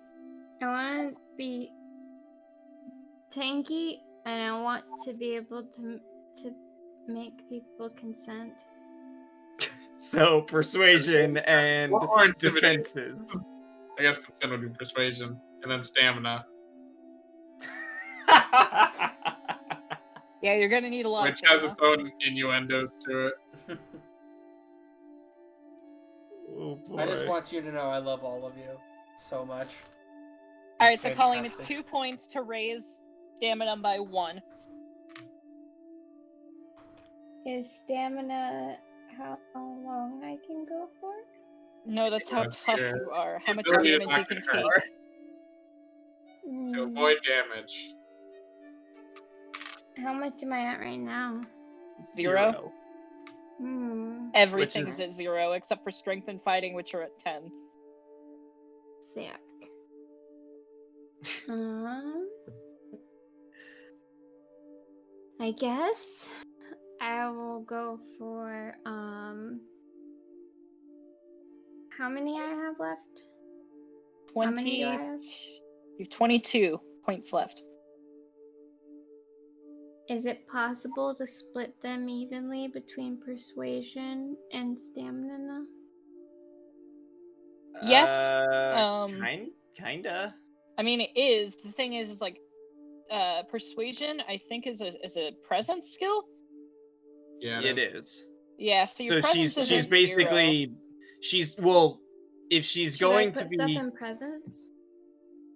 I want to be tanky, and I want to be able to make people consent. So persuasion and Or intimidate. defenses. I guess consent would be persuasion, and then stamina, Yeah, you're gonna need a lot which of has stamina. its own innuendos to it. Oh, boy. I just want you to know I love all of you so much. All right, It's so Colleen, it's fantastic. 2 points to raise stamina by 1. Is stamina how long I can go for? No, that's how Yeah, tough sure. you are. How much Ability is damage not you can gonna take. hurt. To Mm, avoid damage. How much am I at right now? 0. Everything's is- at 0 except for strength and fighting, which are at 10. Sick. I guess I will go for how many I have left? How many do I 20. have? You have 22 points left. Is it possible to split them evenly between persuasion and stamina? Yes. Kinda. I mean, it is. The thing is like, persuasion, I think, is a presence skill. Yeah, It is. Yeah, so your So presence is she's at basically if she's Should going I put to stuff be in presence?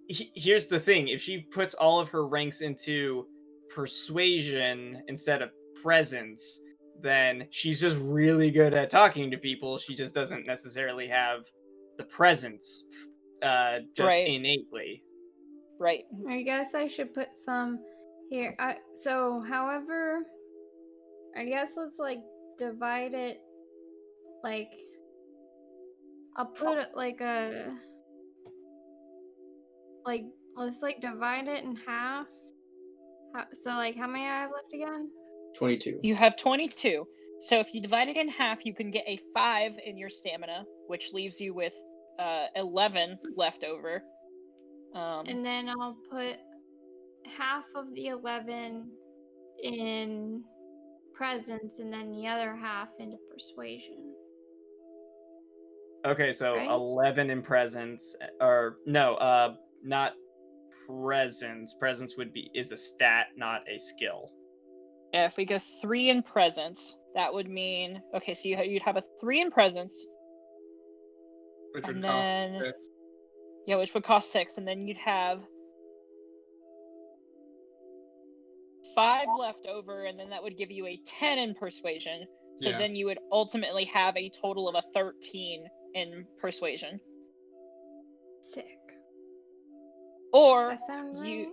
here's the thing, if she puts all of her ranks into persuasion instead of presence, then she's just really good at talking to people. She just doesn't necessarily have presence, just Right. innately. Right. I guess I should put some here. However, I guess let's like divide it. Like, I'll put it like let's like divide it in half. So like, how many I have left again? 22. You have 22. So if you divide it in half, you can get a 5 in your stamina, which leaves you with 11 left over. And then I'll put half of the 11 in presence, and then the other half into persuasion. Okay, so Right? 11 in presence, or no, not presence. Presence is a stat, not a skill. Yeah, if we go 3 in presence, that would mean so you'd have a 3 in presence, Which would and cost then 6. yeah, which would cost 6, and then you'd have 5 left over, and then that would give you a 10 in persuasion. So Yeah. then you would ultimately have a total of a 13 in persuasion. Sick. Or That sound right?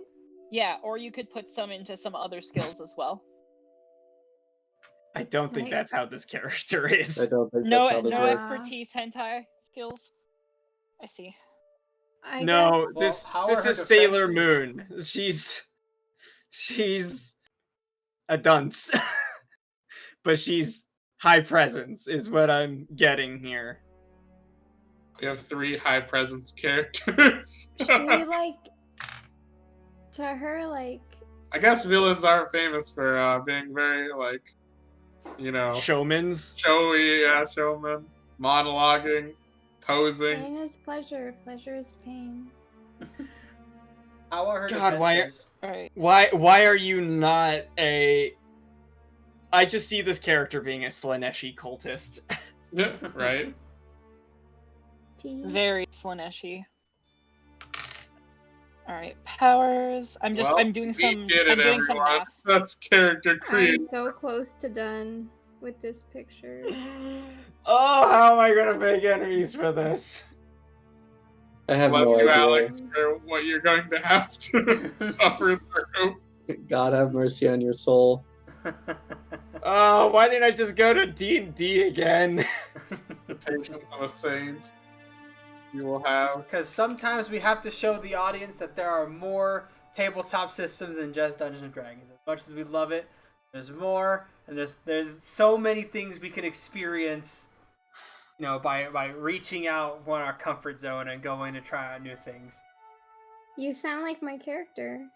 or you could put some into some other skills as well. I don't think Right. that's how this character I is. don't think No, that's how this no works. expertise hentai skills. I see. I No, guess. Well, how this are her is Sailor defenses? Moon. She's a dunce. But she's high presence is what I'm getting here. We have 3 high presence characters. She like to her like I guess villains aren't famous for being very Showmans. showy, showman, monologuing, posing. pain is pleasure, pleasure is pain. How are her God, defenses? All right. Why are you not a... I just see this character being a Slaneshi cultist. Yeah, right. T. Very Slaneshi. All right, powers. I'm doing we some did it, doing some everyone. math. That's character creation. I'm so close to done with this picture. Oh, how am I gonna make enemies for this? I have Love no you, idea. Alex, for what you're going to have to suffer through. God have mercy on your soul. Oh, why didn't I just go to D&D again? The patience of a saint you will have. Because sometimes we have to show the audience that there are more tabletop systems than just Dungeons and Dragons. As much as we love it, there's more, and there's so many things we can experience, by reaching out from our comfort zone and going to try out new things. You sound like my character.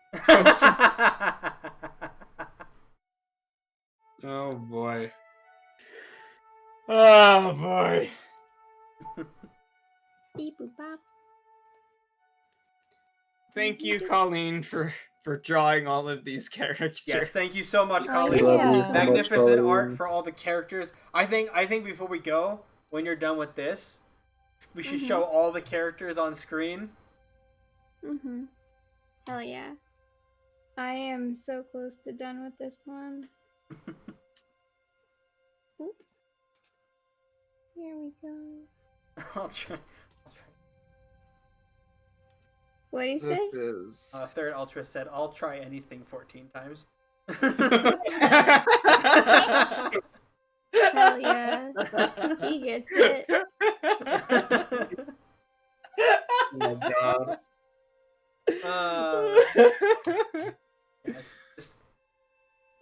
Oh boy. Oh boy. Beep boop bop. Thank you, Colleen, for drawing all of these characters. Yes, thank you so much, Oh, Colleen. Love you yeah. so Magnificent much, art Colleen. for all the characters. I think before we go, when you're done with this, we should show all the characters on screen. Mm-hmm. Hell yeah. I am so close to done with this one. Oop. Here we go. I'll try. What do you This say? is... Third Ultra said, "I'll try anything 14 times." Hell yeah. He gets it. Oh my god. Yes.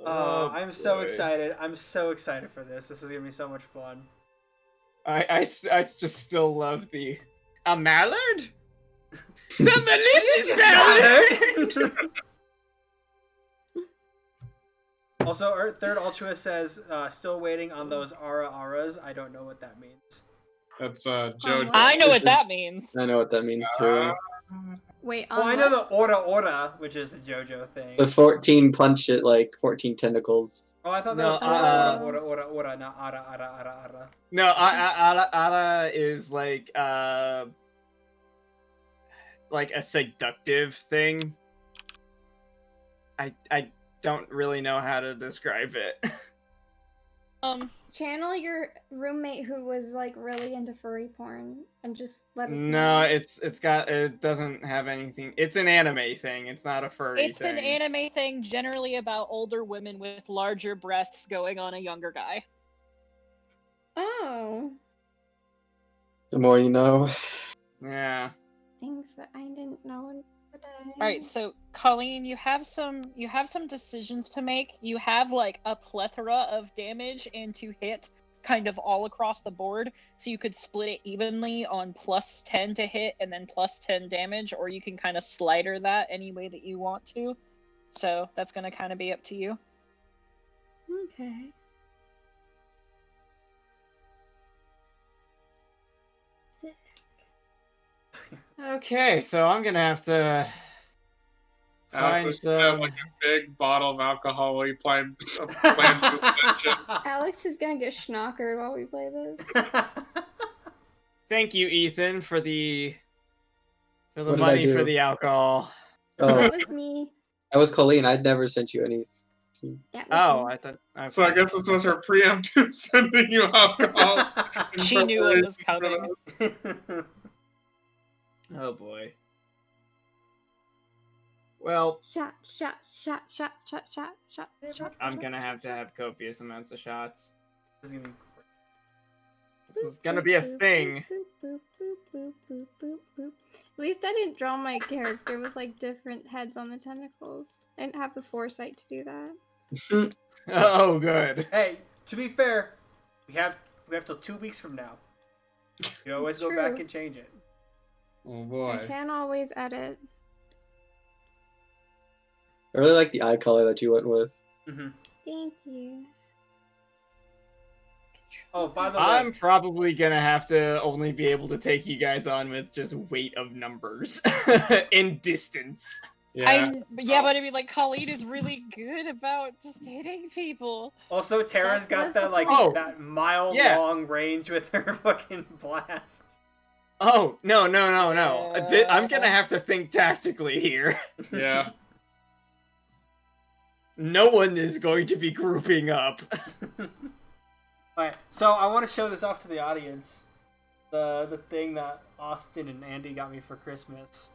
Oh, I'm so boy. excited. I'm so excited for this. This is gonna be so much fun. I just still love a mallard? The malicious mallard! Also, Third Ultra says, still waiting on those Auras. I don't know what that means. That's Joe. I know what that means. I know what that means too. Wait, Well, I know the Ora, which is the JoJo thing. The 14 punch it like 14 tentacles. Oh, I thought that No, was Ora, not Ara. No, Ara is like a seductive thing. I don't really know how to describe it. Channel your roommate who was like really into furry porn and just let us No, know. it doesn't have anything. It's an anime thing. It's not a furry It's thing. an anime thing generally about older women with larger breasts going on a younger guy. Oh. The more you know. Yeah. Things that I didn't know today. Alright, so Colleen, you have some decisions to make. You have like a plethora of damage and to hit kind of all across the board. So you could split it evenly on plus 10 to hit and then plus 10 damage, or you can kind of slider that any way that you want to. So that's gonna kind of be up to you. Okay. Okay, so I'm gonna have to Alex find is gonna have some. like a big bottle of alcohol while he plans to attention. Alex is gonna get schnockered while we play this. Thank you, Ethan, for the What did I money do? for the alcohol. Oh, That was me. that was Colleen. I'd never sent you any. That was Oh, me. I thought. Okay. So I guess this was her preemptive sending you alcohol. in She knew it was preparation for coming. this. Oh boy. Well, Shot. I'm gonna have to have copious amounts of shots. This is gonna be This is gonna be a thing. At least I didn't draw my character with like different heads on the tentacles. I didn't have the foresight to do that. Oh, good. Hey, to be fair, we have till 2 weeks from now. You can always That's go back true. and change it. Oh I boy. can always edit. I really like the eye color that you went with. Mm-hmm. Thank you. Oh, by the way, I'm probably gonna have to only be able to take you guys on with just weight of numbers in distance. Yeah. But I mean, like, Colleen is really good about just hitting people. also Tara's That got was that the like point. that mile Yeah. long range with her fucking blast. Oh, no. Yeah. I'm gonna have to think tactically here. Yeah. No one is going to be grouping up. Alright, so I want to show this off to the audience. The thing that Austin and Andy got me for Christmas.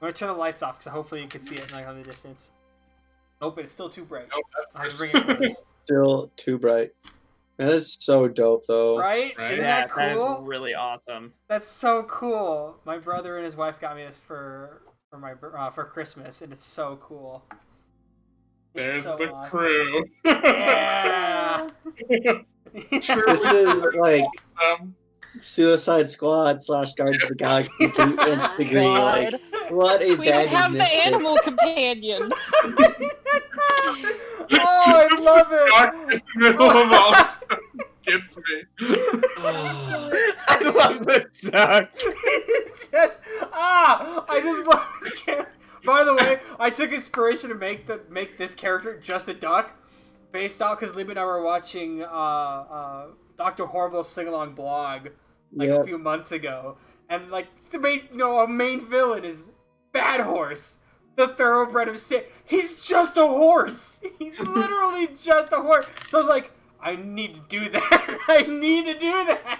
I'm gonna turn the lights off because hopefully you can see it like on the distance. Nope, it's still too bright. Nope, I'll have to that's bring it close. Still too bright. Man, that's so dope, though. Right? Right? Isn't Yeah, that that is cool? really awesome. That's so cool. My brother and his wife got me this for Christmas, and it's so cool. It's There's so the awesome. crew. Yeah. This is like Um, Suicide Squad / Guardians of the Galaxy to nth degree. Like, God. what a We don't band have the misfit. animal companion. Oh, I love Dark in it. the middle of all gets me. I love the duck. It's just I just love this character. By the way, I took inspiration to make this character just a duck, based out because Libby and I were watching Dr. Horrible's sing-along blog like Yep. a few months ago, and like the main villain is Bad Horse, the thoroughbred of sin. He's just a horse. He's literally just a horse. So I was like, I need to do that. I need to do that.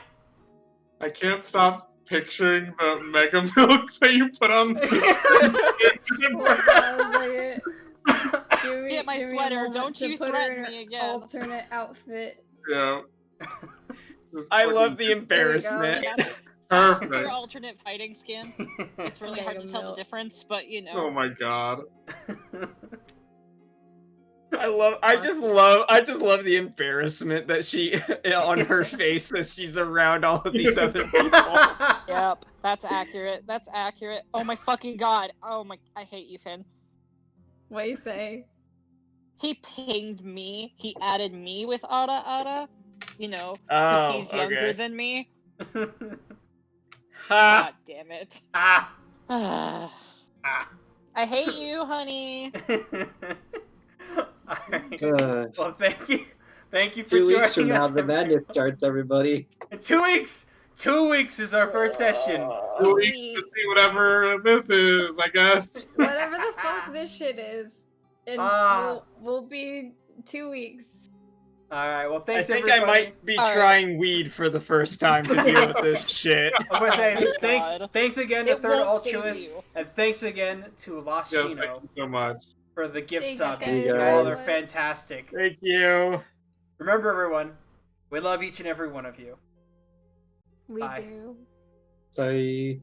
I can't stop picturing the mega milk that you put on the Get my sweater, don't you threaten me again. Alternate outfit. Yeah. I love the embarrassment. That's Perfect. your alternate fighting skin. It's really hard to tell the Milk. difference, but you know. Oh my god. I just love the embarrassment that she on her face as she's around all of these other people. Yep, that's accurate. That's accurate. Oh my fucking god. Oh my, I hate you, Finn. What do you say? He pinged me. He added me with Ada. You know, Oh, because he's younger okay. than me. Ha! God damn it. Ah. I hate you, honey. Alright. Uh, Well, thank you for 2 joining weeks from now, us. the madness starts, everybody. In 2 weeks. 2 weeks is our first session. 2 weeks to see whatever this is, I guess. Whatever the fuck this shit is. And Ah. we'll be 2 weeks. Alright, well, I thanks, think everybody. I might be trying weed for the first time to deal with this shit. I'm gonna say Oh my God. thanks again to It Third won't save Altruist, you. and thanks again to Lost Yeah, Chino thank you so much. for the gift Thanks, subs. guys. You all are Guys. fantastic. Thank you. Remember, everyone, we love each and every one of you. We Bye. do. Bye.